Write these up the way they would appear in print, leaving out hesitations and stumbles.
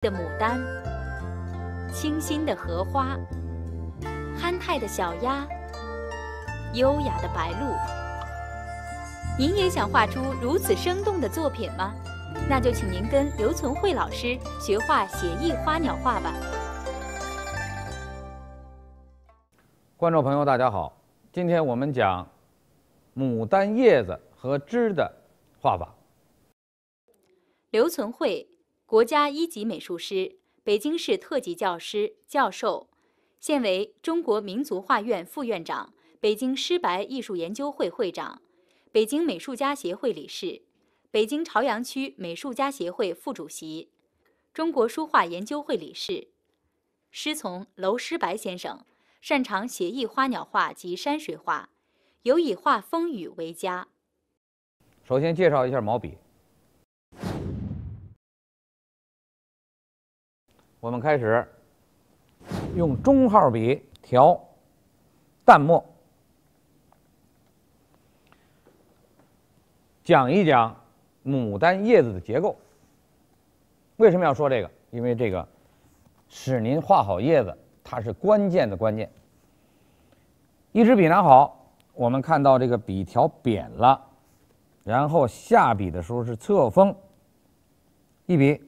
的牡丹，清新的荷花，憨态的小鸭，优雅的白鹭。您也想画出如此生动的作品吗？那就请您跟刘存慧老师学画写意花鸟画吧。观众朋友，大家好，今天我们讲牡丹叶子和枝的画法。刘存慧，国家一级美术师，北京市特级教师、教授，现为中国民族画院副院长、北京诗白艺术研究会会长、北京美术家协会理事、北京朝阳区美术家协会副主席、中国书画研究会理事。师从娄师白先生，擅长写意花鸟画及山水画，尤以画风雨为佳。首先介绍一下毛笔。我们开始用中号笔调淡墨，讲一讲牡丹叶子的结构。为什么要说这个？因为这个使您画好叶子，它是关键的关键。一支笔拿好，我们看到这个笔调扁了，然后下笔的时候是侧锋，一笔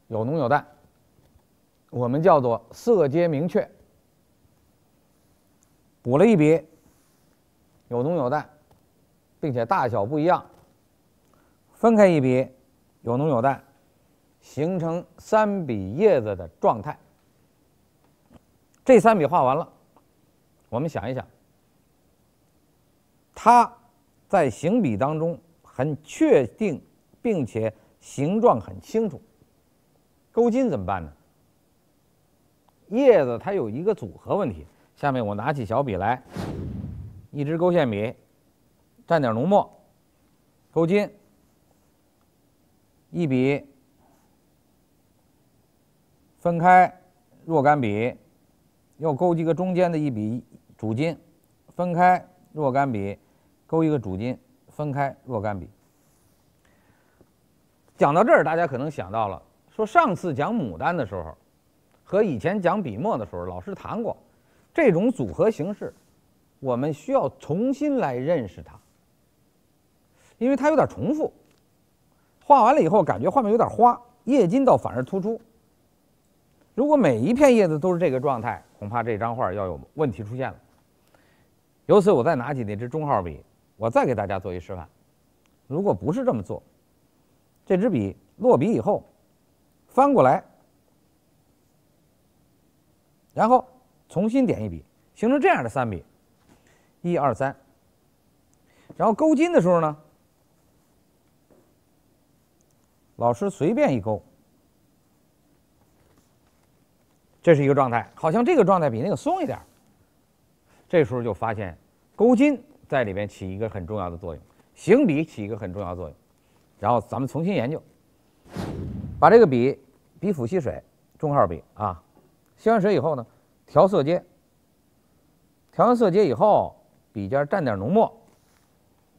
有浓有淡，我们叫做色阶明确。补了一笔，有浓有淡，并且大小不一样。分开一笔，有浓有淡，形成三笔叶子的状态。这三笔画完了，我们想一想，它在行笔当中很确定，并且形状很清楚。勾筋怎么办呢？叶子它有一个组合问题。下面我拿起小笔来，一支勾线笔，蘸点浓墨，勾筋，一笔分开若干笔，又勾几个中间的一笔主筋，分开若干笔，勾一个主筋，分开若干笔。讲到这儿，大家可能想到了，说上次讲牡丹的时候和以前讲笔墨的时候，老师谈过这种组合形式，我们需要重新来认识它，因为它有点重复。画完了以后，感觉画面有点花，叶筋倒反而突出。如果每一片叶子都是这个状态，恐怕这张画要有问题出现了。由此，我再拿起那支中号笔，我再给大家做一示范。如果不是这么做，这支笔落笔以后，翻过来，然后重新点一笔，形成这样的三笔，1、2、3。然后勾筋的时候呢，老师随便一勾，这是一个状态，好像这个状态比那个松一点。这时候就发现勾筋在里边起一个很重要的作用，行笔起一个很重要的作用。然后咱们重新研究，把这个笔辅吸水，中号笔啊，吸完水以后呢，调色阶，调完色阶以后，笔尖蘸点浓墨，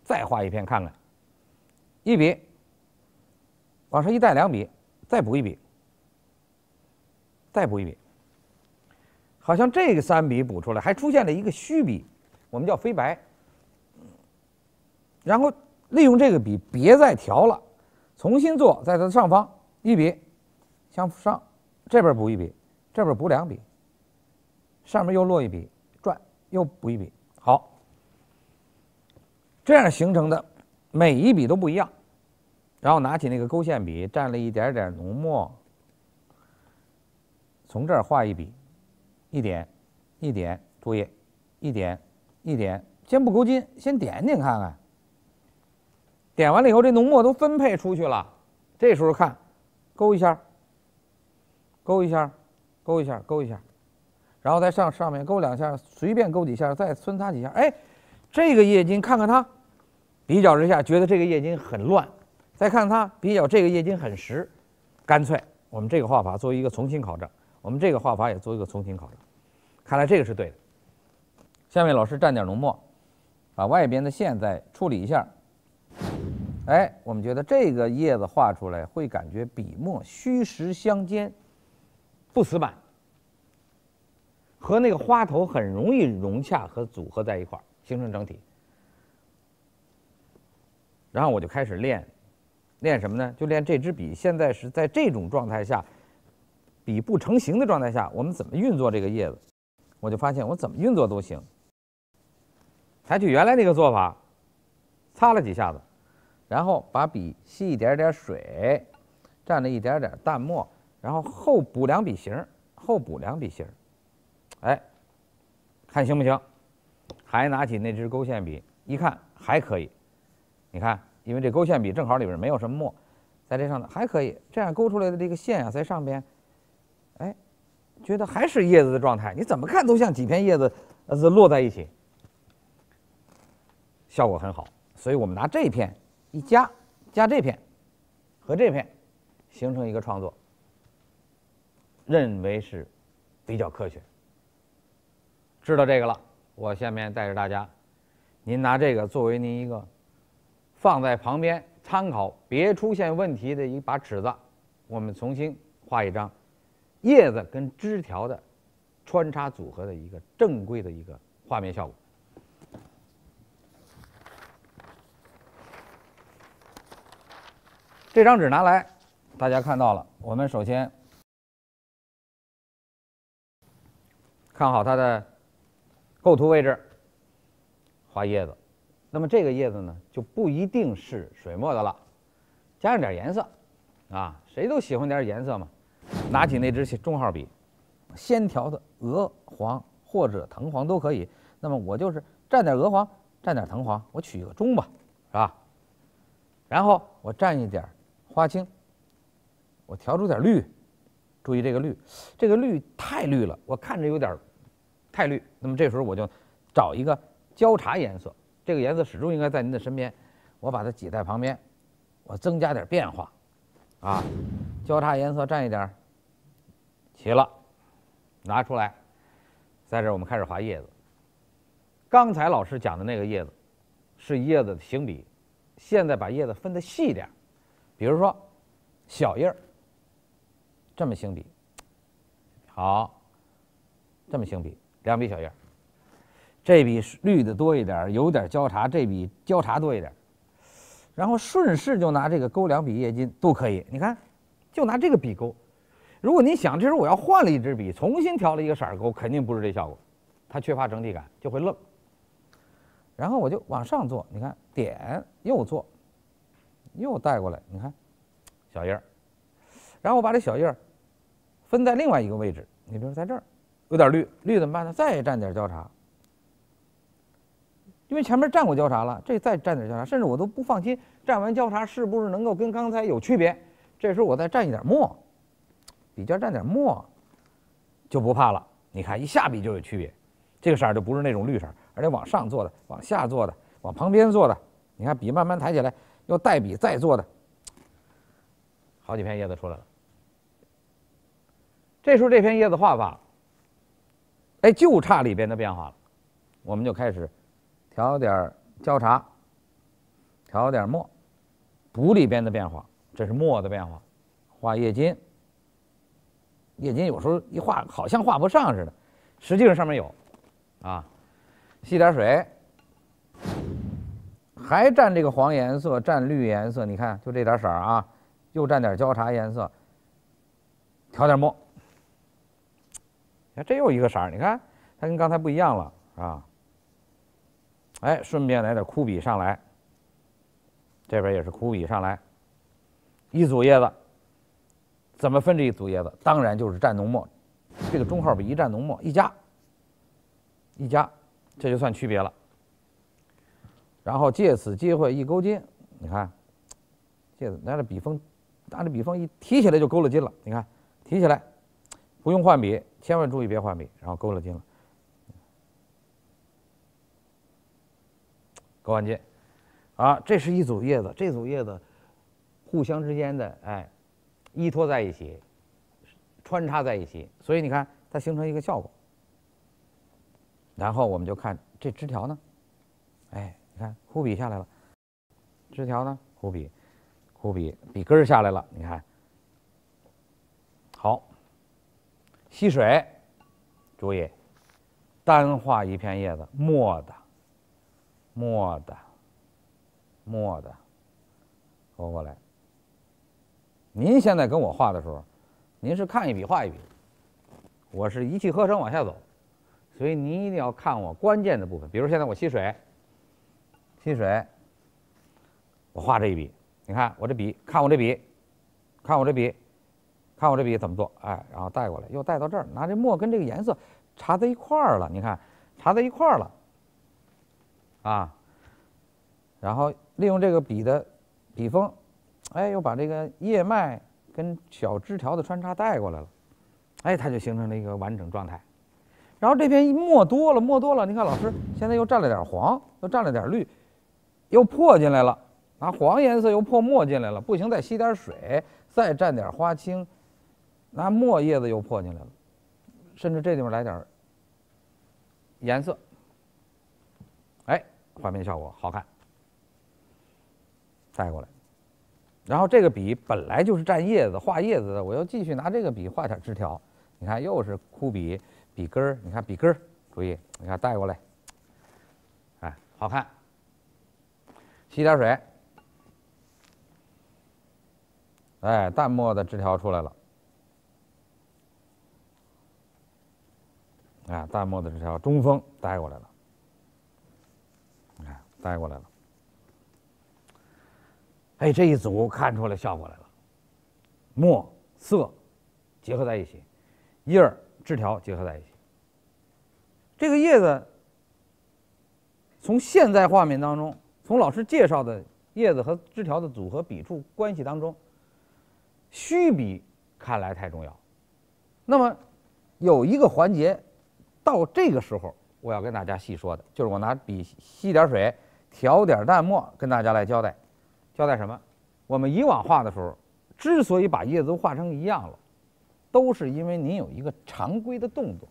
再画一片看看。一笔往上一带两笔，再补一笔，再补一笔，好像这个三笔补出来，还出现了一个虚笔，我们叫飞白。然后利用这个笔别再调了，重新做，在它的上方一笔向上，这边补一笔，这边补两笔，上面又落一笔，转又补一笔。好，这样形成的每一笔都不一样。然后拿起那个勾线笔，蘸了一点点浓墨，从这儿画一笔，一点一点，注意，一点一点，先不勾筋，先点点看看。点完了以后，这浓墨都分配出去了。这时候看，勾一下，勾一下，勾一下，勾一下，然后再上面勾两下，随便勾几下，再扦擦几下。哎，这个叶筋看看它，比较之下觉得这个叶筋很乱，再看它比较这个叶筋很实，干脆我们这个画法做一个重新考证，我们这个画法也做一个重新考证。看来这个是对的。下面老师蘸点浓墨，把外边的线再处理一下。哎，我们觉得这个叶子画出来会感觉笔墨虚实相间，不死板，和那个花头很容易融洽和组合在一块儿，形成整体。然后我就开始练什么呢？就练这支笔现在是在这种状态下，笔不成形的状态下，我们怎么运作这个叶子？我就发现我怎么运作都行。采取原来那个做法，擦了几下子，然后把笔吸一点点水，蘸了一点点淡墨，然后后补两笔形，哎，看行不行？还拿起那支勾线笔，一看还可以。你看，因为这勾线笔正好里边没有什么墨，在这上头还可以，这样勾出来的这个线啊，在上边，哎，觉得还是叶子的状态，你怎么看都像几片叶子落在一起，效果很好。所以我们拿这片一加这片和这片，形成一个创作，认为是比较科学。知道这个了，我下面带着大家，您拿这个作为您一个放在旁边参考，别出现问题的一把尺子，我们重新画一张叶子跟枝条的穿插组合的一个正规的一个画面效果。这张纸拿来，大家看到了，我们首先看好它的构图位置，画叶子。那么这个叶子呢，就不一定是水墨的了，加上点颜色，啊，谁都喜欢点颜色嘛。拿起那支中号笔，先调的鹅黄或者藤黄都可以。那么我就是蘸点鹅黄，蘸点藤黄，我取一个中吧，是吧？然后我蘸一点花青，我调出点绿，注意这个绿，这个绿太绿了，我看着有点太绿。那么这时候我就找一个交叉颜色。这个颜色始终应该在您的身边，我把它挤在旁边，我增加点变化，啊，交叉颜色蘸一点，齐了，拿出来，在这儿我们开始画叶子。刚才老师讲的那个叶子是叶子的行笔，现在把叶子分得细点，比如说小叶儿，这么行笔，好，这么行笔，两笔小叶儿。这笔绿的多一点，有点交叉，这笔交叉多一点，然后顺势就拿这个勾两笔叶筋都可以。你看，就拿这个笔勾。如果你想这时候我要换了一支笔，重新调了一个色儿勾，肯定不是这效果，它缺乏整体感，就会愣。然后我就往上做，你看点又做，又带过来，你看小叶儿，然后我把这小叶儿分在另外一个位置，你比如在这儿有点绿，绿怎么办呢？再蘸点交叉。因为前面蘸过交叉了，这再蘸点交叉，甚至我都不放心蘸完交叉是不是能够跟刚才有区别。这时候我再蘸一点墨，笔尖蘸点墨，就不怕了。你看一下笔就有区别，这个色儿就不是那种绿色，而且往上做的、往下做的、往旁边做的。你看笔慢慢抬起来，要带笔再做的，好几片叶子出来了。这时候这片叶子画法，哎，就差里边的变化了，我们就开始。调点交叉，调点墨，补里边的变化，这是墨的变化。画叶筋，叶筋有时候一画好像画不上似的，实际上上面有，啊，吸点水，还蘸这个黄颜色，蘸绿颜色，你看就这点色儿啊，又蘸点交叉颜色，调点墨，看这又一个色儿，你看它跟刚才不一样了啊。哎，顺便来点枯笔上来，这边也是枯笔上来，一组叶子，怎么分这一组叶子？当然就是蘸浓墨，这个中号笔一蘸浓墨，一加，这就算区别了。然后借此机会一勾筋，你看，拿着笔锋一提起来就勾了筋了。你看，提起来，不用换笔，千万注意别换笔，然后勾了筋了。勾完筋，啊，这是一组叶子，这组叶子互相之间的哎依托在一起，穿插在一起，所以你看它形成一个效果。然后我们就看这枝条呢，哎，你看枯笔下来了，枝条呢枯笔，枯笔，笔根儿下来了，你看。好，吸水，注意，单画一片叶子，墨的，墨的，墨的，勾过来。您现在跟我画的时候，您是看一笔画一笔，我是一气呵成往下走，所以您一定要看我关键的部分。比如现在我吸水，吸水，我画这一笔，你看我这笔，看我这笔，看我这笔，看我这笔怎么做？哎，然后带过来，又带到这儿，拿这墨跟这个颜色插在一块儿了，你看插在一块儿了，啊，然后利用这个笔的笔锋，哎，又把这个叶脉跟小枝条的穿插带过来了，哎，它就形成了一个完整状态。然后这边墨多了，墨多了，你看老师现在又蘸了点黄，又蘸了点绿，又破进来了，拿黄颜色又破墨进来了，不行再吸点水，再蘸点花青，拿墨叶子又破进来了，甚至这地方来点颜色，哎，画面效果好看，带过来。然后这个笔本来就是蘸叶子画叶子的，我又继续拿这个笔画点枝条，你看又是枯笔，笔根儿，你看笔根儿，注意，你看带过来，哎，好看。吸点水，哎，淡墨的枝条出来了，哎，淡墨的枝条中锋带过来了，哎，带过来了。哎，这一组看出来效果来了，墨色结合在一起，叶儿枝条结合在一起。这个叶子从现在画面当中，从老师介绍的叶子和枝条的组合笔触关系当中，虚笔看来太重要。那么有一个环节，到这个时候我要跟大家细说的，就是我拿笔吸点水，调点淡墨，跟大家来交代。交代什么？我们以往画的时候，之所以把叶子都画成一样了，都是因为您有一个常规的动作，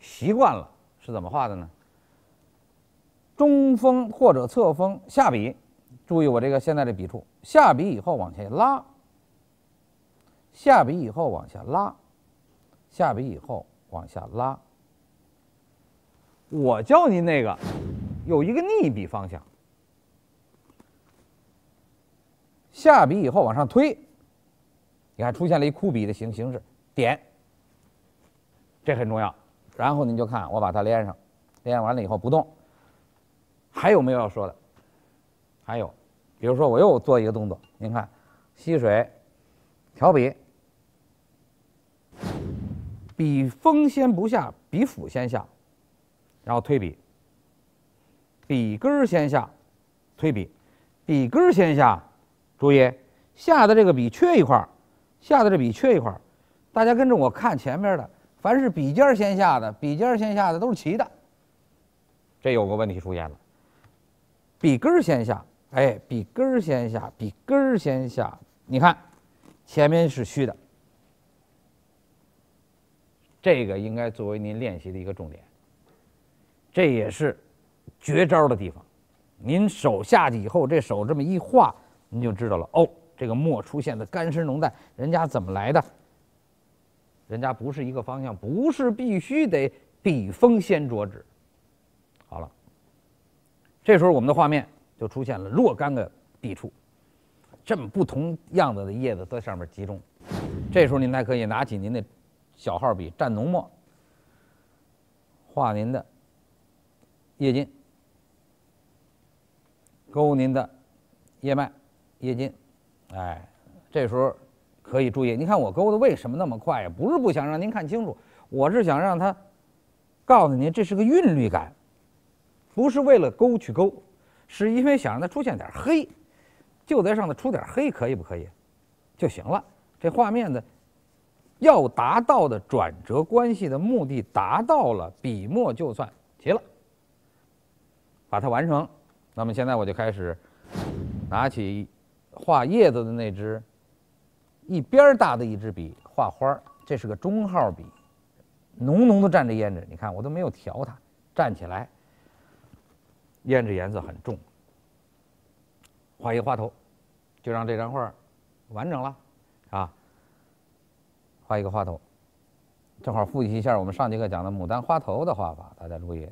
习惯了是怎么画的呢？中锋或者侧锋下笔，注意我这个现在这笔触，下笔以后往下拉，下笔以后往下拉，下笔以后往下拉。我教您那个有一个逆笔方向。下笔以后往上推，你看出现了一枯笔的形式，点，这很重要。然后您就看我把它连上，连完了以后不动。还有没有要说的？还有，比如说我又做一个动作，您看，吸水，调笔，笔锋先不下，笔腹先下，然后推笔，笔根先下，推笔，笔根先下。注意，下的这个笔缺一块，下的这笔缺一块，大家跟着我看前面的，凡是笔尖先下的，笔尖先下的都是齐的。这有个问题出现了，笔根先下，哎，笔根先下，笔根先下，你看前面是虚的，这个应该作为您练习的一个重点，这也是绝招的地方。您手下去以后，这手这么一画，您就知道了哦，这个墨出现的干湿浓淡，人家怎么来的？人家不是一个方向，不是必须得笔锋先着纸。好了，这时候我们的画面就出现了若干个笔触，这么不同样子的叶子在上面集中。这时候您还可以拿起您的小号笔，蘸浓墨，画您的叶筋，勾您的叶脉。叶筋，哎，这时候可以注意，你看我勾的为什么那么快呀？不是不想让您看清楚，我是想让他告诉您这是个韵律感，不是为了勾去勾，是因为想让它出现点黑，就在上头出点黑，可以不可以？就行了。这画面的要达到的转折关系的目的达到了，笔墨就算齐了，把它完成。那么现在我就开始拿起画叶子的那支一边大的一支笔画花，这是个中号笔，浓浓的蘸着胭脂，你看我都没有调它，站起来，胭脂颜色很重。画一个花头，就让这张画完整了啊。画一个花头，正好复习一下我们上节课讲的牡丹花头的画法，大家注意。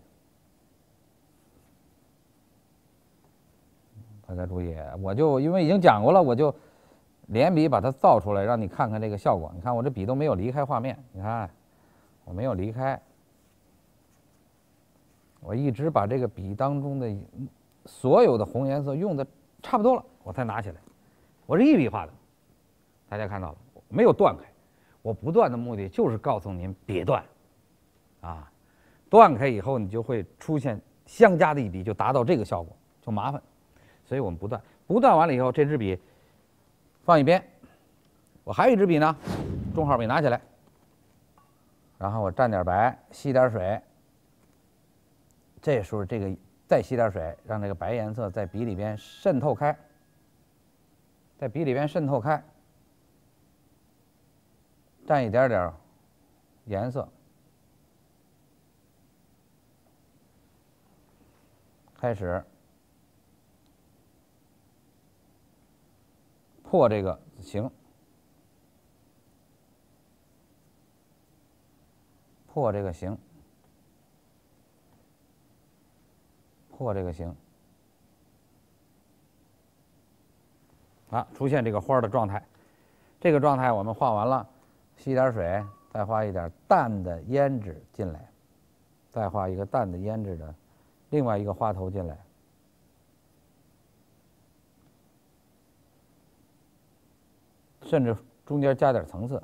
大家注意，我就因为已经讲过了，我就连笔把它造出来，让你看看这个效果。你看我这笔都没有离开画面，你看我没有离开，我一直把这个笔当中的所有的红颜色用的差不多了，我才拿起来。我是一笔画的，大家看到了，没有断开。我不断的目的就是告诉您别断，啊，断开以后你就会出现相加的一笔，就达到这个效果，就麻烦。所以我们不断，不断完了以后，这支笔放一边，我还有一支笔呢，中号笔拿起来，然后我蘸点白，吸点水，这时候这个再吸点水，让这个白颜色在笔里边渗透开，在笔里边渗透开，蘸一点点颜色，开始破这个形，破这个形，破这个形，啊，出现这个花的状态。这个状态我们画完了，吸点水，再画一点淡的胭脂进来，再画一个淡的胭脂的另外一个花头进来。甚至中间加点层次，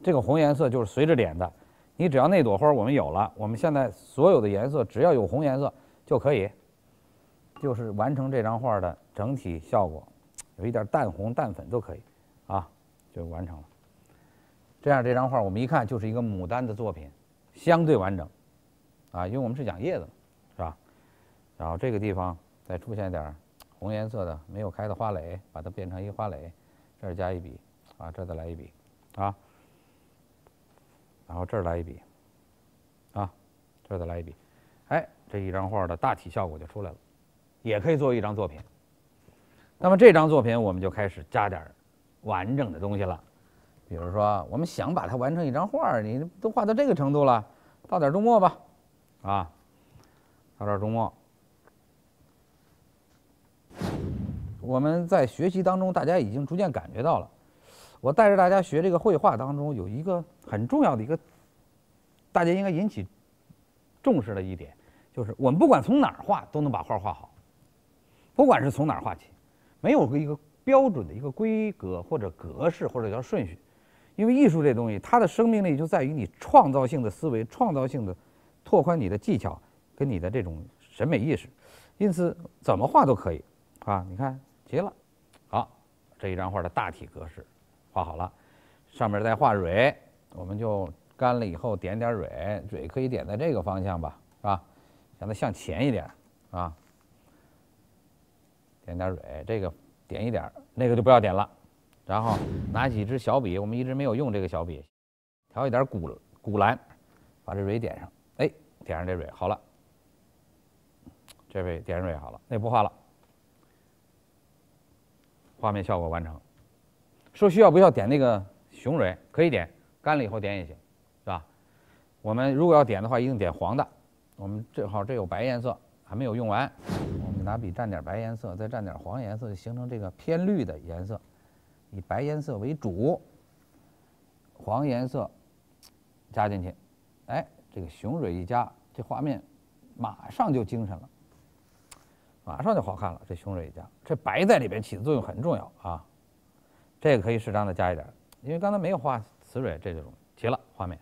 这个红颜色就是随着点的。你只要那朵花我们有了，我们现在所有的颜色只要有红颜色就可以，就是完成这张画的整体效果，有一点淡红、淡粉都可以，啊，就完成了。这样这张画我们一看就是一个牡丹的作品，相对完整，啊，因为我们是讲叶子嘛，是吧？然后这个地方再出现点红颜色的没有开的花蕾，把它变成一个花蕾，这儿加一笔，啊，这儿再来一笔，啊，然后这儿来一笔，啊，这儿再来一笔，哎，这一张画的大体效果就出来了，也可以作为一张作品。那么这张作品我们就开始加点完整的东西了，比如说我们想把它完成一张画，你都画到这个程度了，倒点中墨吧，啊，倒点中墨。我们在学习当中，大家已经逐渐感觉到了。我带着大家学这个绘画当中，有一个很重要的一个，大家应该引起重视的一点，就是我们不管从哪儿画，都能把画画好。不管是从哪儿画起，没有一个标准的一个规格或者格式或者叫顺序。因为艺术这东西，它的生命力就在于你创造性的思维，创造性的拓宽你的技巧跟你的这种审美意识。因此，怎么画都可以啊！你看。齐了，好，这一张画的大体格式画好了，上面再画蕊，我们就干了以后点点蕊，蕊可以点在这个方向吧，是吧？让它向前一点啊，点点蕊，这个点一点，那个就不要点了。然后拿几支小笔，我们一直没有用这个小笔，调一点古蓝，把这蕊点上，哎，点上这蕊好了，这位点蕊好了，那不画了。画面效果完成。说需要不要点那个雄蕊，可以点，干了以后点也行，是吧？我们如果要点的话，一定点黄的。我们正好这有白颜色还没有用完，我们拿笔蘸点白颜色，再蘸点黄颜色，就形成这个偏绿的颜色，以白颜色为主，黄颜色加进去，哎，这个雄蕊一加，这画面马上就精神了。马上就好看了，这雄蕊一加，这白在里边起的作用很重要啊。这个可以适当的加一点，因为刚才没有画雌蕊，这就齐了画面。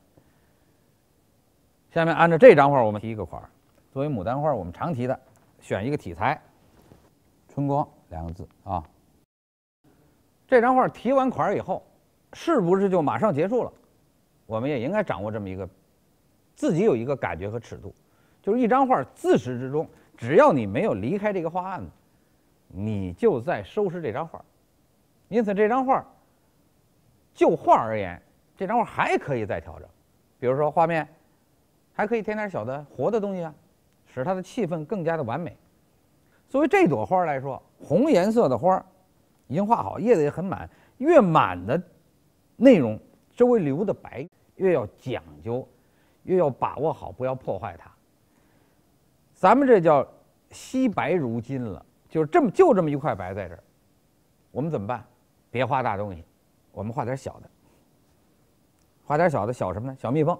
下面按照这张画，我们提一个款儿，作为牡丹花，我们常提的，选一个题材，春光两个字啊。这张画提完款儿以后，是不是就马上结束了？我们也应该掌握这么一个，自己有一个感觉和尺度，就是一张画自始至终。只要你没有离开这个画案子，你就在收拾这张画。因此，这张画就画而言，这张画还可以再调整。比如说，画面还可以添点小的活的东西啊，使它的气氛更加的完美作为这朵花来说，红颜色的花已经画好，叶子也很满，越满的内容周围留的白越要讲究，越要把握好，不要破坏它。咱们这叫惜白如金了，就是就这么一块白在这儿，我们怎么办？别画大东西，我们画点小的，画点小的，小什么呢？小蜜蜂。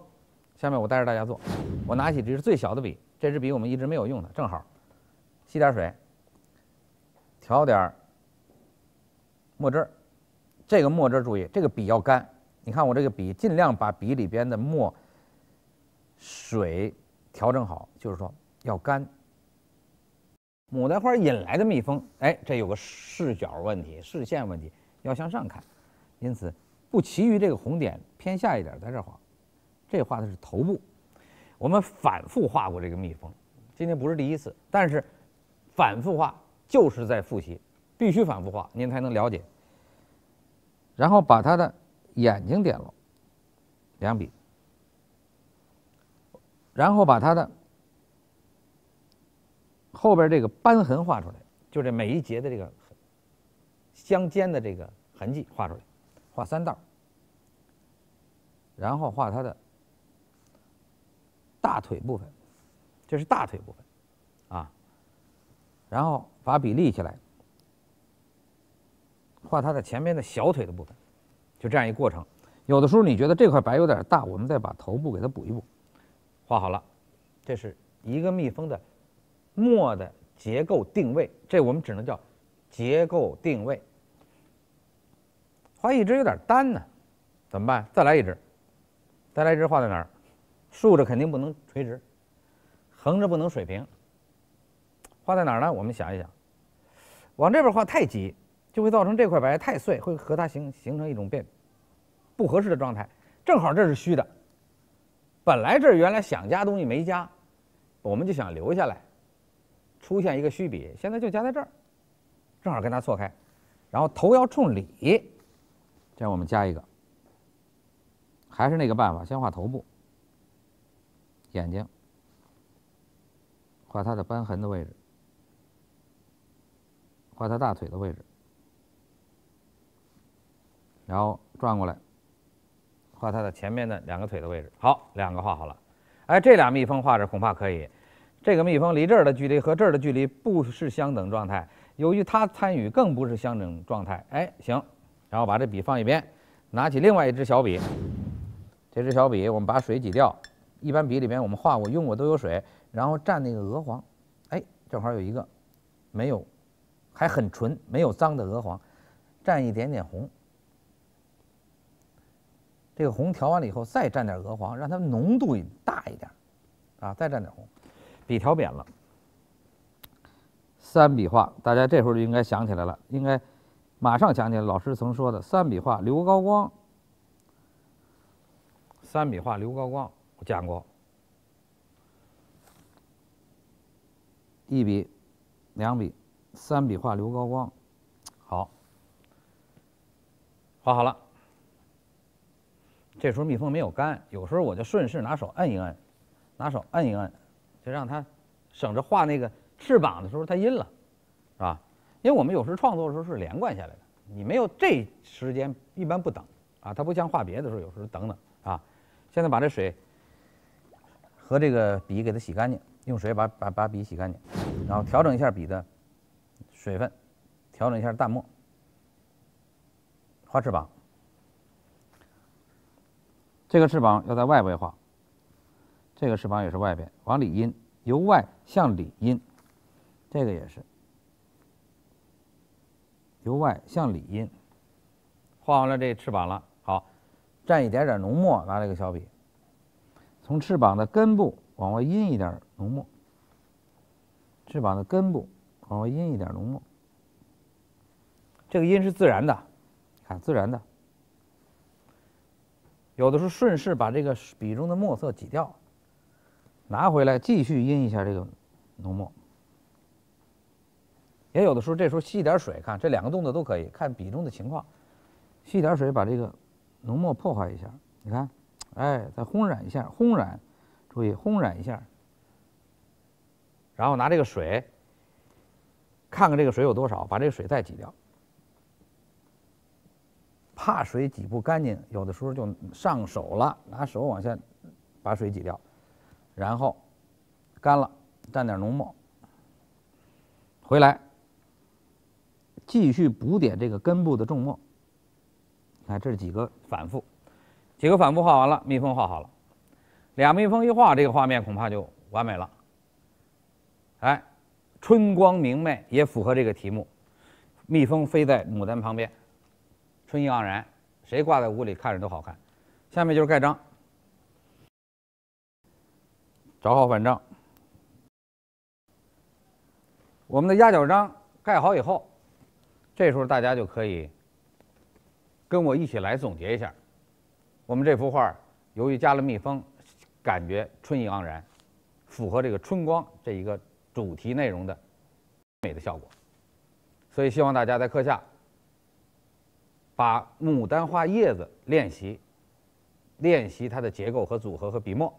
下面我带着大家做，我拿起这支最小的笔，这支笔我们一直没有用的，正好吸点水，调点墨汁儿。这个墨汁注意，这个笔要干。你看我这个笔，尽量把笔里边的墨水调整好，就是说要干。牡丹花引来的蜜蜂，哎，这有个视角问题、视线问题，要向上看，因此不齐于这个红点，偏下一点，在这儿画。这画的是头部，我们反复画过这个蜜蜂，今天不是第一次，但是反复画就是在复习，必须反复画，您才能了解。然后把它的眼睛点了，2笔，然后把它的后边这个斑痕画出来，就这每一节的这个相间的这个痕迹画出来，画3道，然后画它的大腿部分，这是大腿部分啊，然后把笔立起来，画它的前面的小腿的部分，就这样一过程。有的时候你觉得这块白有点大，我们再把头部给它补一补。画好了，这是一个蜜蜂的墨的结构定位，这我们只能叫结构定位。画一只有点单呢，怎么办？再来一只，再来一只画在哪儿？竖着肯定不能垂直，横着不能水平。画在哪儿呢？我们想一想，往这边画太急，就会造成这块白太碎，会和它形成一种不合适的状态。正好这是虚的，本来这儿原来想加东西没加，我们就想留下来，出现一个虚笔，现在就加在这儿，正好跟它错开，然后头要冲里，这样我们加一个，还是那个办法，先画头部。眼睛，画它的斑痕的位置，画它大腿的位置，然后转过来，画它的前面的2个腿的位置。好，2个画好了。哎，这俩蜜蜂画着恐怕可以。这个蜜蜂离这儿的距离和这儿的距离不是相等状态，由于它参与更不是相等状态。哎，行，然后把这笔放一边，拿起另外一支小笔，这支小笔我们把水挤掉。一般笔里边我们画过用过都有水，然后蘸那个鹅黄，哎，正好有一个没有还很纯没有脏的鹅黄，蘸一点点红，这个红调完了以后再蘸点鹅黄，让它浓度大一点啊，再蘸点红，笔调扁了，3笔画，大家这时候就应该想起来了，应该马上想起来老师曾说的3笔画留高光，3笔画留高光。我讲过，1笔、2笔、3笔画留高光。好，画好了。这时候蜜蜂没有干，有时候我就顺势拿手摁一摁，拿手摁一摁，就让它省着画那个翅膀的时候它阴了，是吧？因为我们有时创作的时候是连贯下来的，你没有这时间一般不等啊，它不像画别的时候有时候等等啊。现在把这水和这个笔给它洗干净，用水把笔洗干净，然后调整一下笔的水分，调整一下淡墨，画翅膀。这个翅膀要在外围画，这个翅膀也是外边，往里阴，由外向里阴，这个也是由外向里阴。画完了这翅膀了，好，蘸一点点浓墨，拿这个小笔。从翅膀的根部往外阴一点浓墨，翅膀的根部往外阴一点浓墨，这个阴是自然的，看自然的。有的时候顺势把这个笔中的墨色挤掉，拿回来继续阴一下这个浓墨。也有的时候这时候吸一点水，看这2个动作都可以，看笔中的情况，吸点水把这个浓墨破坏一下，你看。哎，再烘染一下，烘染，注意烘染一下，然后拿这个水看看这个水有多少，把这个水再挤掉。怕水挤不干净，有的时候就上手了，拿手往下把水挤掉，然后干了，蘸点浓墨，回来继续补点这个根部的重墨。看，这是几个反复，画完了，蜜蜂画好了。俩蜜蜂一画，这个画面恐怕就完美了。哎，春光明媚，也符合这个题目。蜜蜂飞在牡丹旁边，春意盎然，谁挂在屋里看着都好看。下面就是盖章，找好反章。我们的压脚章盖好以后，这时候大家就可以跟我一起来总结一下。我们这幅画由于加了蜜蜂，感觉春意盎然，符合这个春光这一个主题内容的美的效果。所以希望大家在课下把牡丹花叶子练习它的结构和组合和笔墨，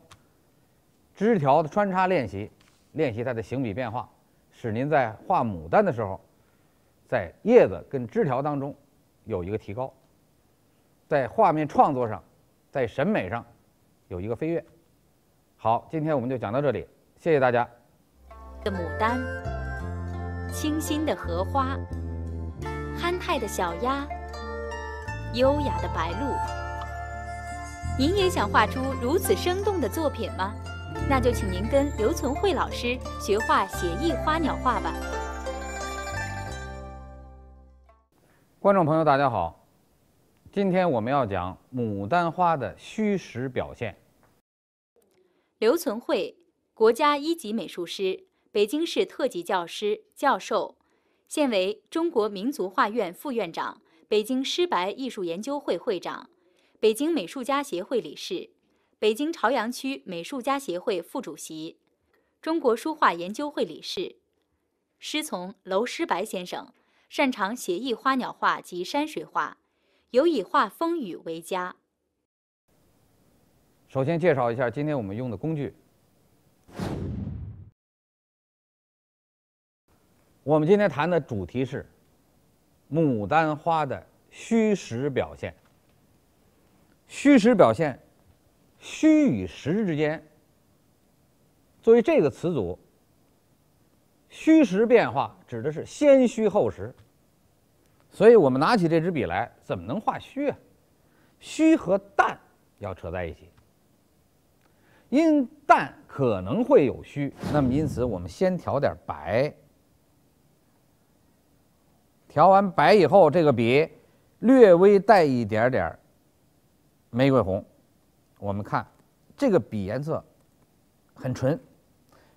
枝条的穿插练习它的行笔变化，使您在画牡丹的时候，在叶子跟枝条当中有一个提高，在画面创作上，在审美上有一个飞跃。好，今天我们就讲到这里，谢谢大家。牡丹，清新的荷花，憨态的小鸭，优雅的白鹭。您也想画出如此生动的作品吗？那就请您跟刘存慧老师学画写意花鸟画吧。观众朋友，大家好，今天我们要讲牡丹花的虚实表现。刘存慧，国家一级美术师，北京市特级教师、教授，现为中国民族画院副院长、北京诗白艺术研究会会长、北京美术家协会理事、北京朝阳区美术家协会副主席、中国书画研究会理事。师从娄师白先生，擅长写意花鸟画及山水画，尤以画风雨为佳。首先介绍一下今天我们用的工具。我们今天谈的主题是牡丹花的虚实表现。虚实表现，虚与实之间，作为这个词组，虚实变化指的是先虚后实。所以我们拿起这支笔来，怎么能画虚啊？虚和淡要扯在一起。因淡可能会有虚，那么因此我们先调点白，调完白以后，这个笔略微带一点点玫瑰红。我们看这个笔颜色很纯，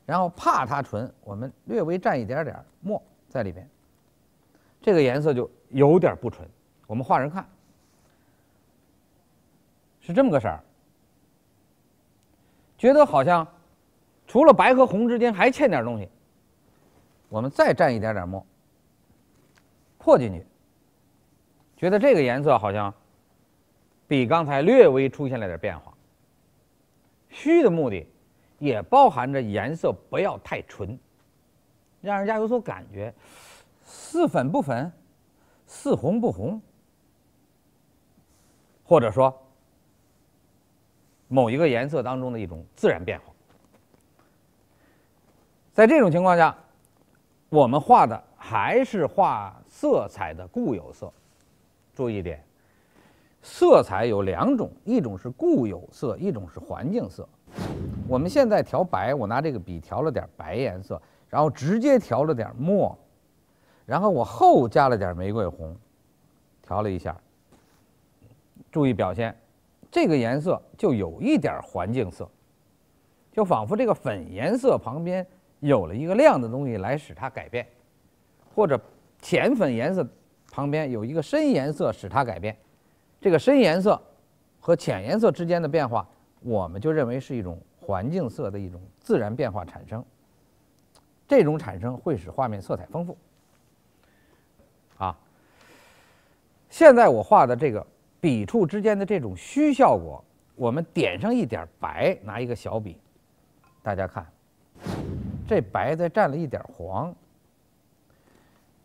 然后怕它纯，我们略微蘸一点点墨在里边，这个颜色就有点不纯。我们画人看是这么个色儿，觉得好像除了白和红之间还欠点东西，我们再蘸一点点墨破进去，觉得这个颜色好像比刚才略微出现了点变化。虚的目的也包含着颜色不要太纯，让人家有所感觉，似粉不粉，似红不红，或者说某一个颜色当中的一种自然变化。在这种情况下，我们画的还是画色彩的固有色。注意一点，色彩有两种，一种是固有色，一种是环境色。我们现在调白，我拿这个笔调了点白颜色，然后直接调了点墨，然后我后加了点玫瑰红，调了一下。注意表现，这个颜色就有一点环境色，就仿佛这个粉颜色旁边有了一个亮的东西来使它改变，或者浅粉颜色旁边有一个深颜色使它改变。这个深颜色和浅颜色之间的变化，我们就认为是一种环境色的一种自然变化产生。这种产生会使画面色彩丰富。现在我画的这个笔触之间的这种虚效果，我们点上一点白，拿一个小笔，大家看，这白再蘸了一点黄，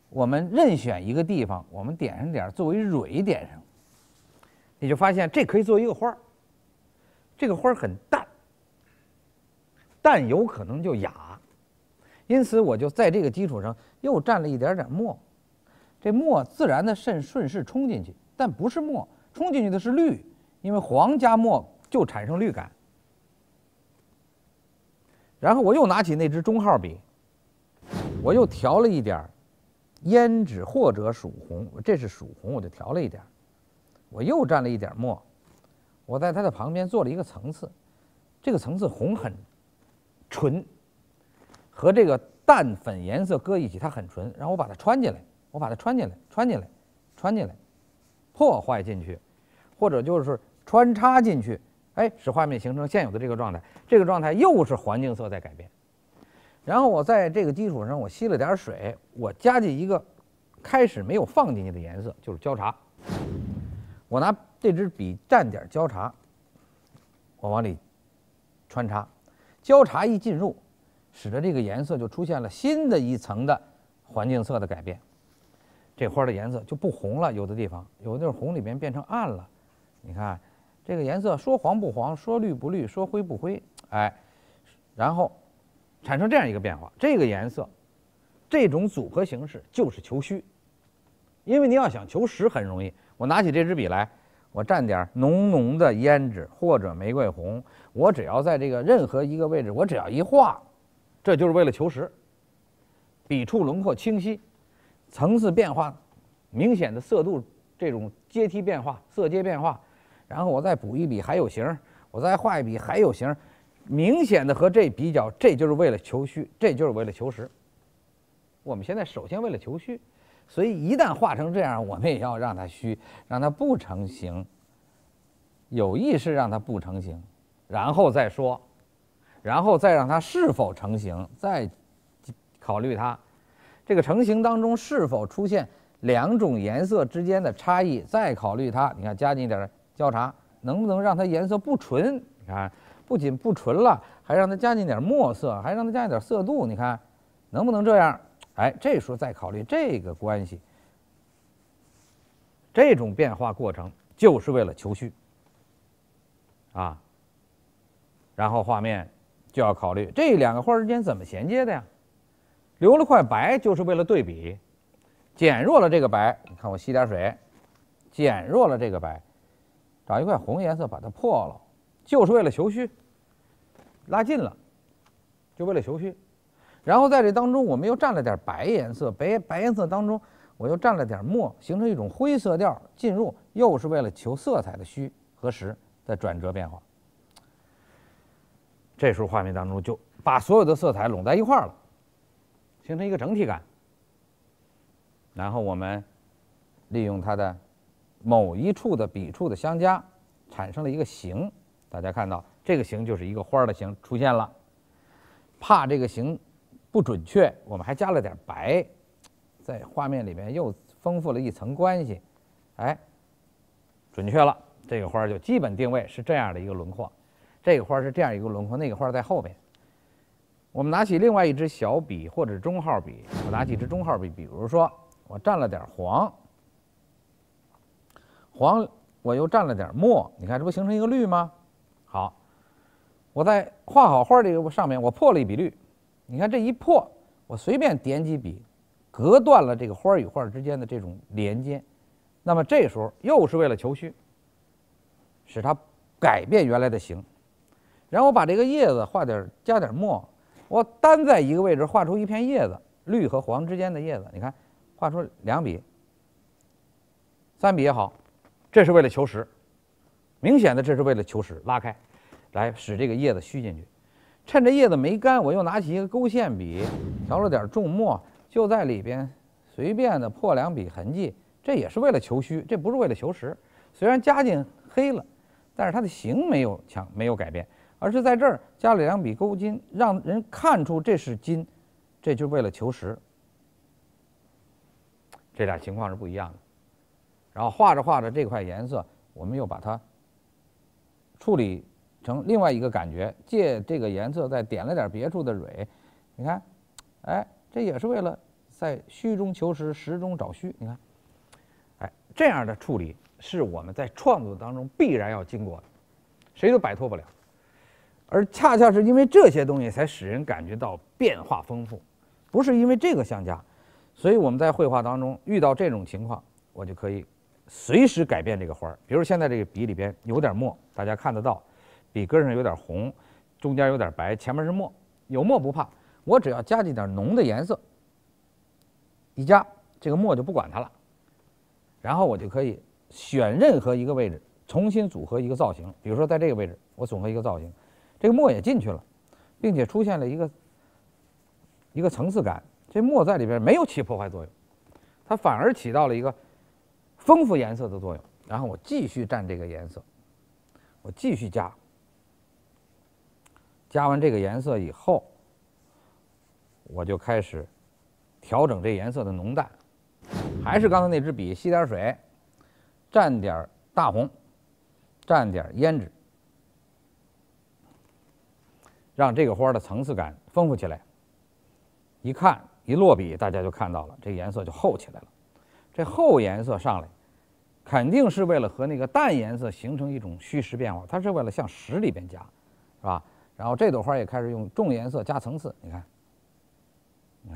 我们任选一个地方，我们点上点作为蕊点上，你就发现这可以做一个花儿。这个花儿很淡，淡有可能就哑，因此我就在这个基础上又蘸了一点点墨。这墨自然的顺势冲进去，但不是墨，冲进去的是绿，因为黄加墨就产生绿感。然后我又拿起那支中号笔，我又调了一点胭脂或者曙红，这是曙红，我就调了一点。我又蘸了一点墨，我在它的旁边做了一个层次，这个层次红很纯，和这个淡粉颜色搁一起，它很纯。然后我把它穿进来，我把它穿进来，穿进来，穿进来，破坏进去，或者就是穿插进去，哎，使画面形成现有的这个状态。这个状态又是环境色在改变。然后我在这个基础上，我吸了点水，我加进一个开始没有放进去的颜色，就是焦茶。我拿这支笔蘸点焦茶，我往里穿插，焦茶一进入，使得这个颜色就出现了新的一层的环境色的改变。这花的颜色就不红了，有的地方有的地方红里面变成暗了。你看这个颜色说黄不黄，说绿不绿，说灰不灰，哎，然后产生这样一个变化。这个颜色这种组合形式就是求虚，因为你要想求实很容易。我拿起这支笔来，我蘸点浓浓的胭脂或者玫瑰红，我只要在这个任何一个位置，我只要一画，这就是为了求实。笔触轮廓清晰，层次变化明显的色度这种阶梯变化、色阶变化，然后我再补一笔还有形，我再画一笔还有形，明显的和这比较，这就是为了求虚，这就是为了求实。我们现在首先为了求虚。所以一旦画成这样，我们也要让它虚，让它不成形，有意识让它不成形，然后再说，然后再让它是否成形，再考虑它这个成形当中是否出现两种颜色之间的差异，再考虑它。你看加进一点焦茶，能不能让它颜色不纯？你看不仅不纯了，还让它加进点墨色，还让它加进点色度，你看能不能这样？哎，这时候再考虑这个关系，这种变化过程就是为了求虚啊。然后画面就要考虑这两个花之间怎么衔接的呀？留了块白就是为了对比，减弱了这个白。你看我吸点水，减弱了这个白，找一块红颜色把它破了，就是为了求虚，拉近了，就为了求虚。然后在这当中，我们又蘸了点白颜色，白颜色当中，我又蘸了点墨，形成一种灰色调进入，又是为了求色彩的虚和实的转折变化。这时候画面当中就把所有的色彩拢在一块儿了，形成一个整体感。然后我们利用它的某一处的笔触的相加，产生了一个形。大家看到这个形就是一个花的形出现了。怕这个形不准确，我们还加了点白，在画面里面又丰富了一层关系，哎，准确了。这个花就基本定位是这样的一个轮廓，这个花是这样一个轮廓，那个花在后边。我们拿起另外一支小笔或者中号笔，我拿起一支中号笔，比如说我蘸了点黄，我又蘸了点墨，你看这不形成一个绿吗？好，我在画好花这个上面，我破了一笔绿。你看这一破，我随便点几笔，隔断了这个花与花之间的这种连接。那么这时候又是为了求虚，使它改变原来的形。然后我把这个叶子加点墨，我单在一个位置画出一片叶子，绿和黄之间的叶子，你看画出2笔、3笔也好，这是为了求实，明显的这是为了求实，拉开，来使这个叶子虚进去。趁着叶子没干，我又拿起一个勾线笔，调了点重墨，就在里边随便的破2笔痕迹，这也是为了求虚，这不是为了求实。虽然加进黑了，但是它的形没有改变，而是在这儿加了2笔勾金，让人看出这是金，这就是为了求实。这俩情况是不一样的。然后画着画着这块颜色，我们又把它处理成另外一个感觉，借这个颜色再点了点别处的蕊，你看，哎，这也是为了在虚中求实，实中找虚。你看，哎，这样的处理是我们在创作当中必然要经过的，谁都摆脱不了。而恰恰是因为这些东西，才使人感觉到变化丰富，不是因为这个相加。所以我们在绘画当中遇到这种情况，我就可以随时改变这个花儿。比如现在这个笔里边有点墨，大家看得到，笔根上有点红，中间有点白，前面是墨，有墨不怕，我只要加几点浓的颜色，一加这个墨就不管它了，然后我就可以选任何一个位置重新组合一个造型。比如说在这个位置我组合一个造型，这个墨也进去了，并且出现了一个层次感。这墨在里边没有起破坏作用，它反而起到了一个丰富颜色的作用。然后我继续蘸这个颜色，我继续加完这个颜色以后，我就开始调整这颜色的浓淡。还是刚才那支笔，吸点水，蘸点大红，蘸点胭脂，让这个花的层次感丰富起来。一看一落笔，大家就看到了，这颜色就厚起来了。这厚颜色上来，肯定是为了和那个淡颜色形成一种虚实变化，它是为了向实里边加，是吧？然后这朵花也开始用重颜色加层次，你看，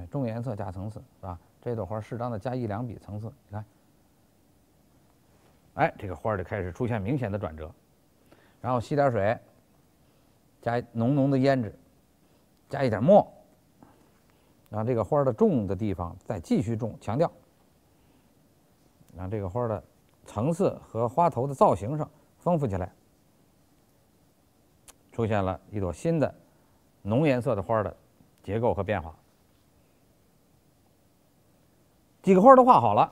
重颜色加层次，是吧？这朵花适当的加1、2笔层次，你看，哎，这个花就开始出现明显的转折。然后吸点水，加浓浓的胭脂，加一点墨，让这个花的重的地方再继续重，强调，让这个花的层次和花头的造型上丰富起来，出现了一朵新的浓颜色的花的结构和变化。几个花都画好了，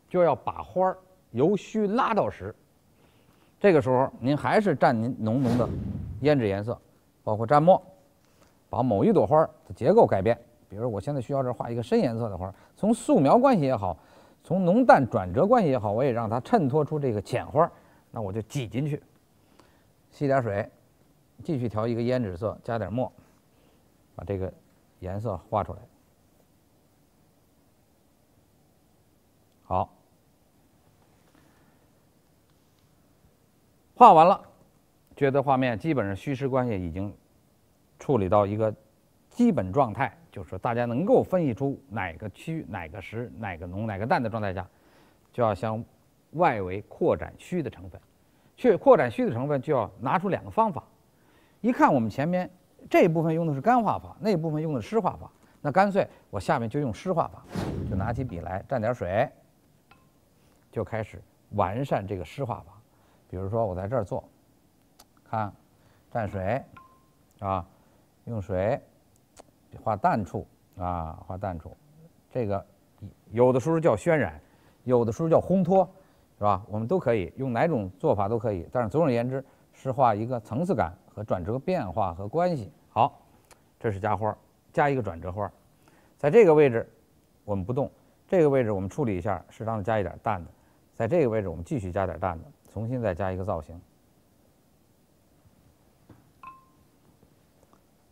就要把花由虚拉到实。这个时候您还是蘸您浓浓的胭脂颜色，包括蘸墨，把某一朵花的结构改变。比如我现在需要这画一个深颜色的花，从素描关系也好，从浓淡转折关系也好，我也让它衬托出这个浅花，那我就挤进去，吸点水，继续调一个胭脂色，加点墨，把这个颜色画出来。好，画完了，觉得画面基本上虚实关系已经处理到一个基本状态，就是说大家能够分析出哪个虚、哪个实、哪个浓、哪个淡的状态下，就要向外围扩展虚的成分。去扩展虚的成分，就要拿出2个方法。一看我们前面这一部分用的是干画法，那一部分用的是湿画法，那干脆我下面就用湿画法，就拿起笔来蘸点水，就开始完善这个湿画法。比如说我在这儿做，看蘸水啊，用水画淡处啊，画淡处，这个有的时候叫渲染，有的时候叫烘托，是吧？我们都可以用哪种做法都可以，但是总而言之是画一个层次感和转折变化和关系。好，这是加花，加一个转折花，在这个位置我们不动，这个位置我们处理一下，适当的加一点淡的，在这个位置我们继续加点淡的，重新再加一个造型，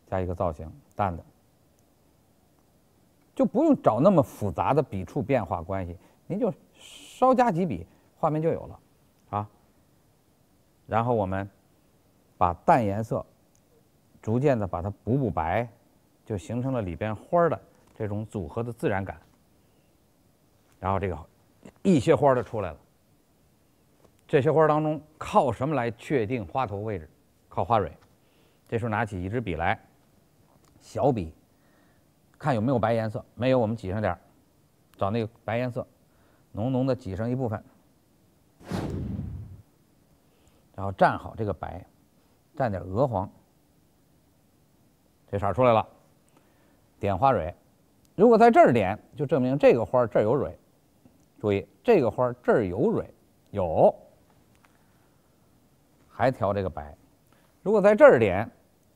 加一个造型淡的，就不用找那么复杂的笔触变化关系，您就稍加几笔，画面就有了啊。然后我们把淡颜色逐渐的把它补白，就形成了里边花的这种组合的自然感。然后这个一些花就出来了。这些花当中靠什么来确定花头位置？靠花蕊。这时候拿起一支笔来，小笔，看有没有白颜色，没有我们挤上点儿，找那个白颜色，浓浓的挤上一部分，然后蘸好这个白，蘸点鹅黄，这色儿出来了。点花蕊，如果在这儿点，就证明这个花这儿有蕊。注意，这个花这儿有蕊，有，还调这个白。如果在这儿点，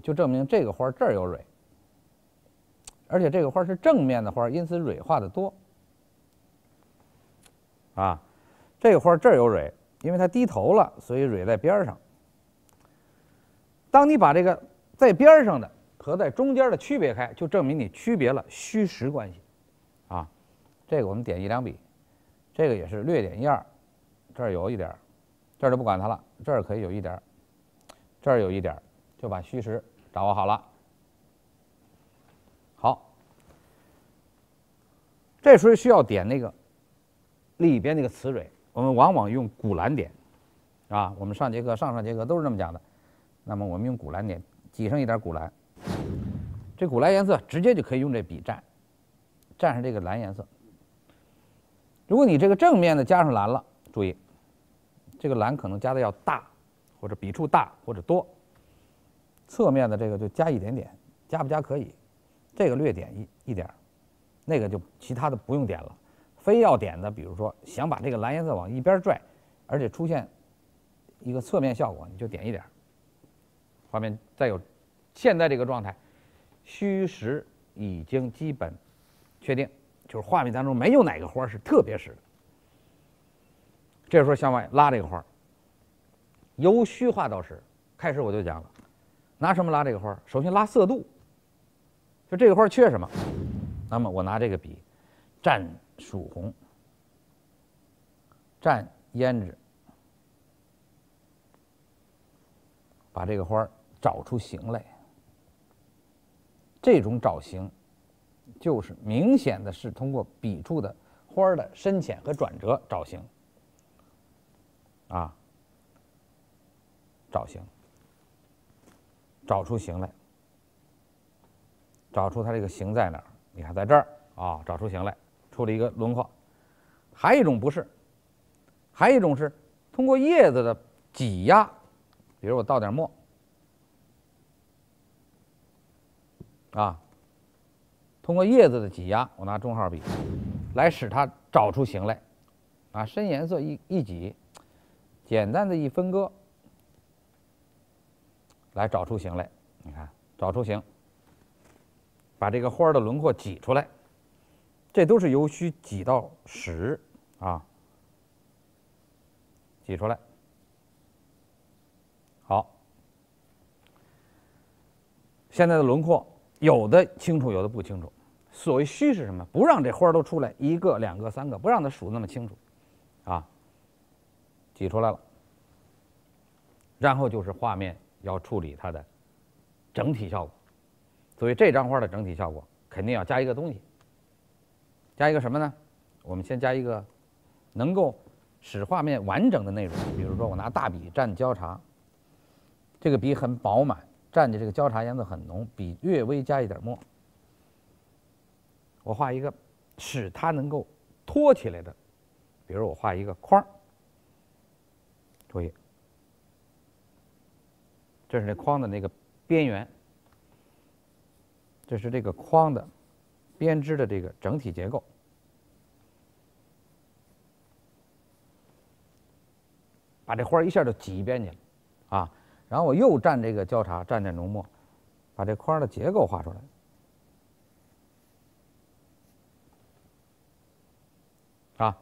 就证明这个花这儿有蕊，而且这个花是正面的花，因此蕊画的多。啊，这个花这儿有蕊，因为它低头了，所以蕊在边上。当你把这个在边上的和在中间的区别开，就证明你区别了虚实关系。啊，这个我们点1两笔，这个也是略点1、2，这儿有一点，这儿就不管它了，这儿可以有一点，这儿有一点，就把虚实掌握好了。好，这时候需要点那个里边那个词蕊，我们往往用古蓝点，啊，我们上上节课都是这么讲的。那么我们用古蓝点，挤上一点古蓝，这古蓝颜色直接就可以用这笔蘸上这个蓝颜色。如果你这个正面的加上蓝了，注意，这个蓝可能加的要大，或者笔触大或者多。侧面的这个就加一点点，加不加可以，这个略点一点，那个就其他的不用点了。非要点的，比如说想把这个蓝颜色往一边拽，而且出现一个侧面效果，你就点一点。画面再有现在这个状态，虚实已经基本确定，就是画面当中没有哪个花是特别实的。这时候向外拉这个花，由虚化到实。开始我就讲了，拿什么拉这个花？首先拉色度，就这个花缺什么，那么我拿这个笔蘸曙红，蘸胭脂，把这个花找出形来。这种找形，就是明显的是通过笔触的花的深浅和转折找形，啊，找形，找出形来，找出它这个形在哪儿？你看在这儿啊，找出形来，出了一个轮廓。还有一种不是，还有一种是通过叶子的挤压，比如我倒点墨，啊，通过叶子的挤压，我拿中号笔来使它找出形来，啊，深颜色一挤，简单的一分割，来找出形来。你看，找出形，把这个花的轮廓挤出来，这都是由虚挤到实啊，挤出来。好，现在的轮廓有的清楚，有的不清楚。所谓虚是什么？不让这花都出来1个、2个、3个，不让它数那么清楚，啊，挤出来了。然后就是画面要处理它的整体效果，所以这张花的整体效果肯定要加一个东西，加一个什么呢？我们先加一个能够使画面完整的内容，比如说我拿大笔蘸焦茶，这个笔很饱满，蘸的这个焦茶颜色很浓，笔略微加一点墨，我画一个使它能够托起来的，比如我画一个框，注意，这是这框的那个边缘，这是这个框的编织的这个整体结构。把这花一下就挤一边去了，啊，然后我又蘸这个焦茶，蘸点浓墨，把这框的结构画出来。啊，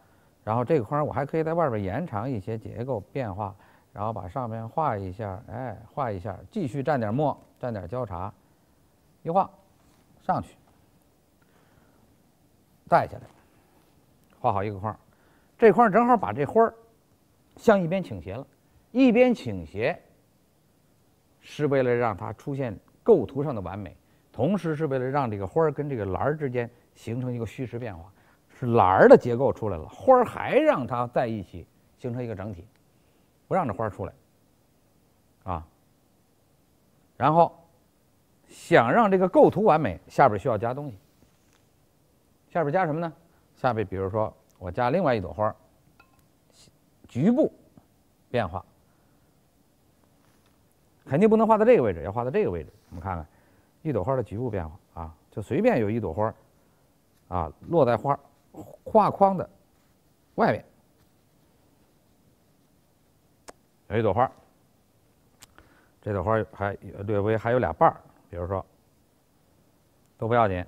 然后这个框我还可以在外边延长一些结构变化，然后把上面画一下，哎，画一下，继续蘸点墨，蘸点焦茶，一画上去，带下来，画好一个框，这框正好把这花儿向一边倾斜了，一边倾斜是为了让它出现构图上的完美，同时是为了让这个花儿跟这个篮儿之间形成一个虚实变化。是篮儿的结构出来了，花儿还让它在一起形成一个整体，不让这花儿出来，啊。然后想让这个构图完美，下边需要加东西。下边加什么呢？下边比如说我加另外一朵花，局部变化，肯定不能画到这个位置，要画到这个位置。我们看看一朵花的局部变化啊，就随便有一朵花，啊，落在画框的外面，有一朵花，这朵花还略微还有俩瓣儿，比如说都不要紧，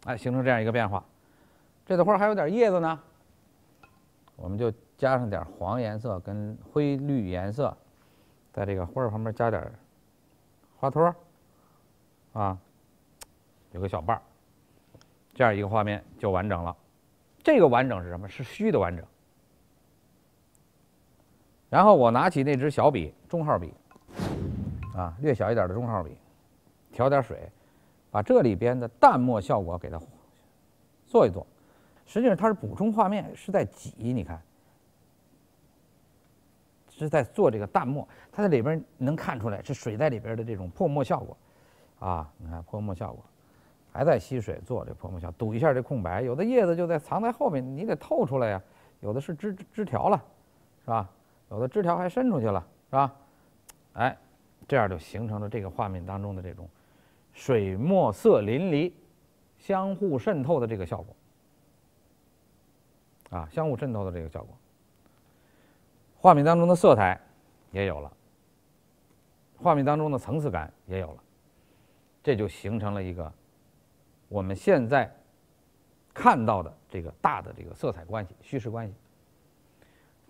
哎，形成这样一个变化。这朵花还有点叶子呢，我们就加上点黄颜色跟灰绿颜色，在这个花儿旁边加点花托，啊，有个小瓣儿，这样一个画面就完整了。这个完整是什么？是虚的完整。然后我拿起那支小笔，中号笔，啊，略小一点的中号笔，调点水，把这里边的淡墨效果给它做一做。实际上它是补充画面，是在挤，你看，是在做这个淡墨。它在里边能看出来是水在里边的这种泼墨效果，啊，你看泼墨效果，还在吸水做这泼墨效果，堵一下这空白。有的叶子就在藏在后面，你得透出来呀。有的是枝条了，是吧？有的枝条还伸出去了，是吧？哎，这样就形成了这个画面当中的这种水墨色淋漓、相互渗透的这个效果。啊，相互渗透的这个效果，画面当中的色彩也有了，画面当中的层次感也有了，这就形成了一个我们现在看到的这个大的这个色彩关系、虚实关系。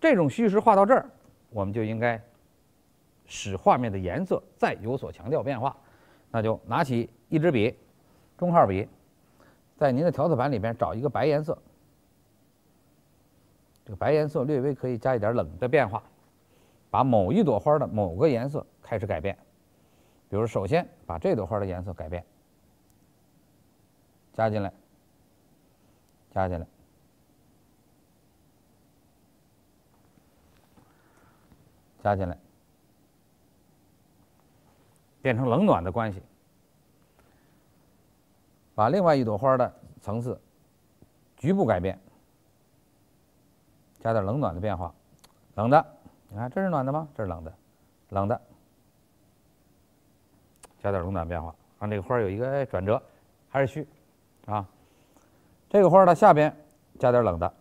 这种虚实画到这儿，我们就应该使画面的颜色再有所强调变化，那就拿起一支笔，中号笔，在您的调色盘里边找一个白颜色。这个白颜色略微可以加一点冷的变化，把某一朵花的某个颜色开始改变。比如首先把这朵花的颜色改变，加进来，加进来，加进来，变成冷暖的关系。把另外一朵花的层次局部改变。加点冷暖的变化，冷的，你看这是暖的吗？这是冷的，冷的，加点冷暖变化，让这个花有一个转折，还是虚，啊，这个花的下边加点冷的，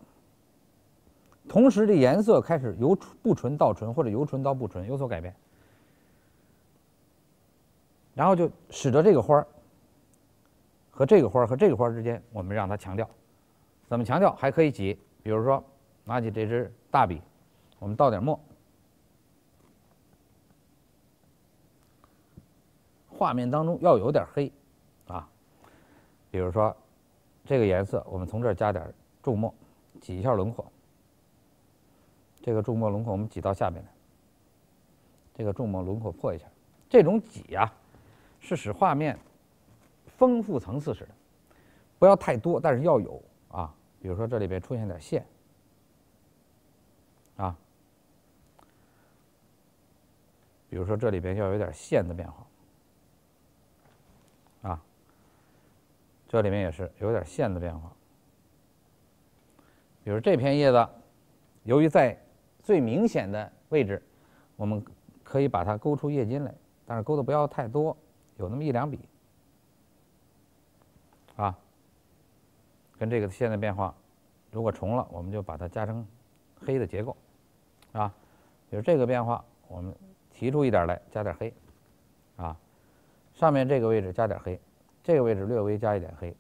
同时这颜色开始由不纯到纯或者由纯到不纯有所改变，然后就使得这个花和这个花和这个花之间，我们让它强调，怎么强调？还可以挤，比如说。拿起这支大笔，我们倒点墨，画面当中要有点黑，啊，比如说这个颜色，我们从这儿加点重墨，挤一下轮廓。这个重墨轮廓我们挤到下边来，这个重墨轮廓破一下。这种挤啊，是使画面丰富层次似的，不要太多，但是要有啊。比如说这里边出现点线。啊，比如说这里边要有点线的变化，啊，这里面也是有点线的变化。比如这片叶子，由于在最明显的位置，我们可以把它勾出叶筋来，但是勾的不要太多，有那么一两笔，啊，跟这个线的变化，如果重了，我们就把它加成黑的结构。啊，比如这个变化，我们提出一点来，加点黑，啊，上面这个位置加点黑，这个位置略微加一点黑。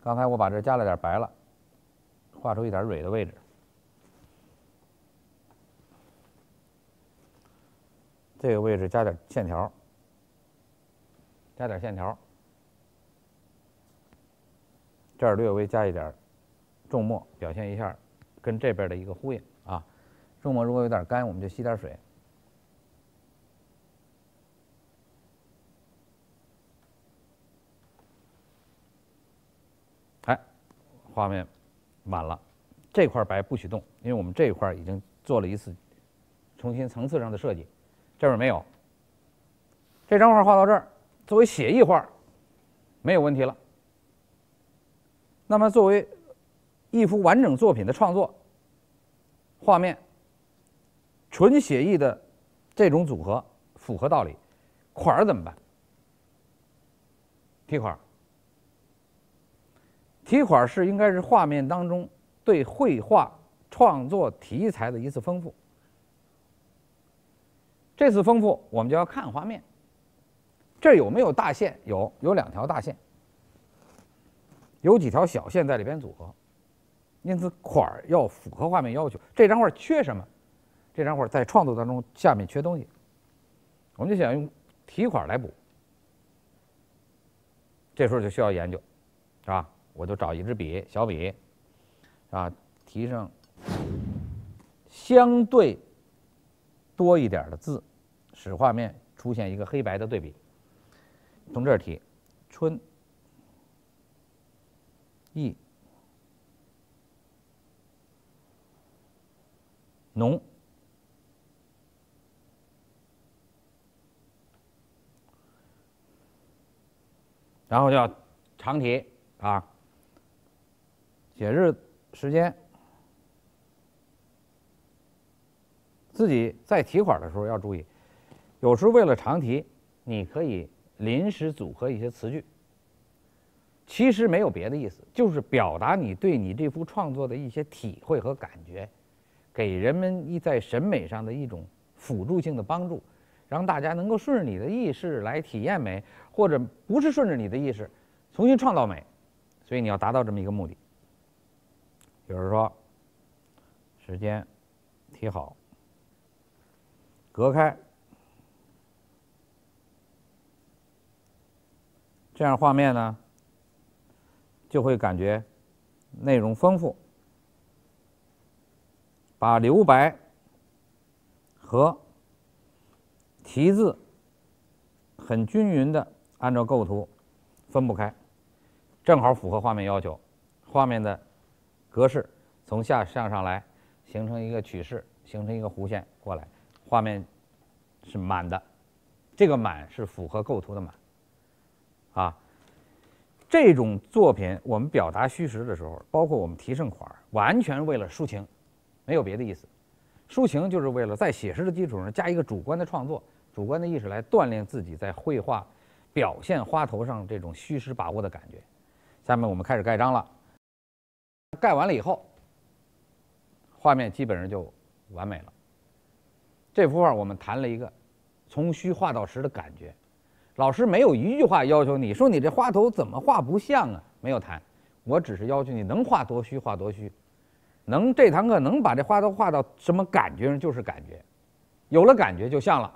刚才我把这加了点白了，画出一点蕊的位置。这个位置加点线条，加点线条，这儿略微加一点重墨，表现一下跟这边的一个呼应啊。重墨如果有点干，我们就吸点水。哎，画面满了，这块白不许动，因为我们这一块已经做了一次重新层次上的设计，这边没有。这张画画到这儿，作为写意画没有问题了。那么作为一幅完整作品的创作，画面纯写意的这种组合符合道理，款儿怎么办？题款儿，题款儿是应该是画面当中对绘画创作题材的一次丰富。这次丰富，我们就要看画面，这儿有没有大线？有2条大线，有几条小线在里边组合，因此款儿要符合画面要求。这张画缺什么？这张画在创作当中下面缺东西，我们就想用题款来补。这时候就需要研究，是吧？我就找一支笔，小笔，啊，提上相对多一点的字，使画面出现一个黑白的对比。从这儿提，春、意、浓。然后就要长题啊，写日时间，自己在题款的时候要注意，有时为了长题，你可以临时组合一些词句，其实没有别的意思，就是表达你对你这幅创作的一些体会和感觉，给人们在审美上的一种辅助性的帮助，让大家能够顺着你的意识来体验美，或者不是顺着你的意识重新创造美，所以你要达到这么一个目的。比如说，时间提好，隔开，这样画面呢就会感觉内容丰富，把留白和题字很均匀的按照构图分不开，正好符合画面要求。画面的格式从下向上来，形成一个曲式，形成一个弧线过来，画面是满的。这个满是符合构图的满啊。这种作品我们表达虚实的时候，包括我们提剩款，完全为了抒情，没有别的意思。抒情就是为了在写实的基础上加一个主观的创作、主观的意识来锻炼自己在绘画表现花头上这种虚实把握的感觉。下面我们开始盖章了。盖完了以后，画面基本上就完美了。这幅画我们谈了一个从虚画到实的感觉。老师没有一句话要求你说你这花头怎么画不像啊，没有谈。我只是要求你能画多虚画多虚，能这堂课能把这花头画到什么感觉上就是感觉，有了感觉就像了，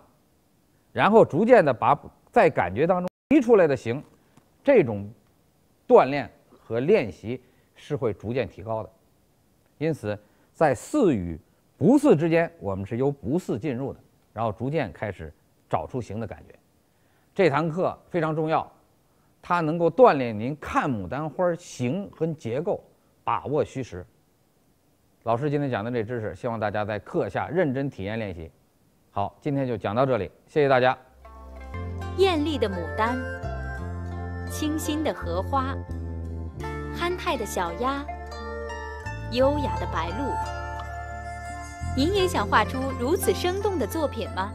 然后逐渐的把在感觉当中提出来的形，这种锻炼和练习是会逐渐提高的。因此在似与不似之间，我们是由不似进入的，然后逐渐开始找出形的感觉。这堂课非常重要，它能够锻炼您看牡丹花形和结构，把握虚实。老师今天讲的这知识，希望大家在课下认真体验练习。好，今天就讲到这里，谢谢大家。艳丽的牡丹，清新的荷花，憨态的小鸭，优雅的白鹭。您也想画出如此生动的作品吗？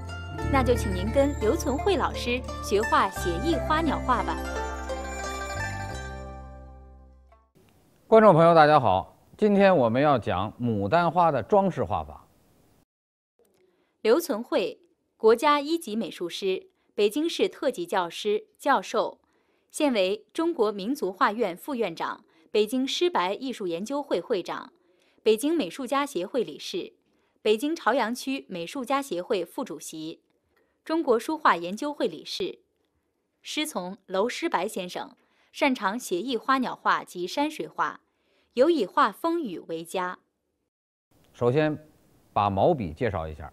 那就请您跟刘存慧老师学画写意花鸟画吧。观众朋友，大家好，今天我们要讲牡丹花的装饰画法。刘存慧，国家一级美术师，北京市特级教师、教授，现为中国民族画院副院长、北京诗白艺术研究会会长、北京美术家协会理事、北京朝阳区美术家协会副主席、中国书画研究会理事，师从娄师白先生，擅长写意花鸟画及山水画，尤以画风雨为佳。首先，把毛笔介绍一下。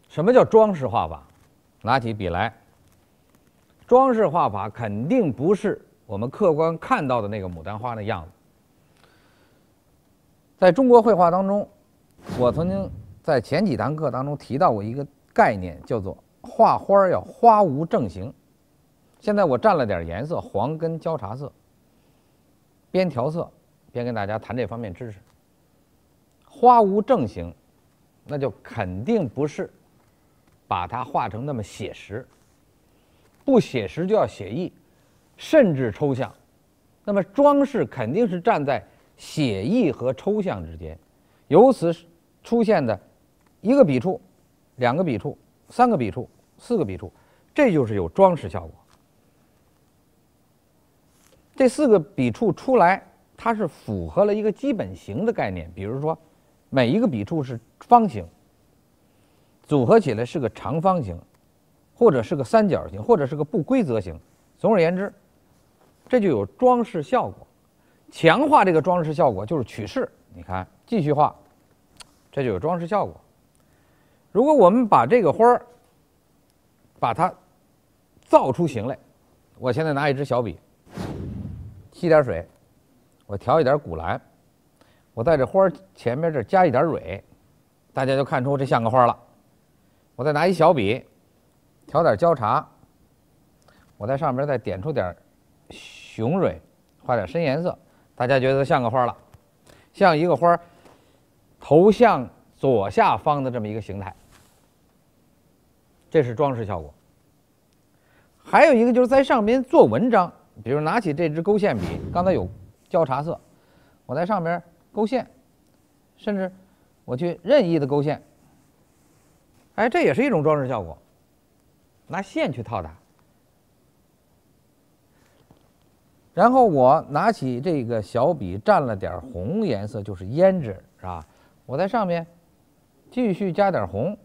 什么叫装饰画法？拿起笔来，装饰画法肯定不是我们客观看到的那个牡丹花的样子。在中国绘画当中，我曾经在前几堂课当中提到过一个概念，叫做画花要花无正形。现在我蘸了点颜色，黄跟焦茶色，边调色边跟大家谈这方面知识。花无正形，那就肯定不是把它画成那么写实，不写实就要写意，甚至抽象。那么装饰肯定是站在写意和抽象之间，由此出现的一个笔触、两个笔触、三个笔触、四个笔触，这就是有装饰效果。这四个笔触出来，它是符合了一个基本形的概念，比如说每一个笔触是方形，组合起来是个长方形，或者是个三角形，或者是个不规则形。总而言之，这就有装饰效果。强化这个装饰效果就是取势。你看，继续画，这就有装饰效果。如果我们把这个花儿，把它造出形来，我现在拿一支小笔，沏点水，我调一点古蓝，我在这花儿前面这加一点蕊，大家就看出这像个花了。我再拿一小笔，调点焦茶，我在上面再点出点雄蕊，画点深颜色，大家觉得像个花了，像一个花头向左下方的这么一个形态，这是装饰效果。还有一个就是在上边做文章，比如拿起这支勾线笔，刚才有焦茶色，我在上边勾线，甚至我去任意的勾线，哎，这也是一种装饰效果，拿线去套它。然后我拿起这个小笔，蘸了点红颜色，就是胭脂，是吧？我在上面继续加点红，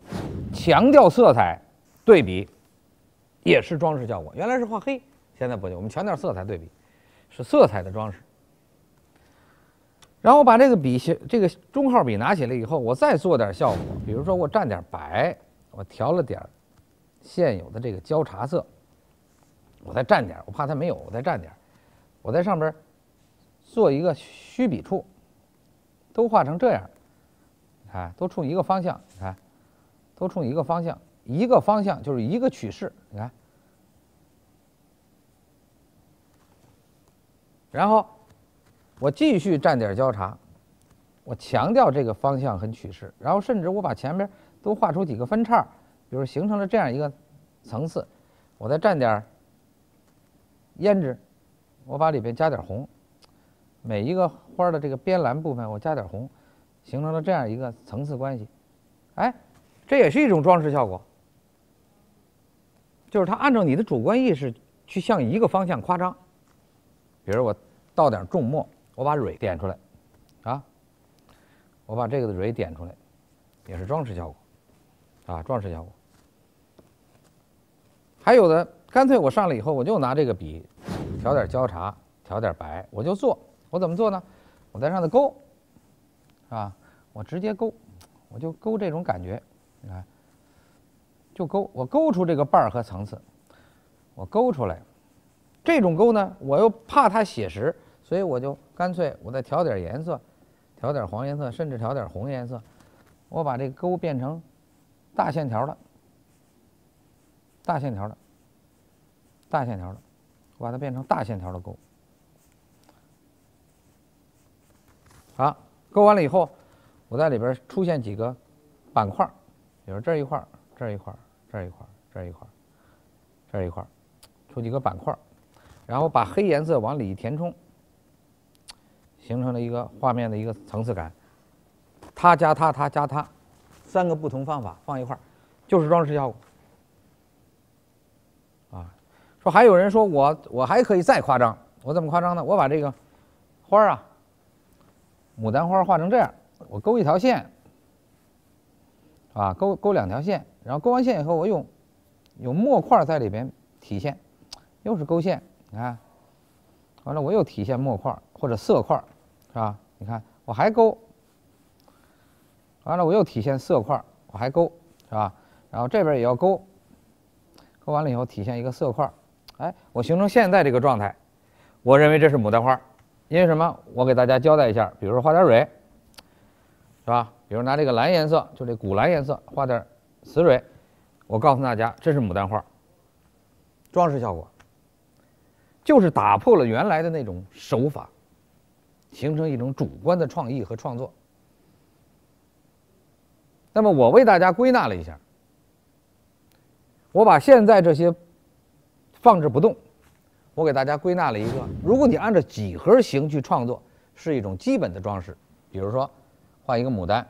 强调色彩对比，也是装饰效果。原来是画黑，现在不行，我们强调色彩对比，是色彩的装饰。然后把这个笔，这个中号笔拿起来以后，我再做点效果，比如说我蘸点白，我调了点现有的这个焦茶色，我再蘸点，我怕它没有，我再蘸点。我在上边做一个虚笔触，都画成这样，你看，都冲一个方向，你看，都冲一个方向，一个方向就是一个取势，你看。然后我继续蘸点焦茶，我强调这个方向和取势，然后甚至我把前边都画出几个分叉，比如形成了这样一个层次，我再蘸点胭脂。我把里边加点红，每一个花的这个边栏部分我加点红，形成了这样一个层次关系。哎，这也是一种装饰效果，就是它按照你的主观意识去向一个方向夸张。比如我倒点重墨，我把蕊点出来，啊，我把这个的蕊点出来，也是装饰效果，啊，装饰效果。还有的干脆我上来以后，我就拿这个笔。调点焦茶，调点白，我就做。我怎么做呢？我在上头勾，是吧？我直接勾，我就勾这种感觉，你看，就勾，我勾出这个瓣儿和层次，我勾出来。这种勾呢，我又怕它写实，所以我就干脆我再调点颜色，调点黄颜色，甚至调点红颜色，我把这个勾变成大线条的，大线条的，大线条的。我把它变成大线条的勾，好，勾完了以后，我在里边出现几个板块，比如这一块、这一块、这一块、这一块、这一块，出几个板块，然后把黑颜色往里填充，形成了一个画面的一个层次感。它加它，它加它，三个不同方法放一块，就是装饰效果。说还有人说我还可以再夸张，我怎么夸张呢？我把这个花啊，牡丹花画成这样，我勾一条线，啊，勾两条线，然后勾完线以后，我用墨块在里边体现，又是勾线，你看，完了我又体现墨块或者色块，是吧？你看我还勾，完了我又体现色块，我还勾，是吧？然后这边也要勾，勾完了以后体现一个色块。哎，我形成现在这个状态，我认为这是牡丹花，因为什么？我给大家交代一下，比如说画点蕊，是吧？比如拿这个蓝颜色，就这古蓝颜色，画点死蕊，我告诉大家这是牡丹花，装饰效果，就是打破了原来的那种手法，形成一种主观的创意和创作。那么我为大家归纳了一下，我把现在这些放置不动，我给大家归纳了一个：如果你按照几何形去创作，是一种基本的装饰。比如说，画一个牡丹，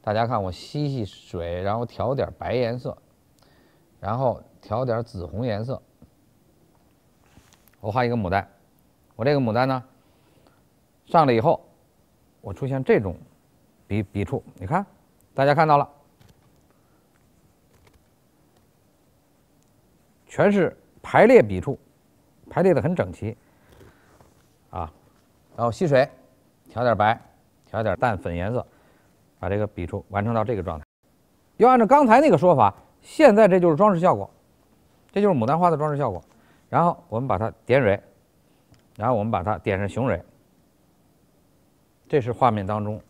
大家看我吸水，然后调点白颜色，然后调点紫红颜色，我画一个牡丹。我这个牡丹呢，上来以后，我出现这种笔触，你看，大家看到了，全是排列笔触，排列的很整齐，啊，然后吸水，调点白，调点淡粉颜色，把这个笔触完成到这个状态。要按照刚才那个说法，现在这就是装饰效果，这就是牡丹花的装饰效果。然后我们把它点蕊，然后我们把它点上雄蕊。这是画面当中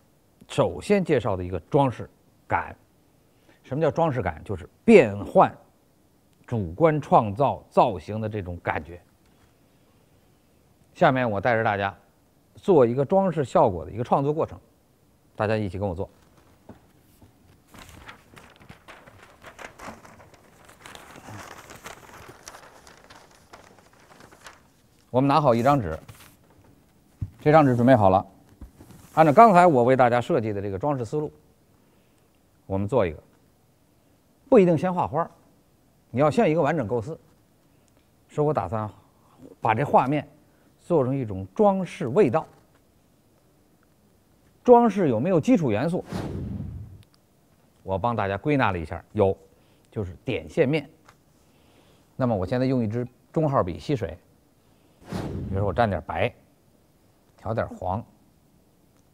首先介绍的一个装饰感。什么叫装饰感？就是变换、主观创造造型的这种感觉。下面我带着大家做一个装饰效果的一个创作过程，大家一起跟我做。我们拿好一张纸，这张纸准备好了，按照刚才我为大家设计的这个装饰思路，我们做一个。不一定先画花，你要先有一个完整构思。是我打算把这画面做成一种装饰味道。装饰有没有基础元素？我帮大家归纳了一下，有，就是点线面。那么我现在用一支中号笔吸水，比如说我蘸点白，调点黄，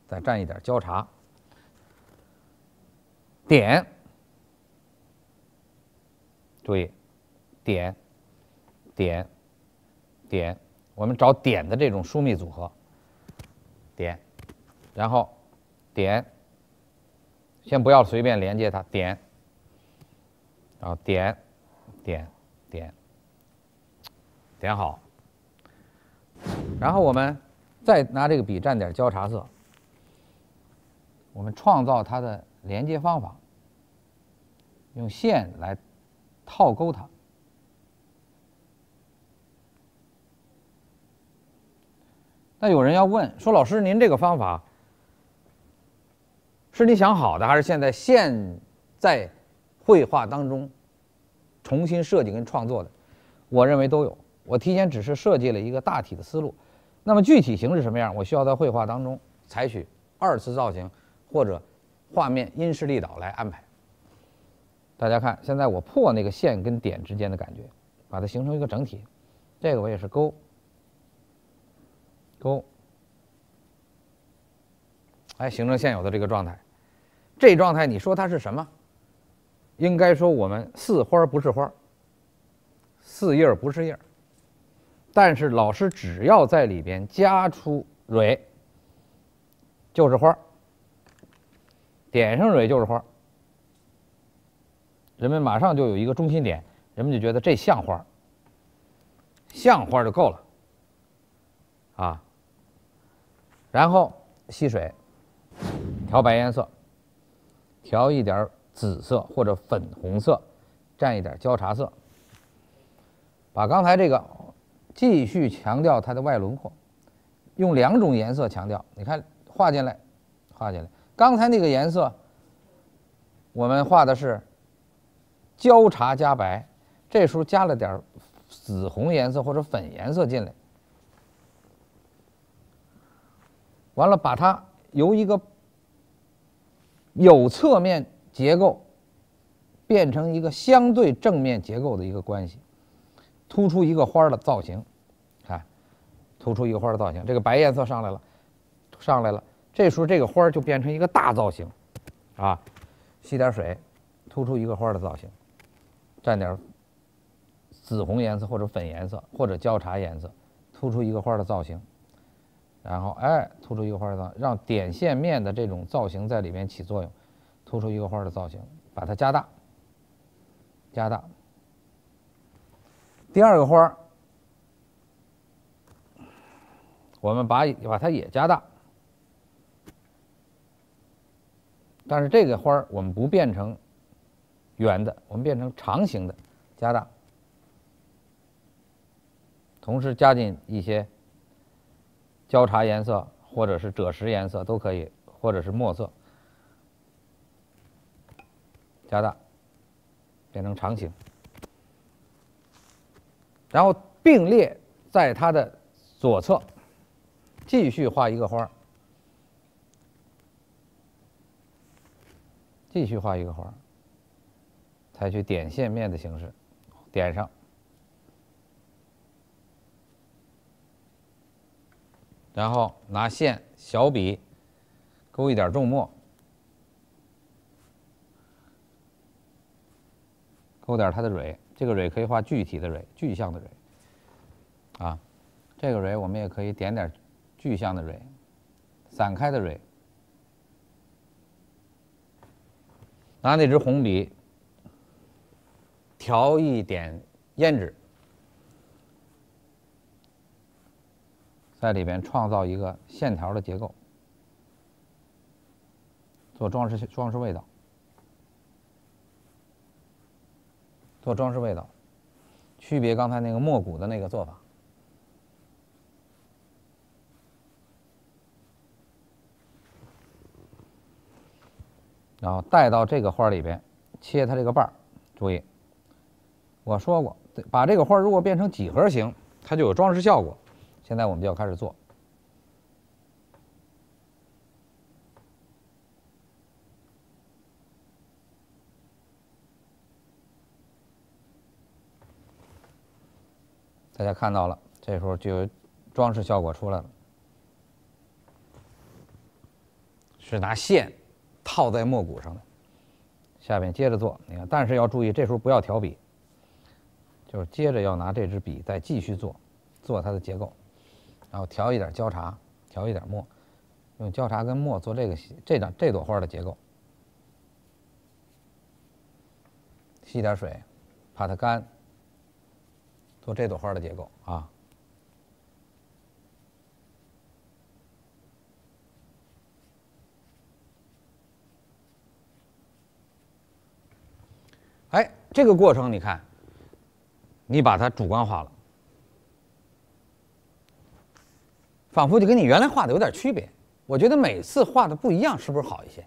再蘸一点焦茶，点。注意，点，点，点，我们找点的这种疏密组合，点，然后点，先不要随便连接它，点，然后点，点，点，点好，然后我们再拿这个笔蘸点焦茶色，我们创造它的连接方法，用线来套勾它。那有人要问说，老师，您这个方法是你想好的，还是现在绘画当中重新设计跟创作的？我认为都有。我提前只是设计了一个大体的思路，那么具体形式什么样，我需要在绘画当中采取二次造型或者画面因势利导来安排。大家看，现在我破那个线跟点之间的感觉，把它形成一个整体。这个我也是勾，哎，形成现有的这个状态。这状态你说它是什么？应该说我们似花不是花，似叶不是叶。但是老师只要在里边加出蕊，就是花，点上蕊就是花。人们马上就有一个中心点，人们就觉得这像花，像花就够了，啊。然后吸水，调白颜色，调一点紫色或者粉红色，蘸一点焦茶色，把刚才这个继续强调它的外轮廓，用两种颜色强调。你看画进来，画进来。刚才那个颜色，我们画的是焦茶加白，这时候加了点紫红颜色或者粉颜色进来，完了把它由一个有侧面结构变成一个相对正面结构的一个关系，突出一个花的造型。看，突出一个花的造型，这个白颜色上来了，这时候这个花就变成一个大造型，啊，吸点水，突出一个花的造型，蘸点紫红颜色或者粉颜色或者焦茶颜色，突出一个花的造型，然后哎，突出一个花的造型，让点线面的这种造型在里面起作用，突出一个花的造型，把它加大，加大。第二个花，我们把它也加大，但是这个花我们不变成圆的，我们变成长形的，加大。同时加进一些焦茶颜色或者是赭石颜色都可以，或者是墨色，加大，变成长形。然后并列在它的左侧，继续画一个花，继续画一个花，采取点线面的形式，点上。然后拿线小笔勾一点重墨，勾点它的蕊。这个蕊可以画具体的蕊，具象的蕊。啊，这个蕊我们也可以点点具象的蕊，散开的蕊。拿那支红笔调一点胭脂，在里边创造一个线条的结构，做装饰味道，做装饰味道，区别刚才那个墨骨的那个做法。然后带到这个花里边，切它这个瓣儿。注意，我说过，把这个花如果变成几何形，它就有装饰效果。现在我们就要开始做。大家看到了，这时候就有装饰效果出来了，是拿线套在墨骨上的。下边接着做，你看，但是要注意，这时候不要调笔，就是接着要拿这支笔再继续做它的结构，然后调一点焦茶，调一点墨，用焦茶跟墨做这朵花的结构，吸点水，怕它干，做这朵花的结构啊。哎，这个过程你看，你把它主观化了，仿佛就跟你原来画的有点区别。我觉得每次画的不一样，是不是好一些？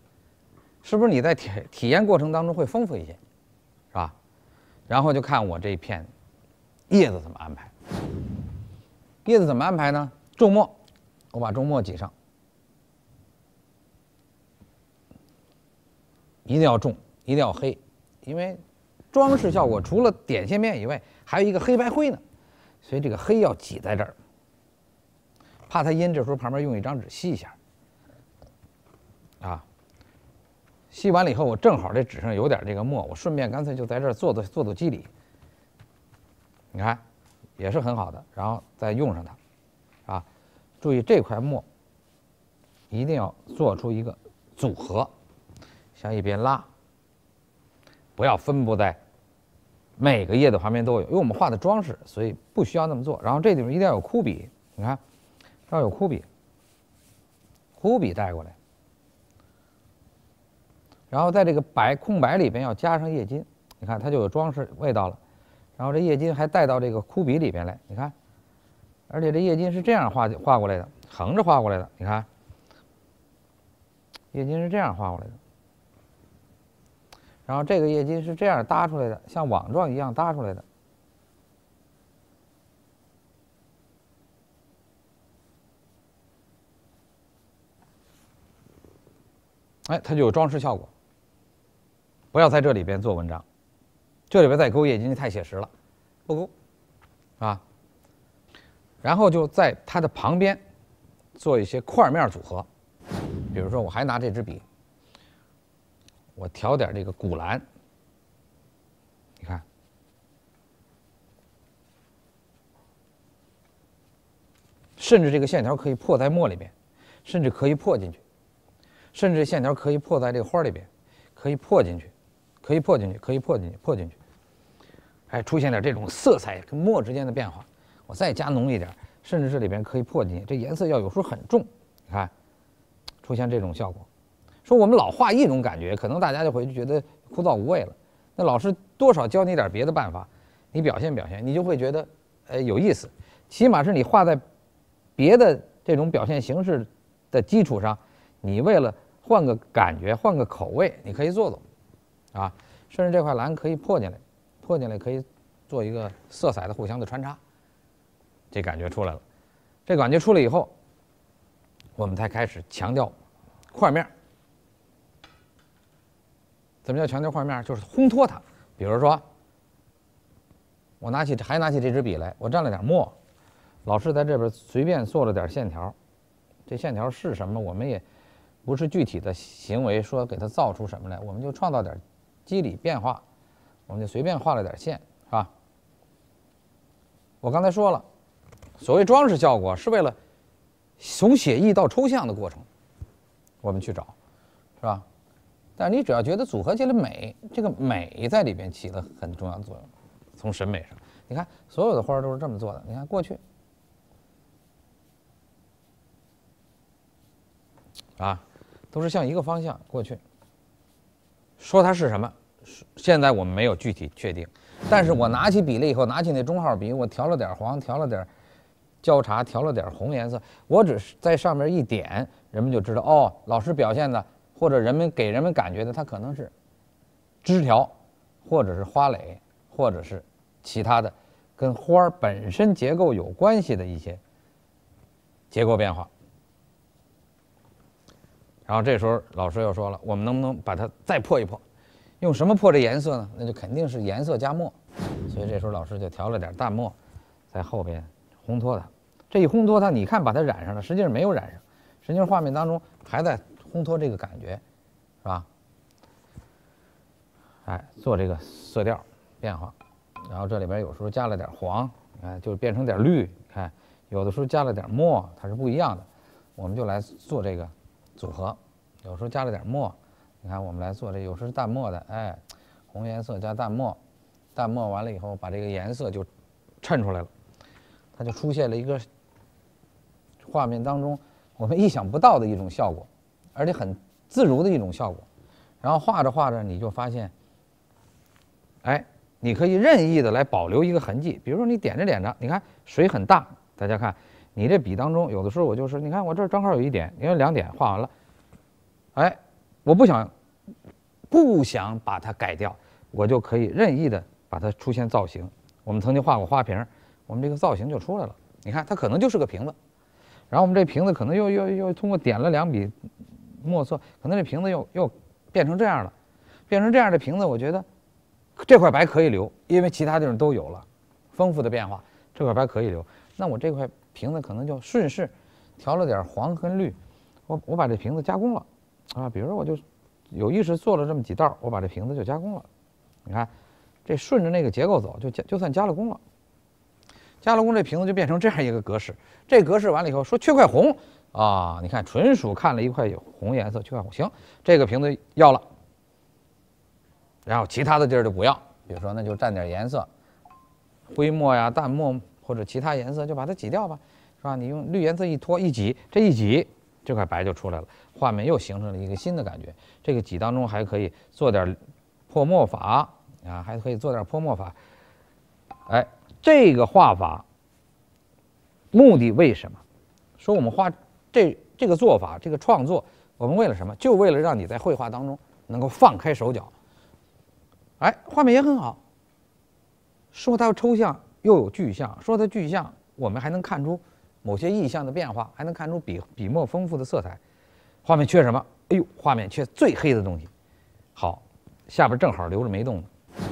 是不是你在体验过程当中会丰富一些，是吧？然后就看我这一片叶子怎么安排。叶子怎么安排呢？重墨，我把重墨挤上，一定要重，一定要黑，因为装饰效果除了点线面以外，还有一个黑白灰呢，所以这个黑要挤在这儿，怕它阴，这时候旁边用一张纸吸一下，啊，吸完了以后，我正好这纸上有点这个墨，我顺便干脆就在这儿做肌理，你看也是很好的，然后再用上它，啊，注意这块墨一定要做出一个组合，向一边拉，不要分布在每个叶子旁边都有，因为我们画的装饰，所以不需要那么做。然后这地方一定要有枯笔，你看，要有枯笔，枯笔带过来，然后在这个空白里边要加上叶金，你看它就有装饰味道了。然后这叶金还带到这个枯笔里边来，你看，而且这叶金是这样画过来的，横着画过来的，你看，叶金是这样画过来的。然后这个叶金是这样搭出来的，像网状一样搭出来的。哎，它就有装饰效果。不要在这里边做文章，这里边再勾叶金太写实了，不勾，啊。然后就在它的旁边做一些块面组合，比如说我还拿这支笔。我调点这个古蓝，你看，甚至这个线条可以破在墨里边，甚至可以破进去，甚至线条可以破在这个花里边，可以破进去，可以破进去，可以破进去，破进去，哎，出现点这种色彩跟墨之间的变化，我再加浓一点，甚至这里边可以破进去，这颜色要有时候很重，你看，出现这种效果。说我们老画一种感觉，可能大家就会觉得枯燥无味了。那老师多少教你点别的办法，你表现表现，你就会觉得有意思。起码是你画在别的这种表现形式的基础上，你为了换个感觉、换个口味，你可以做，啊，甚至这块蓝可以破进来，破进来可以做一个色彩的互相的穿插，这感觉出来了。这感觉出来以后，我们才开始强调块面。怎么叫强调块面？就是烘托它。比如说，我还拿起这支笔来，我蘸了点墨，老师在这边随便做了点线条，这线条是什么，我们也不是具体的行为说给它造出什么来，我们就创造点肌理变化，我们就随便画了点线，是吧？我刚才说了，所谓装饰效果是为了从写意到抽象的过程，我们去找，是吧？但是你只要觉得组合起来美，这个美在里边起了很重要的作用。从审美上，你看所有的花都是这么做的。你看过去，啊，都是向一个方向过去。说它是什么，现在我们没有具体确定。但是我拿起笔来以后，拿起那中号笔，我调了点黄，调了点交叉，调了点红颜色，我只是在上面一点，人们就知道哦，老师表现的。或者给人们感觉的，它可能是枝条，或者是花蕾，或者是其他的跟花本身结构有关系的一些结构变化。然后这时候老师又说了，我们能不能把它再破一破？用什么破这颜色呢？那就肯定是颜色加墨。所以这时候老师就调了点淡墨，在后边烘托它。这一烘托它，你看把它染上了，实际上没有染上，实际上画面当中还在烘托这个感觉，是吧？哎，做这个色调变化，然后这里边有时候加了点黄，你看就变成点绿，你看有的时候加了点墨，它是不一样的。我们就来做这个组合，有时候加了点墨，你看我们来做这，有时是淡墨的，哎，红颜色加淡墨，淡墨完了以后把这个颜色就衬出来了，它就出现了一个画面当中我们意想不到的一种效果。而且很自如的一种效果，然后画着画着你就发现，哎，你可以任意的来保留一个痕迹。比如说你点着点着，你看水很大，大家看你这笔当中有的时候我就是，你看我这正好有一点，因为2点画完了，哎，我不想把它改掉，我就可以任意的把它出现造型。我们曾经画过花瓶，我们这个造型就出来了。你看它可能就是个瓶子，然后我们这瓶子可能又通过点了2笔。墨色可能这瓶子又变成这样了，变成这样的瓶子，我觉得这块白可以留，因为其他地方都有了丰富的变化，这块白可以留。那我这块瓶子可能就顺势调了点黄跟绿，我把这瓶子加工了啊，比如说我就有意识做了这么几道，我把这瓶子就加工了。你看，这顺着那个结构走，就算加了工了。加了工，这瓶子就变成这样一个格式。这格式完了以后，说缺块红。啊，你看，纯属看了一块有红颜色，缺块红，行，这个瓶子要了，然后其他的地儿就不要，比如说那就蘸点颜色，灰墨呀、淡墨或者其他颜色就把它挤掉吧，是吧？你用绿颜色一拖一挤，这一挤，这块白就出来了，画面又形成了一个新的感觉。这个挤当中还可以做点泼墨法啊，还可以做点泼墨法。哎，这个画法目的为什么？说我们画。这个做法，这个创作，我们为了什么？就为了让你在绘画当中能够放开手脚。哎，画面也很好。说它抽象又有具象，说它具象，我们还能看出某些意象的变化，还能看出笔墨丰富的色彩。画面缺什么？哎呦，画面缺最黑的东西。好，下边正好留着没动的，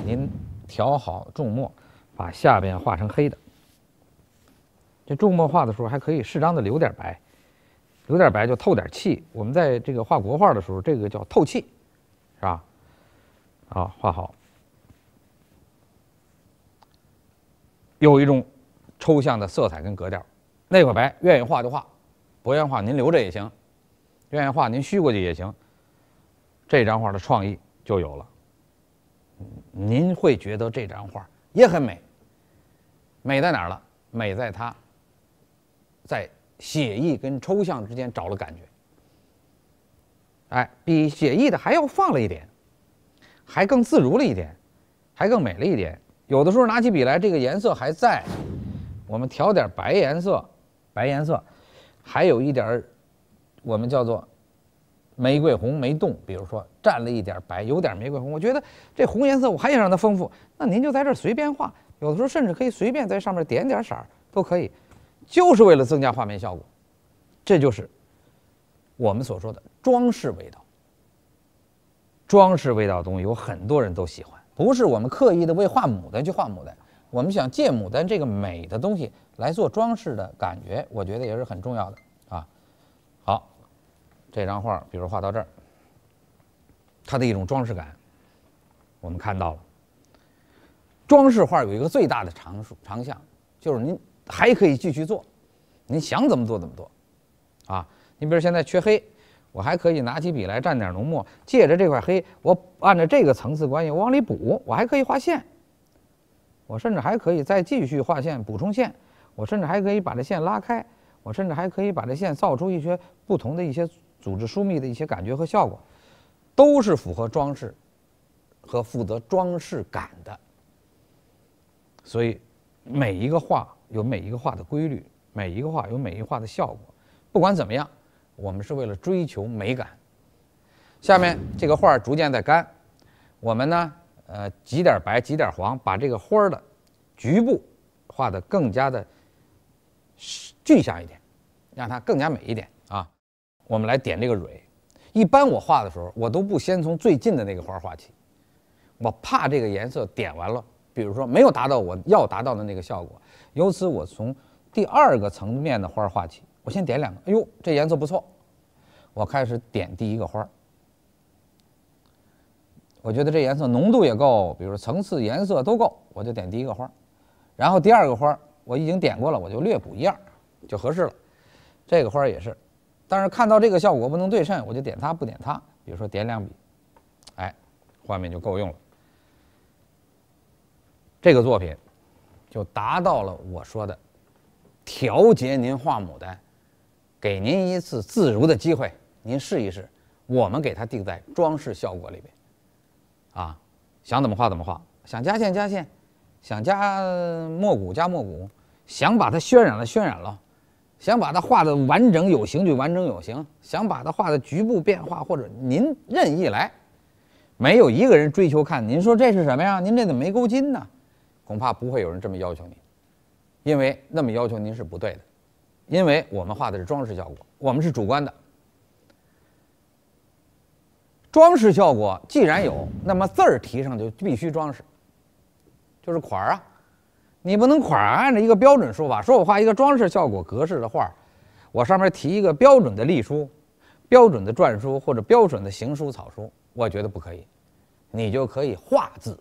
您调好重墨，把下边画成黑的。这重墨画的时候还可以适当的留点白。留点白就透点气，我们在这个画国画的时候，这个叫透气，是吧？啊，画好，有一种抽象的色彩跟格调。那块白愿意画就画，不愿意画您留着也行，愿意画您虚过去也行。这张画的创意就有了，您会觉得这张画也很美。美在哪儿了？美在它在写意跟抽象之间找了感觉，哎，比写意的还要放了一点，还更自如了一点，还更美了一点。有的时候拿起笔来，这个颜色还在，我们调点白颜色，还有一点我们叫做玫瑰红没动，比如说蘸了一点白，有点玫瑰红，我觉得这红颜色我还想让它丰富，那您就在这儿随便画，有的时候甚至可以随便在上面点点色儿都可以。就是为了增加画面效果，这就是我们所说的装饰味道。装饰味道的东西有很多人都喜欢，不是我们刻意的为画牡丹去画牡丹，我们想借牡丹这个美的东西来做装饰的感觉，我觉得也是很重要的啊。这张画，比如画到这儿，它的一种装饰感，我们看到了。装饰画有一个最大的长项，就是您还可以继续做，您想怎么做怎么做，啊，你比如现在缺黑，我还可以拿起笔来蘸点浓墨，借着这块黑，我按照这个层次关系我往里补，我还可以画线，我甚至还可以再继续画线补充线，我甚至还可以把这线拉开，我甚至还可以把这线造出一些不同的一些组织疏密的一些感觉和效果，都是符合装饰和负责装饰感的。所以每一个画有每一个画的规律，每一个画有每一个画的效果。不管怎么样，我们是为了追求美感。下面这个画逐渐在干，我们呢，挤点白，挤点黄，把这个花的局部画得更加的具象一点，让它更加美一点啊。我们来点这个蕊。一般我画的时候，我都不先从最近的那个花画起，我怕这个颜色点完了，比如说没有达到我要达到的那个效果，由此我从第二个层面的花画起，我先点两个，哎呦，这颜色不错，我开始点第一个花，我觉得这颜色浓度也够，比如说层次颜色都够，我就点第一个花，然后第二个花我已经点过了，我就略补一二就合适了。这个花也是，但是看到这个效果不能对称，我就点它不点它，比如说点两笔，哎，画面就够用了。这个作品就达到了我说的调节您画牡丹，给您一次自如的机会，您试一试。我们给它定在装饰效果里边，啊，想怎么画怎么画，想加线加线，想加墨骨加墨骨，想把它渲染了渲染了，想把它画的完整有形就完整有形，想把它画的局部变化或者您任意来，没有一个人追求看您说这是什么呀？您这怎么没勾筋呢？恐怕不会有人这么要求您，因为那么要求您是不对的，因为我们画的是装饰效果，我们是主观的。装饰效果既然有，那么字儿提上就必须装饰，就是款儿啊，你不能款儿按照一个标准说法，说我画一个装饰效果格式的画，我上面提一个标准的隶书、标准的篆书或者标准的行书草书，我觉得不可以，你就可以画字。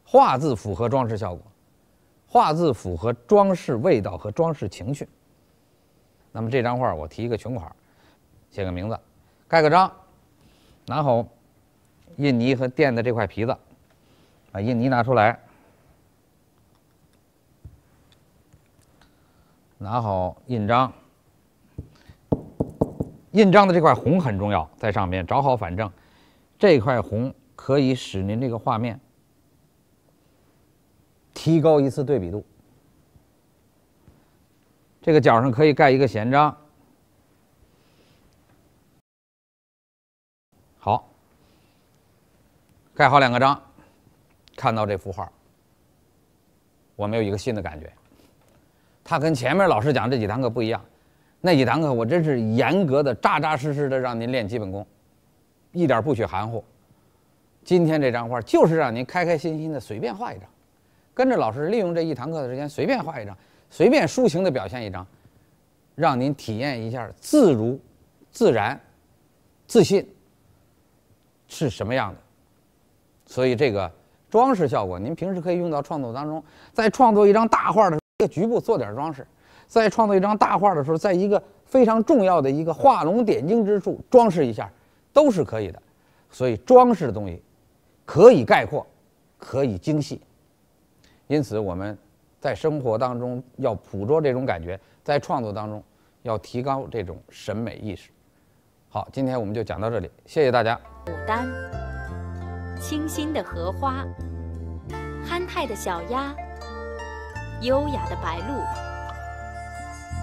画字符合装饰效果，画字符合装饰味道和装饰情绪。那么这张画我提一个穷款，写个名字，盖个章，拿好印泥和垫的这块皮子，把印泥拿出来，拿好印章，印章的这块红很重要，在上面找好反正，这块红可以使您这个画面提高一次对比度。这个角上可以盖一个闲章。好，盖好两个章，看到这幅画，我们有一个新的感觉。它跟前面老师讲这几堂课不一样，那几堂课我真是严格的、扎扎实实的让您练基本功，一点不许含糊。今天这张画就是让您开开心心的随便画一张。跟着老师利用这一堂课的时间随便画一张，随便抒情的表现一张，让您体验一下自如、自然、自信是什么样的。所以这个装饰效果您平时可以用到创作当中，在创作一张大画的时候，一个局部做点装饰，在创作一张大画的时候，在一个非常重要的一个画龙点睛之处装饰一下，都是可以的。所以装饰的东西可以概括，可以精细。因此我们在生活当中要捕捉这种感觉，在创作当中要提高这种审美意识。好，今天我们就讲到这里，谢谢大家。牡丹，清新的荷花，憨态的小鸭，优雅的白鹭。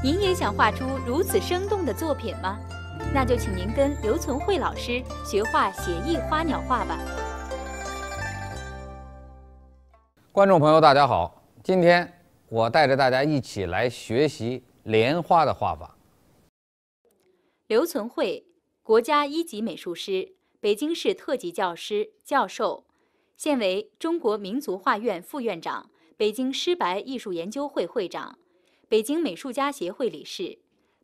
您也想画出如此生动的作品吗？那就请您跟刘存慧老师学画写意花鸟画吧。观众朋友大家好，今天我带着大家一起来学习莲花的画法。刘存慧，国家一级美术师，北京市特级教师、教授，现为中国民族画院副院长，北京诗白艺术研究会会长，北京美术家协会理事，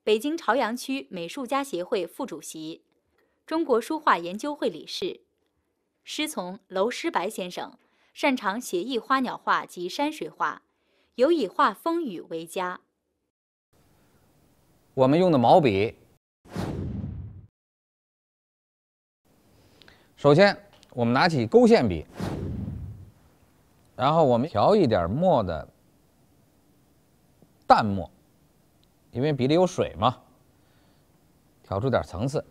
北京朝阳区美术家协会副主席，中国书画研究会理事。师从娄师白先生，擅长写意花鸟画及山水画，尤以画风雨为佳。我们用的毛笔，首先我们拿起勾线笔，然后我们调一点墨的淡墨，因为笔里有水嘛，调出点层次。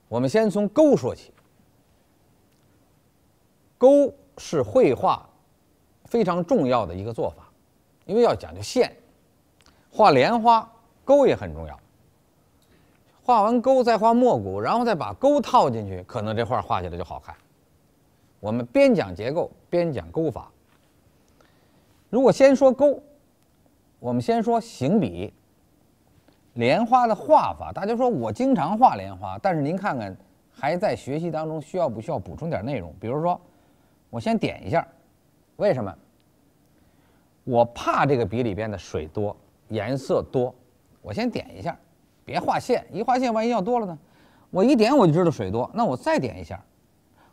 我们先从勾说起。勾是绘画非常重要的一个做法，因为要讲究线。画莲花，勾也很重要。画完勾再画墨骨，然后再把勾套进去，可能这画画起来就好看。我们边讲结构边讲勾法。如果先说勾，我们先说行笔。莲花的画法，大家说我经常画莲花，但是您看看还在学习当中，需要不需要补充点内容？比如说，我先点一下，为什么？我怕这个笔里边的水多，颜色多，我先点一下，别画线，一画线万一要多了呢？我一点我就知道水多，那我再点一下，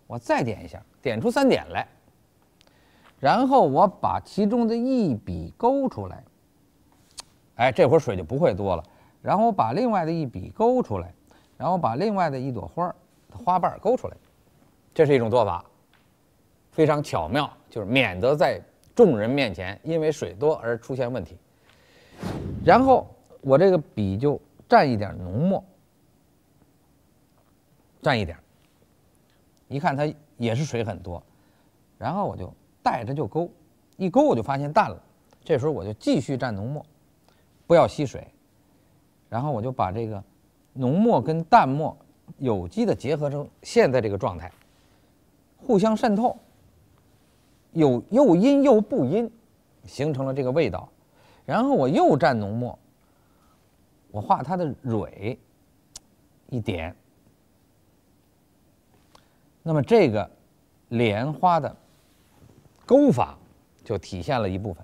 我再点一下，点出3点来，然后我把其中的一笔勾出来，哎，这会儿水就不会多了。然后我把另外的一笔勾出来，然后把另外的一朵花的花瓣勾出来，这是一种做法。非常巧妙，就是免得在众人面前因为水多而出现问题。然后我这个笔就蘸一点浓墨，蘸一点，一看它也是水很多，然后我就带着就勾，一勾我就发现淡了，这时候我就继续蘸浓墨，不要吸水，然后我就把这个浓墨跟淡墨有机的结合成现在这个状态，互相渗透。有又阴又不阴，形成了这个味道。然后我又蘸浓墨，我画它的蕊一点。那么这个莲花的勾法就体现了一部分。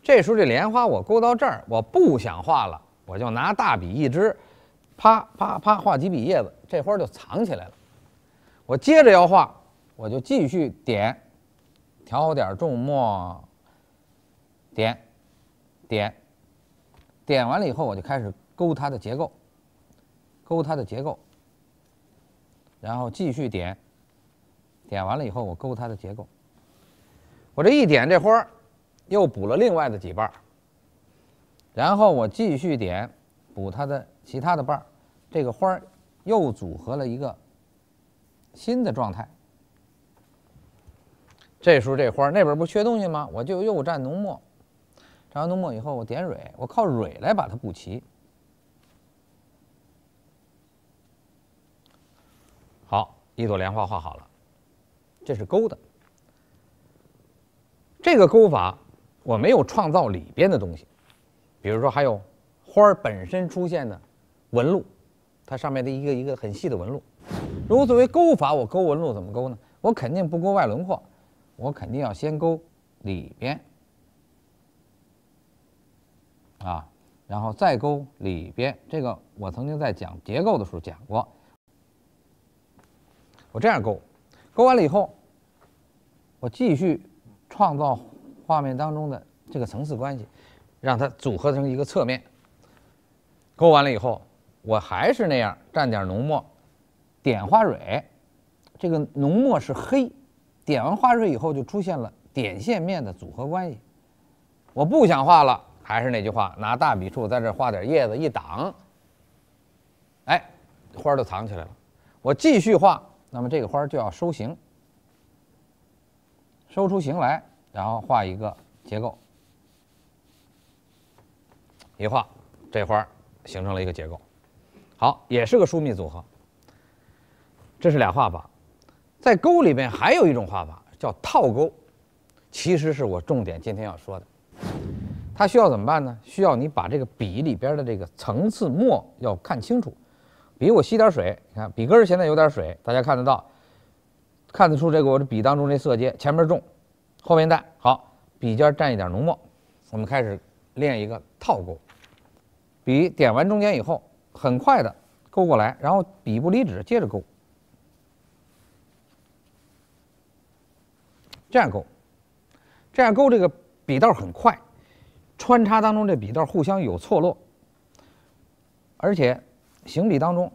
这时候这莲花我勾到这儿，我不想画了，我就拿大笔一支，啪啪啪画几笔叶子，这花就藏起来了。我接着要画，我就继续点。调点重墨，点完了以后，我就开始勾它的结构，然后继续点完了以后，我勾它的结构。我这一点，这花又补了另外的几瓣，然后我继续点补它的其他的瓣，这个花又组合了一个新的状态。这时候这花那边不缺东西吗？我就又蘸浓墨，蘸完浓墨以后，我点蕊，我靠蕊来把它补齐。好，一朵莲花画好了，这是勾的。这个勾法我没有创造里边的东西，比如说还有花本身出现的纹路，它上面的一个一个很细的纹路。如果作为勾法，我勾纹路怎么勾呢？我肯定不勾外轮廓。我肯定要先勾里边啊，然后再勾里边。这个我曾经在讲结构的时候讲过。我这样勾，勾完了以后，我继续创造画面当中的这个层次关系，让它组合成一个侧面。勾完了以后，我还是那样蘸点浓墨，点花蕊。这个浓墨是黑。点完花蕊以后，就出现了点线面的组合关系。我不想画了，还是那句话，拿大笔触在这画点叶子一挡，哎，花就藏起来了。我继续画，那么这个花就要收形，收出形来，然后画一个结构。一画，这花形成了一个结构。好，也是个疏密组合。这是俩画法。在勾里边还有一种画法叫套勾，其实是我重点今天要说的。它需要怎么办呢？需要你把这个笔里边的这个层次墨要看清楚。笔我吸点水，你看笔根现在有点水，大家看得到，看得出这个我这笔当中这色阶前面重，后面淡。好，笔尖蘸一点浓墨，我们开始练一个套勾。笔点完中间以后，很快的勾过来，然后笔不离指，接着勾，这样勾，这样勾这个笔道很快，穿插当中这笔道互相有错落，而且行笔当中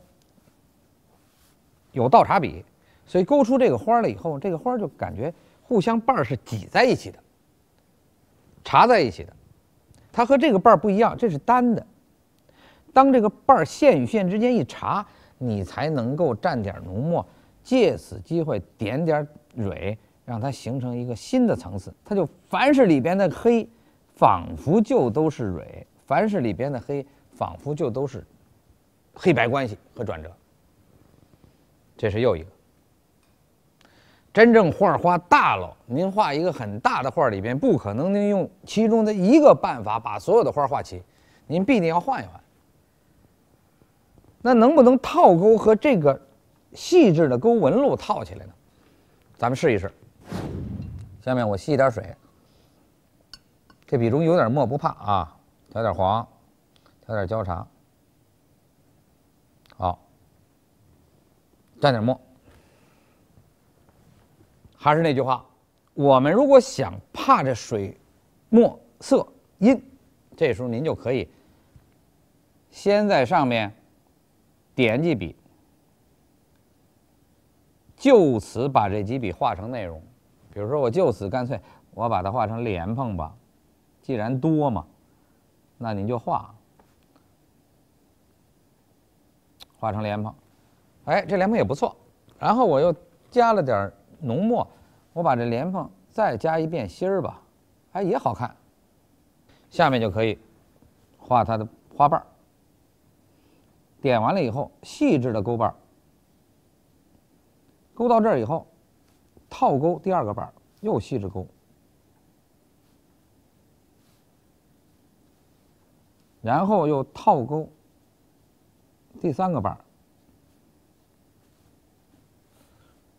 有倒插笔，所以勾出这个花了以后，这个花就感觉互相瓣是挤在一起的，插在一起的。它和这个瓣不一样，这是单的。当这个瓣线与线之间一插，你才能够蘸点浓墨，借此机会点点蕊，让它形成一个新的层次。它就凡是里边的黑，仿佛就都是蕊；凡是里边的黑，仿佛就都是黑白关系和转折。这是又一个。真正画画大了，您画一个很大的画里边，不可能您用其中的一个办法把所有的画画齐，您必定要换一换。那能不能套钩和这个细致的钩纹路套起来呢？咱们试一试。下面我吸一点水，这笔中有点墨不怕啊，调点黄，调点焦茶，好，蘸点墨。还是那句话，我们如果想怕这水墨色阴，这时候您就可以先在上面点几笔，就此把这几笔画成内容。比如说，我就此干脆我把它画成莲蓬吧，既然多嘛，那您就画成莲蓬。哎，这莲蓬也不错。然后我又加了点浓墨，我把这莲蓬再加一遍芯儿吧，哎，也好看。下面就可以画它的花瓣儿。点完了以后，细致的勾瓣儿，勾到这儿以后，套勾第二个瓣儿，又细致勾，然后又套勾第三个瓣儿，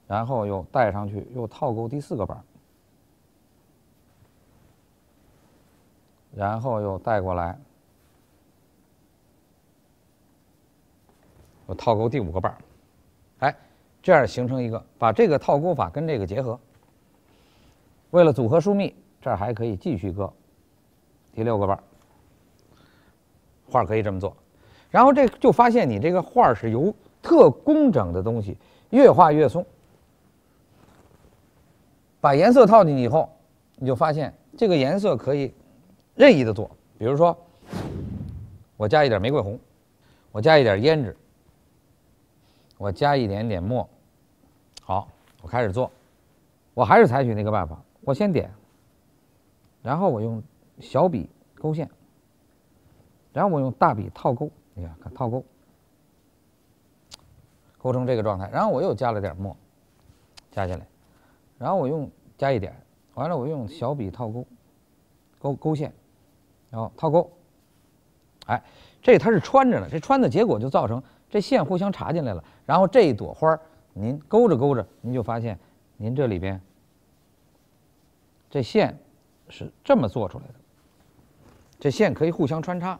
然后又带上去，又套勾第四个瓣儿，然后又带过来，又套勾第五个瓣儿，哎，这样形成一个，把这个套钩法跟这个结合。为了组合疏密，这儿还可以继续搁第六个瓣儿，画可以这么做。然后这就发现你这个画是由特工整的东西越画越松。把颜色套进去以后，你就发现这个颜色可以任意的做。比如说，我加一点玫瑰红，我加一点胭脂，我加一点点墨。好，我开始做。我还是采取那个办法，我先点，然后我用小笔勾线，然后我用大笔套钩。你看，套钩，勾成这个状态。然后我又加了点墨，加进来。然后我加一点，完了我用小笔套勾线，然后套钩，哎，这它是穿着呢，这穿的结果就造成这线互相插进来了。然后这一朵花您勾着勾着，您就发现您这里边这线是这么做出来的，这线可以互相穿插，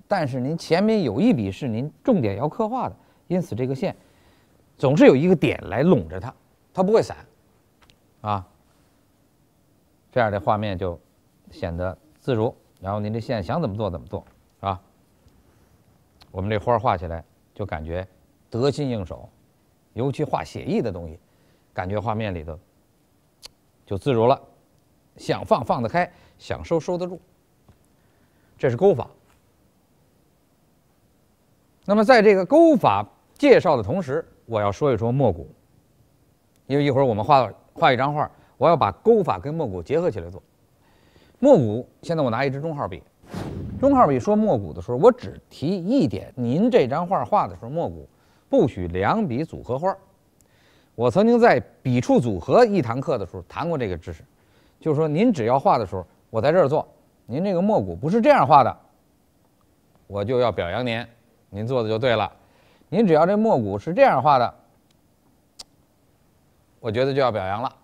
但是您前面有一笔是您重点要刻画的，因此这个线总是有一个点来拢着它，它不会散。啊，这样的画面就显得自如，然后您这线想怎么做怎么做，是吧？我们这花画起来就感觉得心应手，尤其画写意的东西，感觉画面里头就自如了，想放得开，想收得住。这是钩法。那么在这个钩法介绍的同时，我要说一说墨骨，因为一会儿我们画一张画，我要把钩法跟墨骨结合起来做。墨骨，现在我拿一支中号笔，中号笔说墨骨的时候，我只提一点：您这张画画的时候，墨骨不许两笔组合花。我曾经在笔触组合一堂课的时候谈过这个知识，就是说您只要画的时候，我在这儿做，您这个墨骨不是这样画的，我就要表扬您，您做的就对了。您只要这墨骨是这样画的，我觉得就要表扬了。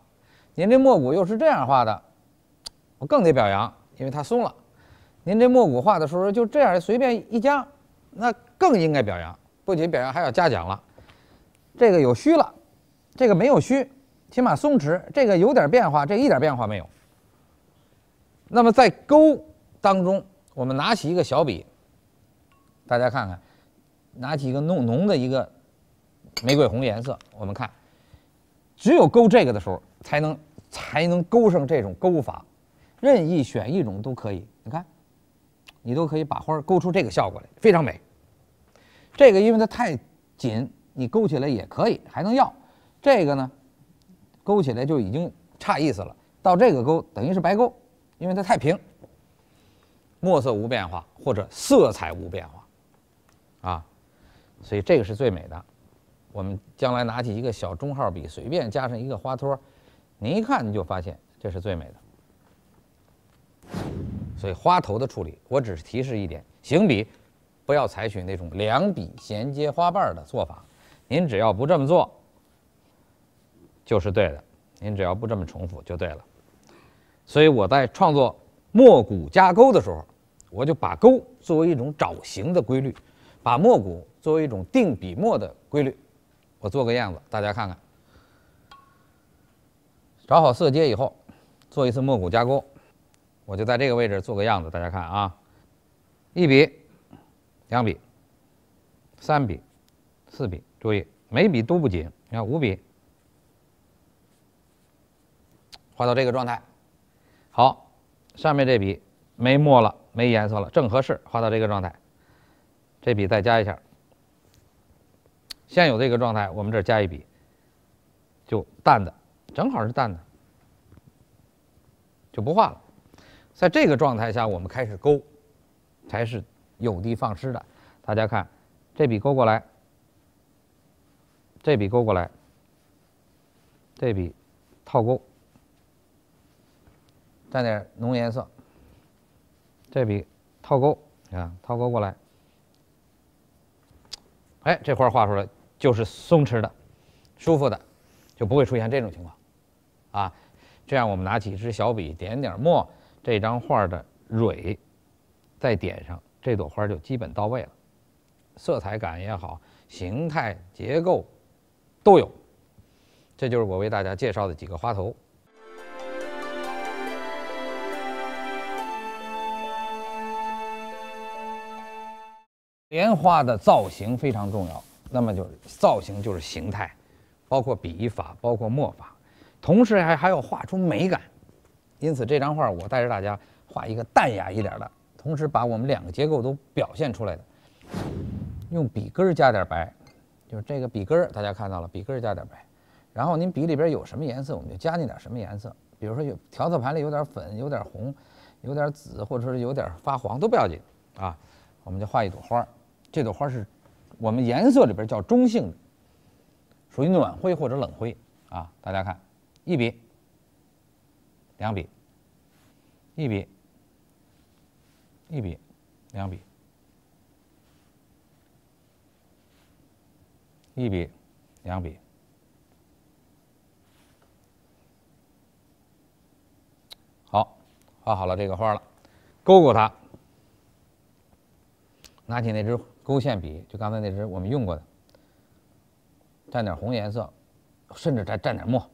您这墨骨又是这样画的，我更得表扬，因为它松了。您这墨骨画的时候就这样随便一加，那更应该表扬，不仅表扬还要嘉奖了。这个有虚了，这个没有虚，起码松弛，这个有点变化，这一点变化没有。那么在勾当中，我们拿起一个小笔，大家看看，拿起一个浓的一个玫瑰红颜色，我们看，只有勾这个的时候，才能勾上这种勾法，任意选一种都可以。你看，你都可以把花勾出这个效果来，非常美。这个因为它太紧，你勾起来也可以，还能要。这个呢，勾起来就已经差意思了，到这个勾等于是白勾，因为它太平。墨色无变化，或者色彩无变化，啊，所以这个是最美的。我们将来拿起一个小中号笔，随便加上一个花托，你一看你就发现这是最美的。所以花头的处理，我只是提示一点：行笔不要采取那种两笔衔接花瓣的做法，您只要不这么做，就是对的；您只要不这么重复，就对了。所以我在创作墨骨加勾的时候，我就把勾作为一种找形的规律，把墨骨作为一种定笔墨的规律。我做个样子，大家看看。找好色阶以后，做一次墨骨加勾，我就在这个位置做个样子，大家看啊，一笔、两笔、三笔、四笔，注意每笔都不紧，你看5笔，画到这个状态。好，上面这笔没墨了，没颜色了，正合适，画到这个状态。这笔再加一下，现有这个状态，我们这儿加一笔，就淡的，正好是淡的，就不画了。在这个状态下，我们开始勾，才是有的放矢的。大家看，这笔勾过来，这笔勾过来，这笔套勾，蘸点浓颜色，这笔套勾啊，套勾过来，哎，这花画出来就是松弛的、舒服的，就不会出现这种情况啊。这样我们拿起一支小笔，点点墨，这张画的蕊再点上，这朵花就基本到位了，色彩感也好，形态结构都有。这就是我为大家介绍的几个花头。莲花的造型非常重要，那么就是造型就是形态，包括笔法，包括墨法，同时还要画出美感。因此这张画我带着大家画一个淡雅一点的，同时把我们2个结构都表现出来的。用笔根加点白，就是这个笔根大家看到了，笔根加点白。然后您笔里边有什么颜色，我们就加那点什么颜色。比如说有调色盘里有点粉，有点红，有点紫，或者说有点发黄都不要紧啊。我们就画一朵花，这朵花是我们颜色里边叫中性的，属于暖灰或者冷灰啊。大家看，一笔、两笔、一笔、一笔、两笔、一笔、两笔。好，画好了这个花了，勾勾它，拿起那支勾线笔，就刚才那支我们用过的，蘸点红颜色，甚至再蘸点墨，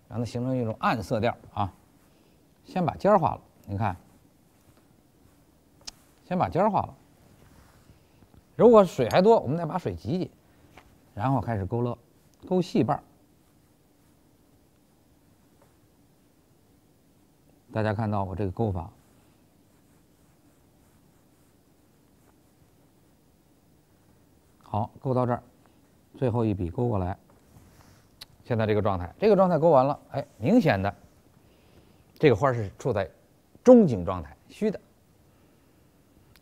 让它形成一种暗色调啊。先把尖儿画了，你看，先把尖儿画了。如果水还多，我们再把水挤挤，然后开始勾勒，勾细瓣儿。大家看到我这个勾法，好，勾到这儿，最后一笔勾过来。现在这个状态，勾完了，哎，明显的，这个花是处在中景状态，虚的。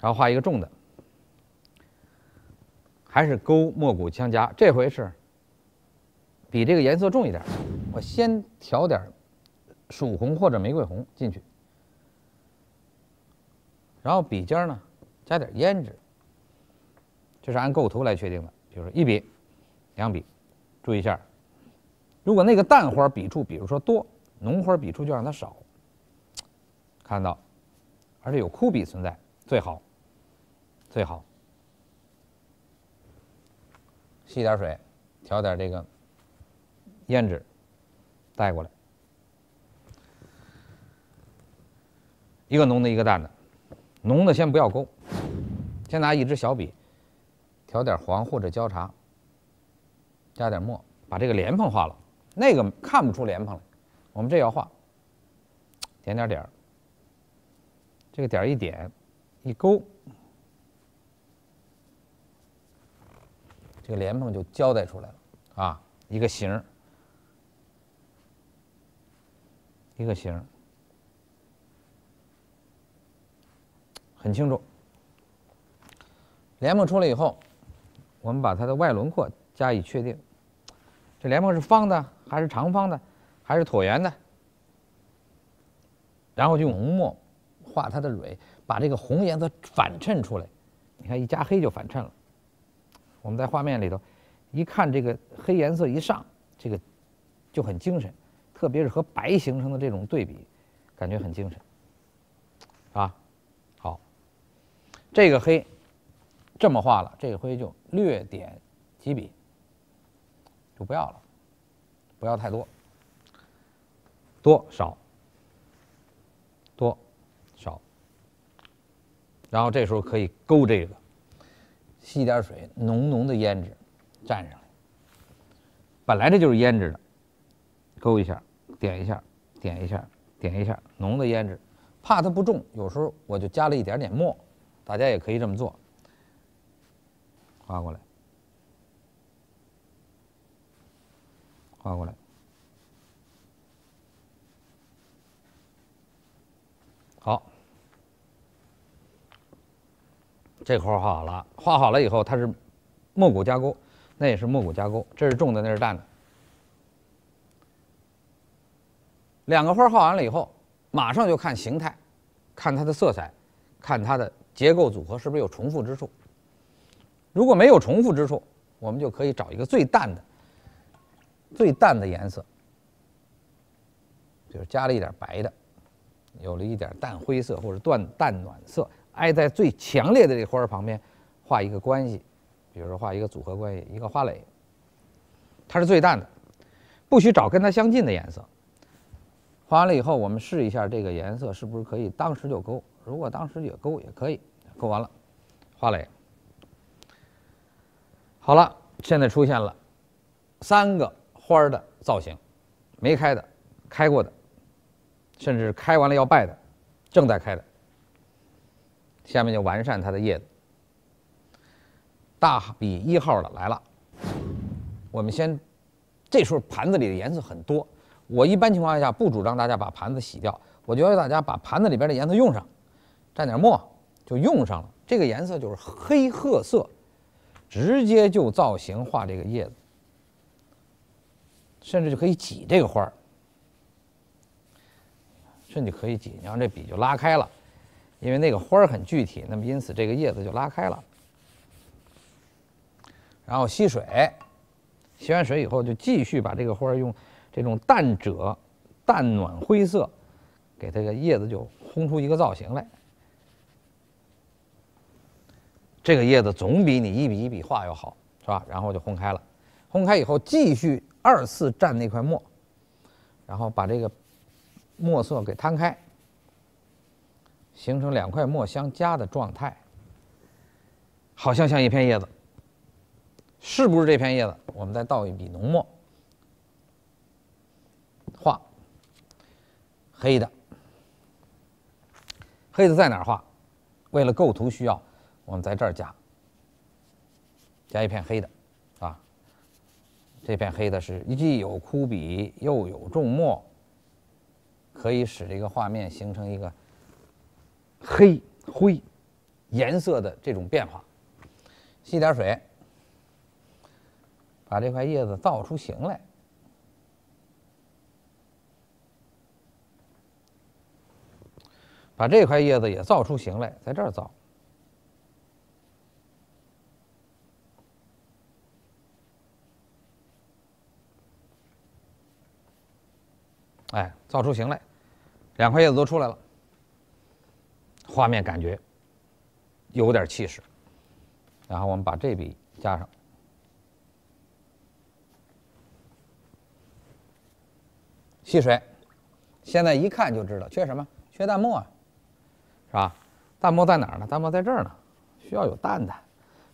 然后画一个重的，还是勾墨骨相加，这回是比这个颜色重一点，我先调点曙红或者玫瑰红进去，然后笔尖呢加点胭脂，这是按构图来确定的，比如说一笔、两笔，注意一下，如果那个淡花笔触，比如说多，浓花笔触就让它少。看到而且有枯笔存在，最好。吸点水，调点这个胭脂，带过来，一个浓的，一个淡的。浓的先不要勾，先拿一支小笔，调点黄或者焦茶，加点墨，把这个莲蓬画了。那个看不出莲蓬来，我们这要画，点点点儿，这个点儿一点，一勾，这个莲蓬就交代出来了啊，一个形儿，一个形儿，很清楚。莲蓬出来以后，我们把它的外轮廓加以确定。这莲蓬是方的还是长方的，还是椭圆的？然后就用浓墨画它的蕊，把这个红颜色反衬出来。你看一加黑就反衬了。我们在画面里头一看这个黑颜色一上，这个就很精神，特别是和白形成的这种对比，感觉很精神，啊，好，这个黑这么画了，这个灰就略点几笔，就不要了，不要太多，多少，多少，然后这时候可以勾这个。吸点水，浓浓的胭脂蘸上来。本来这就是胭脂的，勾一下，点一下，点一下，点一下，浓的胭脂。怕它不重，有时候我就加了一点点墨，大家也可以这么做。画过来，画过来。好。这块画好了，画好了以后，它是墨骨加勾，那也是墨骨加勾，这是重的，那是淡的。两个花画完了以后，马上就看形态，看它的色彩，看它的结构组合是不是有重复之处。如果没有重复之处，我们就可以找一个最淡的颜色，比如加了一点白的，有了一点淡灰色或者淡暖色。挨在最强烈的这花儿旁边，画一个关系，比如说画一个组合关系，一个花蕾，它是最淡的，不许找跟它相近的颜色。画完了以后，我们试一下这个颜色是不是可以当时就勾，如果当时也勾也可以，勾完了，花蕾好了，现在出现了3个花的造型，没开的、开过的，甚至开完了要败的，正在开的。下面就完善它的叶子。大笔1号的来了，我们先，这时候盘子里的颜色很多，我一般情况下不主张大家把盘子洗掉，我就要大家把盘子里边的颜色用上，蘸点墨就用上了。这个颜色就是黑褐色，直接就造型画这个叶子，甚至就可以挤这个花儿，甚至可以挤，然后这笔就拉开了。因为那个花儿很具体，那么因此这个叶子就拉开了。然后吸水，吸完水以后就继续把这个花儿用这种淡赭、淡暖灰色，给这个叶子就烘出一个造型来。这个叶子总比你一笔一笔画要好，是吧？然后就烘开了，烘开以后继续2次蘸那块墨，然后把这个墨色给摊开。形成2块墨相加的状态，好像一片叶子，是不是这片叶子？我们再倒一笔浓墨，画黑的。黑的在哪儿画？为了构图需要，我们在这儿加一片黑的，啊，这片黑的是既有枯笔又有重墨，可以使这个画面形成一个黑灰颜色的这种变化。吸点水，把这块叶子造出形来。把这块叶子也造出形来，在这儿造。哎，造出形来，2块叶子都出来了。画面感觉有点气势。然后我们把这笔加上，细水，现在一看就知道缺什么，缺淡墨啊，是吧？淡墨在哪儿呢？淡墨在这儿呢，需要有淡的，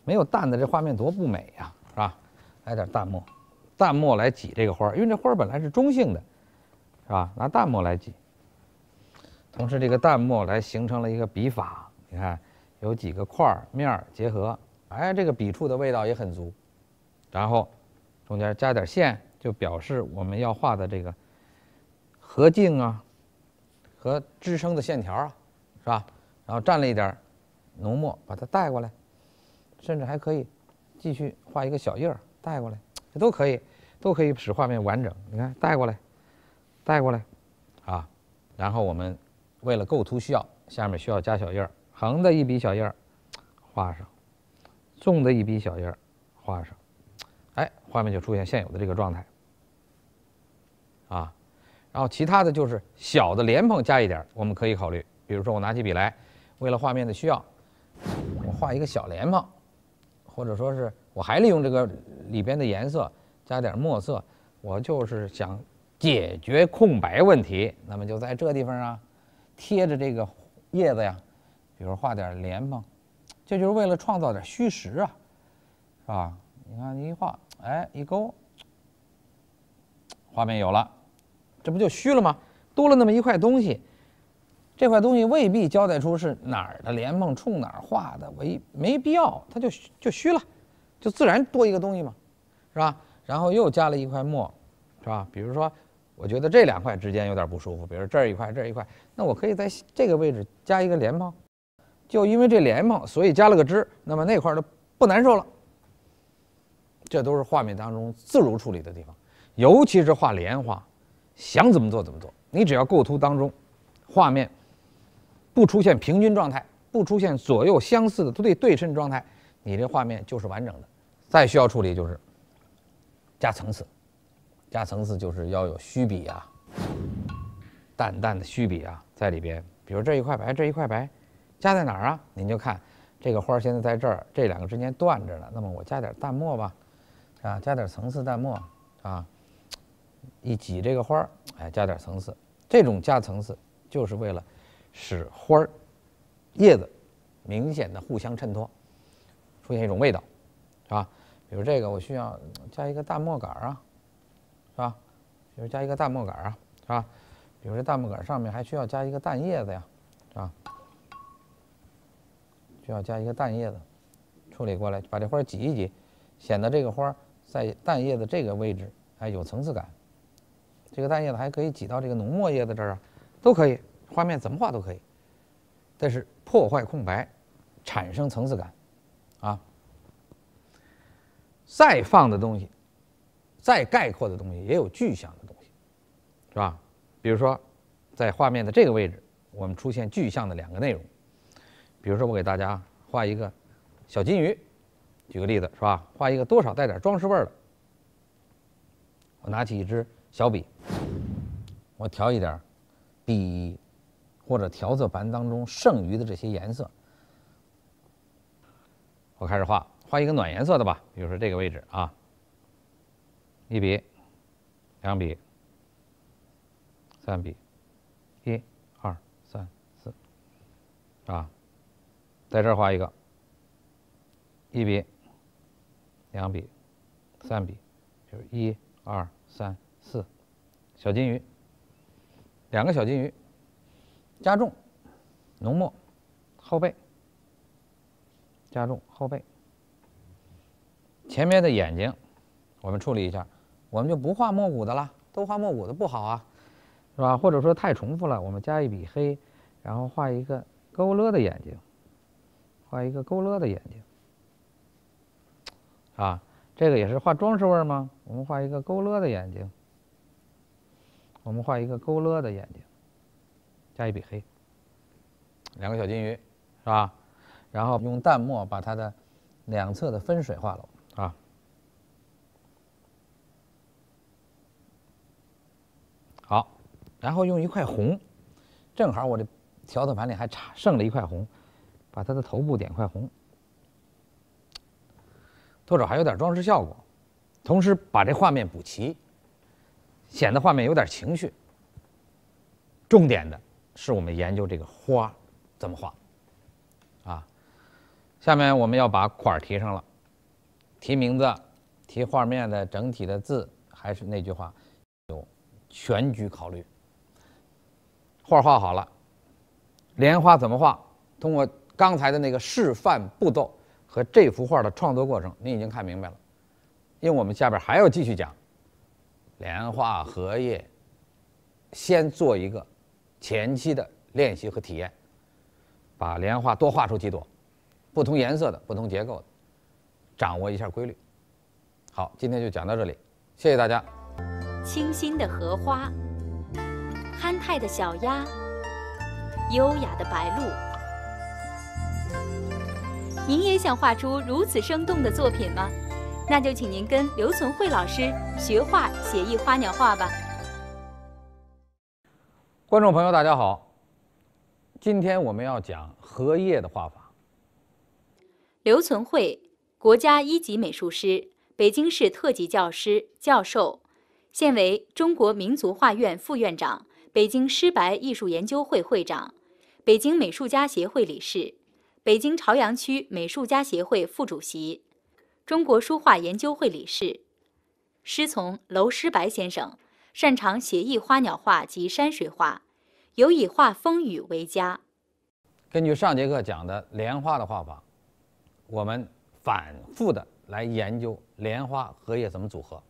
没有淡的这画面多不美呀，是吧？来点淡墨，淡墨来挤这个花，因为这花本来是中性的，是吧？拿淡墨来挤，同时这个淡墨来形成了一个笔法，你看有几个块面结合，哎，这个笔触的味道也很足。然后中间加点线，就表示我们要画的这个合颈啊和支撑的线条啊，是吧？然后蘸了一点浓墨，把它带过来，甚至还可以继续画一个小印儿带过来，这都可以，都可以使画面完整。你看带过来，带过来，啊，然后我们为了构图需要，下面需要加小印儿，横的一笔小印儿画上，纵的一笔小印儿画上，哎，画面就出现现有的这个状态，啊，然后其他的就是小的莲蓬加一点，我们可以考虑，比如说我拿起笔来，为了画面的需要，我画一个小莲蓬，或者说是我还利用这个里边的颜色加点墨色，我就是想解决空白问题，那么就在这地方啊，贴着这个叶子呀，比如画点莲蓬，这就是为了创造点虚实啊，是吧？你看你一画，哎，一勾，画面有了，这不就虚了吗？多了那么一块东西，这块东西未必交代出是哪儿的莲蓬冲哪儿画的，没必要，它就虚了，就自然多一个东西嘛，是吧？然后又加了一块墨，是吧？比如说，我觉得这两块之间有点不舒服，比如这儿一块，这儿一块，那我可以在这个位置加一个莲蓬，就因为这莲蓬，所以加了个枝，那么那块儿就不难受了。这都是画面当中自如处理的地方，尤其是画莲花，想怎么做怎么做。你只要构图当中，画面不出现平均状态，不出现左右相似的对称状态，你这画面就是完整的。再需要处理就是加层次，加层次就是要有虚笔啊，淡淡的虚笔啊在里边。比如这一块白，这一块白，加在哪儿啊？您就看这个花现在在这儿，这两个之间断着呢，那么我加点淡墨吧。啊，加点层次淡墨啊，一挤这个花儿，哎，加点层次。这种加层次就是为了使花儿、叶子明显的互相衬托，出现一种味道，是吧？比如这个我需要加一个淡墨杆啊，是吧？比如加一个淡墨杆啊，是吧？比如这淡墨杆上面还需要加一个淡叶子呀，是吧？需要加一个淡叶子，处理过来，把这花挤一挤，显得这个花在淡叶的这个位置还有层次感。这个淡叶子还可以挤到这个浓墨叶子这儿啊，都可以，画面怎么画都可以。但是破坏空白，产生层次感，啊，再放的东西，再概括的东西也有具象的东西，是吧？比如说，在画面的这个位置，我们出现具象的两个内容。比如说，我给大家画一个小金鱼。举个例子是吧？画一个多少带点装饰味儿的。我拿起一支小笔，我调一点笔或者调色盘当中剩余的这些颜色，我开始画一个暖颜色的吧，比如说这个位置啊，一笔、两笔、三笔，1、2、3、4，啊，在这儿画一个，一笔。两笔、三笔，就是1、2、3、4，小金鱼，两个小金鱼，加重浓墨后背，加重后背，前面的眼睛我们处理一下，我们就不画墨骨的了，都画墨骨的不好啊，是吧？或者说太重复了，我们加一笔黑，然后画一个勾勒的眼睛，画一个勾勒的眼睛。啊，这个也是画装饰味吗？我们画一个勾勒的眼睛，我们画一个勾勒的眼睛，加一笔黑，两个小金鱼，是吧？然后用淡墨把它的两侧的分水画了，啊，好，然后用一块红，正好我这调色盘里还剩了一块红，把它的头部点块红，多少还有点装饰效果，同时把这画面补齐，显得画面有点情绪。重点的是我们研究这个花怎么画啊。下面我们要把款提上了，提名字，提画面的整体的字，还是那句话，有全局考虑。画画好了，莲花怎么画？通过刚才的那个示范步骤和这幅画的创作过程，您已经看明白了。因为我们下边还要继续讲莲花荷叶，先做一个前期的练习和体验，把莲花多画出几朵，不同颜色的、不同结构的，掌握一下规律。好，今天就讲到这里，谢谢大家。清新的荷花，憨态的小鸭，优雅的白鹭。您也想画出如此生动的作品吗？那就请您跟刘存慧老师学画写意花鸟画吧。观众朋友，大家好，今天我们要讲荷叶的画法。刘存慧，国家一级美术师，北京市特级教师、教授，现为中国民族画院副院长、北京诗白艺术研究会会长、北京美术家协会理事、北京朝阳区美术家协会副主席、中国书画研究会理事。师从娄师白先生，擅长写意花鸟画及山水画，尤以画风雨为佳。根据上节课讲的莲花的画法，我们反复的来研究莲花荷叶怎么组合。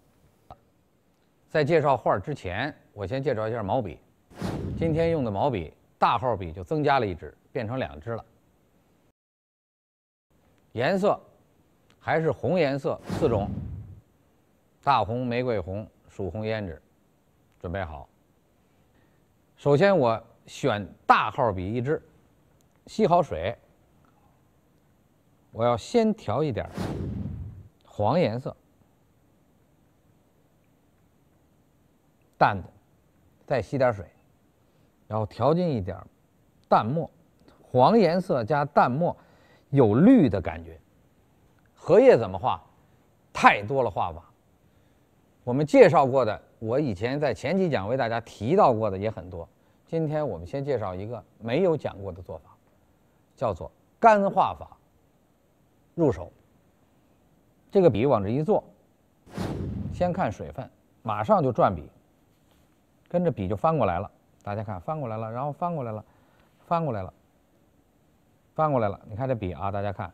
在介绍画之前，我先介绍一下毛笔。今天用的毛笔大号笔就增加了一支，变成2支了。颜色还是红颜色4种：大红、玫瑰红、曙红、胭脂。准备好。首先我选大号笔1支，吸好水。我要先调一点黄颜色，淡的，再吸点水，然后调进一点淡墨，黄颜色加淡墨，有绿的感觉。荷叶怎么画？太多了画法，我们介绍过的，我以前在前几讲为大家提到过的也很多。今天我们先介绍一个没有讲过的做法，叫做干画法。入手，这个笔往这一坐，先看水分，马上就转笔，跟着笔就翻过来了。大家看，翻过来了，然后翻过来了，翻过来了，翻过来了。你看这笔啊，大家看，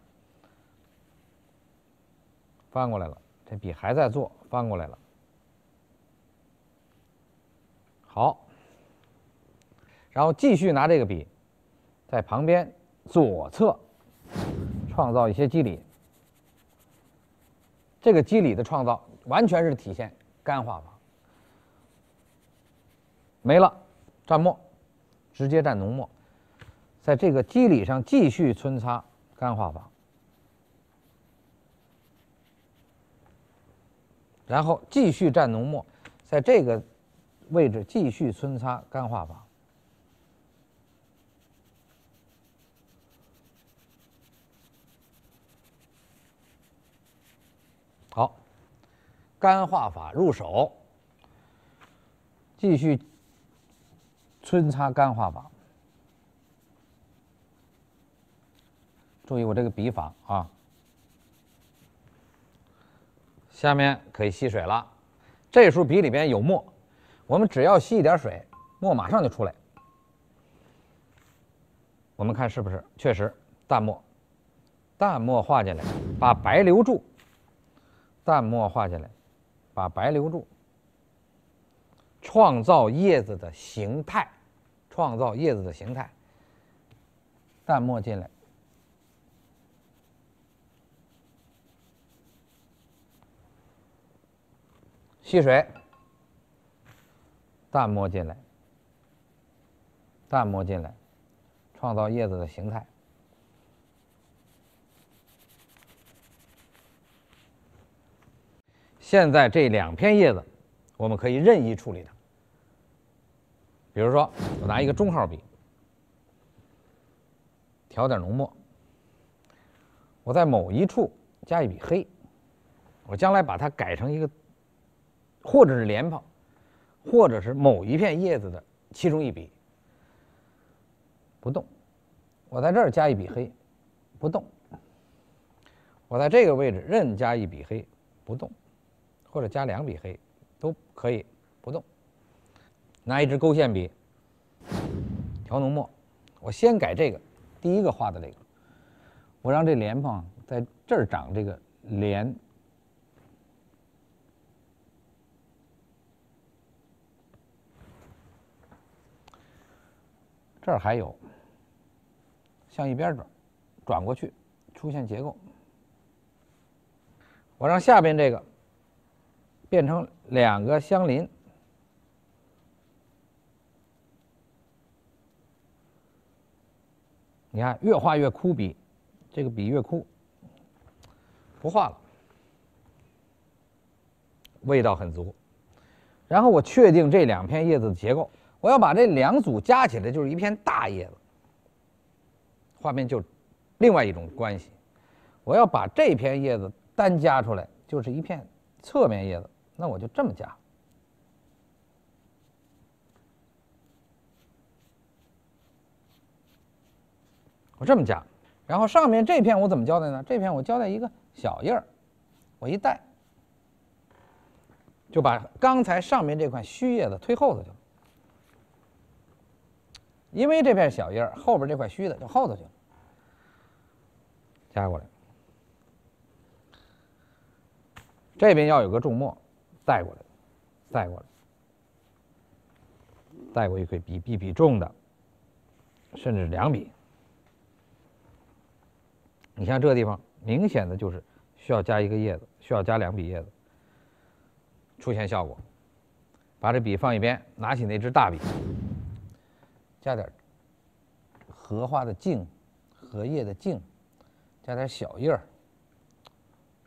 翻过来了，这笔还在做，翻过来了。好，然后继续拿这个笔，在旁边左侧创造一些肌理。这个肌理的创造完全是体现干画法。没了，蘸墨，直接蘸浓墨，在这个肌理上继续皴擦干画法，然后继续蘸浓墨，在这个位置继续皴擦干画法。好，干画法入手，继续皴擦干画法。注意我这个笔法啊。下面可以吸水了，这时候笔里边有墨，我们只要吸一点水，墨马上就出来。我们看是不是确实淡墨，淡墨画进来，把白留住。淡墨画进来，把白留住，创造叶子的形态，创造叶子的形态。淡墨进来，吸水，淡墨进来，淡墨进来，创造叶子的形态。现在这2片叶子，我们可以任意处理它。比如说，我拿一个中号笔，调点浓墨，我在某一处加一笔黑，我将来把它改成一个，或者是莲蓬，或者是某一片叶子的其中一笔，不动。我在这儿加一笔黑，不动。我在这个位置任加一笔黑，不动，或者加2笔黑，都可以不动。拿一支勾线笔，调浓墨，我先改这个，第一个画的这个，我让这莲蓬在这儿长这个莲，这儿还有，向一边转，转过去，出现结构。我让下边这个变成2个相邻，你看越画越枯笔，这个笔越枯，不画了，味道很足。然后我确定这2片叶子的结构，我要把这2组加起来就是一片大叶子，画面就另外一种关系。我要把这片叶子单加出来，就是一片侧面叶子，那我就这么加。我这么加，然后上面这片我怎么交代呢？这片我交代一个小叶儿，我一带，就把刚才上面这块虚叶子推后头去了。因为这片小叶儿，后边这块虚的就后头去了，加过来。这边要有个重墨，带过来，带过来，带过一笔重的，甚至2笔。你像这个地方，明显的就是需要加一个叶子，需要加2笔叶子，出现效果。把这笔放一边，拿起那支大笔，加点荷花的茎，荷叶的茎，加点小叶儿，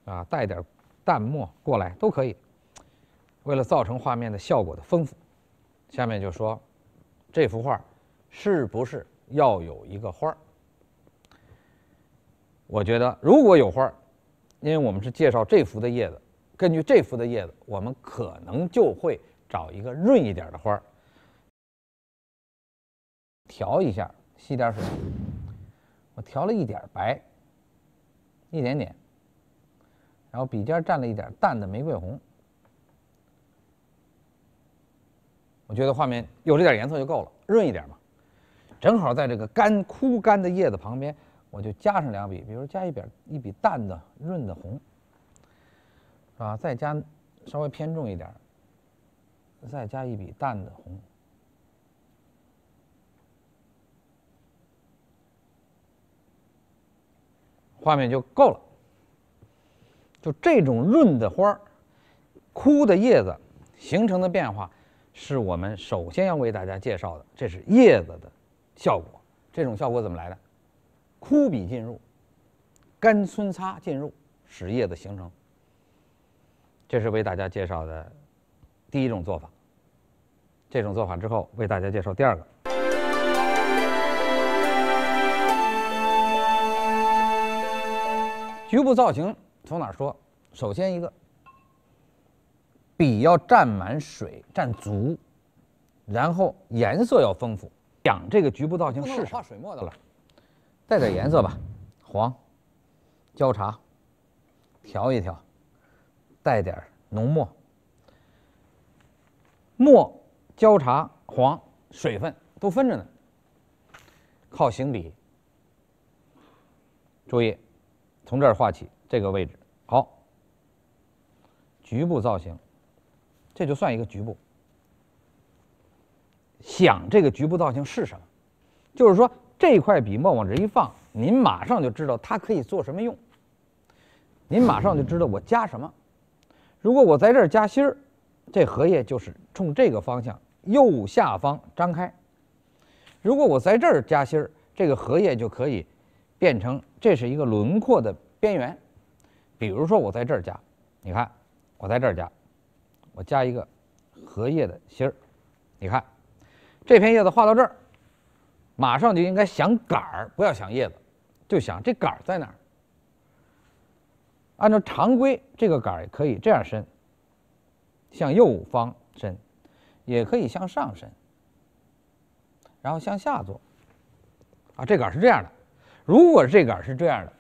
啊，带点淡墨过来都可以。为了造成画面的效果的丰富，下面就说这幅画是不是要有一个花儿？我觉得如果有花儿，因为我们是介绍这幅的叶子，根据这幅的叶子，我们可能就会找一个润一点的花儿，调一下，吸点水，我调了一点白，一点点，然后笔尖蘸了一点淡的玫瑰红，我觉得画面有这点颜色就够了，润一点嘛。正好在这个枯干的叶子旁边，我就加上2笔，比如加一笔淡的润的红，是吧？再加稍微偏重一点，再加一笔淡的红，画面就够了。就这种润的花儿、枯的叶子形成的变化，是我们首先要为大家介绍的，这是叶子的效果。这种效果怎么来的？枯笔进入，干皴擦进入，使叶子形成。这是为大家介绍的第一种做法。这种做法之后，为大家介绍第2个。局部造型从哪儿说？首先一个，笔要蘸满水，蘸足，然后颜色要丰富。讲这个局部造型是画水墨的了，带点颜色吧，黄、焦茶，调一调，带点浓墨，墨、焦茶、黄，水分都分着呢。靠行笔，注意从这儿画起，这个位置好。局部造型，这就算一个局部。想这个局部造型是什么？就是说这块笔墨往这一放，您马上就知道它可以做什么用，您马上就知道我加什么。如果我在这儿加心儿，这荷叶就是冲这个方向右下方张开；如果我在这儿加心儿，这个荷叶就可以变成这是一个轮廓的边缘。比如说我在这儿加，你看我在这儿加，我加一个荷叶的心儿，你看这片叶子画到这儿，马上就应该想杆儿，不要想叶子，就想这杆儿在哪儿。按照常规，这个杆儿也可以这样伸，向右方伸，也可以向上伸，然后向下做。这杆儿是这样的。如果这杆儿是这样的，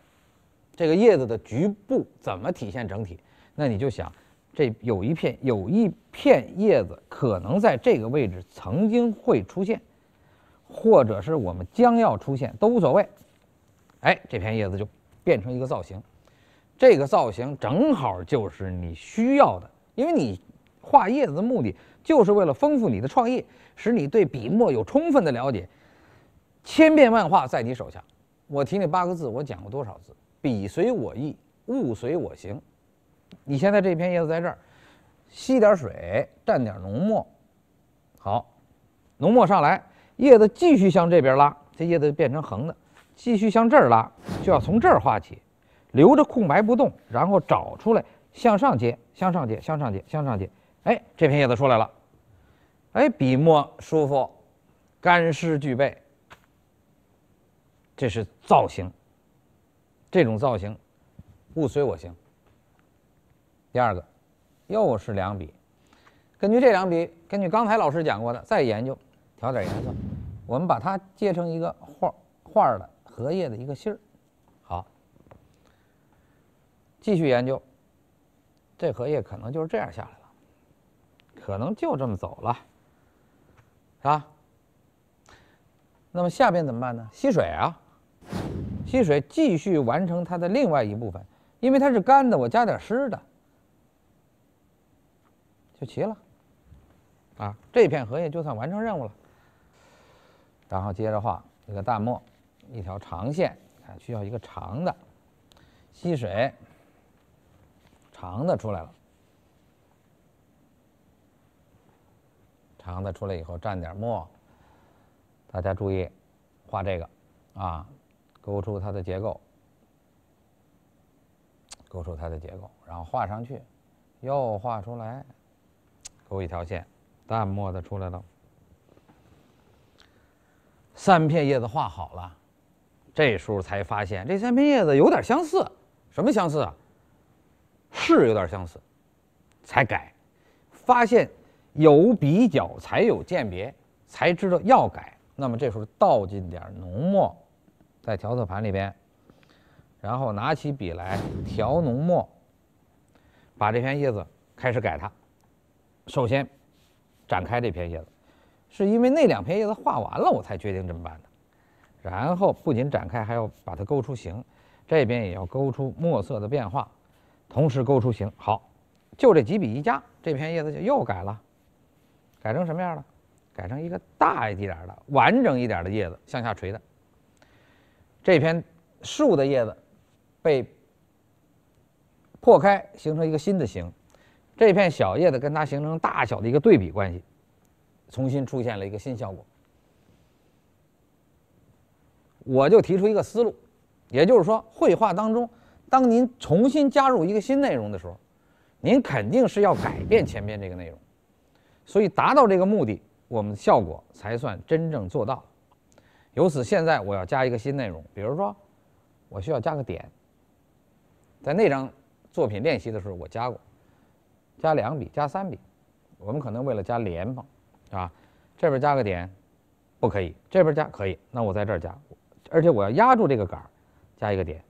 这个叶子的局部怎么体现整体？那你就想，这有一片叶子可能在这个位置曾经会出现，或者是我们将要出现，都无所谓。这片叶子就变成一个造型，这个造型正好就是你需要的，因为你画叶子的目的就是为了丰富你的创意，使你对笔墨有充分的了解。千变万化在你手下。我提那8个字，我讲过多少次？笔随我意，物随我行。你现在这片叶子在这儿，吸点水，蘸点浓墨，好，浓墨上来，叶子继续向这边拉，这叶子变成横的，继续向这儿拉，就要从这儿画起，留着空白不动，然后找出来，向上接，向上接，向上接，向上接。这片叶子出来了。笔墨舒服，干湿俱备。这是造型，这种造型，物随我行。第二个，又是两笔，根据这两笔，根据刚才老师讲过的，再研究，调点颜色，我们把它接成一个画的荷叶的一个芯儿。好，继续研究，这荷叶可能就是这样下来了，可能就这么走了，是吧？那么下边怎么办呢？吸水啊。吸水继续完成它的另外一部分，因为它是干的，我加点湿的，就齐了。这片荷叶就算完成任务了。然后接着画一个淡墨，一条长线，需要一个长的，吸水，长的出来了。长的出来以后蘸点墨，大家注意画这个勾出它的结构，勾出它的结构，然后画上去，又画出来，勾一条线，淡墨的出来了。3片叶子画好了，这时候才发现这3片叶子有点相似。什么相似啊？是有点相似，才改。发现有比较才有鉴别，才知道要改。那么这时候倒进点浓墨。在调色盘里边，然后拿起笔来调浓墨，把这片叶子开始改它。首先展开这片叶子，是因为那2片叶子画完了，我才决定这么办的。然后不仅展开，还要把它勾出形，这边也要勾出墨色的变化，同时勾出形。好，就这几笔一加，这片叶子就又改了，改成什么样了？改成一个大一点的、完整一点的叶子，向下垂的。这片树的叶子被破开，形成一个新的形。这片小叶子跟它形成大小的一个对比关系，重新出现了一个新效果。我就提出一个思路，也就是说，绘画当中，当您重新加入一个新内容的时候，您肯定是要改变前面这个内容，所以达到这个目的，我们的效果才算真正做到。由此，现在我要加一个新内容，比如说，我需要加个点。在那张作品练习的时候，我加过，加2笔，加3笔。我们可能为了加莲蓬，这边加个点，不可以，这边加可以，那我在这儿加，而且我要压住这个杆儿，加一个点，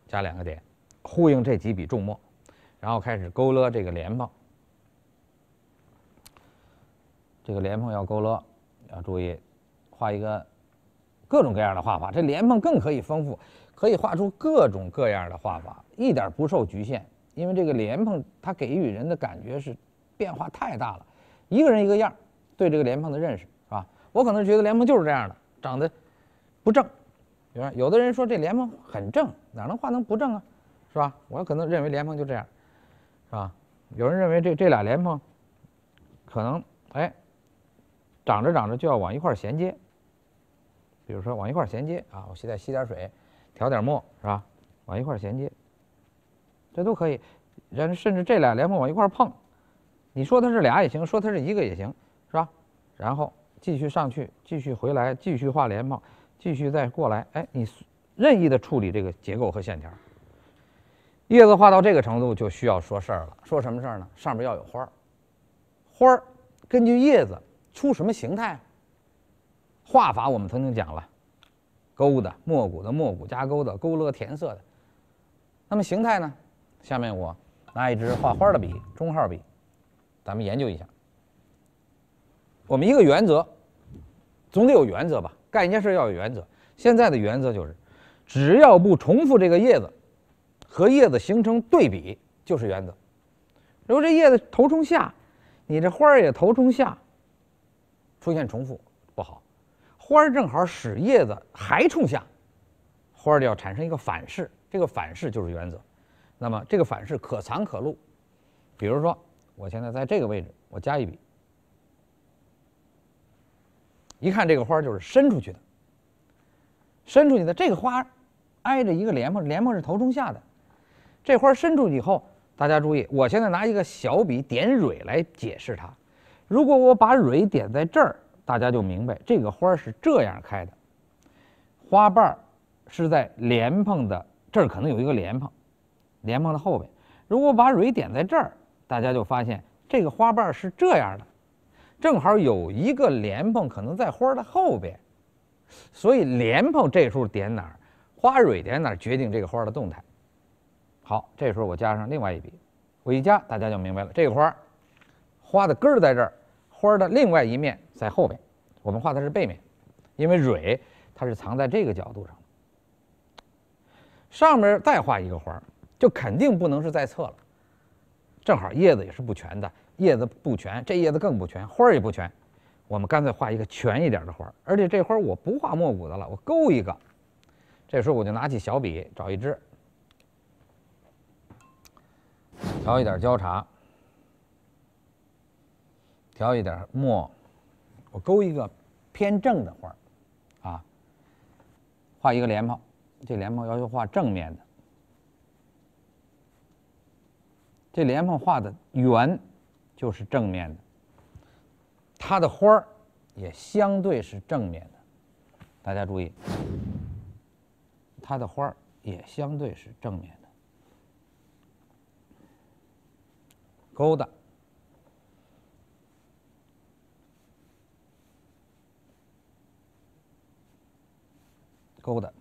加2个点，呼应这几笔重墨，然后开始勾勒这个莲蓬。这个莲蓬要勾勒，要注意。画一个各种各样的画法，这莲蓬更可以丰富，可以画出各种各样的画法，一点不受局限。因为这个莲蓬它给予人的感觉是变化太大了，一个人一个样，对这个莲蓬的认识是吧？我可能觉得莲蓬就是这样的，长得不正，比如说有的人说这莲蓬很正，哪能画能不正啊，是吧？我可能认为莲蓬就这样，是吧？有人认为这俩莲蓬可能长着长着就要往一块衔接。比如说往一块衔接我现在吸点水，调点墨，是吧？往一块衔接，这都可以。甚至这俩莲蓬往一块碰，你说它是俩也行，说它是一个也行，是吧？然后继续上去，继续回来，继续画连帽，继续再过来。哎，你任意的处理这个结构和线条。叶子画到这个程度，就需要说事儿了。说什么事儿呢？上面要有花儿，花儿根据叶子出什么形态？画法我们曾经讲了，勾的、没骨的、没骨加勾的、勾勒填色的。那么形态呢？下面我拿一支画花的笔，中号笔，咱们研究一下。我们一个原则，总得有原则吧？干一件事要有原则。现在的原则就是，只要不重复这个叶子，和叶子形成对比，就是原则。如果这叶子头冲下，你这花儿也头冲下，出现重复不好。花儿正好使叶子还冲下，花儿就要产生一个反式，这个反式就是原则。那么这个反式可藏可录。比如说，我现在在这个位置，我加一笔，一看这个花儿就是伸出去的，伸出去的这个花挨着一个莲蓬，莲蓬是头冲下的。这花伸出去以后，大家注意，我现在拿一个小笔点蕊来解释它。如果我把蕊点在这儿，大家就明白这个花是这样开的，花瓣是在莲蓬的这儿，可能有一个莲蓬，莲蓬的后边。如果把蕊点在这儿，大家就发现这个花瓣是这样的，正好有一个莲蓬可能在花的后边，所以莲蓬这时候点哪儿，花蕊点哪儿，决定这个花的动态。好，这时候我加上另外一笔，我一加，大家就明白了。这个花的根儿在这儿，花的另外一面在后边，我们画的是背面，因为蕊它是藏在这个角度上。上面再画一个花，就肯定不能是在侧了。正好叶子也是不全的，叶子不全，这叶子更不全，花也不全。我们干脆画一个全一点的花，而且这花我不画没骨的了，我勾一个。这时候我就拿起小笔，找一支。调一点焦茶，调一点墨，我勾一个偏正的花啊，画一个莲蓬，这莲蓬要求画正面的，这莲蓬画的圆就是正面的，它的花也相对是正面的，大家注意，它的花也相对是正面的。勾的，勾的，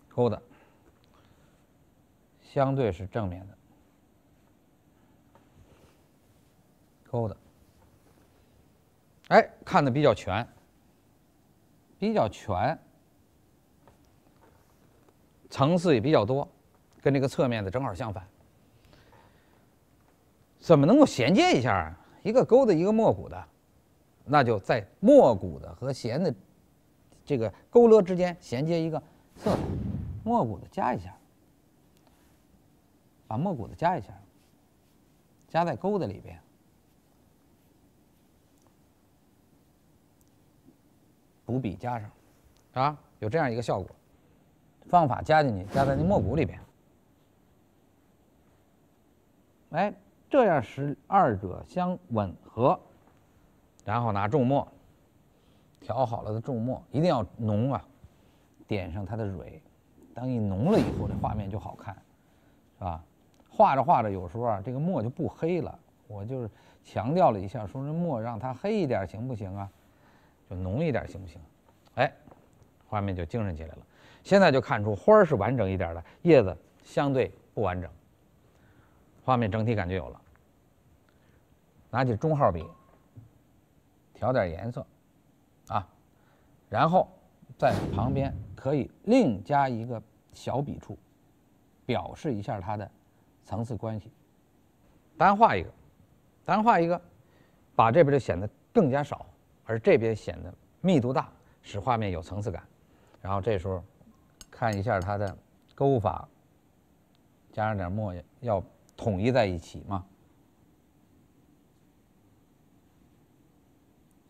勾的，相对是正面的，勾的，哎，看的比较全，比较全，层次也比较多。跟这个侧面的正好相反，怎么能够衔接一下啊？一个勾的，一个没骨的，那就在没骨的和弦的这个勾勒之间衔接一个色彩，没骨的加一下，把没骨的加一下，加在勾的里边，补笔加上，啊，有这样一个效果。方法加进去，加在那没骨里边。哎，这样使二者相吻合，然后拿重墨，调好了的重墨一定要浓啊，点上它的蕊，当一浓了以后，这画面就好看，是吧？画着画着，有时候啊，这个墨就不黑了，我就是强调了一下，说这墨让它黑一点行不行啊？就浓一点行不行？哎，画面就精神起来了。现在就看出花是完整一点的，叶子相对不完整。画面整体感就有了。拿起中号笔，调点颜色，啊，然后在旁边可以另加一个小笔触，表示一下它的层次关系。单画一个，单画一个，把这边就显得更加少，而这边显得密度大，使画面有层次感。然后这时候看一下它的勾法，加上点墨，要统一在一起嘛，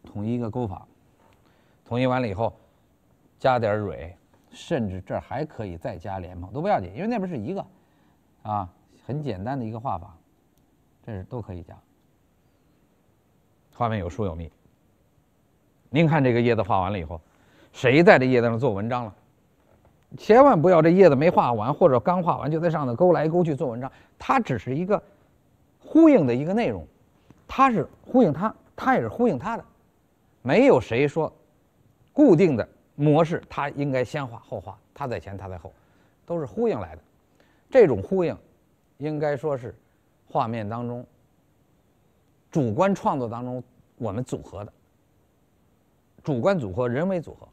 统一一个勾法，统一完了以后，加点蕊，甚至这儿还可以再加莲蓬，都不要紧，因为那边是一个，啊，很简单的一个画法，这是都可以加。画面有疏有密。您看这个叶子画完了以后，谁在这叶子上做文章了？千万不要这叶子没画完或者刚画完就在上头勾来勾去做文章，它只是一个呼应的一个内容，它是呼应它，它也是呼应它的，没有谁说固定的模式，它应该先画后画，它在前它在后，都是呼应来的。这种呼应应该说是画面当中主观创作当中我们组合的，主观组合、人为组合，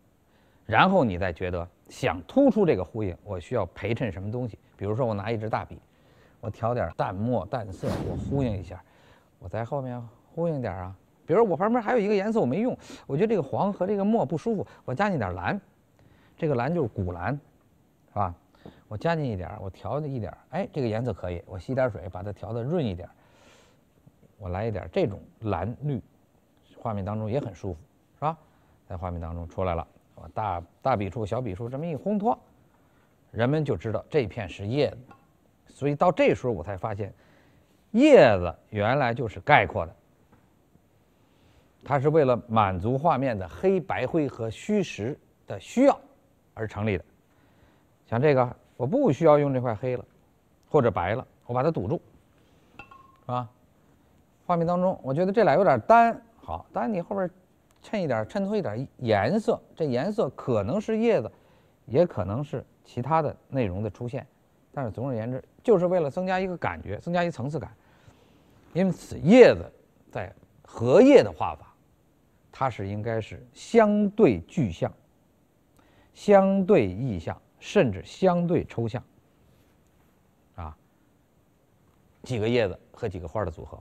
然后你再觉得想突出这个呼应，我需要陪衬什么东西。比如说我拿一支大笔，我调点淡墨淡色，我呼应一下，我在后面呼应点啊。比如我旁边还有一个颜色我没用，我觉得这个黄和这个墨不舒服，我加进点蓝，这个蓝就是古蓝，是吧？我加进一点，我调一点，哎，这个颜色可以，我吸点水把它调得润一点，我来一点这种蓝绿，画面当中也很舒服，是吧？在画面当中出来了，我大笔触小笔触这么一烘托，人们就知道这片是叶子。所以到这时候我才发现，叶子原来就是概括的，它是为了满足画面的黑白灰和虚实的需要而成立的。像这个我不需要用这块黑了或者白了，我把它堵住，是吧？画面当中我觉得这俩有点单，好，单你后边衬一点，衬托一点颜色，这颜色可能是叶子，也可能是其他的内容的出现，但是总而言之就是为了增加一个感觉，增加一层次感。因此叶子在荷叶的画法，它是应该是相对具象、相对意象，甚至相对抽象啊，几个叶子和几个花的组合。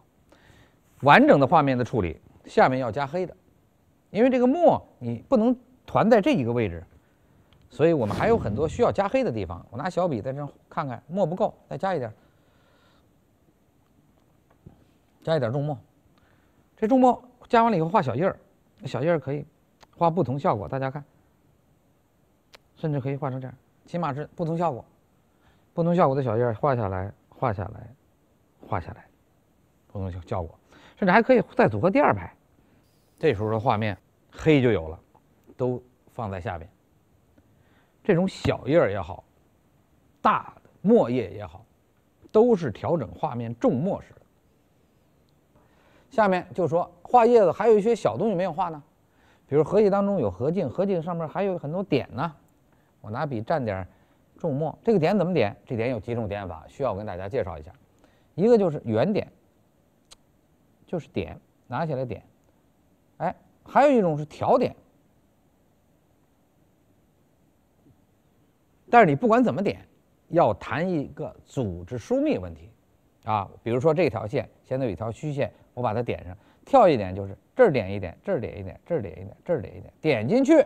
完整的画面的处理，下面要加黑的，因为这个墨你不能团在这一个位置，所以我们还有很多需要加黑的地方。我拿小笔在这看看，墨不够，再加一点，加一点重墨。这重墨加完了以后画小印儿，小印儿可以画不同效果，大家看，甚至可以画成这样，起码是不同效果，不同效果的小印儿画下来，画下来，画下来，不同效果。甚至还可以再组合第二排，这时候的画面黑就有了，都放在下边。这种小叶儿也好，大的墨叶也好，都是调整画面重墨时的。下面就说画叶子还有一些小东西没有画呢，比如荷叶当中有荷茎，荷茎上面还有很多点呢，我拿笔蘸点重墨。这个点怎么点？这点有几种点法，需要我跟大家介绍一下。一个就是圆点，就是点，拿起来点，哎，还有一种是调点，但是你不管怎么点，要谈一个组织疏密问题啊。比如说这条线现在有一条虚线，我把它点上，跳一点就是这儿点一点，这儿点一点，这儿点一点，这儿点一点，点进去，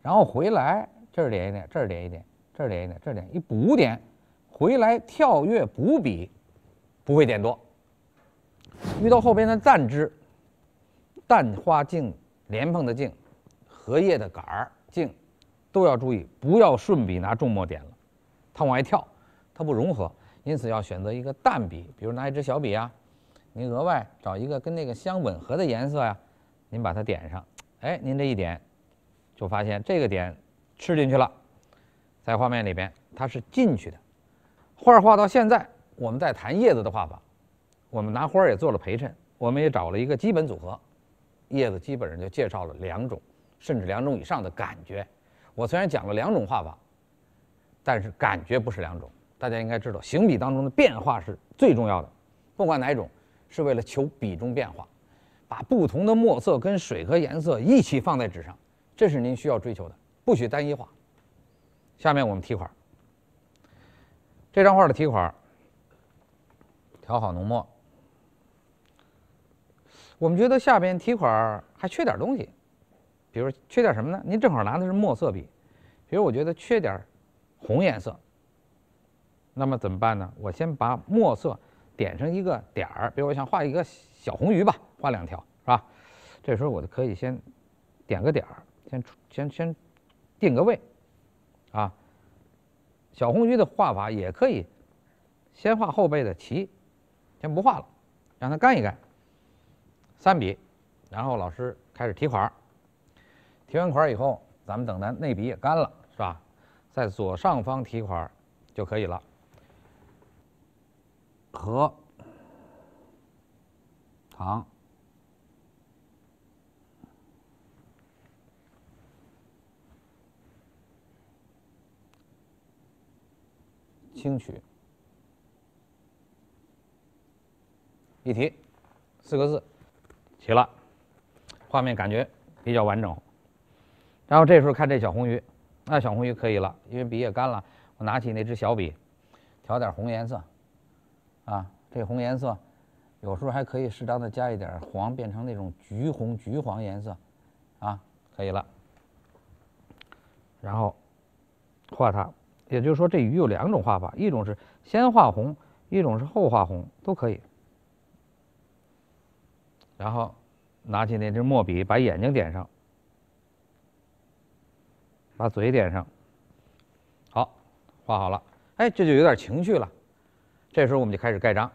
然后回来，这儿点一点，这儿点一点，这儿点一点，这儿点一补点，回来跳跃补笔，不会点多。遇到后边的淡枝、淡花茎、莲蓬的茎、荷叶的杆儿、茎，都要注意，不要顺笔拿重墨点了，它往外跳，它不融合。因此要选择一个淡笔，比如拿一支小笔啊，您额外找一个跟那个相吻合的颜色呀，您把它点上，哎，您这一点，就发现这个点吃进去了，在画面里边它是进去的。画画到现在，我们在谈叶子的画法。我们拿花儿也做了陪衬，我们也找了一个基本组合，叶子基本上就介绍了2种，甚至2种以上的感觉。我虽然讲了2种画法，但是感觉不是2种。大家应该知道，行笔当中的变化是最重要的，不管哪一种，是为了求笔中变化，把不同的墨色跟水和颜色一起放在纸上，这是您需要追求的，不许单一化。下面我们题款，这张画的题款，调好浓墨。我们觉得下边题款还缺点东西，比如缺点什么呢？您正好拿的是墨色笔，比如我觉得缺点红颜色，那么怎么办呢？我先把墨色点成一个点儿，比如我想画一个小红鱼吧，画2条是吧？这时候我就可以先点个点儿，先定个位啊。小红鱼的画法也可以先画后背的鳍，先不画了，让它干一干。3笔然后老师开始提款儿，提完款儿以后，咱们等咱内笔也干了，是吧？在左上方提款儿就可以了。和糖清取一提，4个字齐了，画面感觉比较完整。然后这时候看这小红鱼，那小红鱼可以了，因为笔也干了，我拿起那支小笔，调点红颜色，啊，这红颜色有时候还可以适当的加一点黄，变成那种橘红、橘黄颜色，啊，可以了。然后画它，也就是说这鱼有2种画法，一种是先画红，一种是后画红，都可以。然后拿起那支墨笔，把眼睛点上，把嘴点上，好，画好了。哎，这就有点情绪了。这时候我们就开始盖章，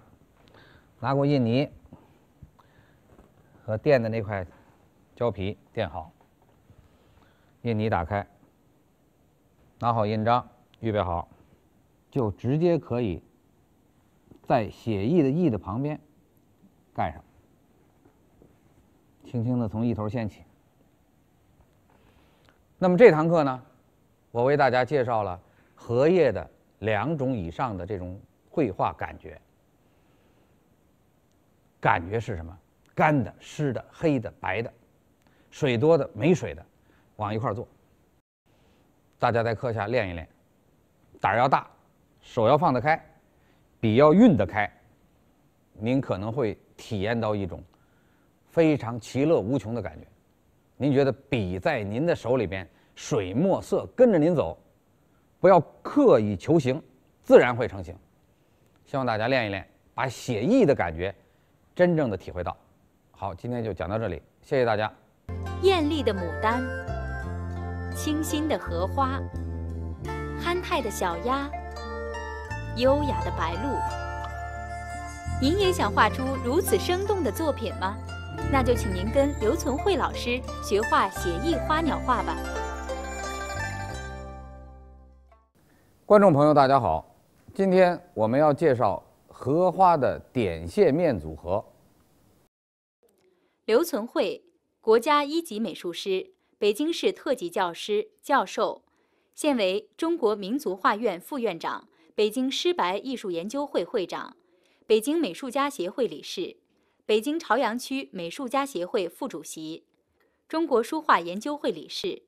拿过印泥和垫的那块胶皮垫好，印泥打开，拿好印章，预备好，就直接可以在写意的意的旁边盖上，轻轻的从一头掀起。那么这堂课呢，我为大家介绍了荷叶的2种以上的这种绘画感觉。感觉是什么？干的、湿的、黑的、白的，水多的、没水的，往一块儿做。大家在课下练一练，胆儿要大，手要放得开，笔要运得开，您可能会体验到一种非常其乐无穷的感觉。您觉得笔在您的手里边，水墨色跟着您走，不要刻意求形，自然会成形。希望大家练一练，把写意的感觉真正的体会到。好，今天就讲到这里，谢谢大家。艳丽的牡丹，清新的荷花，憨态的小鸭，优雅的白鹭。您也想画出如此生动的作品吗？那就请您跟刘存慧老师学画写意花鸟画吧。观众朋友，大家好，今天我们要介绍荷花的点线面组合。刘存慧，国家1级美术师，北京市特级教师、教授，现为中国民族画院副院长、北京诗白艺术研究会会长、北京美术家协会理事、北京朝阳区美术家协会副主席、中国书画研究会理事。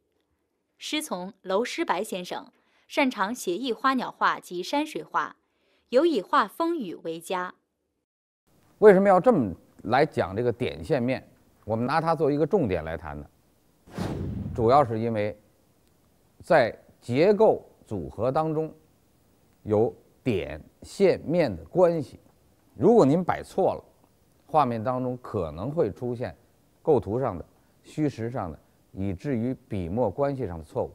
师从娄师白先生，擅长写意花鸟画及山水画，尤以画风雨为佳。为什么要这么来讲这个点线面？我们拿它作为一个重点来谈的，主要是因为在结构组合当中有点线面的关系。如果您摆错了，画面当中可能会出现构图上的、虚实上的，以至于笔墨关系上的错误。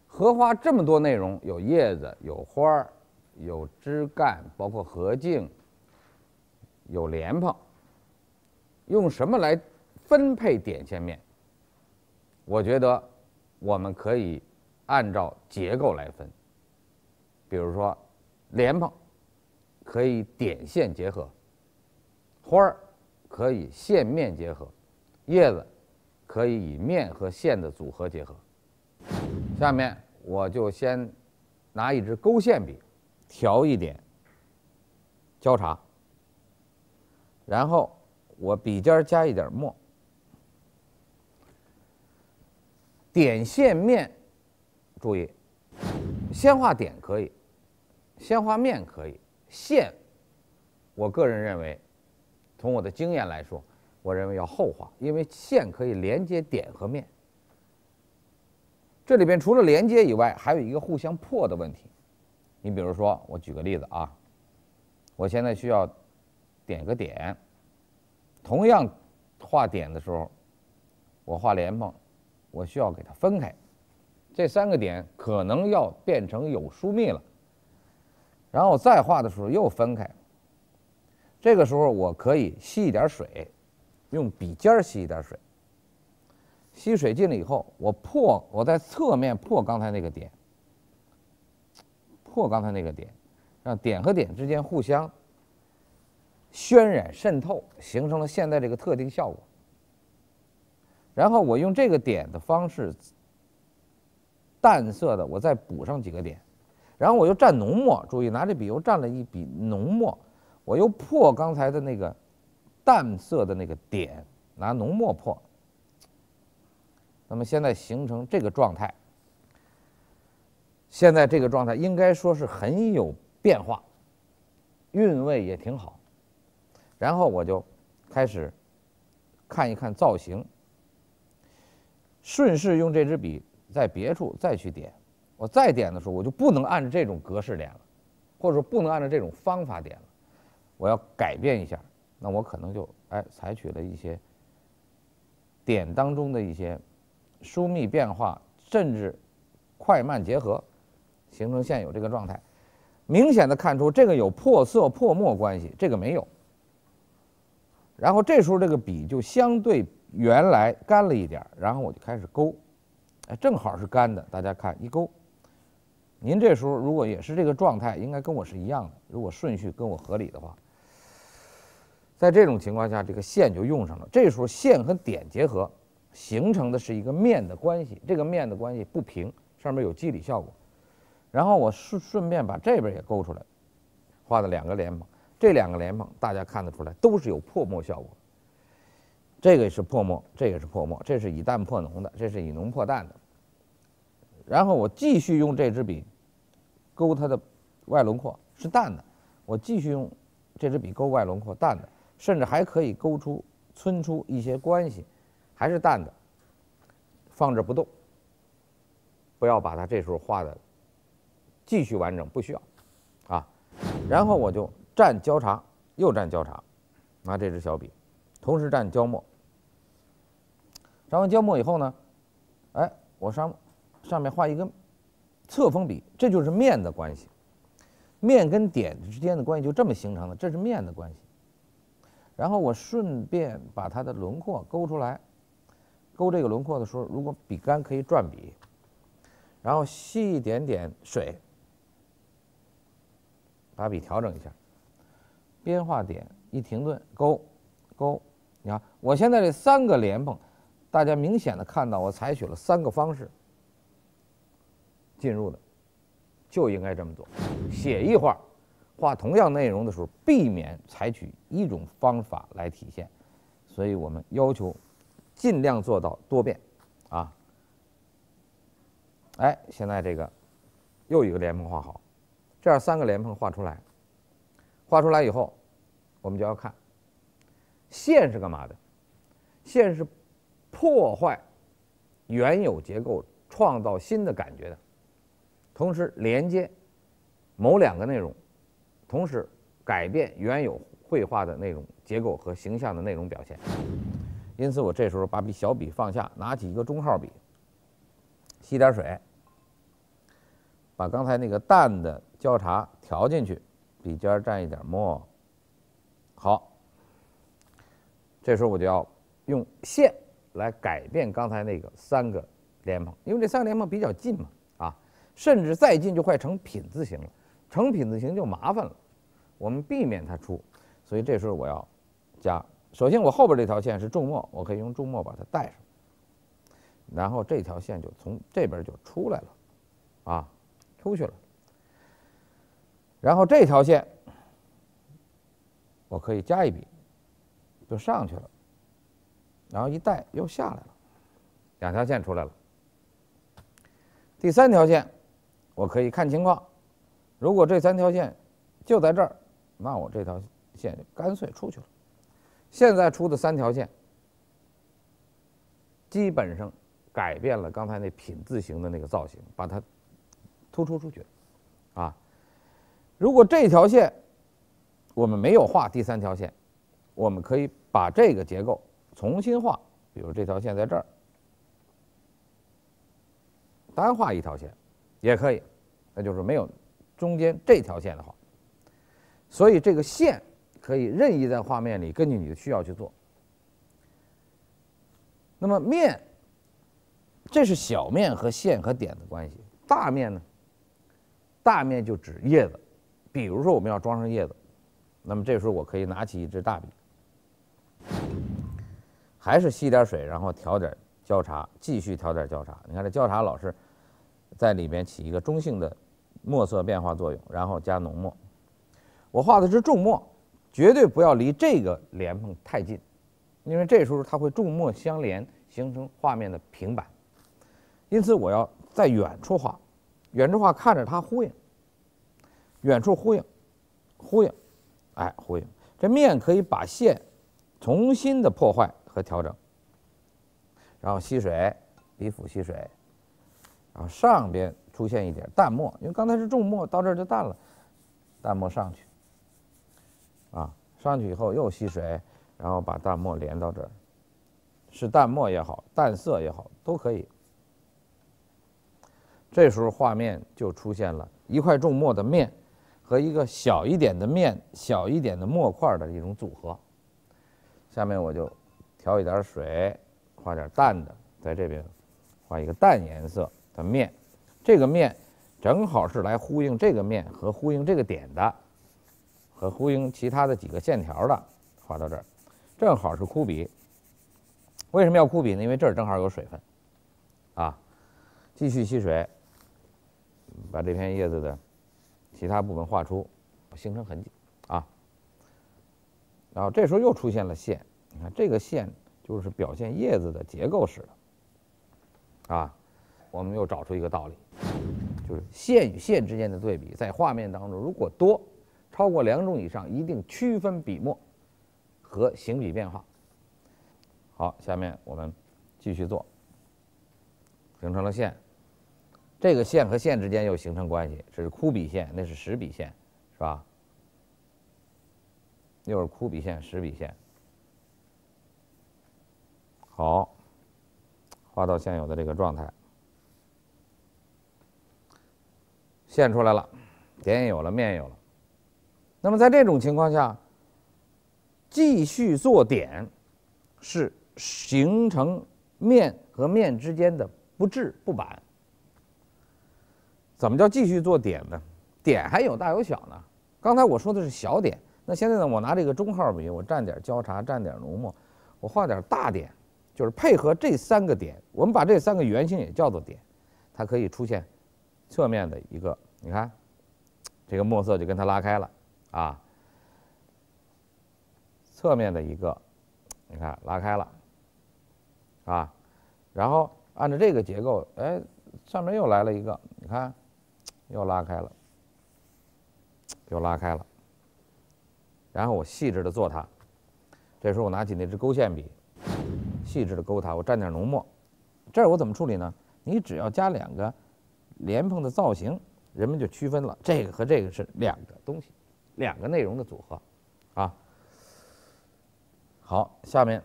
荷花这么多内容，有叶子、有花儿、有枝干，包括荷茎，有莲蓬。用什么来分配点线面？我觉得我们可以按照结构来分。比如说，莲蓬可以点线结合，花儿可以线面结合，叶子可以以面和线的组合结合。下面我就先拿一支勾线笔，调一点交叉，然后我笔尖加一点墨。点线面，注意，先画点可以，先画面可以，线，我个人认为，从我的经验来说，我认为要后画，因为线可以连接点和面。这里边除了连接以外，还有一个互相破的问题。你比如说，我举个例子啊，我现在需要点个点，同样画点的时候，我画莲蓬，我需要给它分开，这3个点可能要变成有疏密了，然后再画的时候又分开。这个时候我可以吸一点水，用笔尖吸一点水，吸水进了以后，我在侧面破刚才那个点，让点和点之间互相渲染渗透，形成了现在这个特定效果。然后我用这个点的方式，淡色的我再补上几个点，然后我又蘸浓墨，注意拿这笔又蘸了一笔浓墨，我又破刚才的那个淡色的那个点，拿浓墨破。那么现在形成这个状态，现在这个状态应该说是很有变化，韵味也挺好。然后我就开始看一看造型，顺势用这支笔在别处再去点。我再点的时候，我就不能按照这种格式点了，或者说不能按照这种方法点了，我要改变一下。那我可能就采取了一些点当中的一些疏密变化，甚至快慢结合，形成现有这个状态。明显的看出这个有破色破墨关系，这个没有。然后这时候这个笔就相对原来干了一点，然后我就开始勾，正好是干的，大家看一勾。您这时候如果也是这个状态，应该跟我是一样的，如果顺序跟我合理的话，在这种情况下，这个线就用上了。这时候线和点结合，形成的是一个面的关系，这个面的关系不平，上面有肌理效果。然后我顺便把这边也勾出来，画的两个莲蓬，这两个莲蓬大家看得出来都是有破墨效果。这个是破墨，这个是破墨，这是以淡破浓的，这是以浓破淡的。然后我继续用这支笔勾它的外轮廓，是淡的，我继续用这支笔勾外轮廓，淡的，甚至还可以皴出一些关系，还是淡的，放这不动，不要把它这时候画的继续完整，不需要啊。然后我就蘸焦茶，又蘸焦茶，拿这支小笔，同时蘸焦墨。蘸完焦墨以后呢，我上面画一根侧锋笔，这就是面的关系，面跟点之间的关系就这么形成的，这是面的关系。然后我顺便把它的轮廓勾出来，勾这个轮廓的时候，如果笔干可以转笔，然后吸一点点水，把笔调整一下，边画点一停顿，勾。你看，我现在这三个莲蓬，大家明显的看到我采取了3个方式进入的，就应该这么做。写一画同样内容的时候，避免采取一种方法来体现，所以我们要求尽量做到多变啊。现在这个又一个莲蓬画好，这样3个莲蓬画出来，画出来以后，我们就要看线是干嘛的？线是破坏原有结构，创造新的感觉的，同时连接某2个内容，同时改变原有绘画的那种结构和形象的内容表现。因此我这时候把小笔放下，拿起一个中号笔，吸点水，把刚才那个淡的焦茶调进去，笔尖蘸一点墨。好，这时候我就要用线来改变刚才那个3个莲蓬，因为这3个莲蓬比较近嘛，甚至再近就快成品字形了，成品字形就麻烦了，我们避免它出，所以这时候我要加。首先我后边这条线是重墨，我可以用重墨把它带上，然后这条线就从这边就出来了，出去了。然后这条线我可以加一笔，就上去了，然后一带又下来了，2条线出来了。第3条线我可以看情况，如果这3条线就在这儿，那我这条线就干脆出去了。现在出的3条线基本上改变了刚才那品字形的那个造型，把它突出出去了。如果这条线我们没有画第3条线，我们可以把这个结构重新画，比如这条线在这儿，单画一条线也可以，那就是没有中间这条线的话，所以这个线可以任意在画面里根据你的需要去做。那么面，这是小面和线和点的关系。大面呢？大面就指叶子，比如说我们要装上叶子，那么这时候我可以拿起一支大笔，还是吸点水，然后调点焦茶，继续调点焦茶。你看这焦茶老是在里边起一个中性的墨色变化作用，然后加浓墨。我画的是重墨，绝对不要离这个莲蓬太近，因为这时候它会重墨相连，形成画面的平板。因此我要在远处画，远处画看着它呼应，远处呼应，呼应，哎，呼应。这面可以把线重新的破坏和调整，然后吸水，笔腹吸水，然后上边出现一点淡墨，因为刚才是重墨，到这儿就淡了，淡墨上去，啊，上去以后又吸水，然后把淡墨连到这儿，是淡墨也好，淡色也好，都可以。这时候画面就出现了一块重墨的面和一个小一点的面、小一点的墨块的一种组合。下面我就调一点水，画点淡的，在这边画一个淡颜色的面。这个面正好是来呼应这个面和呼应这个点的，和呼应其他的几个线条的，画到这儿，正好是枯笔。为什么要枯笔呢？因为这儿正好有水分，啊，继续吸水，把这片叶子的其他部分画出，形成痕迹啊。然后这时候又出现了线，你看这个线就是表现叶子的结构式的啊。我们又找出一个道理，就是线与线之间的对比，在画面当中如果多超过2种以上，一定区分笔墨和行笔变化。好，下面我们继续做，形成了线。这个线和线之间又形成关系，这是枯笔线，那是实笔线，是吧？又是枯笔线、实笔线。好，画到现有的这个状态，线出来了，点也有了，面也有了。那么在这种情况下，继续做点是形成面和面之间的不质不板。怎么叫继续做点呢？点还有大有小呢。刚才我说的是小点，那现在呢，我拿这个中号笔，我蘸点焦茶，蘸点浓墨，我画点大点，就是配合这3个点，我们把这3个圆形也叫做点，它可以出现侧面的一个，你看这个墨色就跟它拉开了啊，侧面的一个，你看拉开了啊，然后按照这个结构，哎，上面又来了一个，你看又拉开了，又拉开了，然后我细致的做它。这时候我拿起那支勾线笔，细致的勾它，我蘸点浓墨。这儿我怎么处理呢？你只要加2个莲蓬的造型，人们就区分了这个和这个是2个东西，2个内容的组合啊。好，下面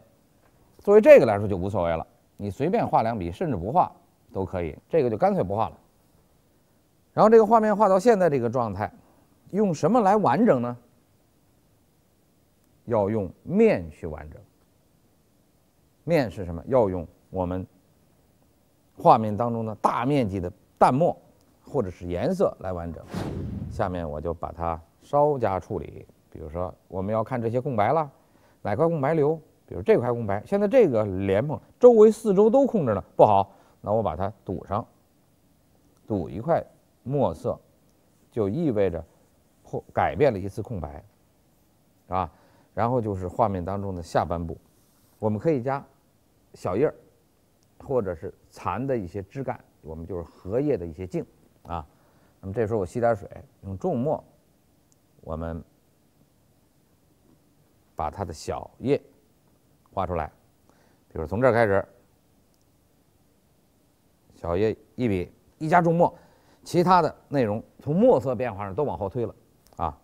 作为这个来说就无所谓了，你随便画2笔，甚至不画都可以，这个就干脆不画了。然后这个画面画到现在这个状态，用什么来完整呢？要用面去完整。面是什么？要用我们画面当中的大面积的淡墨或者是颜色来完整。下面我就把它稍加处理，比如说我们要看这些空白了，哪块空白留？比如这块空白，现在这个莲蓬周围4周都空着呢，不好，那我把它堵上，堵一块墨色，就意味着改变了一次空白，啊，然后就是画面当中的下半部，我们可以加小叶儿，或者是残的一些枝干，我们就是荷叶的一些茎啊。那么这时候我吸点水，用重墨，我们把它的小叶画出来，比如从这儿开始，小叶一笔，一加重墨，其他的内容从墨色变化上都往后推了啊，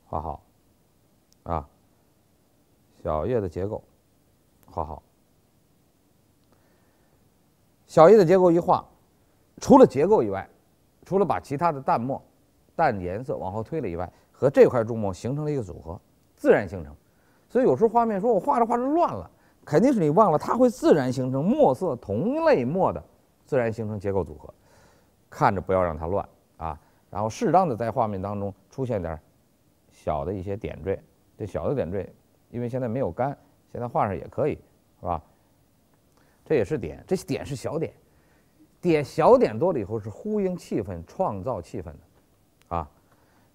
画好啊，小叶的结构画好，小叶的结构一画，除了结构以外，除了把其他的淡墨、淡颜色往后推了以外，和这块重墨形成了一个组合，自然形成。所以有时候画面说我画着画着乱了，肯定是你忘了，它会自然形成墨色同类墨的自然形成结构组合，看着不要让它乱啊。然后适当的在画面当中出现点小的一些点缀，这小的点缀，因为现在没有干，现在画上也可以，是吧？这也是点，这点是小点，点小点多了以后是呼应气氛、创造气氛的，啊。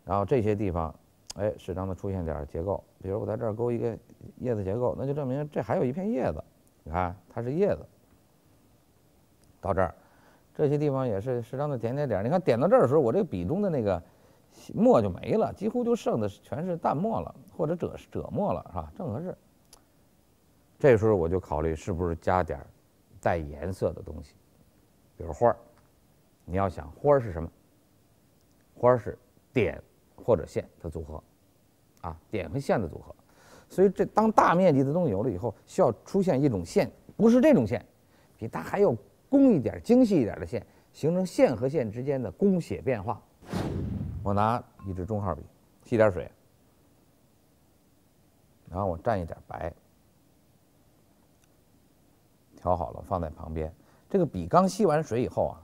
然后这些地方，哎，适当的出现点结构，比如我在这儿勾一个叶子结构，那就证明这还有一片叶子，你看它是叶子。到这儿，这些地方也是适当的点点点。你看点到这儿的时候，我这个笔中的那个墨就没了，几乎就剩的全是淡墨了，或者赭墨了，是吧？正合适。这时候我就考虑是不是加点带颜色的东西，比如花儿。你要想花儿是什么？花儿是点或者线的组合，啊，点和线的组合。所以这当大面积的东西有了以后，需要出现一种线，不是这种线，比它还要工一点、精细一点的线，形成线和线之间的工写变化。我拿一支中号笔，吸点水，然后我蘸一点白，调好了放在旁边。这个笔刚吸完水以后啊，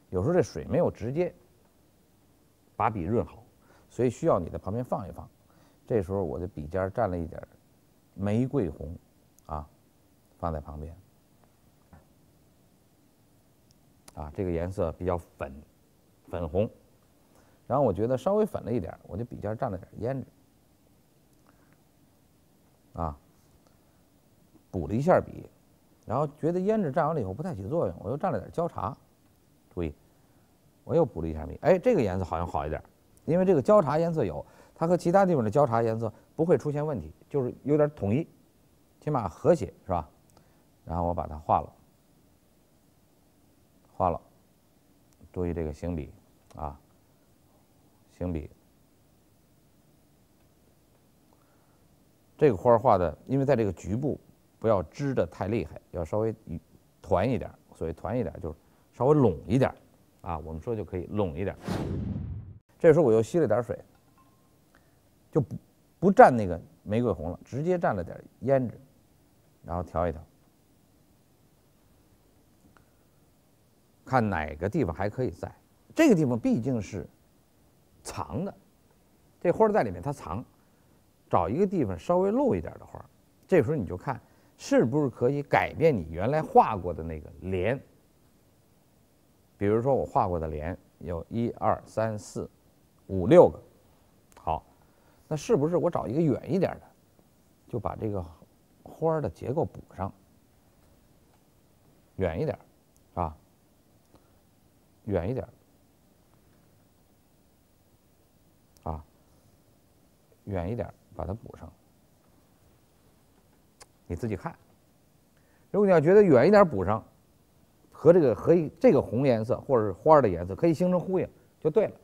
有时候这水没有直接把笔润好，所以需要你在旁边放一放。这时候我的笔尖蘸了一点玫瑰红，啊，放在旁边。啊，这个颜色比较粉红，然后我觉得稍微粉了一点，我的笔尖蘸了点胭脂，啊，补了一下笔，然后觉得胭脂蘸完了以后不太起作用，我又蘸了点焦茶，注意，我又补了一下笔，哎，这个颜色好像好一点，因为这个焦茶颜色有，它和其他地方的焦茶颜色不会出现问题，就是有点统一，起码和谐，是吧？然后我把它画了。画了，注意这个行笔啊，行笔。这个花画的，因为在这个局部不要支的太厉害，要稍微团一点，所谓团一点就是稍微拢一点啊，我们说就可以拢一点。这时候我又吸了点水，就不蘸那个玫瑰红了，直接蘸了点胭脂，然后调一调。看哪个地方还可以在，这个地方毕竟是藏的，这花在里面它藏，找一个地方稍微露一点的花，这时候你就看是不是可以改变你原来画过的那个莲。比如说我画过的莲有1、2、3、4、5、6个，好，那是不是我找一个远一点的，就把这个花的结构补上，远一点，啊。远一点，啊，远一点，把它补上。你自己看。如果你要觉得远一点补上，和这个红颜色或者是花的颜色可以形成呼应，就对了。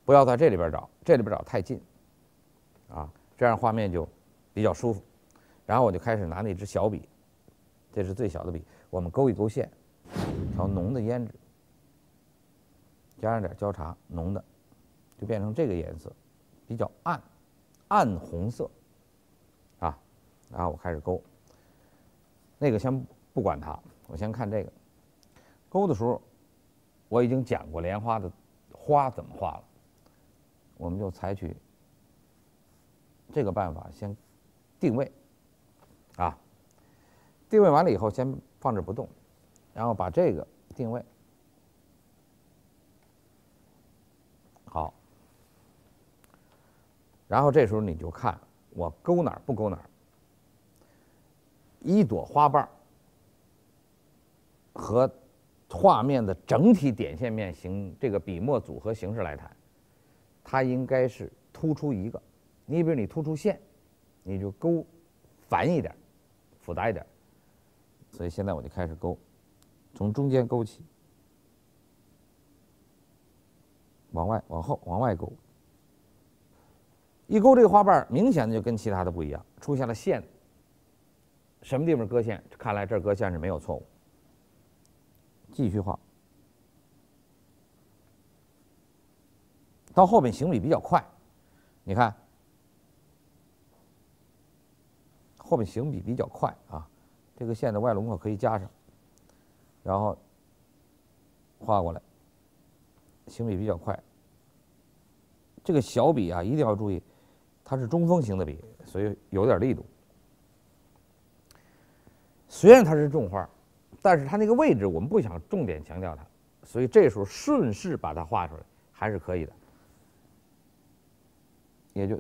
不要在这里边找，这里边找太近，啊，这样画面就比较舒服。然后我就开始拿那支小笔，这是最小的笔，我们勾一勾线，调浓的胭脂。加上点焦茶，浓的，就变成这个颜色，比较暗红色，啊，然后我开始勾。那个先不管它，我先看这个。勾的时候，我已经讲过莲花的花怎么画了，我们就采取这个办法，先定位，啊，定位完了以后先放这不动，然后把这个定位。好，然后这时候你就看我勾哪儿不勾哪儿。一朵花瓣和画面的整体点线面形这个笔墨组合形式来谈，它应该是突出一个。你比如你突出线，你就勾繁一点，复杂一点。所以现在我就开始勾，从中间勾起。往外、往后、往外勾，一勾这个花瓣，明显的就跟其他的不一样，出现了线。什么地方割线？看来这儿割线是没有错误。继续画，到后面行笔比较快，你看，后面行笔比较快啊，这个线的外轮廓可以加上，然后画过来，行笔比较快。这个小笔啊，一定要注意，它是中锋型的笔，所以有点力度。虽然它是重画，但是它那个位置我们不想重点强调它，所以这时候顺势把它画出来还是可以的。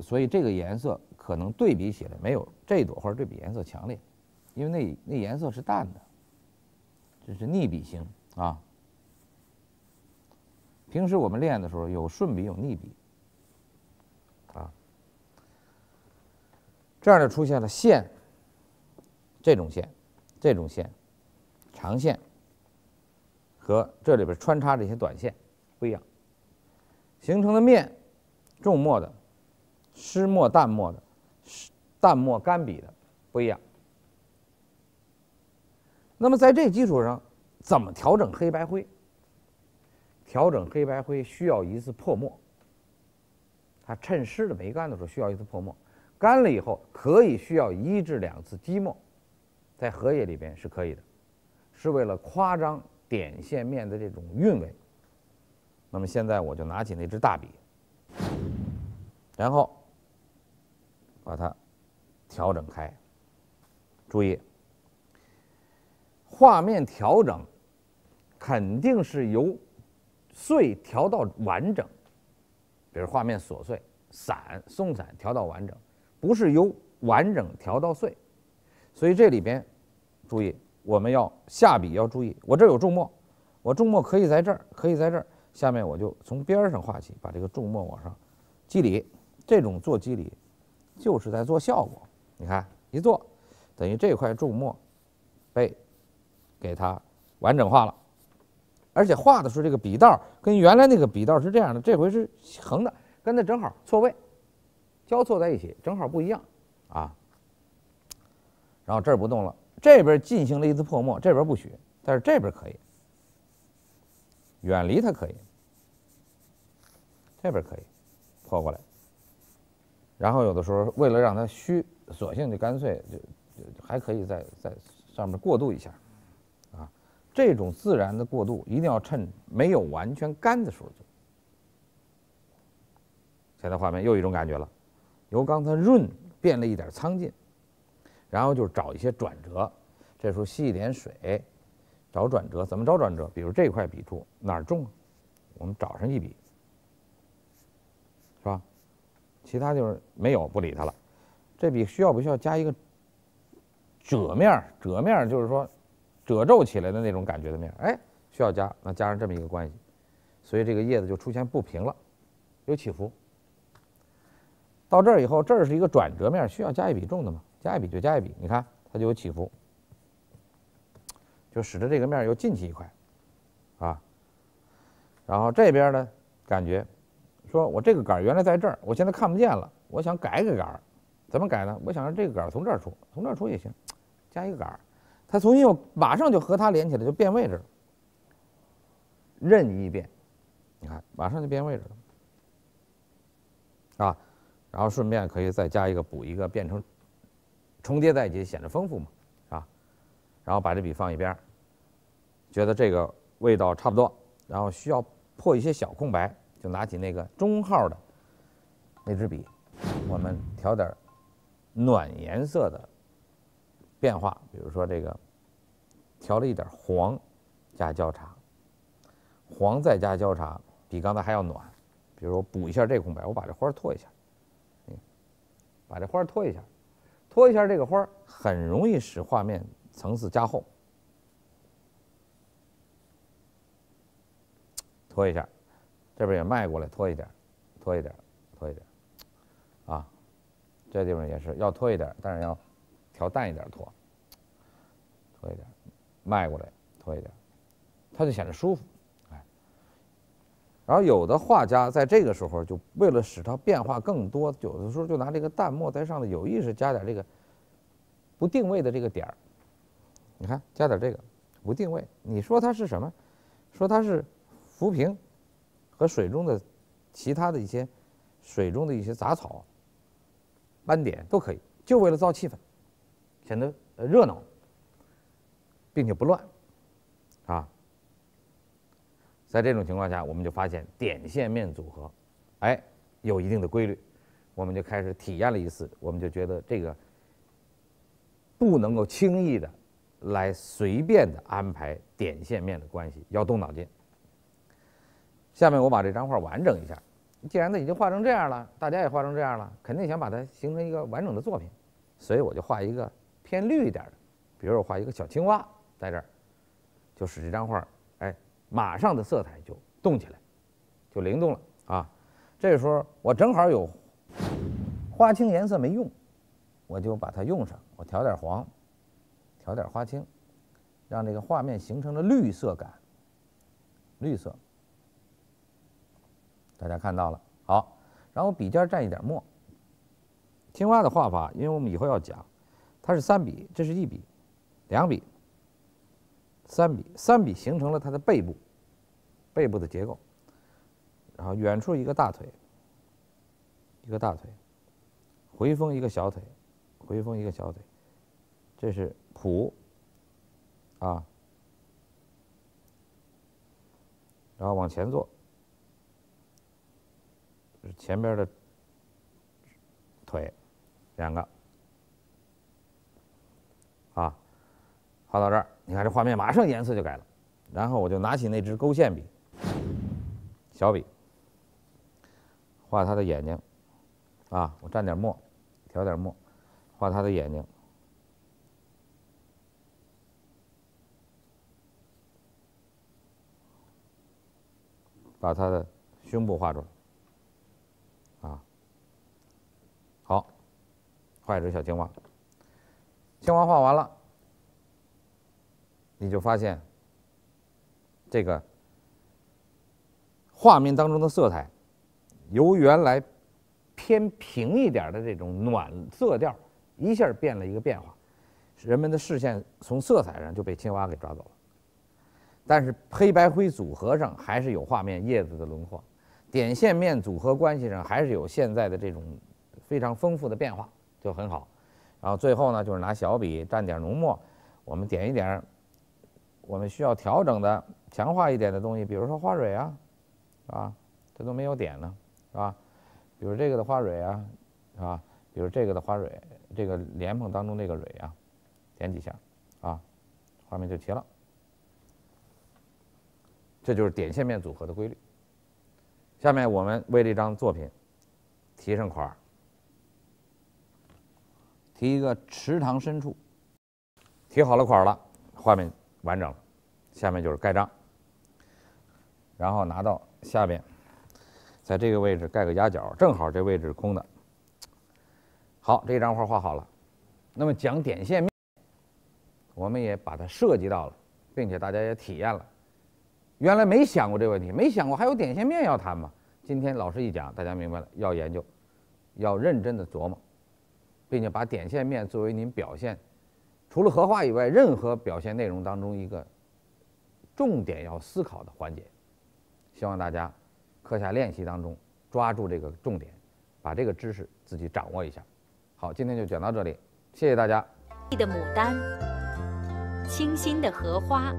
所以这个颜色可能对比起来没有这朵花对比颜色强烈，因为那颜色是淡的，这是逆笔型啊。平时我们练的时候有顺笔有逆笔啊，这样就出现了线，这种线，这种线，长线和这里边穿插这些短线不一样，形成的面，重墨的、湿墨淡墨的、淡墨干笔的不一样。那么在这基础上，怎么调整黑白灰？调整黑白灰需要一次破墨，它趁湿的没干的时候需要一次破墨，干了以后可以需要1至2次积墨，在荷叶里边是可以的，是为了夸张点线面的这种韵味。那么现在我就拿起那支大笔，然后把它调整开。注意，画面调整肯定是由碎调到完整，比如画面琐碎、松散调到完整，不是由完整调到碎。所以这里边注意，我们要下笔要注意，我这有重墨，我重墨可以在这儿，可以在这儿，下面我就从边上画起，把这个重墨往上肌理。这种做肌理就是在做效果，你看一做，等于这块重墨被给它完整化了。而且画的时候，这个笔道跟原来那个笔道是这样的，这回是横的，跟它正好错位，交错在一起，正好不一样啊。然后这儿不动了，这边进行了一次破墨，这边不许，但是这边可以，远离它可以，这边可以破过来。然后有的时候为了让它虚，索性就干脆就还可以在上面过渡一下。这种自然的过渡一定要趁没有完全干的时候做。现在画面又一种感觉了，由刚才润变了一点苍劲，然后就找一些转折，这时候吸一点水，找转折。怎么找转折？比如这块笔触哪儿重，我们找上一笔，是吧？其他就是没有，不理它了。这笔需要不需要加一个褶面？褶面就是说褶皱起来的那种感觉的面，哎，需要加，那加上这么一个关系，所以这个叶子就出现不平了，有起伏。到这儿以后，这儿是一个转折面，需要加一笔重的嘛，加一笔就加一笔，你看它就有起伏，就使得这个面又进去一块，啊。然后这边呢，感觉说我这个杆原来在这儿，我现在看不见了，我想改个杆，怎么改呢？我想让这个杆从这儿出，从这儿出也行，加一个杆。它重新又马上就和它连起来，就变位置了，任意变，你看马上就变位置了，啊，然后顺便可以再加一个补一个，变成重叠在一起，显得丰富嘛，啊，然后把这笔放一边，觉得这个味道差不多，然后需要破一些小空白，就拿起那个中号的那支笔，我们调点暖颜色的变化，比如说这个调了一点黄，加焦茶，黄再加焦茶，比刚才还要暖。比如我补一下这空白，我把这花拖一下，把这花拖一下，拖一下这个花很容易使画面层次加厚。拖一下，这边也迈过来，拖一点，拖一点，拖一点，啊，这地方也是要拖一点，但是要调淡一点拖，拖一点，迈过来，拖一点，它就显得舒服，哎。然后有的画家在这个时候就为了使它变化更多，有的时候就拿这个淡墨在上头有意识加点这个不定位的这个点儿，你看加点这个不定位，你说它是什么？说它是浮萍和水中的其他的一些水中的一些杂草、斑点都可以，就为了造气氛，显得热闹。并且不乱，啊。在这种情况下，我们就发现点线面组合，哎，有一定的规律，我们就开始体验了一次，我们就觉得这个不能够轻易的来随便的安排点线面的关系，要动脑筋。下面我把这张画完整一下，既然它已经画成这样了，大家也画成这样了，肯定想把它形成一个完整的作品，所以我就画一个偏绿一点的，比如我画一个小青蛙在这儿，就使这张画，哎，马上的色彩就动起来，就灵动了啊。这时候我正好有花青颜色没用，我就把它用上，我调点黄，调点花青，让这个画面形成了绿色感，绿色。大家看到了，好，然后笔尖蘸一点墨。青蛙的画法，因为我们以后要讲，它是3笔，这是1笔、2笔、3笔，3笔形成了它的背部，背部的结构。然后远处一个大腿，一个大腿，回锋一个小腿，回锋一个小腿，这是蹼啊，然后往前做。是前边的腿2个啊，画到这儿，你看这画面马上颜色就改了。然后我就拿起那支勾线笔，小笔，画他的眼睛啊，我蘸点墨，调点墨，画他的眼睛。把他的胸部画出来。好，画一只小青蛙。青蛙画完了，你就发现这个画面当中的色彩，由原来偏平一点的这种暖色调，一下变了一个变化，人们的视线从色彩上就被青蛙给抓走了。但是黑白灰组合上还是有画面叶子的轮廓，点线面组合关系上还是有现在的这种非常丰富的变化，就很好。然后最后呢，就是拿小笔蘸点浓墨，我们点一点我们需要调整的、强化一点的东西，比如说花蕊啊，啊，这都没有点呢，是吧？比如这个的花蕊啊，是吧？比如这个的花蕊，这个莲蓬当中这个蕊啊，点几下，啊，画面就齐了。这就是点线面组合的规律。下面我们为这张作品提上款儿，提一个池塘深处。提好了款儿了，画面完整了，下面就是盖章。然后拿到下边，在这个位置盖个压角，正好这位置是空的。好，这张画画好了。那么讲点线面，我们也把它涉及到了，并且大家也体验了。原来没想过这个问题，没想过还有点线面要谈吗？今天老师一讲，大家明白了，要研究，要认真的琢磨，并且把点线面作为您表现除了荷花以外任何表现内容当中一个重点要思考的环节。希望大家课下练习当中抓住这个重点，把这个知识自己掌握一下。好，今天就讲到这里，谢谢大家。的牡丹，清新的荷花，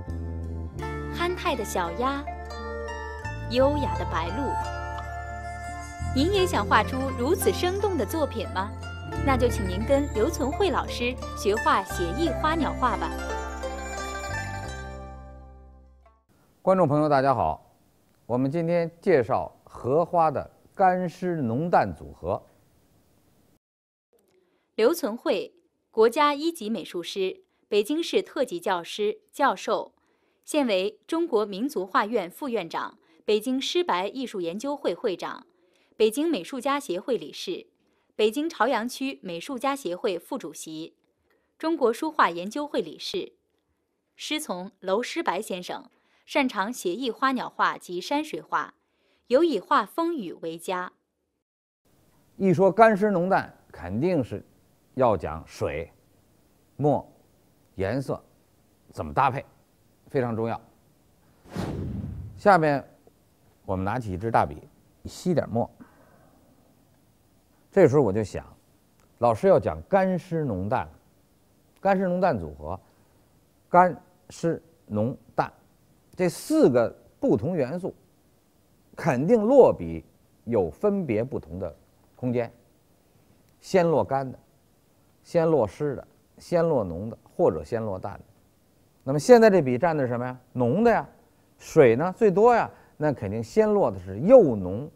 憨态的小鸭，优雅的白鹭。您也想画出如此生动的作品吗？那就请您跟刘存慧老师学画写意花鸟画吧。观众朋友，大家好，我们今天介绍荷花的干湿浓淡组合。刘存慧，国家1级美术师，北京市特级教师、教授，现为中国民族画院副院长、北京诗白艺术研究会会长、北京美术家协会理事、北京朝阳区美术家协会副主席、中国书画研究会理事。师从娄师白先生，擅长写意花鸟画及山水画，尤以画风雨为佳。一说干湿浓淡，肯定是要讲水、墨、颜色怎么搭配，非常重要。下面我们拿起一支大笔，吸点墨。这时候我就想，老师要讲干湿浓淡，干湿浓淡组合，干湿、浓、淡这4个不同元素，肯定落笔有分别不同的空间，先落干的，先落湿的，先落浓的，或者先落淡的。那么现在这笔占的是什么呀？浓的呀，水呢最多呀，那肯定先落的是又浓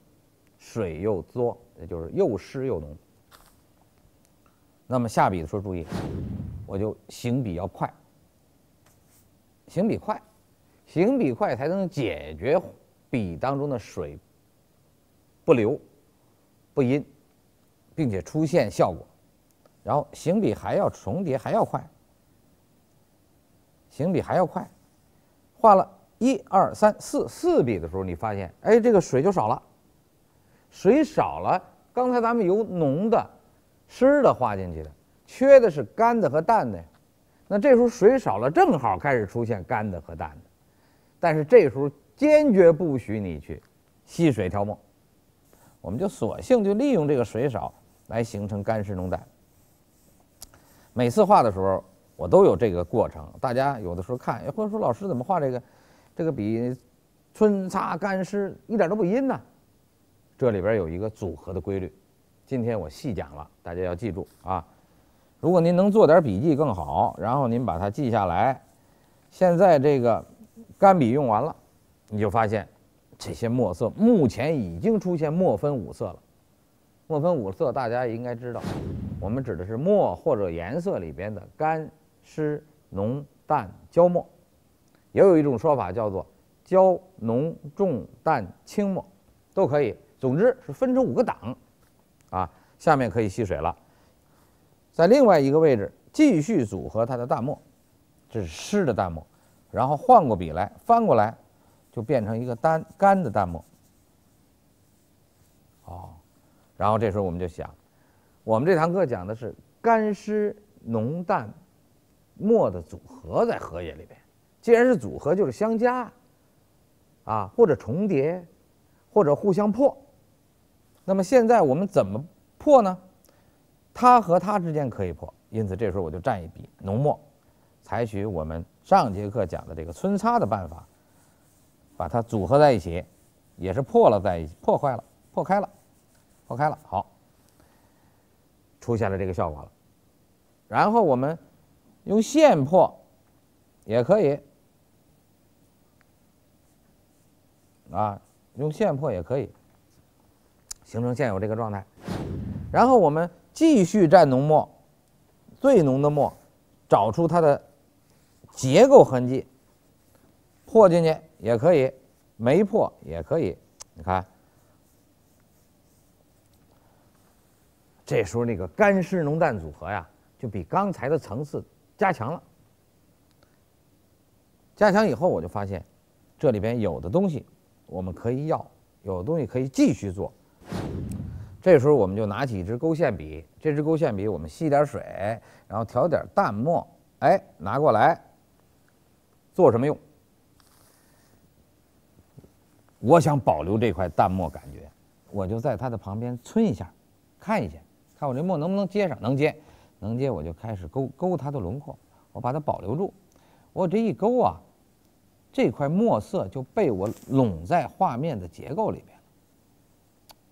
水又多，也就是又湿又浓。那么下笔的时候注意，我就行笔要快，行笔快，行笔快才能解决笔当中的水不流不阴，并且出现效果。然后行笔还要重叠，还要快，行笔还要快。画了1、2、3、4笔的时候，你发现，哎，这个水就少了，水少了。刚才咱们由浓的、湿的画进去的，缺的是干的和淡的。那这时候水少了，正好开始出现干的和淡的。但是这时候坚决不许你去吸水调墨，我们就索性就利用这个水少来形成干湿浓淡。每次画的时候，我都有这个过程。大家有的时候看，或者说老师怎么画这个笔皴擦干湿一点都不阴呢？这里边有一个组合的规律，今天我细讲了，大家要记住啊。如果您能做点笔记更好，然后您把它记下来。现在这个干笔用完了，你就发现这些墨色目前已经出现墨分5色了。墨分5色，大家也应该知道，我们指的是墨或者颜色里边的干、湿、浓、淡、焦墨，也有一种说法叫做焦、浓、重、淡、清墨，都可以。总之是分成5个档，啊，下面可以吸水了。在另外一个位置继续组合它的淡墨，这是湿的淡墨，然后换过笔来，翻过来，就变成一个干的淡墨。哦。然后这时候我们就想，我们这堂课讲的是干湿浓淡墨的组合在荷叶里边。既然是组合，就是相加啊，或者重叠，或者互相破。那么现在我们怎么破呢？它和它之间可以破，因此这时候我就蘸一笔浓墨，采取我们上节课讲的这个皴擦的办法，把它组合在一起，也是破了在一起，破开了，好，出现了这个效果了。然后我们用线破也可以，啊，用线破也可以，形成现有这个状态。然后我们继续蘸浓墨，最浓的墨，找出它的结构痕迹，破进去也可以，没破也可以。你看。这时候那个干湿浓淡组合呀，就比刚才的层次加强了。加强以后，我就发现这里边有的东西我们可以要，有的东西可以继续做。这时候我们就拿起一支勾线笔，这支勾线笔我们吸点水，然后调点淡墨，哎，拿过来做什么用？我想保留这块淡墨感觉，我就在它的旁边皴一下，看一下。看我这墨能不能接上，能接，能接我就开始勾它的轮廓，我把它保留住。我这一勾啊，这块墨色就被我拢在画面的结构里边了。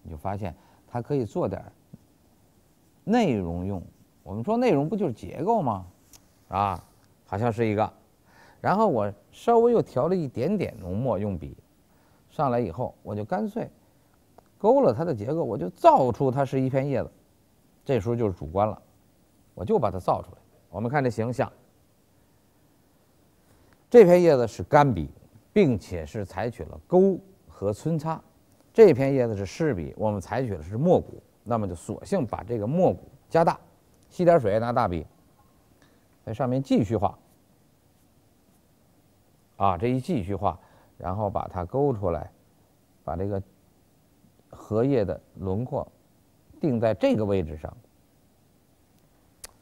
你就发现它可以做点内容用。我们说内容不就是结构吗？啊，好像是一个。然后我稍微又调了一点点浓墨用笔，上来以后我就干脆勾了它的结构，我就造出它是一片叶子。这时候就是主观了，我就把它造出来。我们看这形象，这片叶子是干笔，并且是采取了勾和皴擦；这片叶子是湿笔，我们采取的是墨骨。那么就索性把这个墨骨加大，吸点水，拿大笔在上面继续画。啊，这一继续画，然后把它勾出来，把这个荷叶的轮廓定在这个位置上，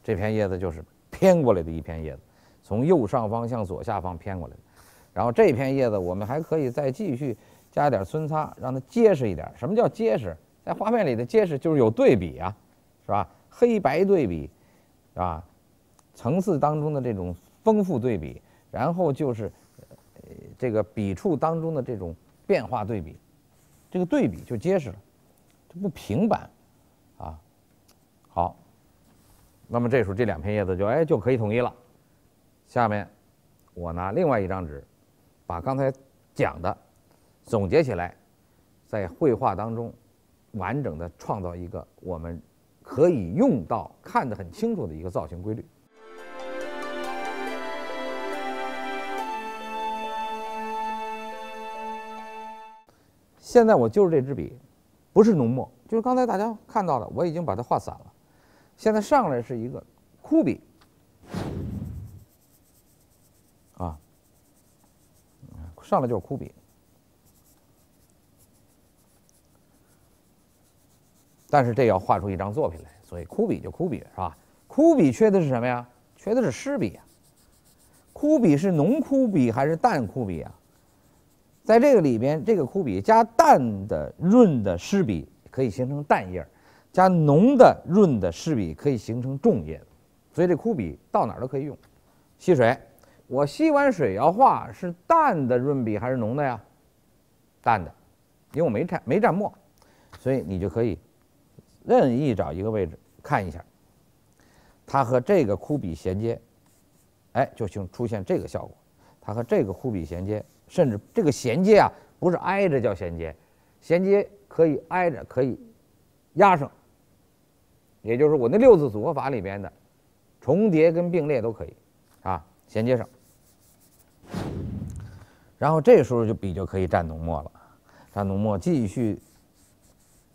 这片叶子就是偏过来的一片叶子，从右上方向左下方偏过来的。然后这片叶子我们还可以再继续加点皴擦，让它结实一点。什么叫结实？在画面里的结实就是有对比啊，是吧？黑白对比，啊，层次当中的这种丰富对比，然后就是这个笔触当中的这种变化对比，这个对比就结实了，这不平板啊。好，那么这时候这2片叶子就可以统一了。下面我拿另外一张纸，把刚才讲的总结起来，在绘画当中完整的创造一个我们可以用到、看得很清楚的一个造型规律。现在我就是这支笔，不是浓墨，就是刚才大家看到的，我已经把它画散了。现在上来是一个枯笔，啊，上来就是枯笔。但是这要画出一张作品来，所以枯笔就枯笔是吧？枯笔缺的是什么呀？缺的是湿笔呀。枯笔是浓枯笔还是淡枯笔啊？在这个里边，这个枯笔加淡的润的湿笔可以形成淡叶，加浓的润的湿笔可以形成重叶，所以这枯笔到哪儿都可以用。吸水，我吸完水要画是淡的润笔还是浓的呀？淡的，因为我没蘸墨，所以你就可以任意找一个位置看一下，它和这个枯笔衔接，就出现这个效果。它和这个枯笔衔接，甚至这个衔接啊，不是挨着叫衔接，衔接可以挨着，可以压上，也就是我那6字组合法里边的重叠跟并列都可以啊，衔接上。然后这时候笔就可以蘸浓墨了，蘸浓墨继续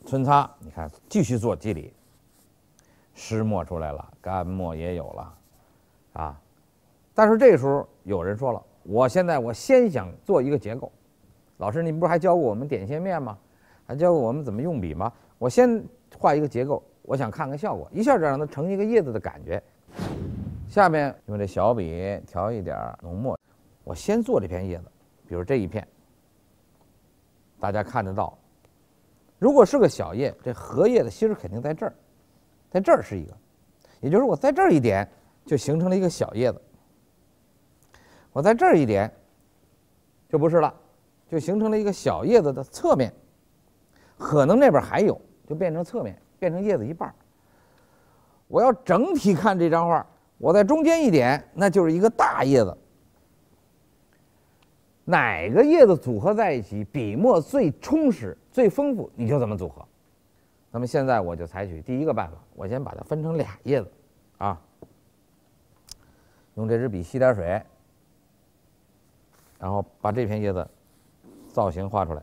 皴擦，你看继续做肌理，湿墨出来了，干墨也有了啊。但是这时候有人说了，我先想做一个结构，老师你不是还教过我们点线面吗？还教过我们怎么用笔吗？我先画一个结构，我想看看效果，一下就让它成一个叶子的感觉。下面用这小笔调一点浓墨，我先做这片叶子，比如这一片，大家看得到。如果是个小叶，这荷叶的芯儿肯定在这儿，在这儿是一个，也就是我在这儿一点就形成了一个小叶子。我在这儿一点，就不是了，就形成了一个小叶子的侧面，可能那边还有，就变成侧面，变成叶子一半。我要整体看这张画，我在中间一点，那就是一个大叶子。哪个叶子组合在一起，笔墨最充实、最丰富，你就怎么组合。那么现在我就采取第一个办法，我先把它分成2叶子，啊，用这支笔吸点水。然后把这片叶子造型画出来，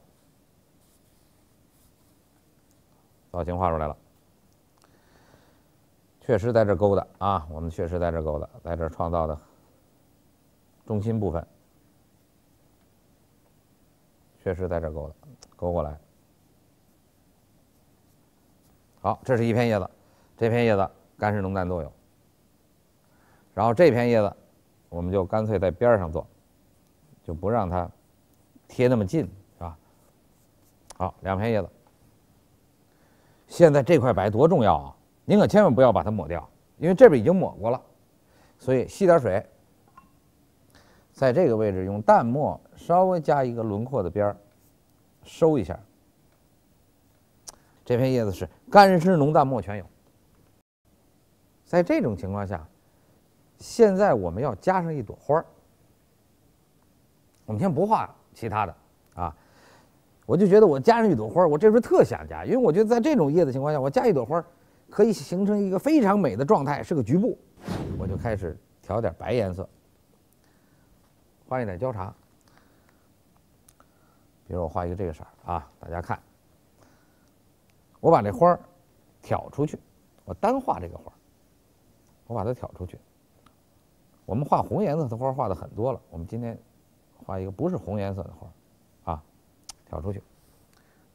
造型画出来了，确实在这勾的啊，我们确实在这勾的，在这创造的中心部分，确实在这勾的，勾过来。好，这是一片叶子，这片叶子干湿浓淡都有。然后这片叶子，我们就干脆在边上做。就不让它贴那么近，是吧？好，2片叶子。现在这块白多重要啊！您可千万不要把它抹掉，因为这边已经抹过了，所以吸点水，在这个位置用淡墨稍微加一个轮廓的边儿，收一下。这片叶子是干湿浓淡墨全有。在这种情况下，现在我们要加上一朵花儿。我们先不画其他的啊，我就觉得我加上一朵花，我这时候特想加，因为我觉得在这种叶子情况下，我加一朵花可以形成一个非常美的状态，是个局部。我就开始调点白颜色，画一点交叉。比如我画一个这个色啊，大家看，我把这花挑出去，我单画这个花，我把它挑出去。我们画红颜色的花画的很多了，我们今天画一个不是红颜色的花，啊，挑出去，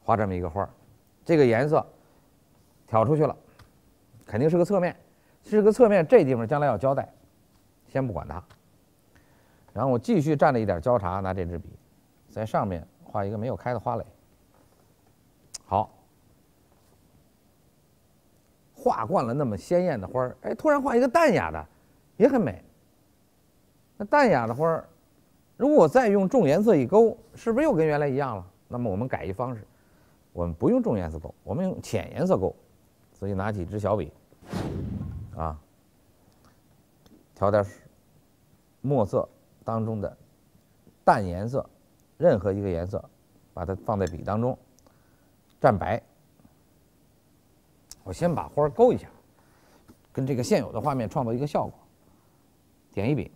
画这么一个花，这个颜色挑出去了，肯定是个侧面，是个侧面，这地方将来要交代，先不管它。然后我继续蘸了一点交叉，拿这支笔在上面画一个没有开的花蕾。好，画惯了那么鲜艳的花，突然画一个淡雅的，也很美。那淡雅的花儿，如果我再用重颜色一勾，是不是又跟原来一样了？那么我们改一方式，我们不用重颜色勾，我们用浅颜色勾。所以拿起支小笔，啊，调点墨色当中的淡颜色，任何一个颜色，把它放在笔当中，蘸白。我先把花儿勾一下，跟这个现有的画面创造一个效果。点一笔，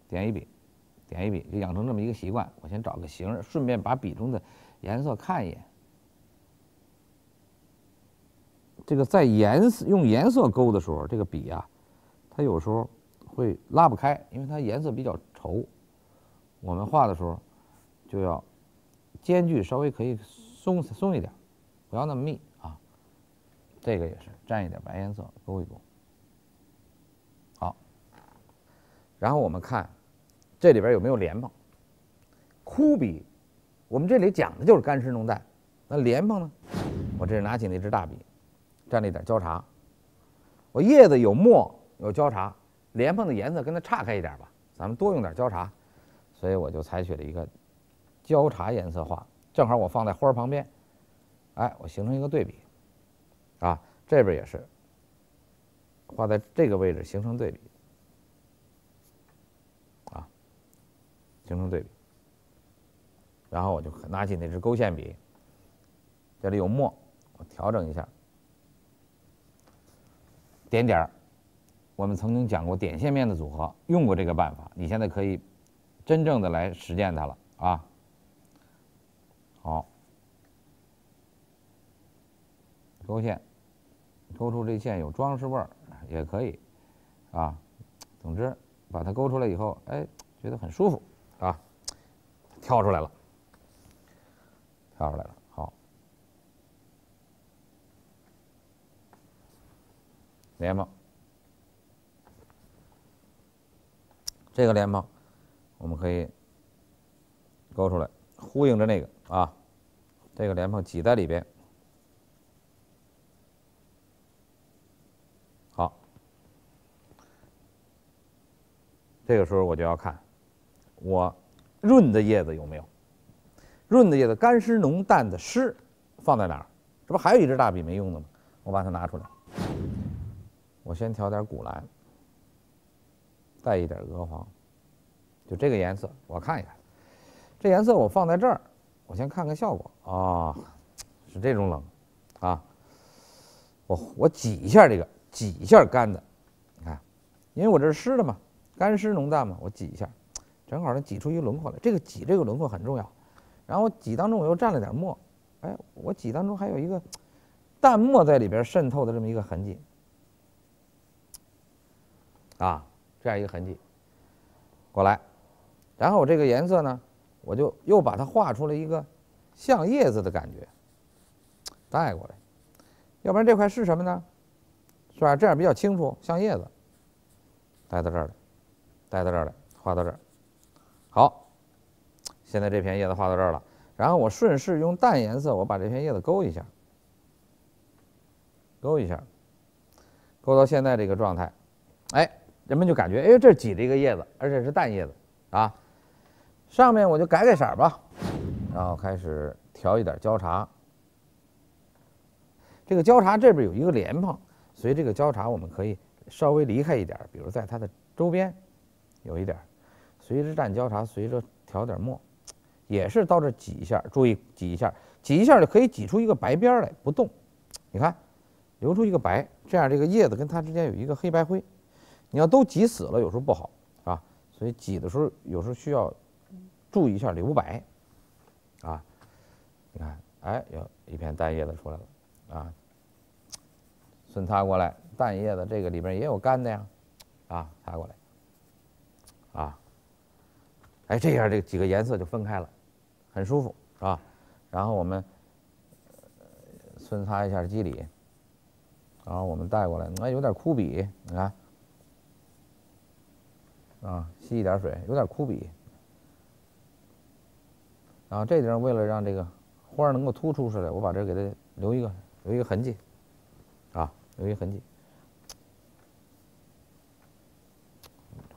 点一笔，点一笔，就养成这么一个习惯。我先找个形，顺便把笔中的颜色看一眼。这个在用颜色勾的时候，这个笔啊，它有时候会拉不开，因为它颜色比较稠。我们画的时候就要间距稍微可以松一点，不要那么密啊。这个也是蘸一点白颜色勾一勾。好，然后我们看这里边有没有莲蓬。枯笔，我们这里讲的就是干湿浓淡。那莲蓬呢？我这是拿起那支大笔。蘸了一点焦茶，我叶子有墨有焦茶，莲蓬的颜色跟它岔开一点吧，咱们多用点焦茶，所以我就采取了一个焦茶颜色画，正好我放在花旁边，哎，我形成一个对比，啊，这边也是画在这个位置形成对比，啊，形成对比，然后我就拿起那支勾线笔，这里有墨，我调整一下。点点儿，我们曾经讲过点线面的组合，用过这个办法，你现在可以真正的来实践它了啊。好，勾线，勾出这线有装饰味儿也可以啊。总之，把它勾出来以后，哎，觉得很舒服啊，挑出来了，挑出来了。好，莲蓬，这个莲蓬我们可以勾出来，呼应着那个啊，这个莲蓬挤在里边。好，这个时候我就要看我润的叶子有没有，润的叶子干湿浓淡的湿放在哪儿？这不还有一支大笔没用的吗？我把它拿出来。我先调点古蓝，带一点鹅黄，就这个颜色，我看一看。这颜色我放在这儿，我先看看效果啊、哦，是这种冷啊。我挤一下这个，挤一下干的，你看，因为我这是湿的嘛，干湿浓淡嘛，我挤一下，正好能挤出一个轮廓来。这个挤这个轮廓很重要。然后我挤当中我又蘸了点墨，哎，我挤当中还有一个淡墨在里边渗透的这么一个痕迹。啊，这样一个痕迹过来，然后我这个颜色呢，我就又把它画出了一个像叶子的感觉，带过来，要不然这块是什么呢？是吧？这样比较清楚，像叶子，带到这儿来，带到这儿来，画到这儿。好，现在这片叶子画到这儿了，然后我顺势用淡颜色，我把这片叶子勾一下，勾一下，勾到现在这个状态，哎。人们就感觉，哎，这挤了一个叶子，而且是淡叶子啊。上面我就改色吧，然后开始调一点焦茶。这个焦茶这边有一个莲蓬，所以这个焦茶我们可以稍微离开一点，比如在它的周边有一点，随着蘸焦茶，随着调点墨，也是到这挤一下，注意挤一下，挤一下就可以挤出一个白边来，不动。你看，留出一个白，这样这个叶子跟它之间有一个黑白灰。你要都挤死了，有时候不好啊，所以挤的时候有时候需要注意一下留白啊。你看，哎，有一片淡叶子出来了啊，顺擦过来，淡叶子这个里边也有干的呀，啊，擦过来啊，哎，这样这几个颜色就分开了，很舒服啊。然后我们顺擦一下肌理，然后我们带过来，哎，有点枯笔，你看。啊，吸一点水，有点枯笔。然后这地方为了让这个花能够突出出来，我把这给它留一个痕迹，啊，留一个痕迹，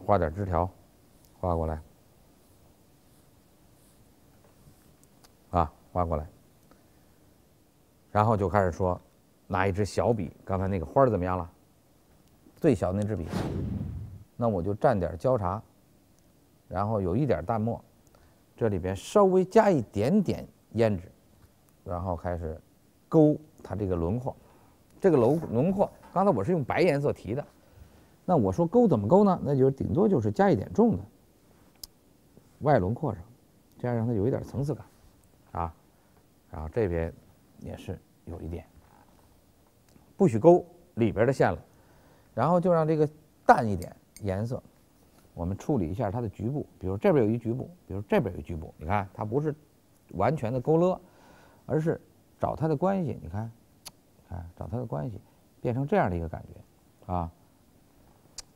画点枝条，画过来，啊，画过来，然后就开始说，拿一支小笔，刚才那个花儿怎么样了？最小的那支笔，那我就蘸点焦茶，然后有一点淡墨，这里边稍微加一点点胭脂，然后开始勾它这个轮廓。这个轮廓，刚才我是用白颜色提的，那我说勾怎么勾呢？那就顶多就是加一点重的外轮廓上，这样让它有一点层次感，啊，然后这边也是有一点，不许勾里边的线了，然后就让这个淡一点颜色，我们处理一下它的局部，比如这边有一局部，比如这边有一局部，你看它不是完全的勾勒，而是找它的关系，你看。找它的关系，变成这样的一个感觉，啊，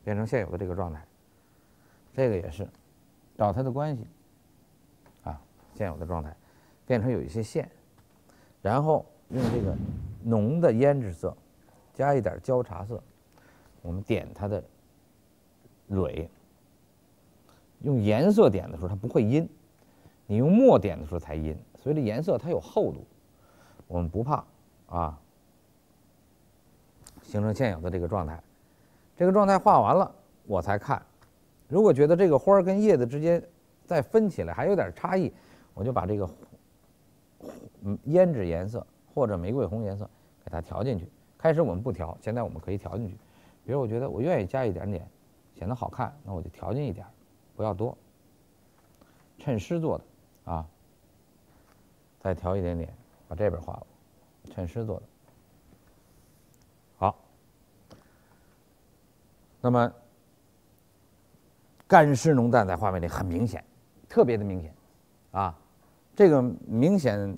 变成现有的这个状态。这个也是找它的关系，啊，现有的状态，变成有一些线，然后用这个浓的胭脂色，加一点焦茶色，我们点它的蕊。用颜色点的时候它不会阴，你用墨点的时候才阴，所以这颜色它有厚度，我们不怕啊。形成现有的这个状态，这个状态画完了，我才看。如果觉得这个花跟叶子之间再分起来还有点差异，我就把这个胭脂颜色或者玫瑰红颜色给它调进去。开始我们不调，现在我们可以调进去。比如我觉得我愿意加一点点，显得好看，那我就调进一点，不要多。趁湿做的啊，再调一点点，把这边画了，趁湿做的。好，那么干湿浓淡在画面里很明显，特别的明显，啊，这个明显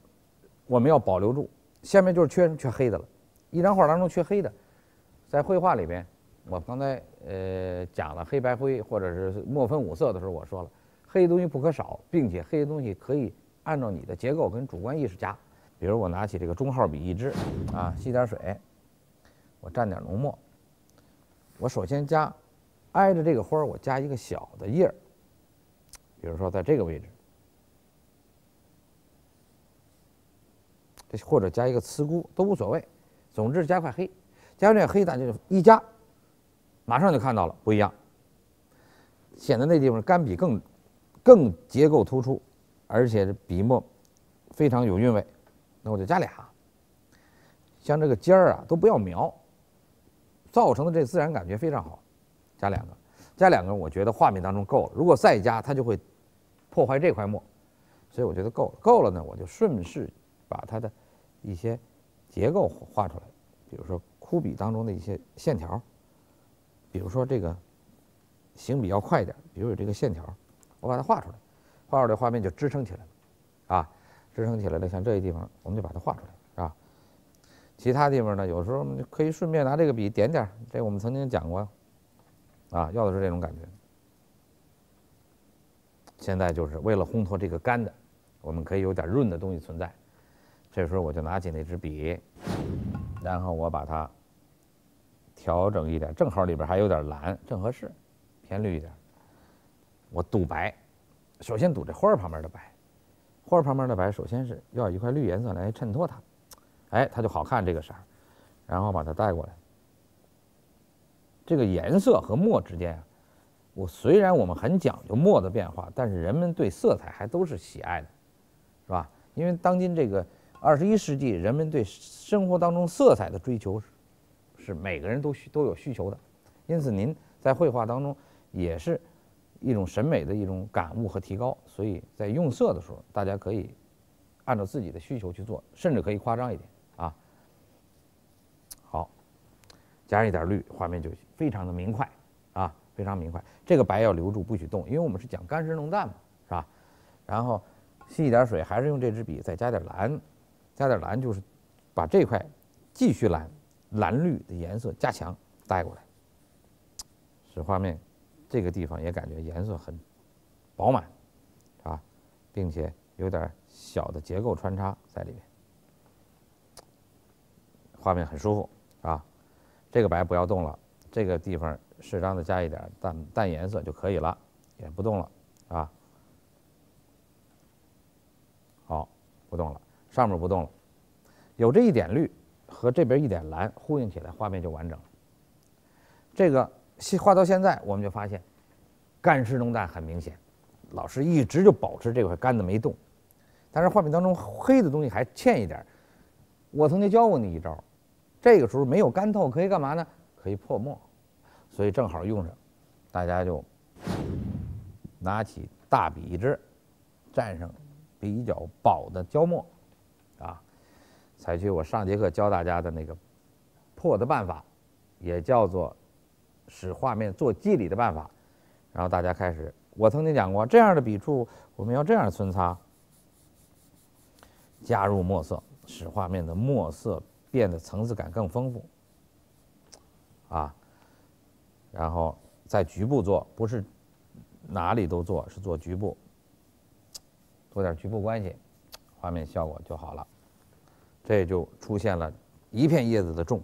我们要保留住。下面就是缺黑的了，一张画当中缺黑的，在绘画里边，我刚才讲了黑白灰或者是墨分五色的时候，我说了，黑的东西不可少，并且黑的东西可以按照你的结构跟主观意识加。比如我拿起这个中号笔一支，啊，吸点水。我蘸点浓墨，我首先加挨着这个花我加一个小的叶儿，比如说在这个位置，或者加一个刺菇都无所谓，总之加块黑，加上这黑咱就一加，马上就看到了不一样，显得那地方干笔更结构突出，而且笔墨非常有韵味。那我就加俩，像这个尖儿啊都不要描。造成的这自然感觉非常好，加两个，我觉得画面当中够了。如果再加，它就会破坏这块墨，所以我觉得够了。够了呢，我就顺势把它的一些结构画出来，比如说枯笔当中的一些线条，比如说这个行笔要快一点，比如有这个线条，我把它画出来，画出来画面就支撑起来了，啊，支撑起来了。像这些地方，我们就把它画出来，啊。其他地方呢，有时候可以顺便拿这个笔点点，这我们曾经讲过，啊，要的是这种感觉。现在就是为了烘托这个干的，我们可以有点润的东西存在。这时候我就拿起那支笔，然后我把它调整一点，正好里边还有点蓝，正合适，偏绿一点。我镀白，首先镀这花旁边的白，花旁边的白首先是要一块绿颜色来衬托它。哎，它就好看这个色儿，然后把它带过来。这个颜色和墨之间啊，虽然我们很讲究墨的变化，但是人们对色彩还都是喜爱的，是吧？因为当今这个21世纪，人们对生活当中色彩的追求是每个人都有需求的，因此您在绘画当中也是一种审美的一种感悟和提高，所以在用色的时候，大家可以按照自己的需求去做，甚至可以夸张一点。好，加上一点绿，画面就非常的明快，啊，非常明快。这个白要留住，不许动，因为我们是讲干湿浓淡嘛，是吧？然后吸一点水，还是用这支笔，再加点蓝，加点蓝就是把这块继续蓝绿的颜色加强带过来，使画面这个地方也感觉颜色很饱满，啊，并且有点小的结构穿插在里面。画面很舒服啊，这个白不要动了，这个地方适当的加一点淡颜色就可以了，也不动了啊。好，不动了，上面不动了，有这一点绿和这边一点蓝呼应起来，画面就完整了。这个画到现在，我们就发现干湿浓淡很明显，老师一直就保持这块干的没动，但是画面当中黑的东西还欠一点。我曾经教过你一招，这个时候没有干透可以干嘛呢？可以破墨，所以正好用上，大家就拿起大笔一支，蘸上比较薄的胶墨，啊，采取我上节课教大家的那个破的办法，也叫做使画面做肌理的办法。然后大家开始，我曾经讲过，这样的笔触我们要这样皴擦，加入墨色，使画面的墨色变得层次感更丰富，啊，然后在局部做，不是哪里都做，是做局部，做点局部关系，画面效果就好了。这就出现了一片叶子的重，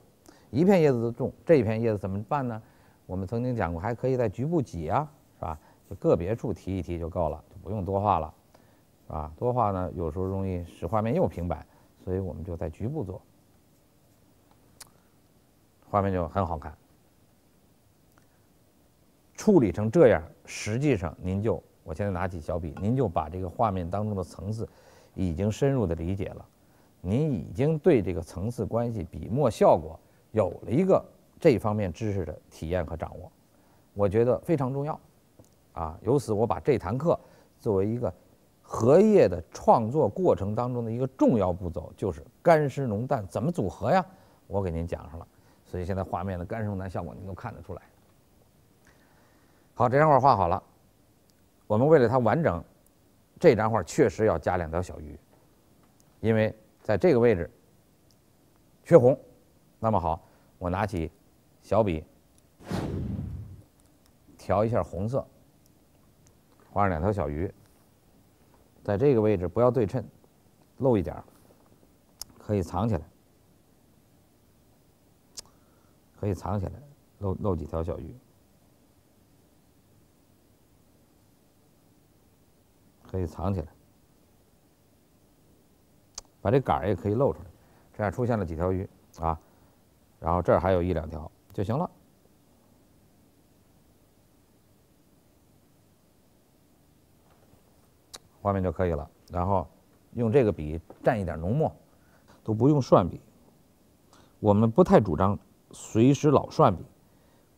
一片叶子的重，这一片叶子怎么办呢？我们曾经讲过，还可以在局部挤啊，是吧？就个别处提一提就够了，就不用多画了，啊，多画呢有时候容易使画面又平板，所以我们就在局部做，画面就很好看。处理成这样，实际上您就，我现在拿起小笔，您就把这个画面当中的层次已经深入的理解了，您已经对这个层次关系、笔墨效果有了一个这方面知识的体验和掌握，我觉得非常重要，啊，由此我把这堂课作为一个荷叶的创作过程当中的一个重要步骤，就是干湿浓淡怎么组合呀，我给您讲上了，所以现在画面的干湿浓淡效果您都看得出来。好，这张画画好了，我们为了它完整，这张画确实要加2条小鱼，因为在这个位置缺红。那么好，我拿起小笔调一下红色，画上2条小鱼，在这个位置不要对称，露一点，可以藏起来，可以藏起来，露几条小鱼。可以藏起来，把这杆儿也可以露出来，这样出现了几条鱼啊，然后这儿还有1、2条就行了。画面就可以了，然后用这个笔蘸一点浓墨，都不用涮笔。我们不太主张随时老涮笔，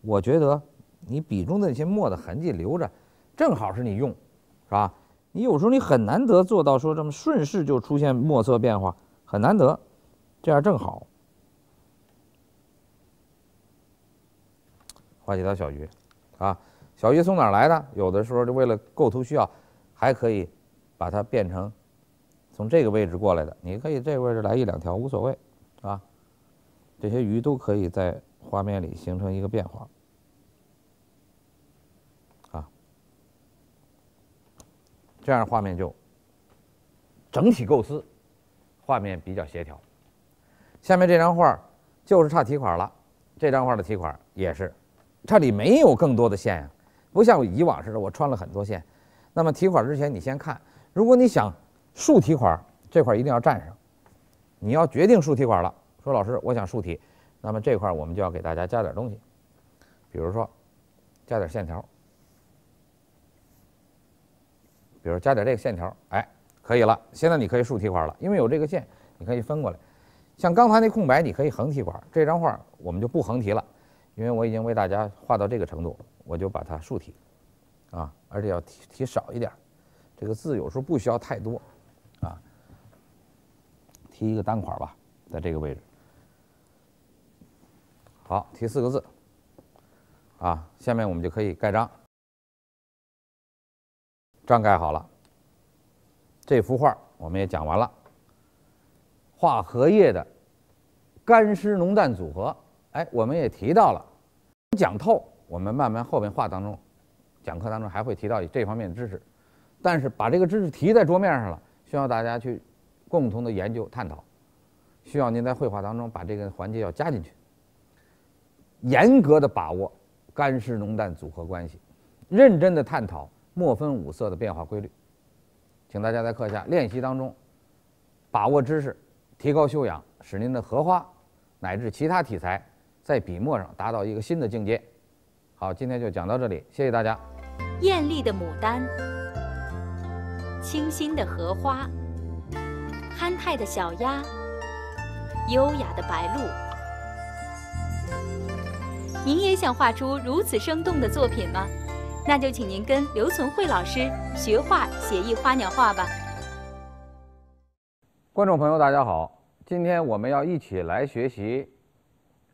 我觉得你笔中的那些墨的痕迹留着，正好是你用，是吧？你有时候你很难得做到说这么顺势就出现墨色变化，很难得，这样正好。画几条小鱼，啊，小鱼从哪儿来的？有的时候就为了构图需要，还可以把它变成从这个位置过来的，你可以这个位置来1、2条无所谓，啊，这些鱼都可以在画面里形成一个变化。这样画面就整体构思，画面比较协调。下面这张画就是差题款了，这张画的题款也是，这里没有更多的线呀，不像以往似的我穿了很多线。那么题款之前你先看，如果你想竖题款，这块一定要占上。你要决定竖题款了，说老师我想竖题，那么这块我们就要给大家加点东西，比如说加点线条。比如加点这个线条，哎，可以了。现在你可以竖题款了，因为有这个线，你可以分过来。像刚才那空白，你可以横题款。这张画我们就不横题了，因为我已经为大家画到这个程度，我就把它竖题，啊，而且要题少一点。这个字有时候不需要太多，啊，题一个单款吧，在这个位置。好，题4个字，啊，下面我们就可以盖章。章盖好了，这幅画我们也讲完了。画荷叶的干湿浓淡组合，哎，我们也提到了。讲透，我们慢慢后面画当中，讲课当中还会提到这方面的知识。但是把这个知识提在桌面上了，需要大家去共同的研究探讨，需要您在绘画当中把这个环节要加进去，严格的把握干湿浓淡组合关系，认真的探讨墨分五色的变化规律。请大家在课下练习当中把握知识，提高修养，使您的荷花乃至其他题材在笔墨上达到一个新的境界。好，今天就讲到这里，谢谢大家。艳丽的牡丹，清新的荷花，憨态的小鸭，优雅的白鹭。您也想画出如此生动的作品吗？那就请您跟刘存慧老师学画写意花鸟画吧。观众朋友，大家好，今天我们要一起来学习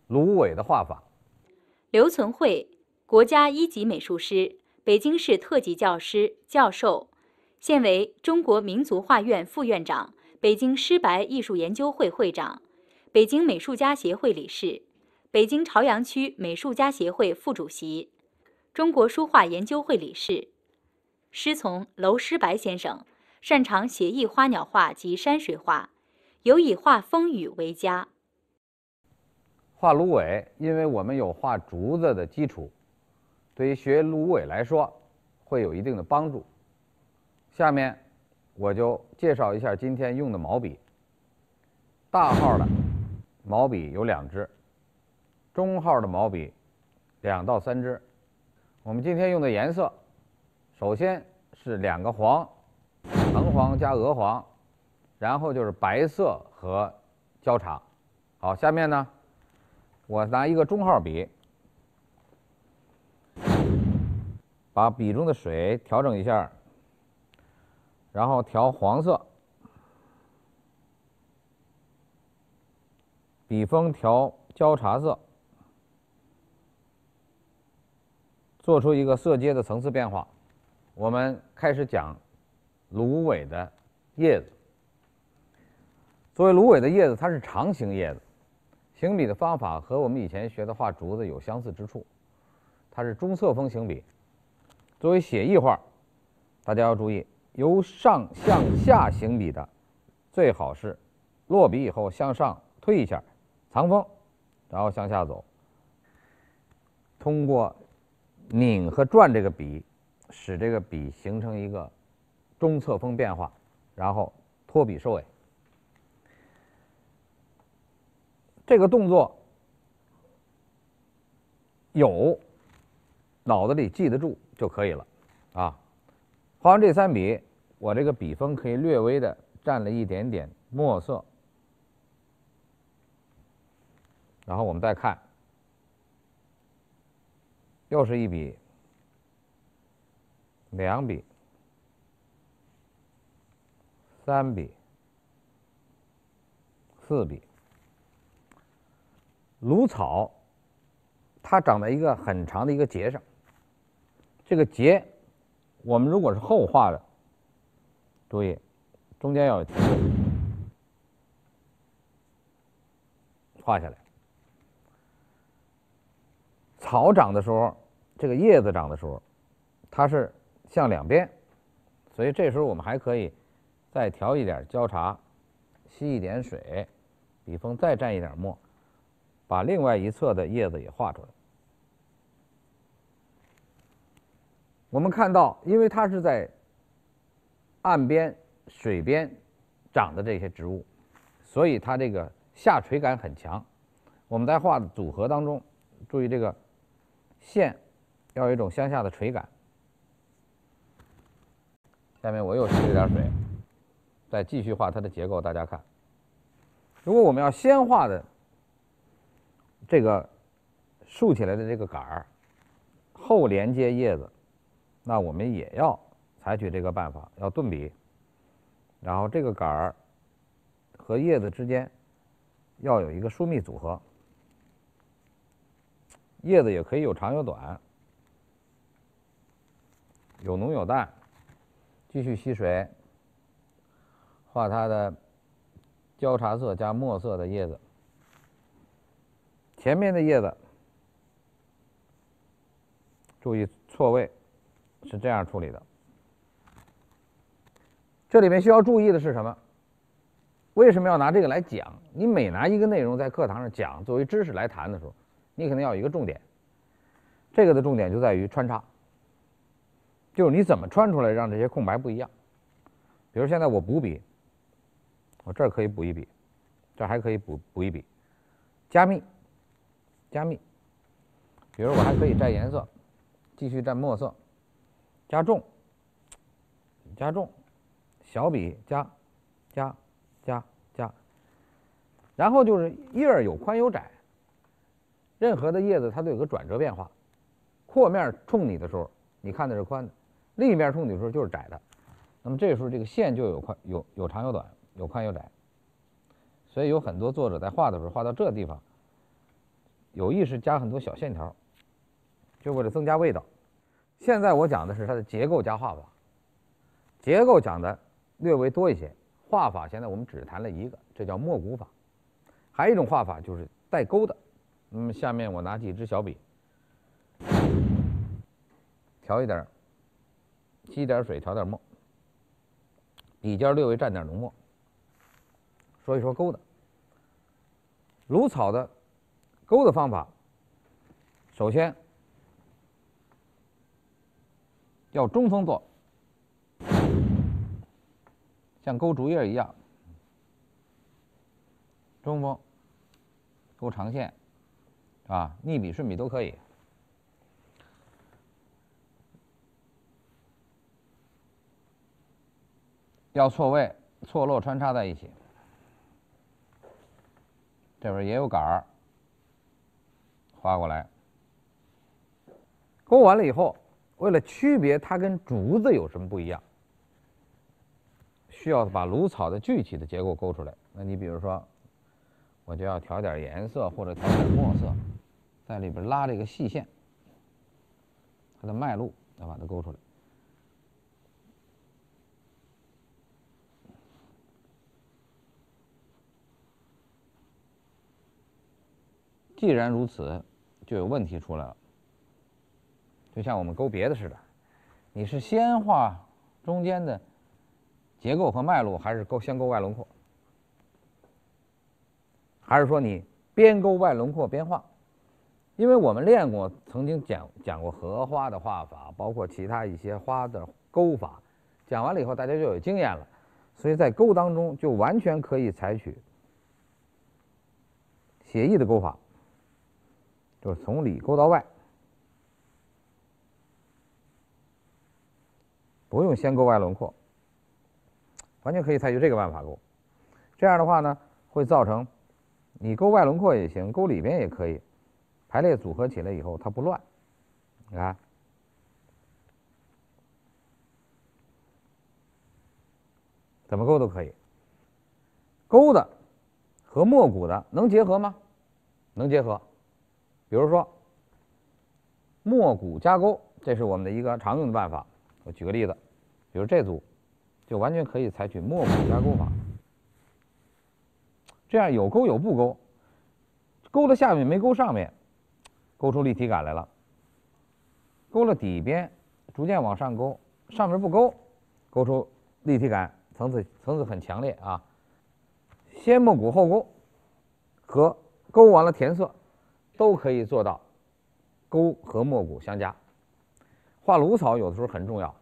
芦苇的画法。刘存慧，国家一级美术师，北京市特级教师、教授，现为中国民族画院副院长、北京诗白艺术研究会会长、北京美术家协会理事、北京朝阳区美术家协会副主席、中国书画研究会理事，师从娄师白先生，擅长写意花鸟画及山水画，尤以画风雨为佳。画芦苇，因为我们有画竹子的基础，对于学芦苇来说会有一定的帮助。下面我就介绍一下今天用的毛笔。大号的毛笔有2支，中号的毛笔2到3支。我们今天用的颜色，首先是2个黄，橙黄加鹅黄，然后就是白色和焦茶。好，下面呢，我拿一个中号笔，把笔中的水调整一下，然后调黄色，笔锋调焦茶色，做出一个色阶的层次变化。我们开始讲芦苇的叶子。作为芦苇的叶子，它是长形叶子，行笔的方法和我们以前学的画竹子有相似之处，它是中侧锋行笔。作为写意画，大家要注意，由上向下行笔的，最好是落笔以后向上推一下，藏锋，然后向下走。通过拧和转这个笔，使这个笔形成一个中侧锋变化，然后托笔收尾。这个动作有脑子里记得住就可以了啊。画完这3笔，我这个笔锋可以略微的蘸了一点点墨色，然后我们再看，又是1笔、2笔、3笔、4笔。芦草它长在一个很长的一个节上，这个节我们如果是后画的，注意中间要有停顿，画下来。草长的时候，这个叶子长的时候，它是向2边，所以这时候我们还可以再调一点焦茶，吸一点水，笔锋再蘸一点墨，把另外一侧的叶子也画出来。我们看到，因为它是在岸边、水边长的这些植物，所以它这个下垂感很强。我们在画的组合当中，注意这个线要有一种向下的垂感。下面我又吸了点水，再继续画它的结构。大家看，如果我们要先画的这个竖起来的这个杆儿，后连接叶子，那我们也要采取这个办法，要顿笔，然后这个杆儿和叶子之间要有一个疏密组合。叶子也可以有长有短，有浓有淡。继续吸水，画它的焦茶色加墨色的叶子。前面的叶子注意错位，是这样处理的。这里面需要注意的是什么？为什么要拿这个来讲？你每拿一个内容在课堂上讲，作为知识来谈的时候，你肯定要有一个重点。这个的重点就在于穿插。就是你怎么穿出来让这些空白不一样。比如现在我补笔，我这儿可以补一笔，这儿还可以补一笔，加密，加密。比如我还可以蘸颜色，继续蘸墨色，加重，加重，小笔加，然后就是叶儿有宽有窄，任何的叶子它都有个转折变化，阔面冲你的时候，你看的是宽的；立面冲你的时候就是窄的。那么这个时候这个线就有长有短，有宽有窄。所以有很多作者在画的时候，画到这地方，有意识加很多小线条，就为了增加味道。现在我讲的是它的结构加画法，结构讲的略微多一些，画法现在我们只谈了一个，这叫墨骨法。还有一种画法就是带钩的。下面我拿几支小笔，调一点，积点水，调点墨，笔尖略微蘸点浓墨。说一说钩的，芦草的钩的方法，首先要中锋做，像钩竹叶一样，中锋，钩长线，逆笔顺笔都可以。要错位，错落穿插在一起。这边也有杆儿，划过来。钩完了以后，为了区别它跟竹子有什么不一样，需要把芦草的具体的结构勾出来。那你比如说，我就要调点颜色或者调点墨色，在里边拉这个细线，它的脉路要把它勾出来。既然如此，就有问题出来了。就像我们勾别的似的，你是先画中间的结构和脉络，还是先勾外轮廓？还是说你边勾外轮廓边画？因为我们练过，曾经讲过荷花的画法，包括其他一些花的勾法。讲完了以后，大家就有经验了，所以在勾当中就完全可以采取写意的勾法。就是从里勾到外，不用先勾外轮廓，完全可以采取这个办法勾。这样的话呢，会造成你勾外轮廓也行，勾里边也可以，排列组合起来以后它不乱。你看，怎么勾都可以。勾的和墨骨的能结合吗？能结合。比如说墨骨加钩，这是我们的一个常用的办法。我举个例子，比如这组就完全可以采取墨骨加钩法，这样有钩有不勾，勾了下面没勾上面，勾出立体感来了。勾了底边，逐渐往上勾，上面不勾，勾出立体感，层次很强烈啊。先墨骨后勾和勾完了填色，都可以做到钩和墨骨相加。画芦草有的时候很重要，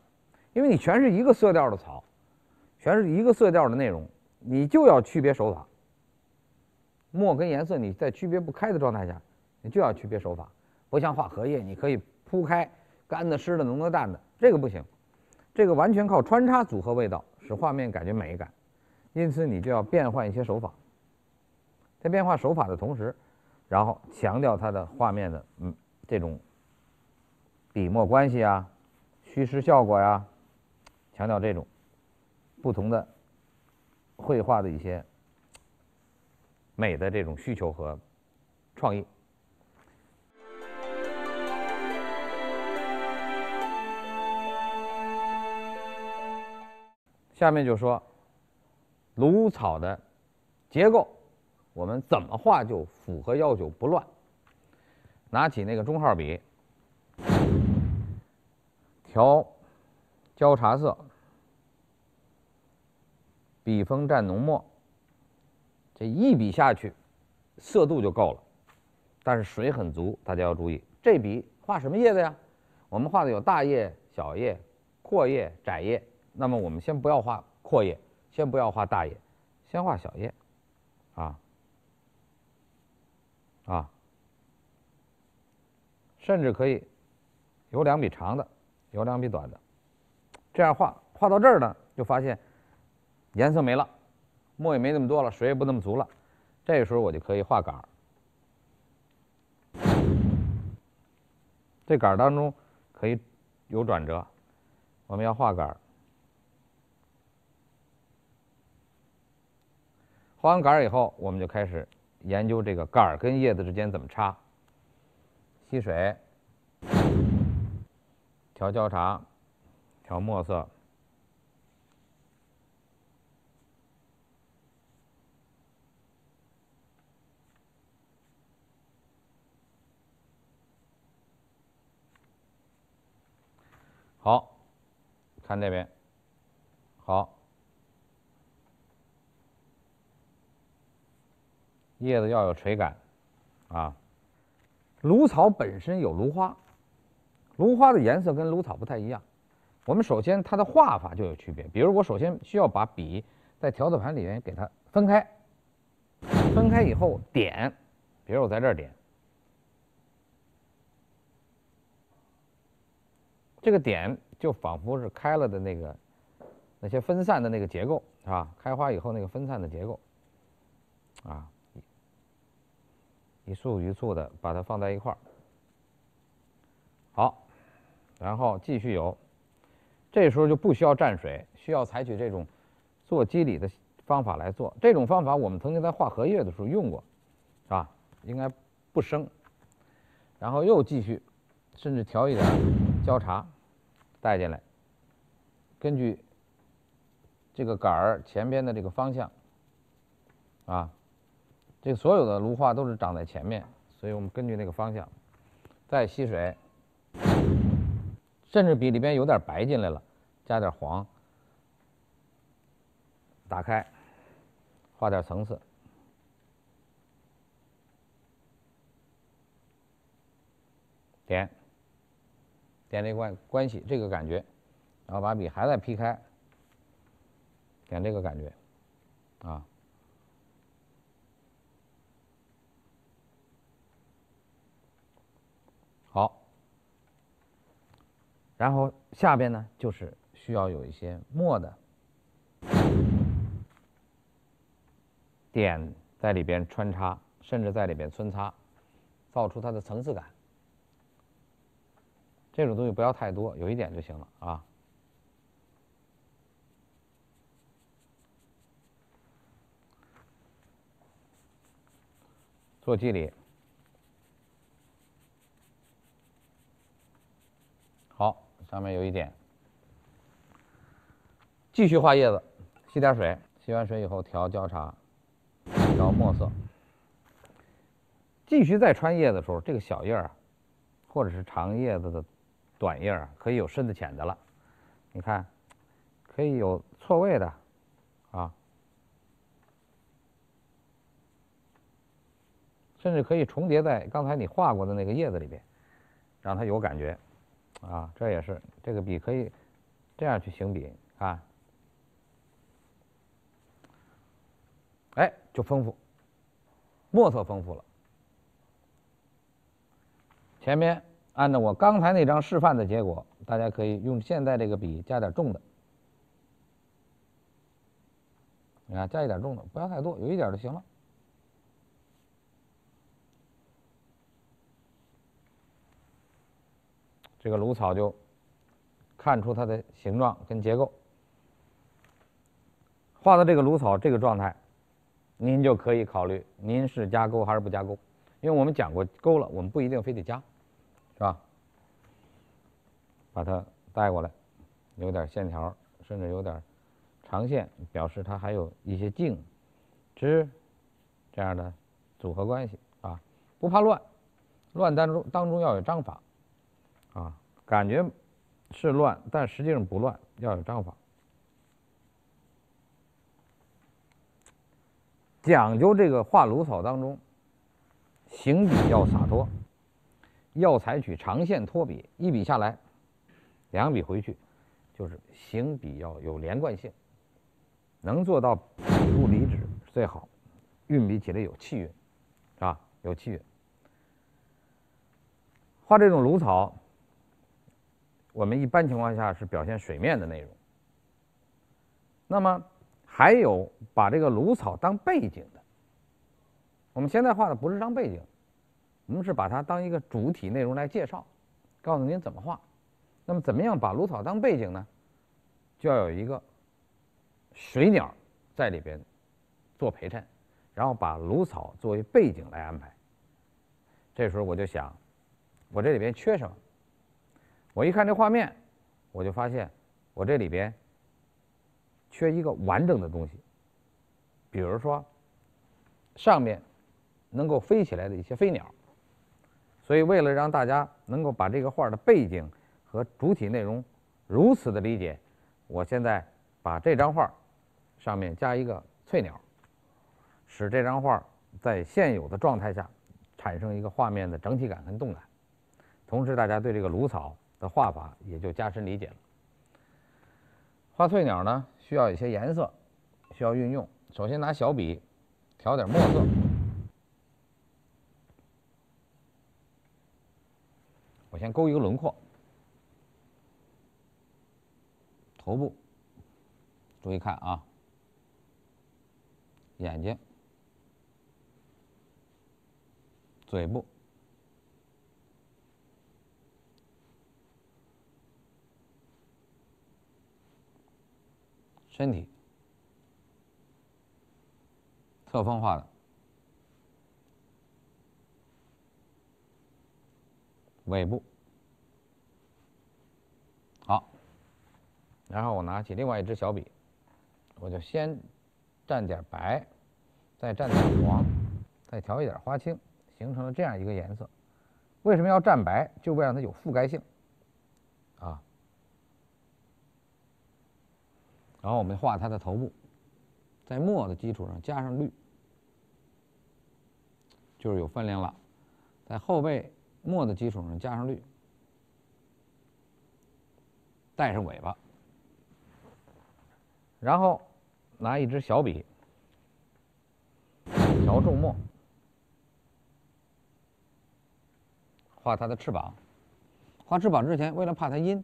因为你全是一个色调的草，全是一个色调的内容，你就要区别手法。墨跟颜色你在区别不开的状态下，你就要区别手法。不像画荷叶，你可以铺开，干的、湿的、浓的、淡的，这个不行。这个完全靠穿插组合味道，使画面感觉美感。因此你就要变换一些手法。在变化手法的同时，然后强调它的画面的这种笔墨关系啊、虚实效果呀，强调这种不同的绘画的一些美的这种需求和创意。下面就说芦草的结构，我们怎么画就符合要求不乱。拿起那个中号笔，调焦茶色，笔锋蘸浓墨，这一笔下去，色度就够了。但是水很足，大家要注意。这笔画什么叶子呀？我们画的有大叶、小叶、阔叶、窄叶，那么我们先不要画阔叶，先不要画大叶，先画小叶，甚至可以有2笔长的，有2笔短的，这样画到这儿呢，就发现颜色没了，墨也没那么多了，水也不那么足了，这个时候我就可以画杆儿。这杆儿当中可以有转折，我们要画杆儿。画完杆儿以后，我们就开始研究这个杆儿跟叶子之间怎么插。吸水，调焦茶，调墨色。好，看这边，好，叶子要有垂感，芦草本身有芦花，芦花的颜色跟芦草不太一样。我们首先它的画法就有区别，比如我首先需要把笔在调色盘里面给它分开，分开以后点，比如我在这儿点。这个点就仿佛是开了的那些分散的那个结构，是吧？开花以后那个分散的结构，一簇一簇的把它放在一块儿。好，然后继续游，这时候就不需要蘸水，需要采取这种做肌理的方法来做。这种方法我们曾经在画荷叶的时候用过，是吧？应该不生。然后又继续，甚至调一点焦茶带进来，根据这个杆儿前边的这个方向，这所有的芦花都是长在前面，所以我们根据那个方向再吸水，甚至比里边有点白进来了，加点黄，打开，画点层次。点这关系，这个感觉，然后把笔还在劈开，点这个感觉，好。然后下边呢，就是需要有一些墨的点在里边穿插，甚至在里边穿插，造出它的层次感。这种东西不要太多，有一点就行了做肌理，好，上面有一点，继续画叶子，吸点水，吸完水以后调焦茶，调墨色，继续再穿叶子的时候，这个小叶或者是长叶子的短叶可以有深的浅的了。你看，可以有错位的甚至可以重叠在刚才你画过的那个叶子里边，让它有感觉这也是这个笔可以这样去行笔就丰富，墨色丰富了。前面按照我刚才那张示范的结果，大家可以用现在这个笔加点重的，你看加一点重的，不要太多，有一点就行了。这个芦草就看出它的形状跟结构。画到这个芦草这个状态，您就可以考虑您是加钩还是不加钩，因为我们讲过钩了，我们不一定非得加，是吧？把它带过来，有点线条，甚至有点长线，表示它还有一些静、直这样的组合关系不怕乱，乱当中要有章法感觉是乱，但实际上不乱，要有章法。讲究这个画芦草当中，行笔要洒脱，要采取长线拖笔，一笔下来，2笔回去，就是行笔要有连贯性，能做到笔入离纸最好，运笔起来有气韵，是吧？有气韵。画这种芦草，我们一般情况下是表现水面的内容。那么还有把这个芦草当背景的，我们现在画的不是当背景，我们是把它当一个主体内容来介绍，告诉您怎么画。那么怎么样把芦草当背景呢？就要有一个水鸟在里边做陪衬，然后把芦草作为背景来安排。这时候我就想，我这里边缺什么？我一看这画面，我就发现我这里边缺一个完整的东西，比如说上面能够飞起来的一些飞鸟。所以为了让大家能够把这个画的背景和主体内容如此的理解，我现在把这张画上面加一个翠鸟，使这张画在现有的状态下产生一个画面的整体感跟动感，同时大家对这个芦草的画法也就加深理解了。画翠鸟呢，需要一些颜色，需要运用。首先拿小笔调点墨色，我先勾一个轮廓，头部，注意看啊，眼睛、嘴部、身体，侧风画的，尾部。好，然后我拿起另外一支小笔，我就先蘸点白，再蘸点黄，再调一点花青，形成了这样一个颜色。为什么要蘸白？就为让它有覆盖性啊。然后我们画它的头部，在墨的基础上加上绿，就是有分量了。在后背墨的基础上加上绿，带上尾巴，然后拿一支小笔调重墨，画它的翅膀。画翅膀之前，为了怕它阴，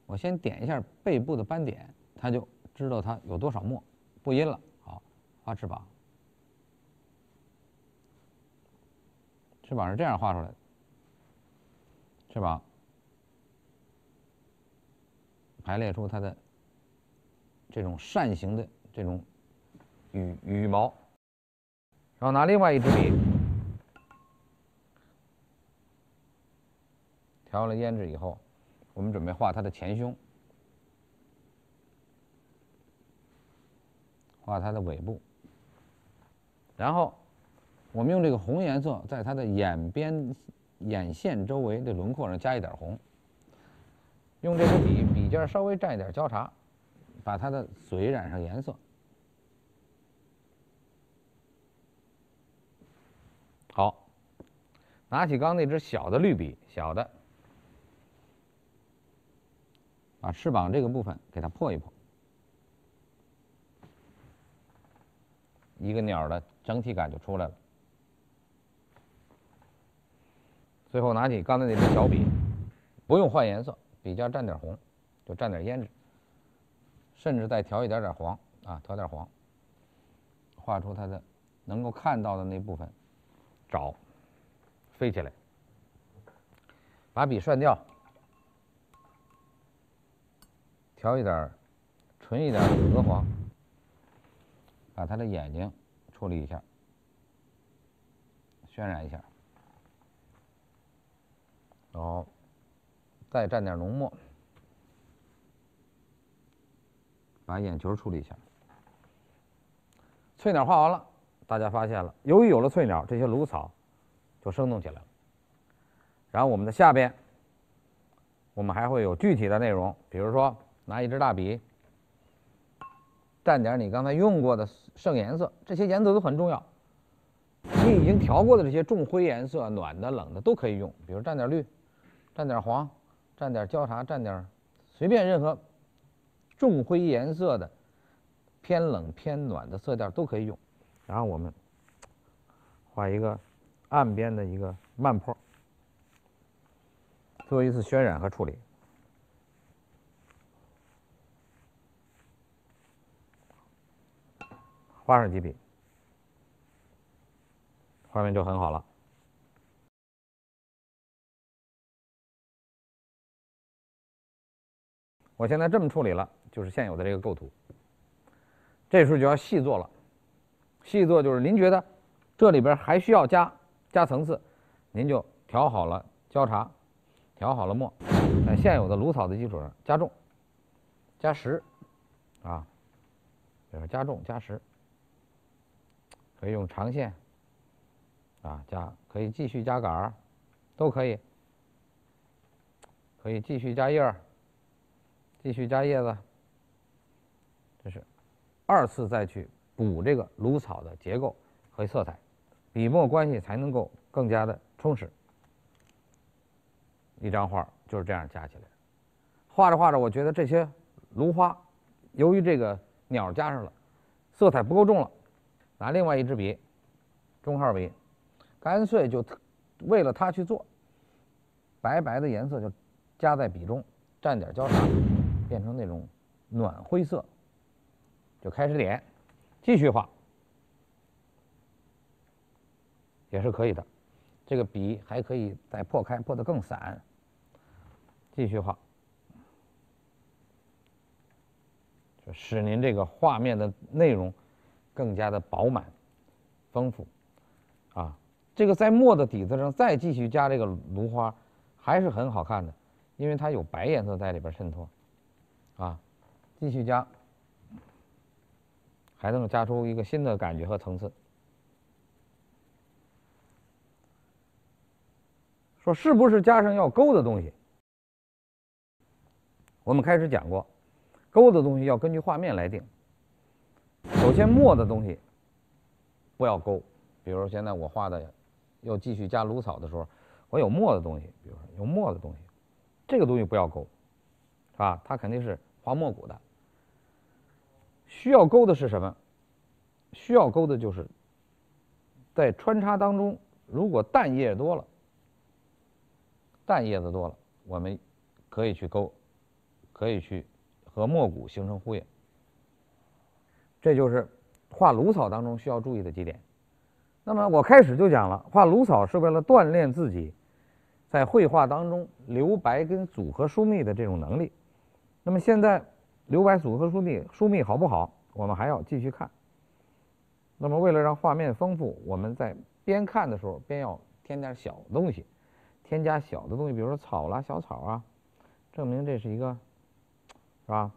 我先点一下背部的斑点，它就知道它有多少墨，不阴了。好，画翅膀。翅膀是这样画出来的，翅膀排列出它的这种扇形的这种羽毛，然后拿另外一支笔调了胭脂以后，我们准备画它的前胸，画它的尾部，然后我们用这个红颜色在它的眼边、眼线周围的轮廓上加一点红，用这支笔尖稍微蘸一点焦茶，把它的嘴染上颜色。好，拿起刚那支小的绿笔，小的，把翅膀这个部分给它破一破，一个鸟的整体感就出来了。最后拿起刚才那支小笔，不用换颜色，笔尖蘸点红，就蘸点胭脂，甚至再调一点点黄啊，调点黄，画出它的能够看到的那部分爪飞起来，把笔涮掉，调一点纯一点的鹅黄，把它的眼睛处理一下，渲染一下，然后再蘸点浓墨，把眼球处理一下。翠鸟画完了，大家发现了，由于有了翠鸟，这些芦草就生动起来了。然后我们的下边，我们还会有具体的内容，比如说拿一支大笔，蘸点你刚才用过的剩颜色，这些颜色都很重要。你已经调过的这些重灰颜色，暖的、冷的都可以用，比如蘸点绿，蘸点黄，蘸点焦茶，蘸点随便任何重灰颜色的、偏冷偏暖的色调都可以用。然后我们画一个岸边的一个慢坡，做一次渲染和处理。画上几笔，画面就很好了。我现在这么处理了，就是现有的这个构图。这时候就要细做了，细做就是您觉得这里边还需要加层次，您就调好了焦茶，调好了墨，在现有的芦草的基础上加重、加实，啊，就是加重加实，可以用长线，啊，可以继续加杆儿，都可以，可以继续加叶儿，继续加叶子，这是二次再去补这个芦草的结构和色彩，笔墨关系才能够更加的充实。一张画就是这样加起来的。画着画着，我觉得这些芦花，由于这个鸟加上了，色彩不够重了，拿另外一支笔，中号笔，干脆就为了它去做，白白的颜色就加在笔中，蘸点焦茶，变成那种暖灰色，就开始点，继续画，也是可以的。这个笔还可以再破开，破得更散，继续画，就使您这个画面的内容更加的饱满、丰富，啊，这个在墨的底子上再继续加这个芦花，还是很好看的，因为它有白颜色在里边渗透，啊，继续加，还能加出一个新的感觉和层次。说是不是加上要勾的东西？我们开始讲过，勾的东西要根据画面来定。首先墨的东西不要勾，比如说现在我画的又继续加芦草的时候，我有墨的东西，比如说有墨的东西，这个东西不要勾，啊，它肯定是画墨骨的。需要勾的是什么？需要勾的就是在穿插当中，如果淡叶多了，淡叶子多了，我们可以去勾，可以去和墨骨形成呼应。这就是画芦草当中需要注意的几点。那么我开始就讲了，画芦草是为了锻炼自己在绘画当中留白跟组合疏密的这种能力。那么现在留白组合疏密好不好，我们还要继续看。那么为了让画面丰富，我们在边看的时候边要添点小东西，添加小的东西，比如说草啦、小草啊，证明这是一个，是吧？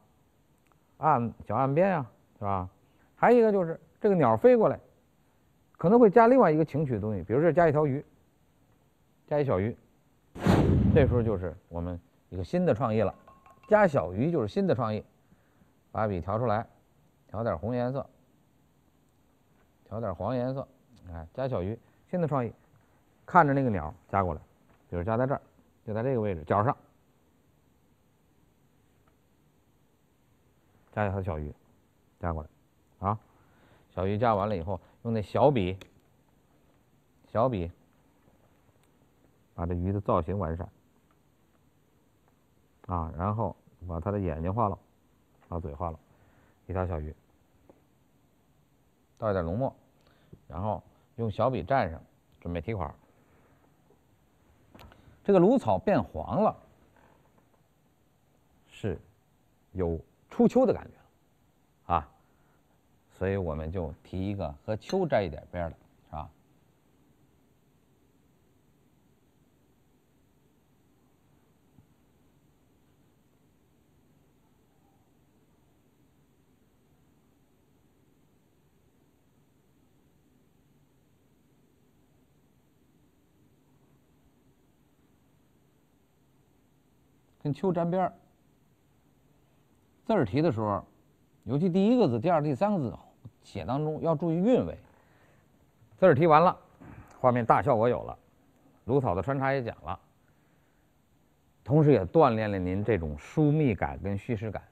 小岸边啊，是吧？还有一个就是这个鸟飞过来，可能会加另外一个情趣的东西，比如这加一条鱼，加一小鱼，这时候就是我们一个新的创意了。加小鱼就是新的创意，把笔调出来，调点红颜色，调点黄颜色，哎，加小鱼，新的创意。看着那个鸟加过来，比如加在这儿，就在这个位置角上，加一条小鱼，加过来，啊，小鱼加完了以后，用那小笔把这鱼的造型完善，啊，然后把它的眼睛画了，把嘴画了，一条小鱼，倒一点浓墨，然后用小笔蘸上，准备提款。这个芦草变黄了，是有初秋的感觉啊，所以我们就提一个和秋沾一点边的，是吧？跟秋沾边儿。字儿提的时候，尤其第一个字、第二、第三个字写当中要注意韵味。字儿提完了，画面大效果有了，芦草的穿插也讲了，同时也锻炼了您这种疏密感跟虚实感。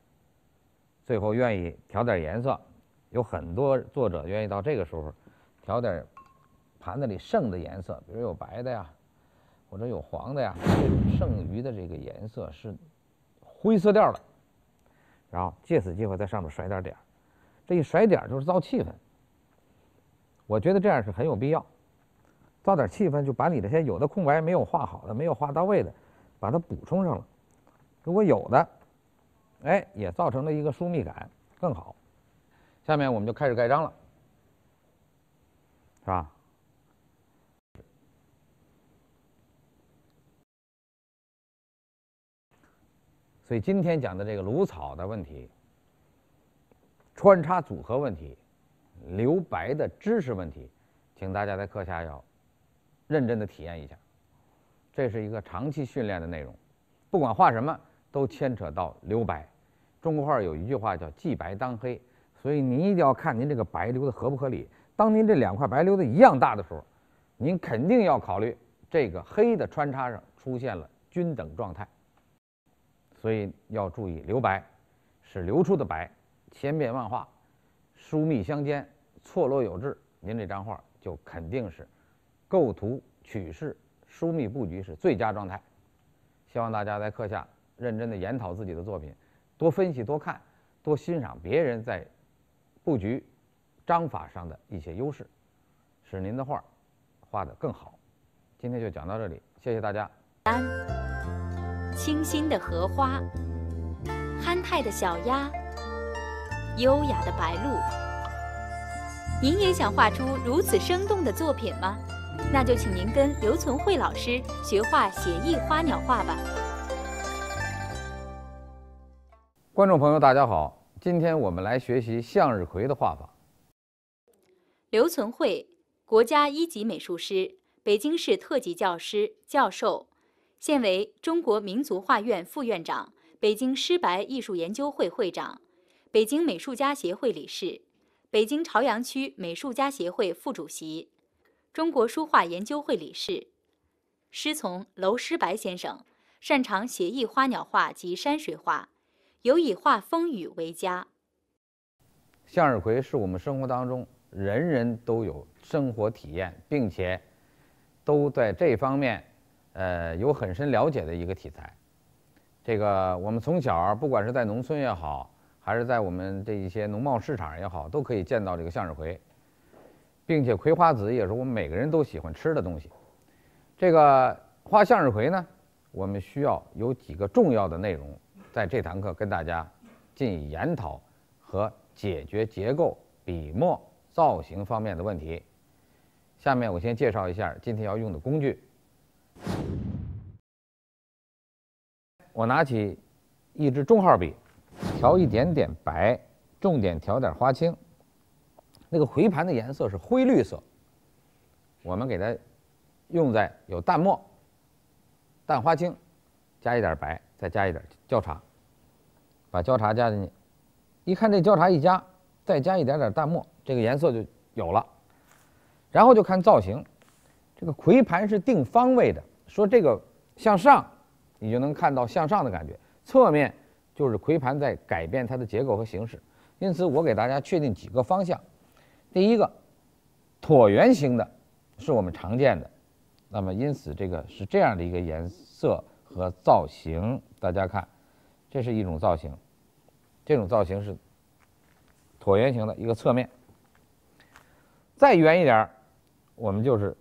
最后愿意调点颜色，有很多作者愿意到这个时候调点盘子里剩的颜色，比如有白的呀，或者有黄的呀，这种剩余的这个颜色是灰色调的，然后借此机会在上面甩点点，这一甩点就是造气氛。我觉得这样是很有必要，造点气氛，就把你这些有的空白没有画好的、没有画到位的，把它补充上了。如果有的，哎，也造成了一个疏密感，更好。下面我们就开始盖章了，是吧？所以今天讲的这个芦草的问题、穿插组合问题、留白的知识问题，请大家在课下要认真的体验一下。这是一个长期训练的内容，不管画什么都牵扯到留白。中国画有一句话叫记白当黑，所以您一定要看您这个白留的合不合理。当您这两块白留的一样大的时候，您肯定要考虑这个黑的穿插上出现了均等状态，所以要注意留白，使流出的白千变万化、疏密相间、错落有致，您这张画就肯定是构图取势、疏密布局是最佳状态。希望大家在课下认真的研讨自己的作品，多分析、多看、多欣赏别人在布局、章法上的一些优势，使您的画画得更好。今天就讲到这里，谢谢大家。清新的荷花，憨态的小鸭，优雅的白鹭。您也想画出如此生动的作品吗？那就请您跟刘存慧老师学画写意花鸟画吧。观众朋友，大家好，今天我们来学习向日葵的画法。刘存慧，国家一级美术师，北京市特级教师、教授，现为中国民族画院副院长、北京诗白艺术研究会会长、北京美术家协会理事、北京朝阳区美术家协会副主席、中国书画研究会理事。师从娄师白先生，擅长写意花鸟画及山水画，尤以画风雨为佳。向日葵是我们生活当中人人都有生活体验，并且都在这方面有很深了解的一个题材。这个我们从小不管是在农村也好，还是在我们这一些农贸市场也好，都可以见到这个向日葵，并且葵花籽也是我们每个人都喜欢吃的东西。这个画向日葵呢，我们需要有几个重要的内容，在这堂课跟大家进行研讨和解决结构、笔墨、造型方面的问题。下面我先介绍一下今天要用的工具。我拿起一支中号笔，调一点点白，重点调点花青。那个回盘的颜色是灰绿色，我们给它用在有淡墨、淡花青，加一点白，再加一点焦茶，把焦茶加进去。一看这焦茶一加，再加一点点淡墨，这个颜色就有了。然后就看造型，这个葵盘是定方位的，说这个向上，你就能看到向上的感觉；侧面就是葵盘在改变它的结构和形式。因此，我给大家确定几个方向。第一个，椭圆形的是我们常见的，那么因此这个是这样的一个颜色和造型。大家看，这是一种造型，这种造型是椭圆形的一个侧面。再圆一点，我们就是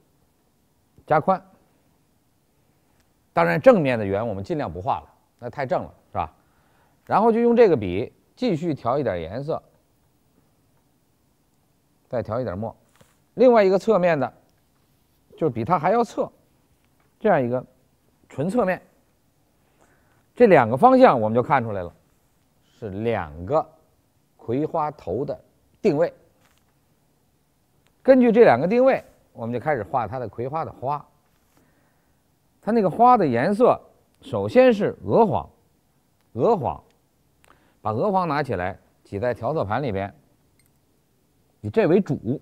加宽。当然，正面的圆我们尽量不画了，那太正了，是吧？然后就用这个笔继续调一点颜色，再调一点墨。另外一个侧面的，就是比它还要侧，这样一个纯侧面。这两个方向我们就看出来了，是两个葵花头的定位。根据这两个定位，我们就开始画它的葵花的花。它那个花的颜色，首先是鹅黄，鹅黄，把鹅黄拿起来挤在调色盘里边，以这为主。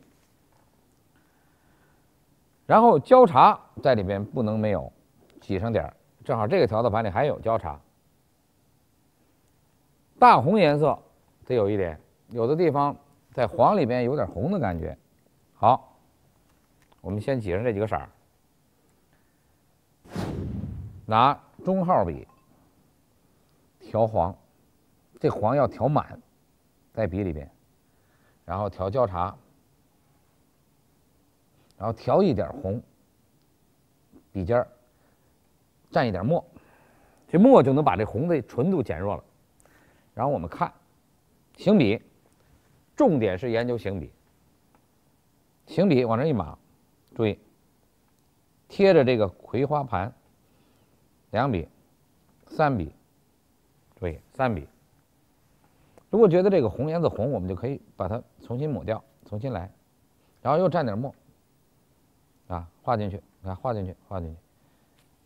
然后焦茶在里边不能没有，挤上点儿，正好这个调色盘里还有焦茶。大红颜色得有一点，有的地方在黄里边有点红的感觉。好，我们先挤上这几个色儿，拿中号笔调黄，这黄要调满，在笔里边，然后调焦茶，然后调一点红，笔尖儿蘸一点墨，这墨就能把这红的纯度减弱了。然后我们看行笔，重点是研究行笔。行笔往这一码，注意贴着这个葵花盘，2笔、3笔，注意3笔。如果觉得这个红颜色红，我们就可以把它重新抹掉，重新来，然后又蘸点墨，啊，画进去，你看画进去，画进去，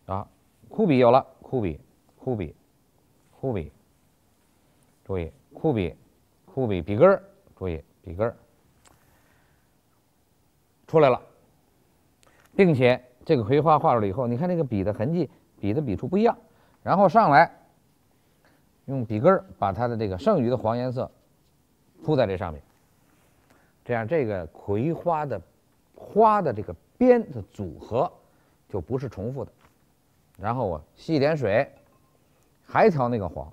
然后枯笔有了，枯笔，枯笔，枯笔，注意枯笔，枯笔，笔根儿，注意笔根儿出来了，并且这个葵花画出来以后，你看这个笔的痕迹，笔的笔触不一样，然后上来用笔根儿把它的这个剩余的黄颜色铺在这上面，这样这个葵花的花的这个边的组合就不是重复的。然后我吸一点水，还调那个黄，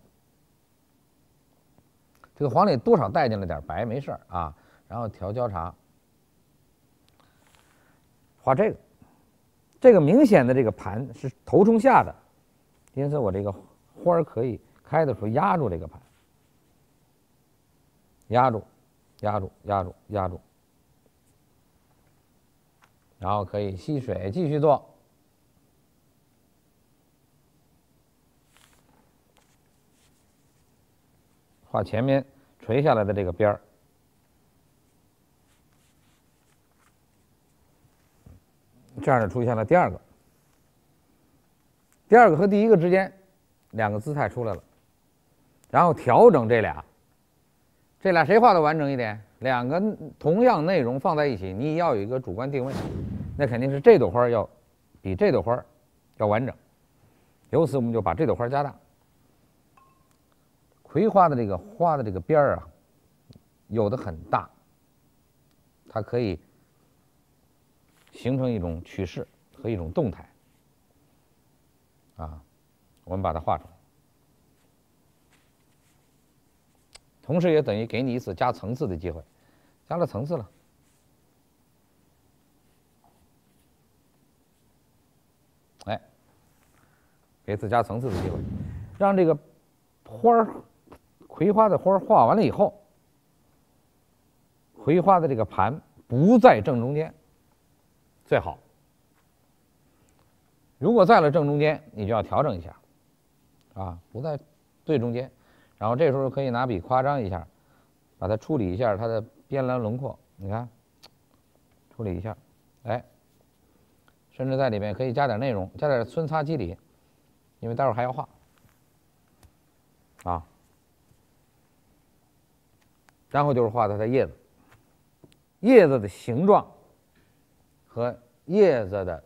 这个黄里多少带进了点白，没事儿啊。然后调焦茶，画这个，这个明显的这个盘是头冲下的，因此我这个花儿可以开的时候压住这个盘，压住，压住，压住，压住，然后可以吸水继续做。画前面垂下来的这个边儿，这样就出现了第二个。第二个和第一个之间2个姿态出来了，然后调整这俩谁画的完整一点？2个同样内容放在一起，你要有一个主观定位，那肯定是这朵花要比这朵花要完整。由此我们就把这朵花加大。葵花的这个花的这个边儿啊，有的很大，它可以形成一种趋势和一种动态啊，我们把它画出来，同时也等于给你一次加层次的机会，加了层次了。哎，给一次加层次的机会，让这个花儿。葵花的花画完了以后，葵花的这个盘不在正中间，最好。如果在了正中间，你就要调整一下，啊，不在最中间。然后这时候可以拿笔夸张一下，把它处理一下它的边栏轮廓。你看，处理一下，哎，甚至在里面可以加点内容，加点皴擦肌理，因为待会儿还要画，啊。然后就是画它的叶子，叶子的形状和叶子的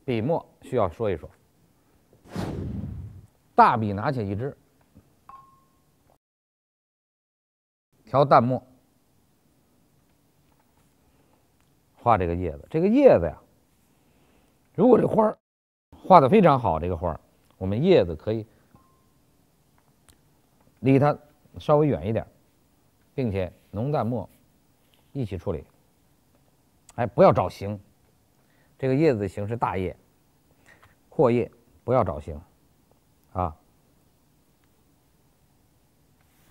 笔墨需要说一说。大笔拿起一支，调淡墨，画这个叶子。这个叶子呀，如果这花儿画得非常好，这个花儿，我们叶子可以离它稍微远一点，并且浓淡墨一起处理，哎，不要找形。这个叶子的形是大叶、阔叶，不要找形，啊，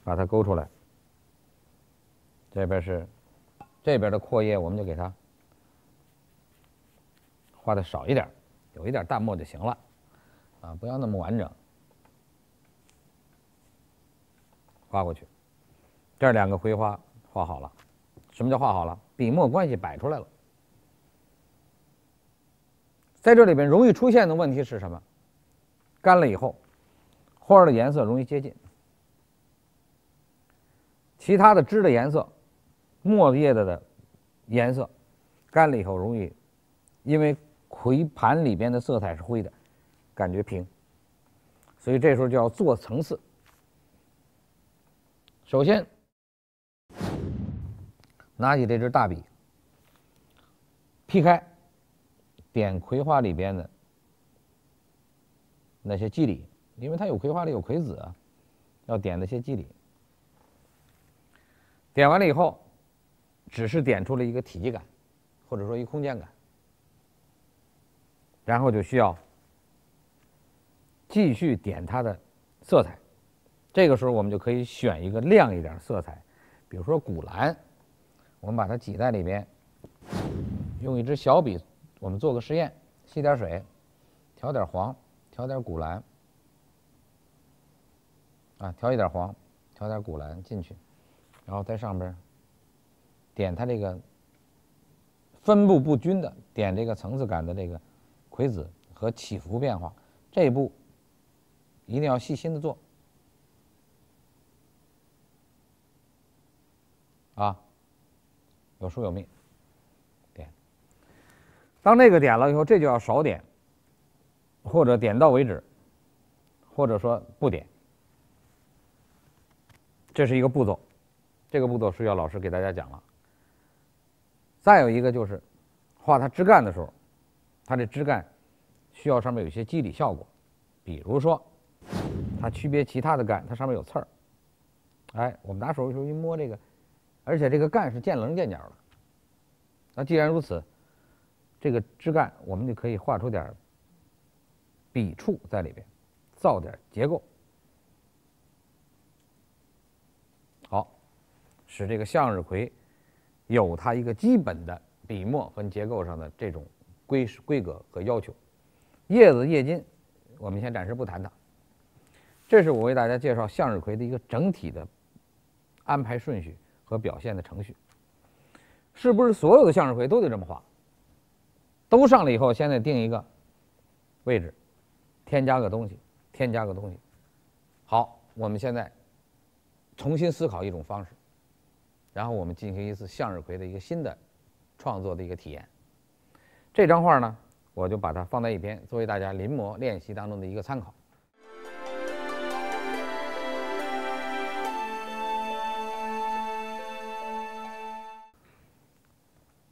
把它勾出来。这边是这边的阔叶，我们就给它画的少一点，有一点淡墨就行了，啊，不要那么完整。画过去，这2个葵花画好了。什么叫画好了？笔墨关系摆出来了。在这里边容易出现的问题是什么？干了以后，花的颜色容易接近，其他的枝的颜色、墨叶子的颜色，干了以后容易，因为葵盘里边的色彩是灰的，感觉平，所以这时候就要做层次。首先拿起这支大笔，劈开，点葵花里边的那些基理，因为它有葵花里有葵籽啊，要点那些基理。点完了以后，只是点出了一个体积感，或者说一空间感，然后就需要继续点它的色彩。这个时候我们就可以选一个亮一点色彩，比如说古蓝，我们把它挤在里边，用一支小笔，我们做个实验，吸点水，调点黄，调点古蓝，啊，调一点黄，调点古蓝进去，然后在上边点它这个分布不均的，点这个层次感的这个葵籽和起伏变化，这一步一定要细心的做。啊，有疏有密，点。当这个点了以后，这就要少点，或者点到为止，或者说不点。这是一个步骤，这个步骤是要老师给大家讲了。再有一个就是画它枝干的时候，它这枝干需要上面有一些肌理效果，比如说它区别其他的干，它上面有刺儿。哎，我们拿手的时候一摸这个。而且这个干是见棱见角的，那既然如此，这个枝干我们就可以画出点笔触在里边，造点结构，好，使这个向日葵有它一个基本的笔墨和结构上的这种规格和要求。叶子叶茎我们先暂时不谈它，这是我为大家介绍向日葵的一个整体的安排顺序和表现的程序。是不是所有的向日葵都得这么画？都上来以后，现在定一个位置，添加个东西，添加个东西。好，我们现在重新思考一种方式，然后我们进行一次向日葵的一个新的创作的一个体验。这张画呢，我就把它放在一边，作为大家临摹练习当中的一个参考。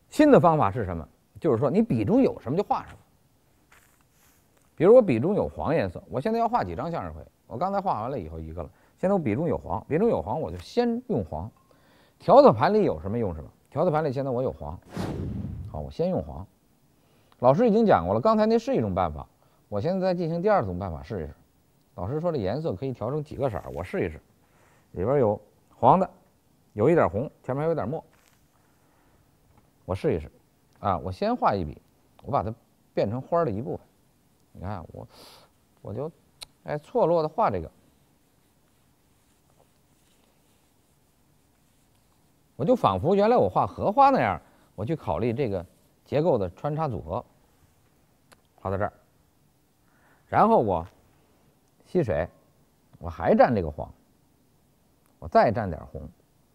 新的方法是什么？就是说你笔中有什么就画什么。比如我笔中有黄颜色，我现在要画几张向日葵，我刚才画完了以后一个了，现在我笔中有黄，笔中有黄我就先用黄。调色盘里有什么用什么，调色盘里现在我有黄，好，我先用黄。老师已经讲过了，刚才那是一种办法，我现在再进行第二种办法试一试。老师说这颜色可以调成几个色，我试一试。里边有黄的，有一点红，前面还有点墨。我试一试，啊，我先画一笔，我把它变成花的一部分。你看我就错落的画这个，我就仿佛原来我画荷花那样，我去考虑这个结构的穿插组合，画到这儿，然后我吸水，我还蘸这个黄，我再蘸点红，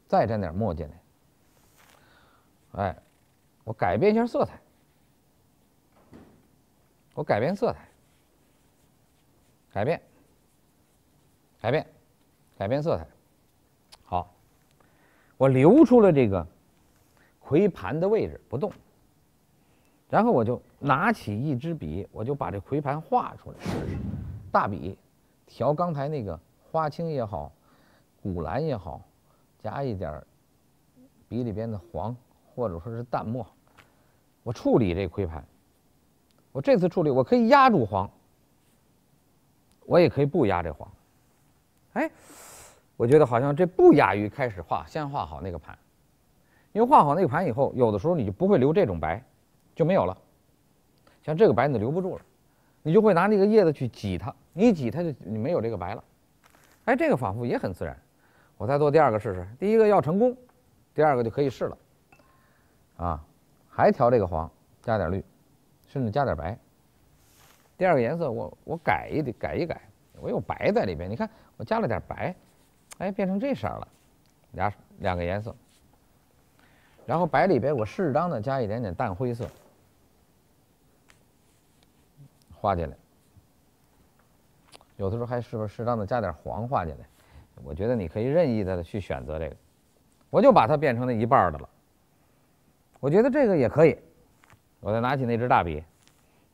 再蘸点墨进来，哎。我改变一下色彩，我改变色彩，改变色彩，好，我留出了这个葵盘的位置不动，然后我就拿起一支笔，我就把这葵盘画出来试试，大笔调刚才那个花青也好，古蓝也好，加一点笔里边的黄。或者说是淡墨，我处理这葵盘。我这次处理，我可以压住黄，我也可以不压这黄。哎，我觉得好像这不亚于开始画，先画好那个盘。因为画好那个盘以后，有的时候你就不会留这种白，就没有了。像这个白你就留不住了，你就会拿那个叶子去挤它，你一挤它就你没有这个白了。哎，这个仿佛也很自然。我再做第二个试试，第一个要成功，第二个就可以试了。啊，还调这个黄，加点绿，甚至加点白。第二个颜色我改一改，我有白在里边。你看我加了点白，哎，变成这色了，两个颜色。然后白里边我适当的加一点点淡灰色，画进来。有的时候还是不是适当的加点黄画进来？我觉得你可以任意的去选择这个，我就把它变成那一半的了。我觉得这个也可以。我再拿起那支大笔，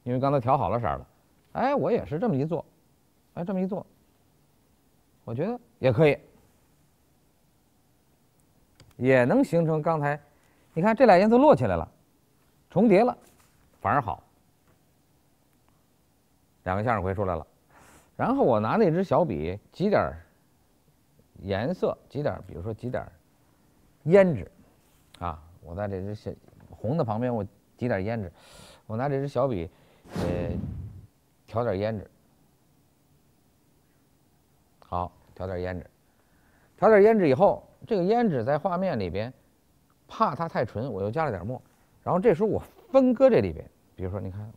因为刚才调好了色了，哎，我也是这么一做，哎，这么一做，我觉得也可以，也能形成刚才，你看这俩颜色摞起来了，重叠了，反而好，两个向日葵出来了。然后我拿那支小笔挤点颜色，挤点，比如说挤点胭脂，啊，我在这支红的旁边我挤点胭脂，我拿这支小笔，调点胭脂，好，调点胭脂，调点胭脂以后，这个胭脂在画面里边，怕它太纯，我又加了点墨，然后这时候我分割这里边，比如说你看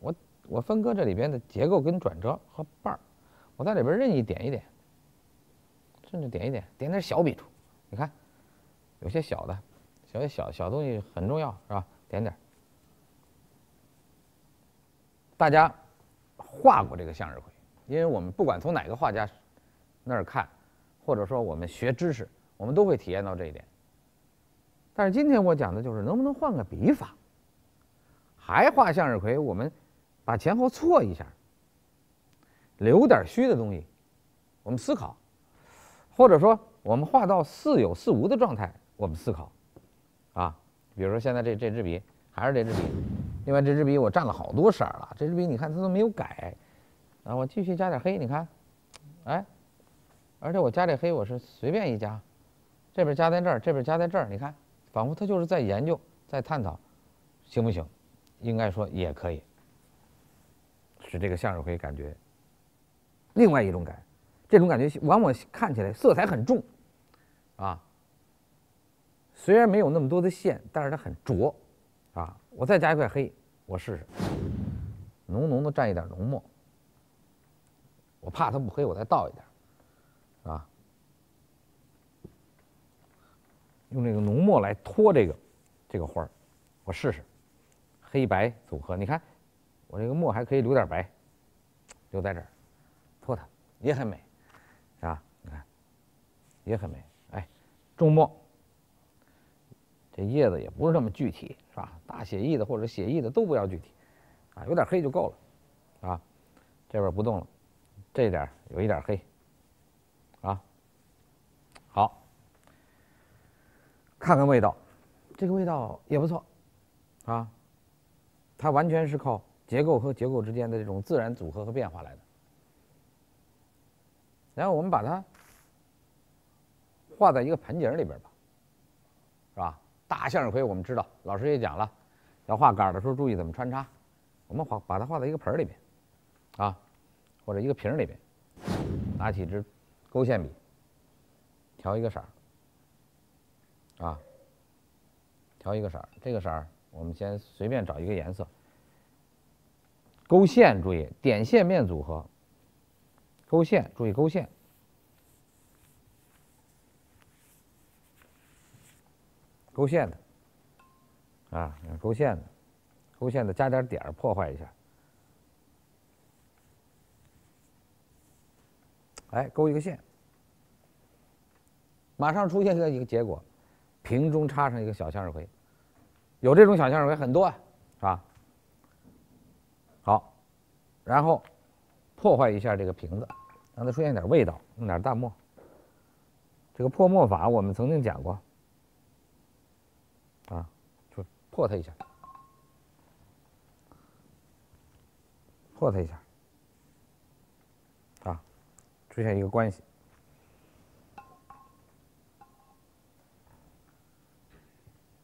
我分割这里边的结构跟转折和瓣儿，我在里边任意点一点，甚至点一点，点点小笔触，你看有些小的小东西很重要是吧？点点。大家画过这个向日葵，因为我们不管从哪个画家那儿看，或者说我们学知识，我们都会体验到这一点。但是今天我讲的就是能不能换个笔法，还画向日葵，我们把前后错一下，留点虚的东西，我们思考，或者说我们画到似有似无的状态，我们思考，啊，比如说现在这支笔还是这支笔。另外这支笔我蘸了好多色了，这支笔你看它都没有改，然后我继续加点黑，你看，哎，而且我加这黑我是随便一加，这边加在这儿，这边加在这儿，你看，仿佛它就是在研究，在探讨，行不行？应该说也可以，使这个向日葵感觉另外一种感，这种感觉往往看起来色彩很重，啊，虽然没有那么多的线，但是它很浊。啊，我再加一块黑，我试试，浓浓的蘸一点浓墨，我怕它不黑，我再倒一点，啊，用这个浓墨来托这个花儿，我试试，黑白组合，你看我这个墨还可以留点白，留在这儿，托它也很美，啊，你看也很美，哎，重墨。这叶子也不是这么具体，是吧？大写意的或者写意的都不要具体，啊，有点黑就够了，啊，这边不动了，这点有一点黑，啊，好，看看味道，这个味道也不错，啊，它完全是靠结构和结构之间的这种自然组合和变化来的。然后我们把它画在一个盆景里边吧，是吧？大向日葵我们知道，老师也讲了，要画杆的时候注意怎么穿插。我们把它画在一个盆里边，啊，或者一个瓶里边，拿起支勾线笔，调一个色儿，啊，调一个色儿。这个色儿我们先随便找一个颜色，勾线注意点线面组合，勾线注意勾线。勾线的，啊，勾线的，勾线的加点点儿破坏一下，哎，勾一个线，马上出现一个结果，瓶中插上一个小向日葵，有这种小向日葵很多啊，是吧？好，然后破坏一下这个瓶子，让它出现点味道，用点淡墨。这个破墨法我们曾经讲过。啊，就破它一下，破它一下，啊，出现一个关系。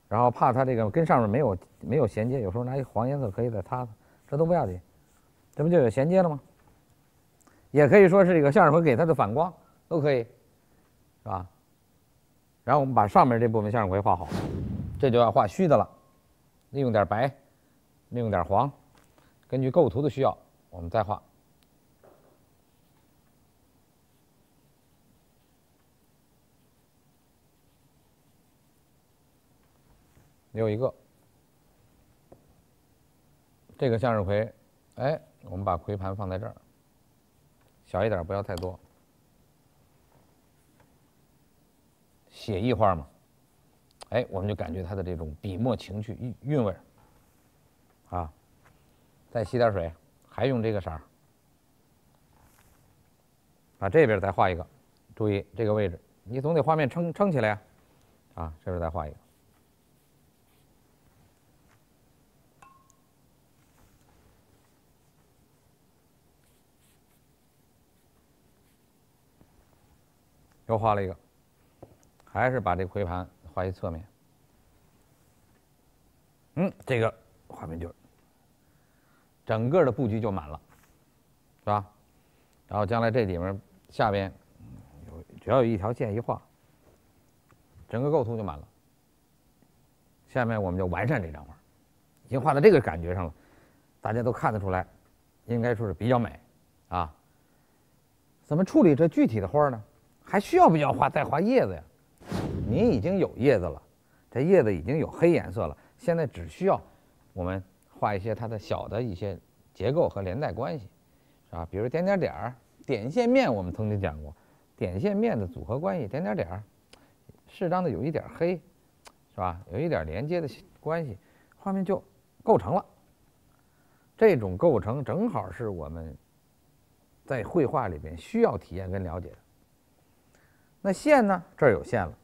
然后怕它这个跟上面没有衔接，有时候拿一黄颜色可以再擦擦，这都不要紧，这不就有衔接了吗？也可以说是这个向日葵给它的反光，都可以，是吧？然后我们把上面这部分向日葵画好。这就要画虚的了，利用点白，利用点黄，根据构图的需要，我们再画。留一个，这个向日葵，哎，我们把葵盘放在这儿，小一点，不要太多。写意画嘛，哎，我们就感觉它的这种笔墨情趣、韵味儿啊。再洗点水，还用这个色儿，把这边再画一个，注意这个位置，你总得画面撑起来呀，啊，这边再画一个。又画了一个，还是把这葵盘画一侧面。这个画面就整个的布局就满了，是吧？然后将来这里面下边只要有一条线一画，整个构图就满了。下面我们就完善这张画，已经画到这个感觉上了，大家都看得出来，应该说是比较美啊。怎么处理这具体的花呢？还需要不要再画叶子呀？你已经有叶子了，这叶子已经有黑颜色了，现在只需要我们画一些它的小的一些结构和连带关系，是吧？比如点点点儿、点线面，我们曾经讲过，点线面的组合关系，点点点儿，适当的有一点黑，是吧？有一点连接的关系，画面就构成了。这种构成正好是我们在绘画里边需要体验跟了解的。那线呢？这儿有线了，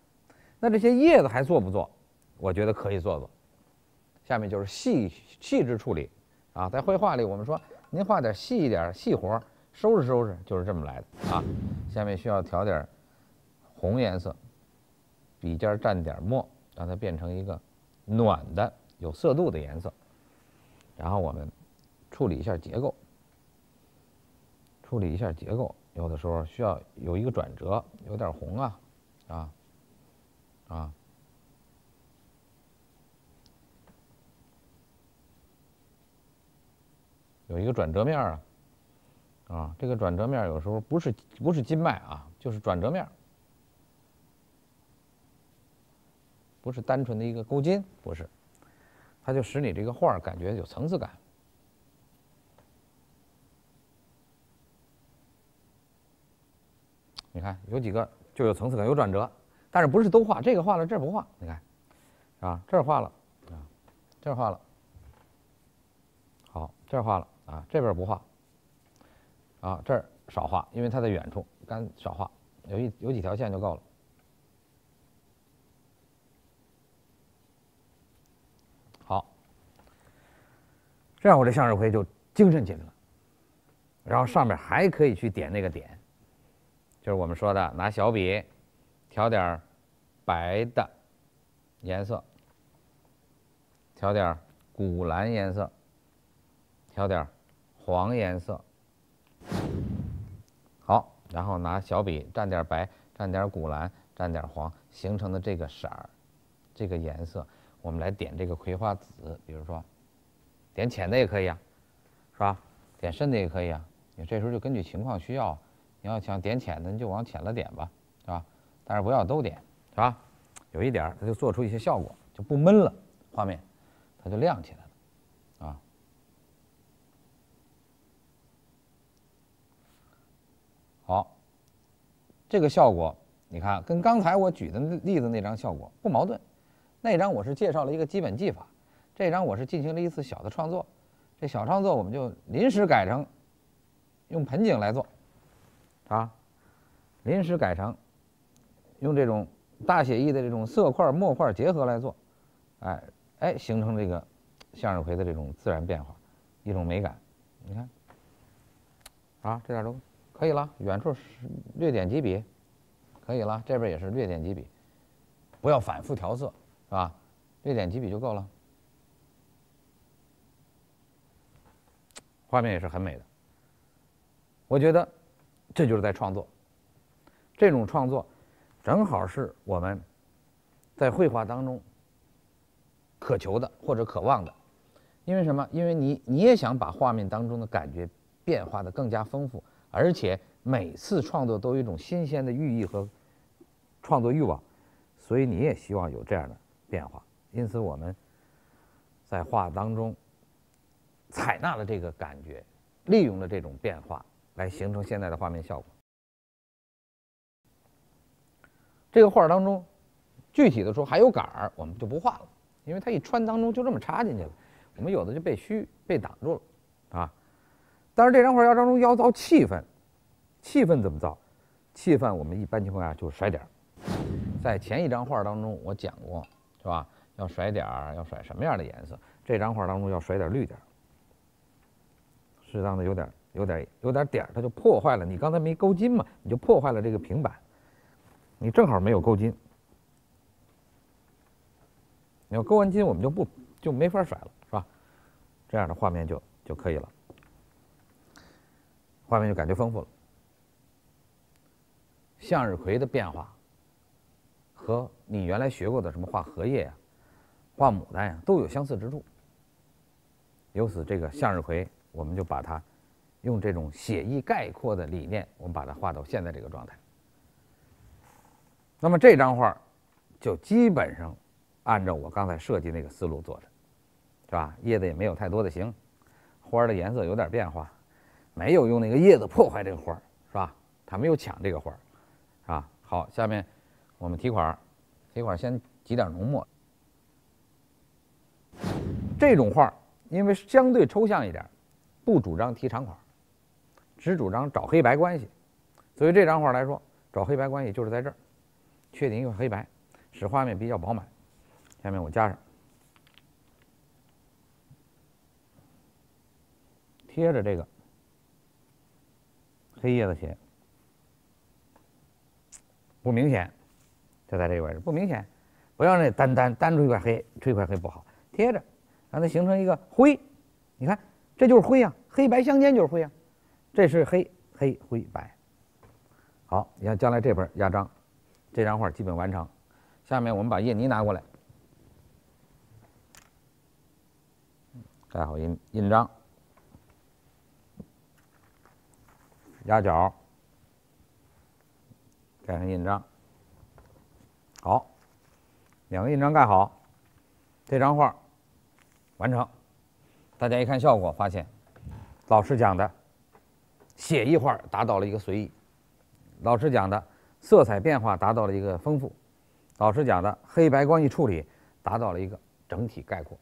那这些叶子还做不做？我觉得可以做做。下面就是细致处理啊，在绘画里我们说您画点细一点细活，收拾收拾就是这么来的啊。下面需要调点红颜色，笔尖蘸点墨，让它变成一个暖的有色度的颜色。然后我们处理一下结构，处理一下结构，有的时候需要有一个转折，有点红啊，有一个转折面啊，这个转折面有时候不是金脉啊，就是转折面，不是单纯的一个勾筋，不是，它就使你这个画感觉有层次感。你看有几个就有层次感，有转折，但是不是都画，这个画了这儿不画，你看，啊，这儿画了啊，这儿画了，好，这儿画了啊，这边不画，啊，这儿少画，因为它在远处，干少画，有几条线就够了。好，这样我这向日葵就精神起来了，然后上面还可以去点那个点。就是我们说的，拿小笔调点白的颜色，调点古蓝颜色，调点黄颜色。好，然后拿小笔蘸点白，蘸点古蓝，蘸点黄，形成的这个色儿，这个颜色，我们来点这个葵花籽。比如说，点浅的也可以啊，是吧？点深的也可以啊。你这时候就根据情况需要。你要想点浅的，你就往浅了点吧，是吧？但是不要都点，是吧？有一点它就做出一些效果，就不闷了，画面它就亮起来了，啊。好，这个效果你看跟刚才我举的例子那张效果不矛盾。那张我是介绍了一个基本技法，这张我是进行了一次小的创作。这小创作我们就临时改成用盆景来做。啊，临时改用这种大写意的这种色块墨块结合来做，形成这个向日葵的这种自然变化，一种美感。你看，啊，这点都可以了。远处略点几笔，可以了。这边也是略点几笔，不要反复调色，是吧？略点几笔就够了。画面也是很美的，我觉得。这就是在创作，这种创作正好是我们在绘画当中渴求的或者渴望的。因为什么？因为你也想把画面当中的感觉变化的更加丰富，而且每次创作都有一种新鲜的寓意和创作欲望，所以你也希望有这样的变化。因此我们在画当中采纳了这个感觉，利用了这种变化来形成现在的画面效果。这个画当中具体的说还有杆儿，我们就不画了，因为它一穿当中就这么插进去了，我们有的就被虚被挡住了啊。但是这张画要当中要造气氛，气氛怎么造？气氛我们一般情况下就是甩点儿。在前一张画当中我讲过，是吧？要甩点儿，要甩什么样的颜色？这张画当中要甩点绿点儿，适当的有点点儿，它就破坏了你刚才没勾筋嘛，你就破坏了这个平板，你正好没有勾筋。你要勾完筋，我们就没法甩了，是吧？这样的画面就可以了，画面就感觉丰富了。向日葵的变化和你原来学过的什么画荷叶呀、画牡丹呀都有相似之处。由此，这个向日葵我们就把它用这种写意概括的理念，我们把它画到现在这个状态。那么这张画就基本上按照我刚才设计那个思路做的，是吧？叶子也没有太多的形，花的颜色有点变化，没有用那个叶子破坏这个花，是吧？它没有抢这个花，是吧？好，下面我们提款，先挤点浓墨。这种画因为相对抽象一点，不主张提长款，只主张找黑白关系。所以这张画来说，找黑白关系就是在这儿，确定一个黑白，使画面比较饱满。下面我加上，贴着这个黑叶子写，不明显，就在这个位置，不明显，不要那单出一块黑不好，贴着，让它形成一个灰。你看，这就是灰啊，黑白相间就是灰啊，这是黑灰白。好，你看将来这边压章，这张画基本完成。下面我们把叶泥拿过来，盖好印章，压角，盖上印章。好，两个印章盖好，这张画完成。大家一看效果，发现老师讲的写意画达到了一个随意，老师讲的色彩变化达到了一个丰富，老师讲的黑白关系处理达到了一个整体概括。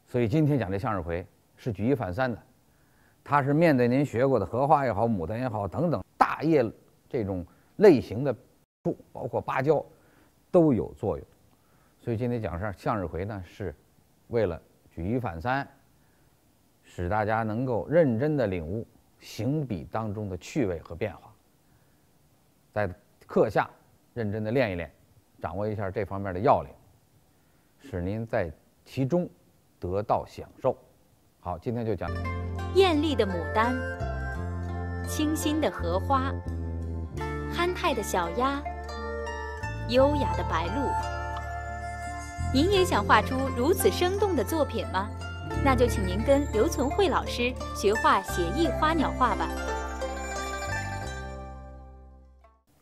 所以今天讲这向日葵是举一反三的，它是面对您学过的荷花也好、牡丹也好等等大叶这种类型的树，包括芭蕉，都有作用。所以今天讲向日葵呢，是为了举一反三，使大家能够认真的领悟行笔当中的趣味和变化，在课下认真的练一练，掌握一下这方面的要领，使您在其中得到享受。好，今天就讲艳丽的牡丹，清新的荷花，憨态的小鸭，优雅的白鹭。您也想画出如此生动的作品吗？那就请您跟刘存慧老师学画写意花鸟画吧。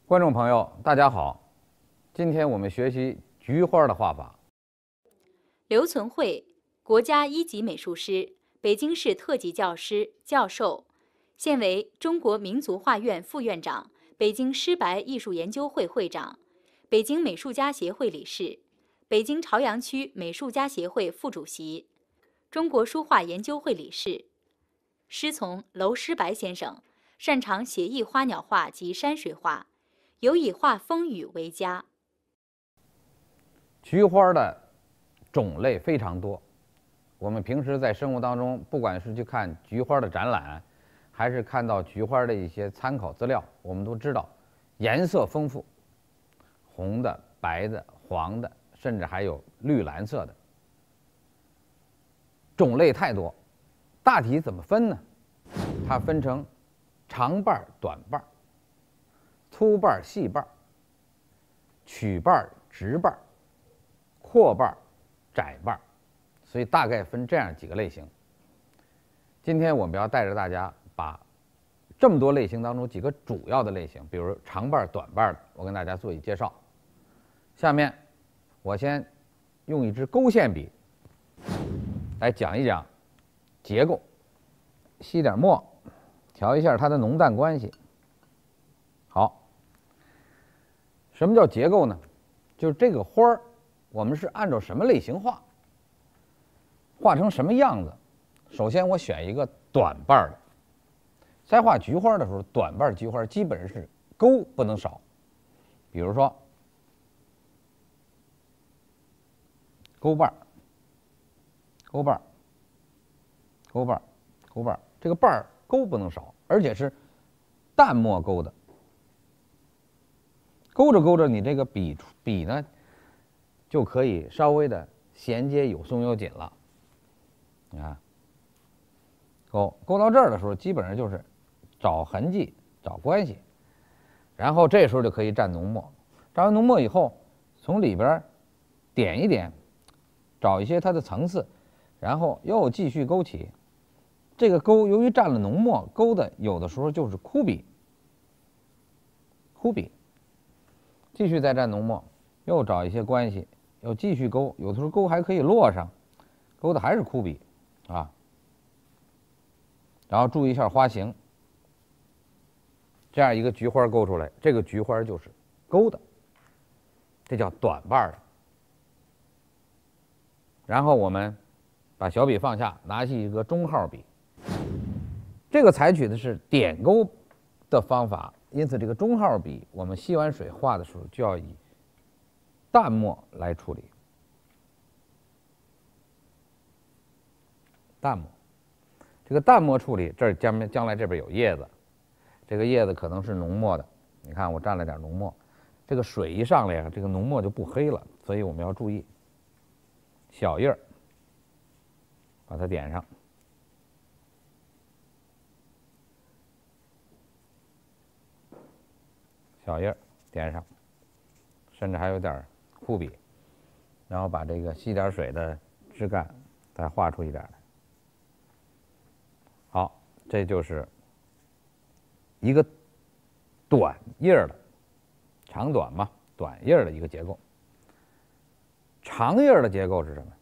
观众朋友，大家好，今天我们学习菊花的画法。刘存慧，国家一级美术师，北京市特级教师、教授，现为中国民族画院副院长、北京诗白艺术研究会会长、北京美术家协会理事、北京朝阳区美术家协会副主席、中国书画研究会理事。师从娄师白先生，擅长写意花鸟画及山水画，尤以画风雨为佳。菊花的种类非常多，我们平时在生活当中，不管是去看菊花的展览，还是看到菊花的一些参考资料，我们都知道颜色丰富，红的、白的、黄的，甚至还有绿蓝色的，种类太多。大体怎么分呢？它分成长瓣、短瓣、粗瓣、细瓣、曲瓣、直瓣、阔瓣、窄瓣，所以大概分这样几个类型。今天我们要带着大家把这么多类型当中几个主要的类型，比如长瓣、短瓣的，我跟大家做一介绍。下面我先用一支勾线笔来讲一讲结构，吸点墨，调一下它的浓淡关系。好，什么叫结构呢？就是这个花儿，我们是按照什么类型画，画成什么样子。首先我选一个短瓣的，在画菊花的时候，短瓣菊花基本上是钩不能少。比如说钩瓣、钩瓣、钩瓣、钩瓣，这个瓣儿钩不能少，而且是淡墨钩的。勾着勾着，你这个笔呢，就可以稍微的衔接有松有紧了。你看，勾到这儿的时候，基本上就是找痕迹、找关系，然后这时候就可以蘸浓墨。蘸完浓墨以后，从里边点一点，找一些它的层次，然后又继续勾起。这个勾由于蘸了浓墨，勾的有的时候就是枯笔，继续再蘸浓墨，又找一些关系，又继续勾，有的时候勾还可以落上，勾的还是枯笔啊。然后注意一下花型，这样一个菊花勾出来，这个菊花就是勾的，这叫短瓣的。然后我们把小笔放下，拿起一个中号笔，这个采取的是点勾的方法，因此这个中号笔我们吸完水画的时候就要以淡墨来处理。淡墨，这个淡墨处理，这儿将来这边有叶子，这个叶子可能是浓墨的。你看我蘸了点浓墨，这个水一上来呀，这个浓墨就不黑了，所以我们要注意。小叶儿，把它点上。小叶儿点上，甚至还有点枯笔，然后把这个吸点水的枝干再画出一点来。好，这就是一个短叶的，长短嘛，短叶的一个结构。长叶的结构是什么？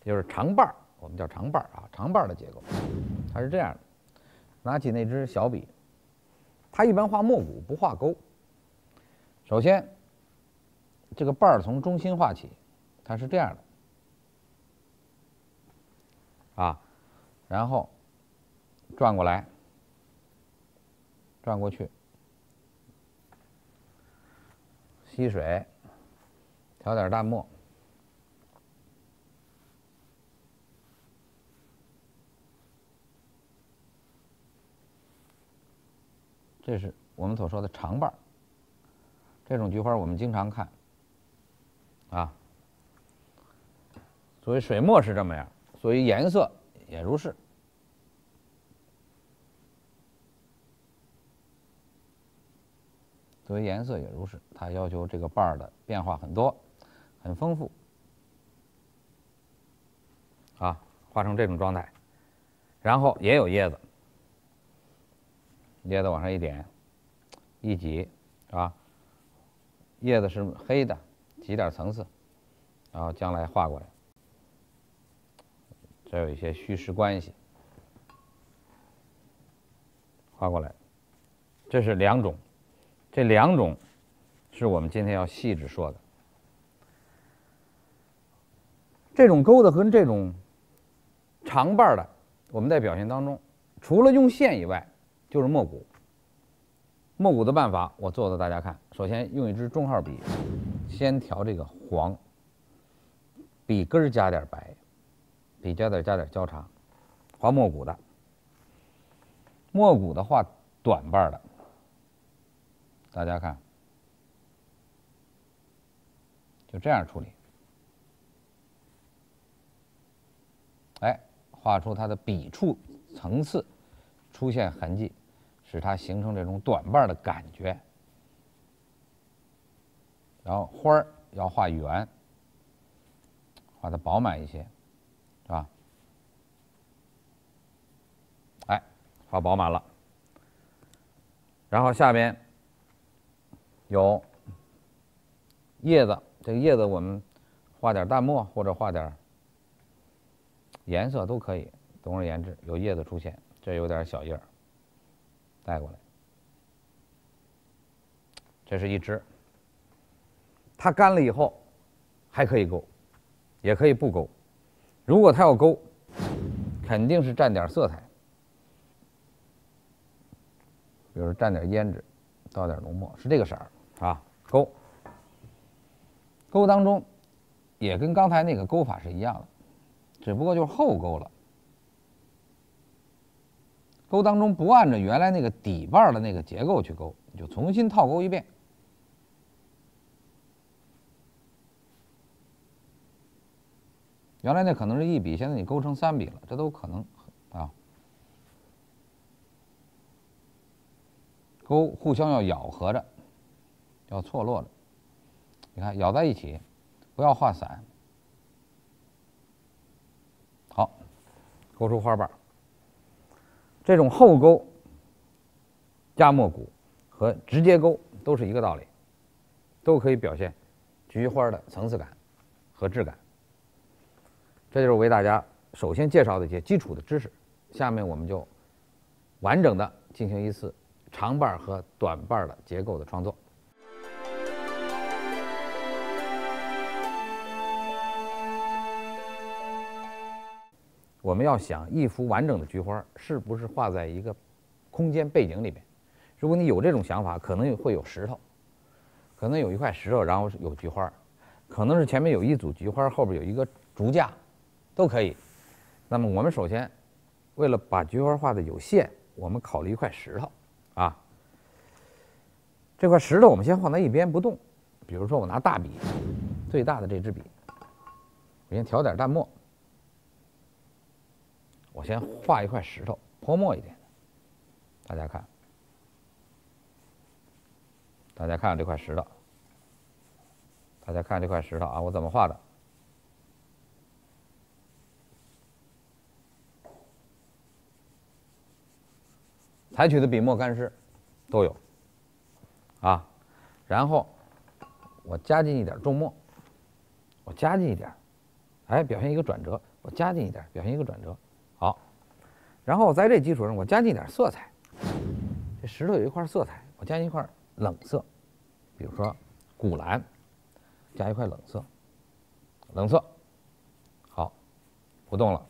就是长瓣儿，我们叫长瓣儿啊，长瓣儿的结构，它是这样的。拿起那支小笔，它一般画墨骨不画钩。首先，这个瓣儿从中心画起，它是这样的啊，然后转过来，转过去，吸水，调点淡墨，这是我们所说的长瓣儿。这种菊花我们经常看啊。所谓水墨是这么样，所以颜色也如是。所以颜色也如是，它要求这个瓣儿的变化很多，很丰富啊，画成这种状态。然后也有叶子，叶子往上一点，一挤啊，叶子是黑的，挤点层次，然后将来画过来，这有一些虚实关系，画过来，这是两种，这两种是我们今天要细致说的。这种钩的和这种长瓣的，我们在表现当中，除了用线以外，就是墨骨。墨骨的办法，我做给大家看。首先用一支中号笔，先调这个黄，笔根儿加点白，笔加点交叉，画墨骨的。墨骨的画短瓣的，大家看，就这样处理。哎，画出它的笔触层次出现痕迹，使它形成这种短瓣的感觉。然后花儿要画圆，画的饱满一些，是吧？哎，画饱满了。然后下边有叶子，这个叶子我们画点淡墨或者画点颜色都可以。总而言之，有叶子出现，这有点小叶儿，带过来。这是一支，它干了以后还可以勾，也可以不勾。如果它要勾，肯定是蘸点色彩，比如说蘸点胭脂，倒点浓墨，是这个色儿啊。勾，勾当中也跟刚才那个勾法是一样的，只不过就是后勾了。勾当中不按照原来那个底瓣的那个结构去勾，你就重新套勾一遍。原来那可能是1笔，现在你勾成3笔了，这都可能啊。勾互相要咬合着，要错落着。你看，咬在一起，不要画散。好，勾出花瓣。这种后勾加墨骨和直接勾都是一个道理，都可以表现菊花的层次感和质感。这就是为大家首先介绍的一些基础的知识。下面我们就完整的进行一次长瓣和短瓣的结构的创作。我们要想一幅完整的菊花是不是画在一个空间背景里面。如果你有这种想法，可能会有石头，可能有一块石头，然后有菊花，可能是前面有一组菊花，后边有一个竹架，都可以。那么我们首先为了把菊花画的有限，我们考虑一块石头啊。这块石头我们先放在一边不动。比如说我拿大笔，最大的这支笔，我先调点淡墨。我先画一块石头，泼墨一点的，大家看，大家看这块石头，大家看这块石头啊，我怎么画的？采取的笔墨干湿都有啊，然后我加进一点重墨，我加进一点，哎，表现一个转折，我加进一点，表现一个转折。好，然后在这基础上，我加进一点色彩。这石头有一块色彩，我加进一块冷色，比如说古蓝，加一块冷色，冷色。好，不动了，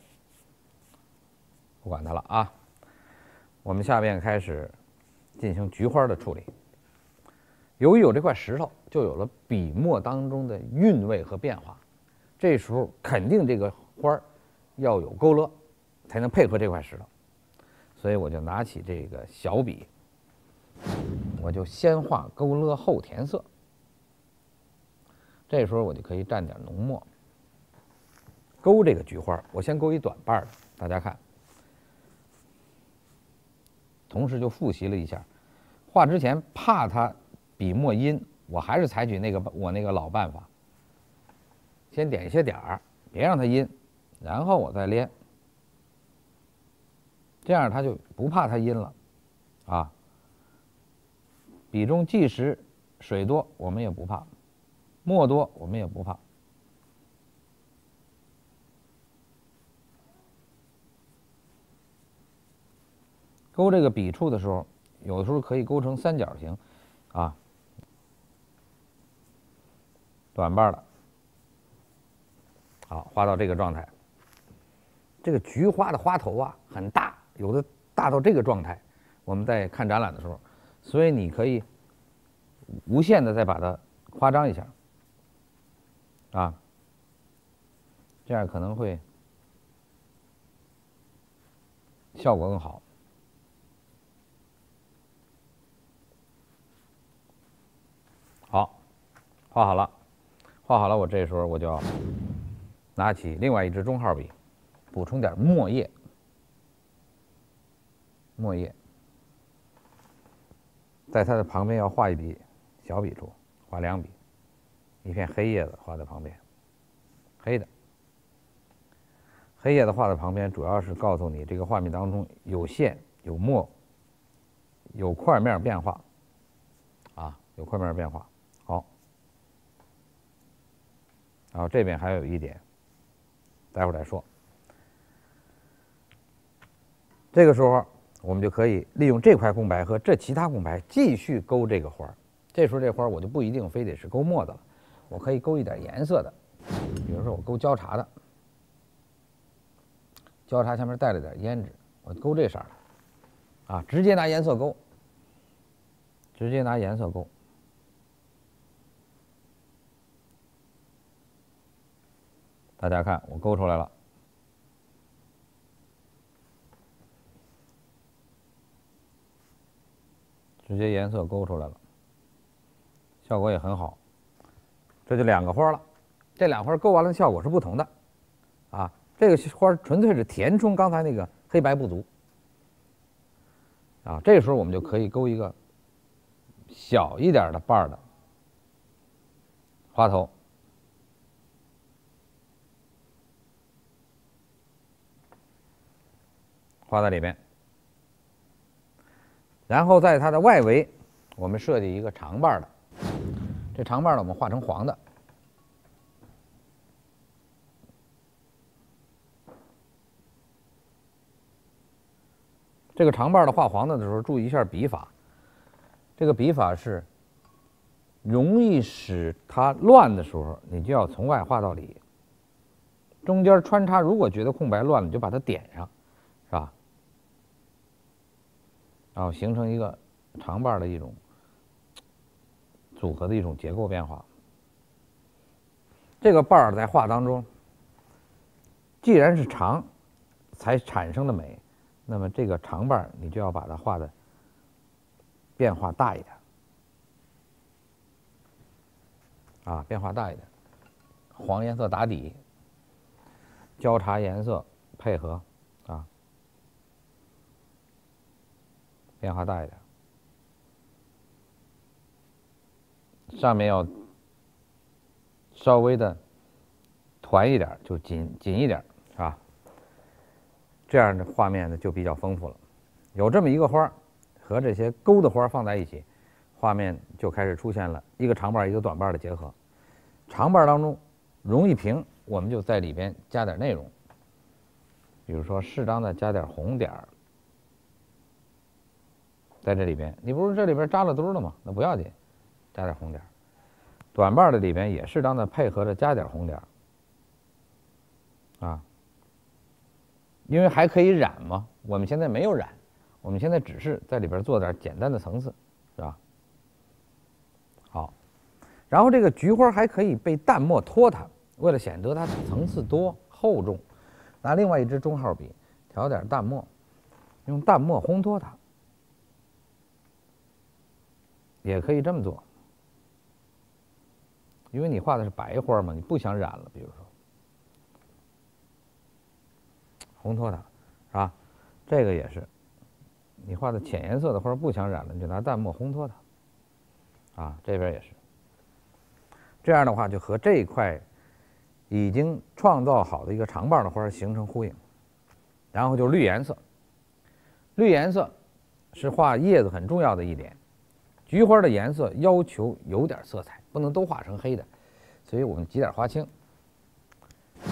不管它了啊。我们下面开始进行菊花的处理。由于有这块石头，就有了笔墨当中的韵味和变化。这时候肯定这个花要有勾勒，才能配合这块石头。所以我就拿起这个小笔，我就先画勾勒后填色。这时候我就可以蘸点浓墨，勾这个菊花，我先勾一短瓣的，大家看。同时就复习了一下，画之前怕它笔墨阴，我还是采取我那个老办法，先点一些点儿，别让它阴，然后我再连，这样它就不怕它阴了，啊。笔中即使水多，我们也不怕；墨多，我们也不怕。勾这个笔触的时候，有的时候可以勾成三角形，啊，短瓣的，好，画到这个状态。这个菊花的花头啊很大，有的大到这个状态，我们在看展览的时候，所以你可以无限的再把它夸张一下，啊，这样可能会效果更好。好，画好了，画好了，我这时候我就要拿起另外一支中号笔，补充点墨液。墨液，在它的旁边要画一笔小笔触，画2笔，一片黑叶子画在旁边，黑的。黑叶子画在旁边，主要是告诉你这个画面当中有线、有墨、有块面变化，啊，有块面变化。好，然后这边还有一点，待会儿再说。这个时候我们就可以利用这块空白和这其他空白继续勾这个花儿。这时候这花儿我就不一定非得是勾墨的了，我可以勾一点颜色的，比如说我勾焦茶的，焦茶下面带了点胭脂，我勾这色儿的，啊，直接拿颜色勾，直接拿颜色勾。大家看，我勾出来了。直接颜色勾出来了，效果也很好。这就2个花了，这2花勾完了效果是不同的，啊，这个花纯粹是填充刚才那个黑白不足，啊，这个时候我们就可以勾一个小一点的瓣儿的花头，画在里边。然后在它的外围，我们设计一个长瓣的，这长瓣呢我们画成黄的。这个长瓣的画黄的的时候，注意一下笔法。这个笔法是容易使它乱的时候，你就要从外画到里。中间穿插，如果觉得空白乱了，你就把它点上，是吧？然后形成一个长瓣的一种组合的一种结构变化。这个瓣儿在画当中，既然是长，才产生的美，那么这个长瓣你就要把它画的变化大一点，啊，变化大一点，黄颜色打底，焦茶颜色配合，啊，变化大一点。上面要稍微的团一点，就紧一点，是吧？这样的画面呢就比较丰富了。有这么一个花和这些勾的花放在一起，画面就开始出现了一个长瓣一个短瓣的结合。长瓣当中容易平，我们就在里边加点内容，比如说适当的加点红点儿，在这里边。你不是这里边扎了堆了吗？那不要紧，加点红点儿。短瓣的里边也适当的配合着加点红点儿，啊，因为还可以染嘛。我们现在没有染，我们现在只是在里边做点简单的层次，是吧？好，然后这个菊花还可以被淡墨托它，为了显得它层次多厚重，拿另外一支中号笔调点淡墨，用淡墨烘托它，也可以这么做。因为你画的是白花嘛，你不想染了，比如说烘托它，是吧？这个也是，你画的浅颜色的花不想染了，你就拿淡墨烘托它，啊，这边也是。这样的话就和这一块已经创造好的一个长瓣的花形成呼应。然后就是绿颜色，绿颜色是画叶子很重要的一点。菊花的颜色要求有点色彩，不能都画成黑的，所以我们挤点花青，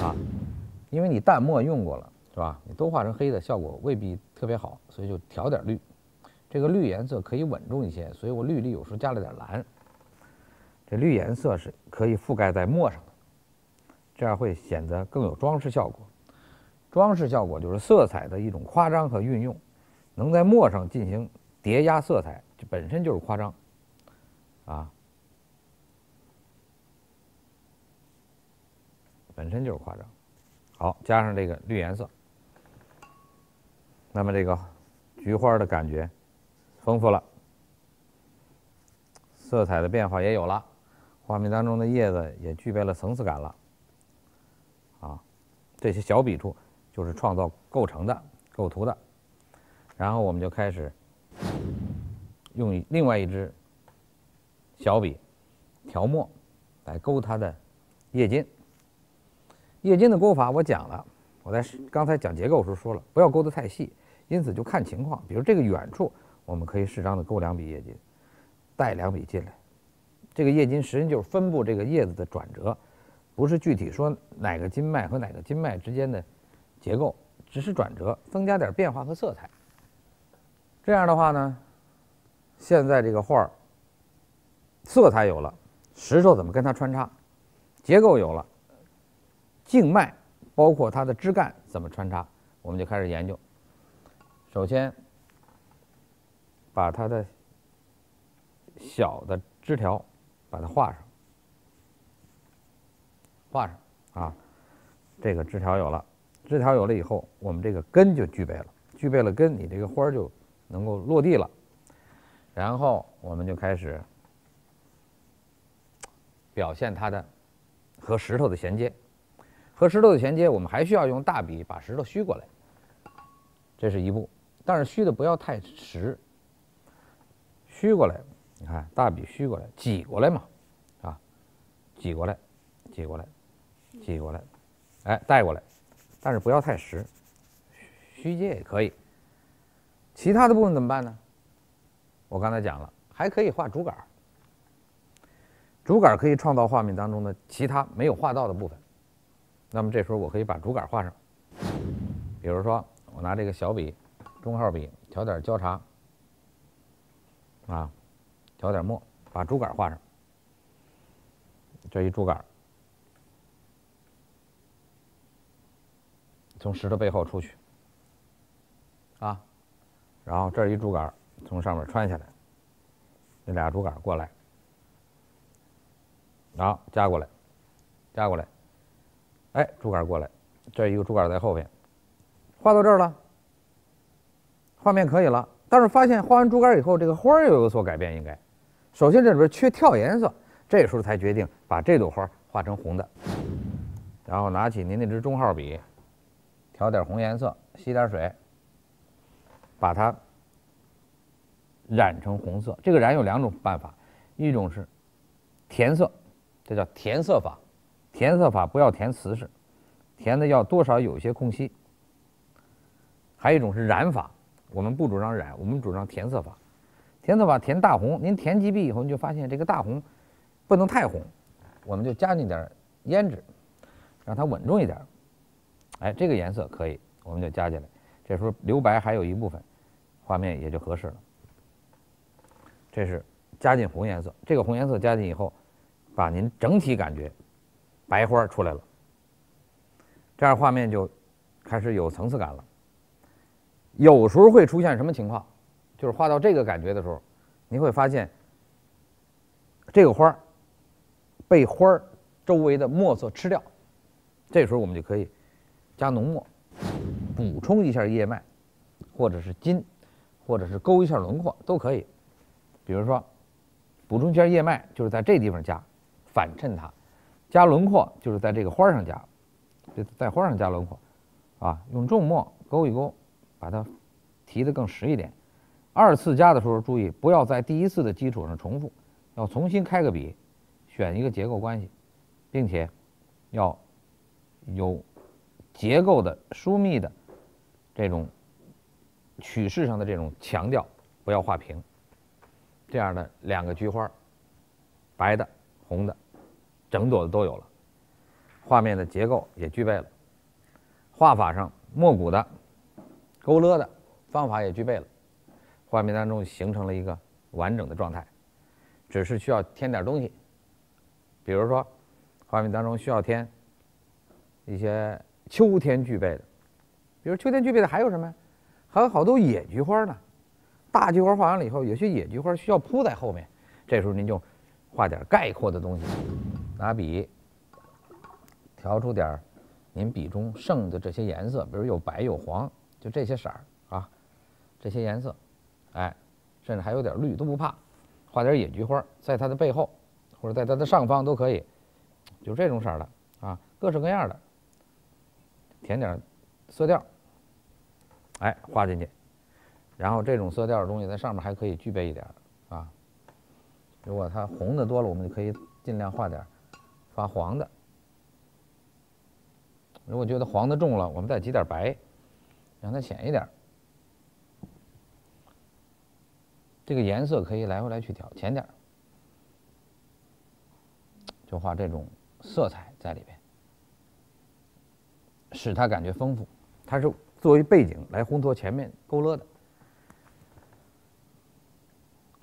啊，因为你淡墨用过了，是吧？你都画成黑的，效果未必特别好，所以就调点绿。这个绿颜色可以稳重一些，所以我绿里有时候加了点蓝。这绿颜色是可以覆盖在墨上的，这样会显得更有装饰效果。装饰效果就是色彩的一种夸张和运用，能在墨上进行叠压色彩，这本身就是夸张，啊，本身就是夸张。好，加上这个绿颜色，那么这个菊花的感觉丰富了，色彩的变化也有了，画面当中的叶子也具备了层次感了，啊，这些小笔触就是创造构成的、构图的。然后我们就开始用另外一支小笔调墨来勾它的叶筋。叶筋的勾法我讲了，我在刚才讲结构时说了，不要勾得太细，因此就看情况。比如这个远处，我们可以适当的勾2笔叶筋，带2笔进来。这个叶筋实际就是分布这个叶子的转折，不是具体说哪个筋脉和哪个筋脉之间的结构，只是转折，增加点变化和色彩。这样的话呢，现在这个画色彩有了，石头怎么跟它穿插？结构有了，静脉包括它的枝干怎么穿插，我们就开始研究。首先，把它的小的枝条把它画上，啊，这个枝条有了，枝条有了以后，我们这个根就具备了，具备了根，你这个花儿就能够落地了。然后我们就开始表现它的和石头的衔接。和石头的衔接，我们还需要用大笔把石头虚过来，这是一步。但是虚的不要太实，虚过来，你看大笔虚过来，挤过来嘛，啊，挤过来，挤过来，挤过来，哎，带过来，但是不要太实，虚接也可以。其他的部分怎么办呢？我刚才讲了，还可以画竹杆，竹杆可以创造画面当中的其他没有画到的部分。那么这时候我可以把竹杆画上，比如说我拿这个小笔、中号笔调点交叉，啊，调点墨，把竹杆画上。这一竹杆从石头背后出去，啊，然后这一竹杆从上面穿下来，这俩竹杆过来，然后夹过来，夹过来。哎，竹杆过来，这一个竹杆在后边，画到这儿了，画面可以了。但是发现画完竹杆以后，这个花又有所改变。应该，首先这里边缺跳颜色，这时候才决定把这朵花画成红的。然后拿起您那支中号笔，调点红颜色，吸点水，把它染成红色。这个染有两种办法，一种是填色，这叫填色法。填色法不要填瓷实，填的要多少有一些空隙。还有一种是染法，我们不主张染，我们主张填色法。填色法填大红，您填几笔以后，你就发现这个大红不能太红，我们就加进点胭脂，让它稳重一点。哎，这个颜色可以，我们就加进来。这时候留白还有一部分，画面也就合适了。这是加进红颜色，这个红颜色加进以后，把您整体感觉白花出来了，这样画面就开始有层次感了。有时候会出现什么情况？就是画到这个感觉的时候，你会发现这个花被花周围的墨色吃掉，这时候我们就可以加浓墨，补充一下叶脉，或者是筋，或者是勾一下轮廓都可以。比如说补充一下叶脉，就是在这地方加，反衬它。加轮廓就是在这个花上加，在花上加轮廓，啊，用重墨勾一勾，把它提得更实一点。二次加的时候注意不要在第一次的基础上重复，要重新开个笔，选一个结构关系，并且要有结构的疏密的这种曲式上的这种强调，不要画平。这样的两个菊花，白的、红的。整朵的都有了，画面的结构也具备了，画法上墨骨的、勾勒的方法也具备了，画面当中形成了一个完整的状态，只是需要添点东西，比如说画面当中需要添一些秋天具备的，比如秋天具备的还有什么呀？还有好多野菊花呢，大菊花画完了以后，有些野菊花需要铺在后面，这时候您就画点概括的东西。拿笔调出点您笔中剩的这些颜色，比如有白有黄，就这些色儿啊，这些颜色，哎，甚至还有点绿都不怕，画点野菊花在它的背后或者在它的上方都可以，就这种色儿的啊，各式各样的，填点色调，哎，画进去，然后这种色调的东西在上面还可以具备一点啊，如果它红的多了，我们就可以尽量画点发黄的，如果觉得黄的重了，我们再挤点白，让它浅一点。这个颜色可以来回来去调，浅点，就画这种色彩在里边，使它感觉丰富。它是作为背景来烘托前面勾勒的，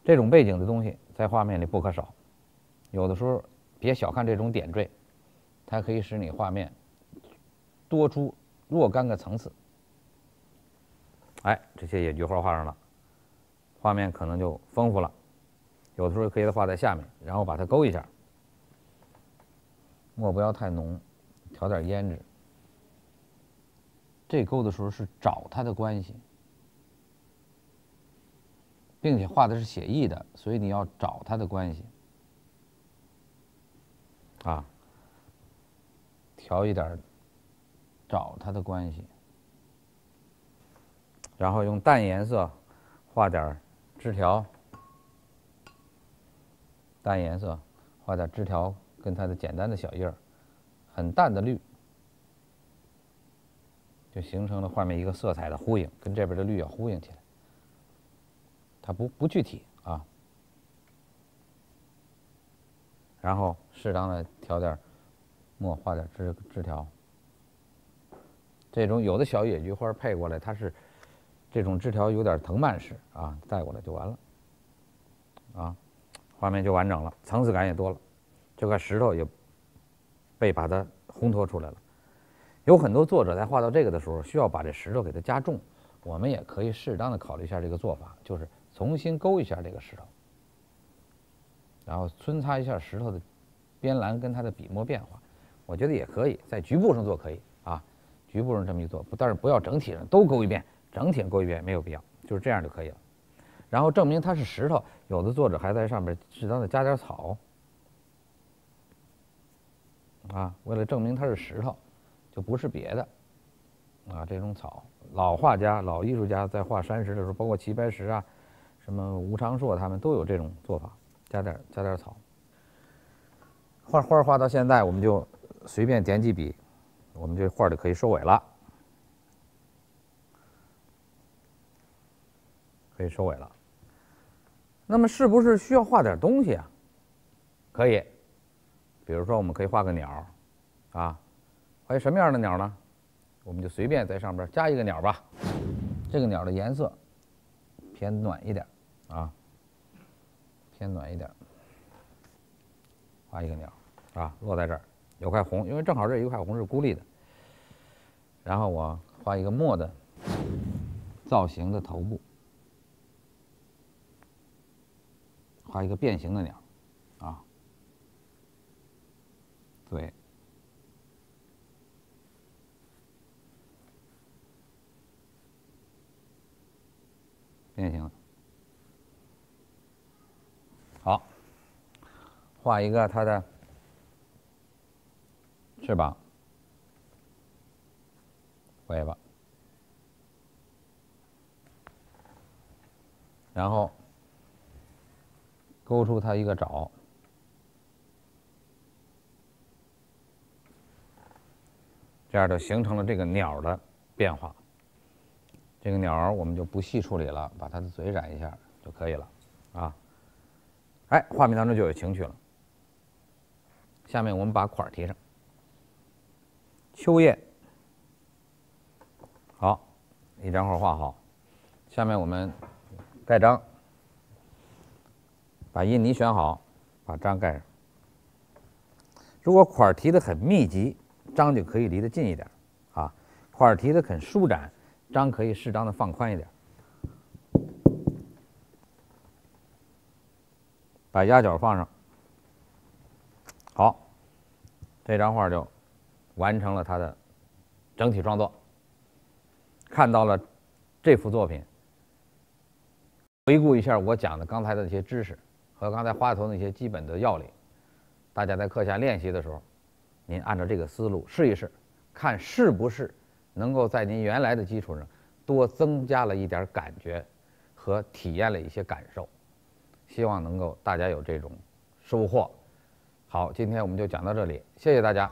这种背景的东西在画面里不可少。有的时候别小看这种点缀，它可以使你画面多出若干个层次。哎，这些野菊花画上了，画面可能就丰富了。有的时候可以画在下面，然后把它勾一下，墨不要太浓，调点胭脂。这勾的时候是找它的关系，并且画的是写意的，所以你要找它的关系。啊，调一点，找它的关系，然后用淡颜色画点枝条，淡颜色画点枝条跟它的简单的小叶儿，很淡的绿，就形成了画面一个色彩的呼应，跟这边的绿要呼应起来。它不具体啊。然后适当的调点墨，画点枝条。这种有的小野菊花配过来，它是这种枝条有点藤蔓式啊，带过来就完了，啊，画面就完整了，层次感也多了。这块石头也被把它烘托出来了。有很多作者在画到这个的时候，需要把这石头给它加重，我们也可以适当的考虑一下这个做法，就是重新勾一下这个石头。然后皴擦一下石头的边栏跟它的笔墨变化，我觉得也可以，在局部上做可以啊，局部上这么一做，但是不要整体上都勾一遍，整体勾一遍没有必要，就是这样就可以了。然后证明它是石头，有的作者还在上面适当的加点草，啊，为了证明它是石头，就不是别的，啊，这种草，老画家、老艺术家在画山石的时候，包括齐白石啊，什么吴长硕他们都有这种做法。加点草，画画画到现在，我们就随便点几笔，我们这画就可以收尾了，可以收尾了。那么是不是需要画点东西啊？可以，比如说我们可以画个鸟，啊，画一什么样的鸟呢？我们就随便在上边加一个鸟吧。这个鸟的颜色偏暖一点，啊。偏暖一点，画一个鸟，啊，落在这儿，有块红，因为正好这一块红是孤立的。然后我画一个墨的造型的头部，画一个变形的鸟，啊，嘴，变形的。好，画一个它的翅膀、尾巴，然后勾出它一个爪，这样就形成了这个鸟的变化。这个鸟我们就不细处理了，把它的嘴染一下就可以了，啊。哎，画面当中就有情趣了。下面我们把款提上。秋叶，好，一张画画好。下面我们盖章，把印泥选好，把章盖上。如果款提的很密集，章就可以离得近一点，啊，款提的很舒展，章可以适当的放宽一点。把压角放上，好，这张画就完成了它的整体创作。看到了这幅作品，回顾一下我讲的刚才的那些知识和刚才画头那些基本的要领，大家在课下练习的时候，您按照这个思路试一试，看是不是能够在您原来的基础上多增加了一点感觉和体验了一些感受。希望能够大家有这种收获。好，今天我们就讲到这里，谢谢大家。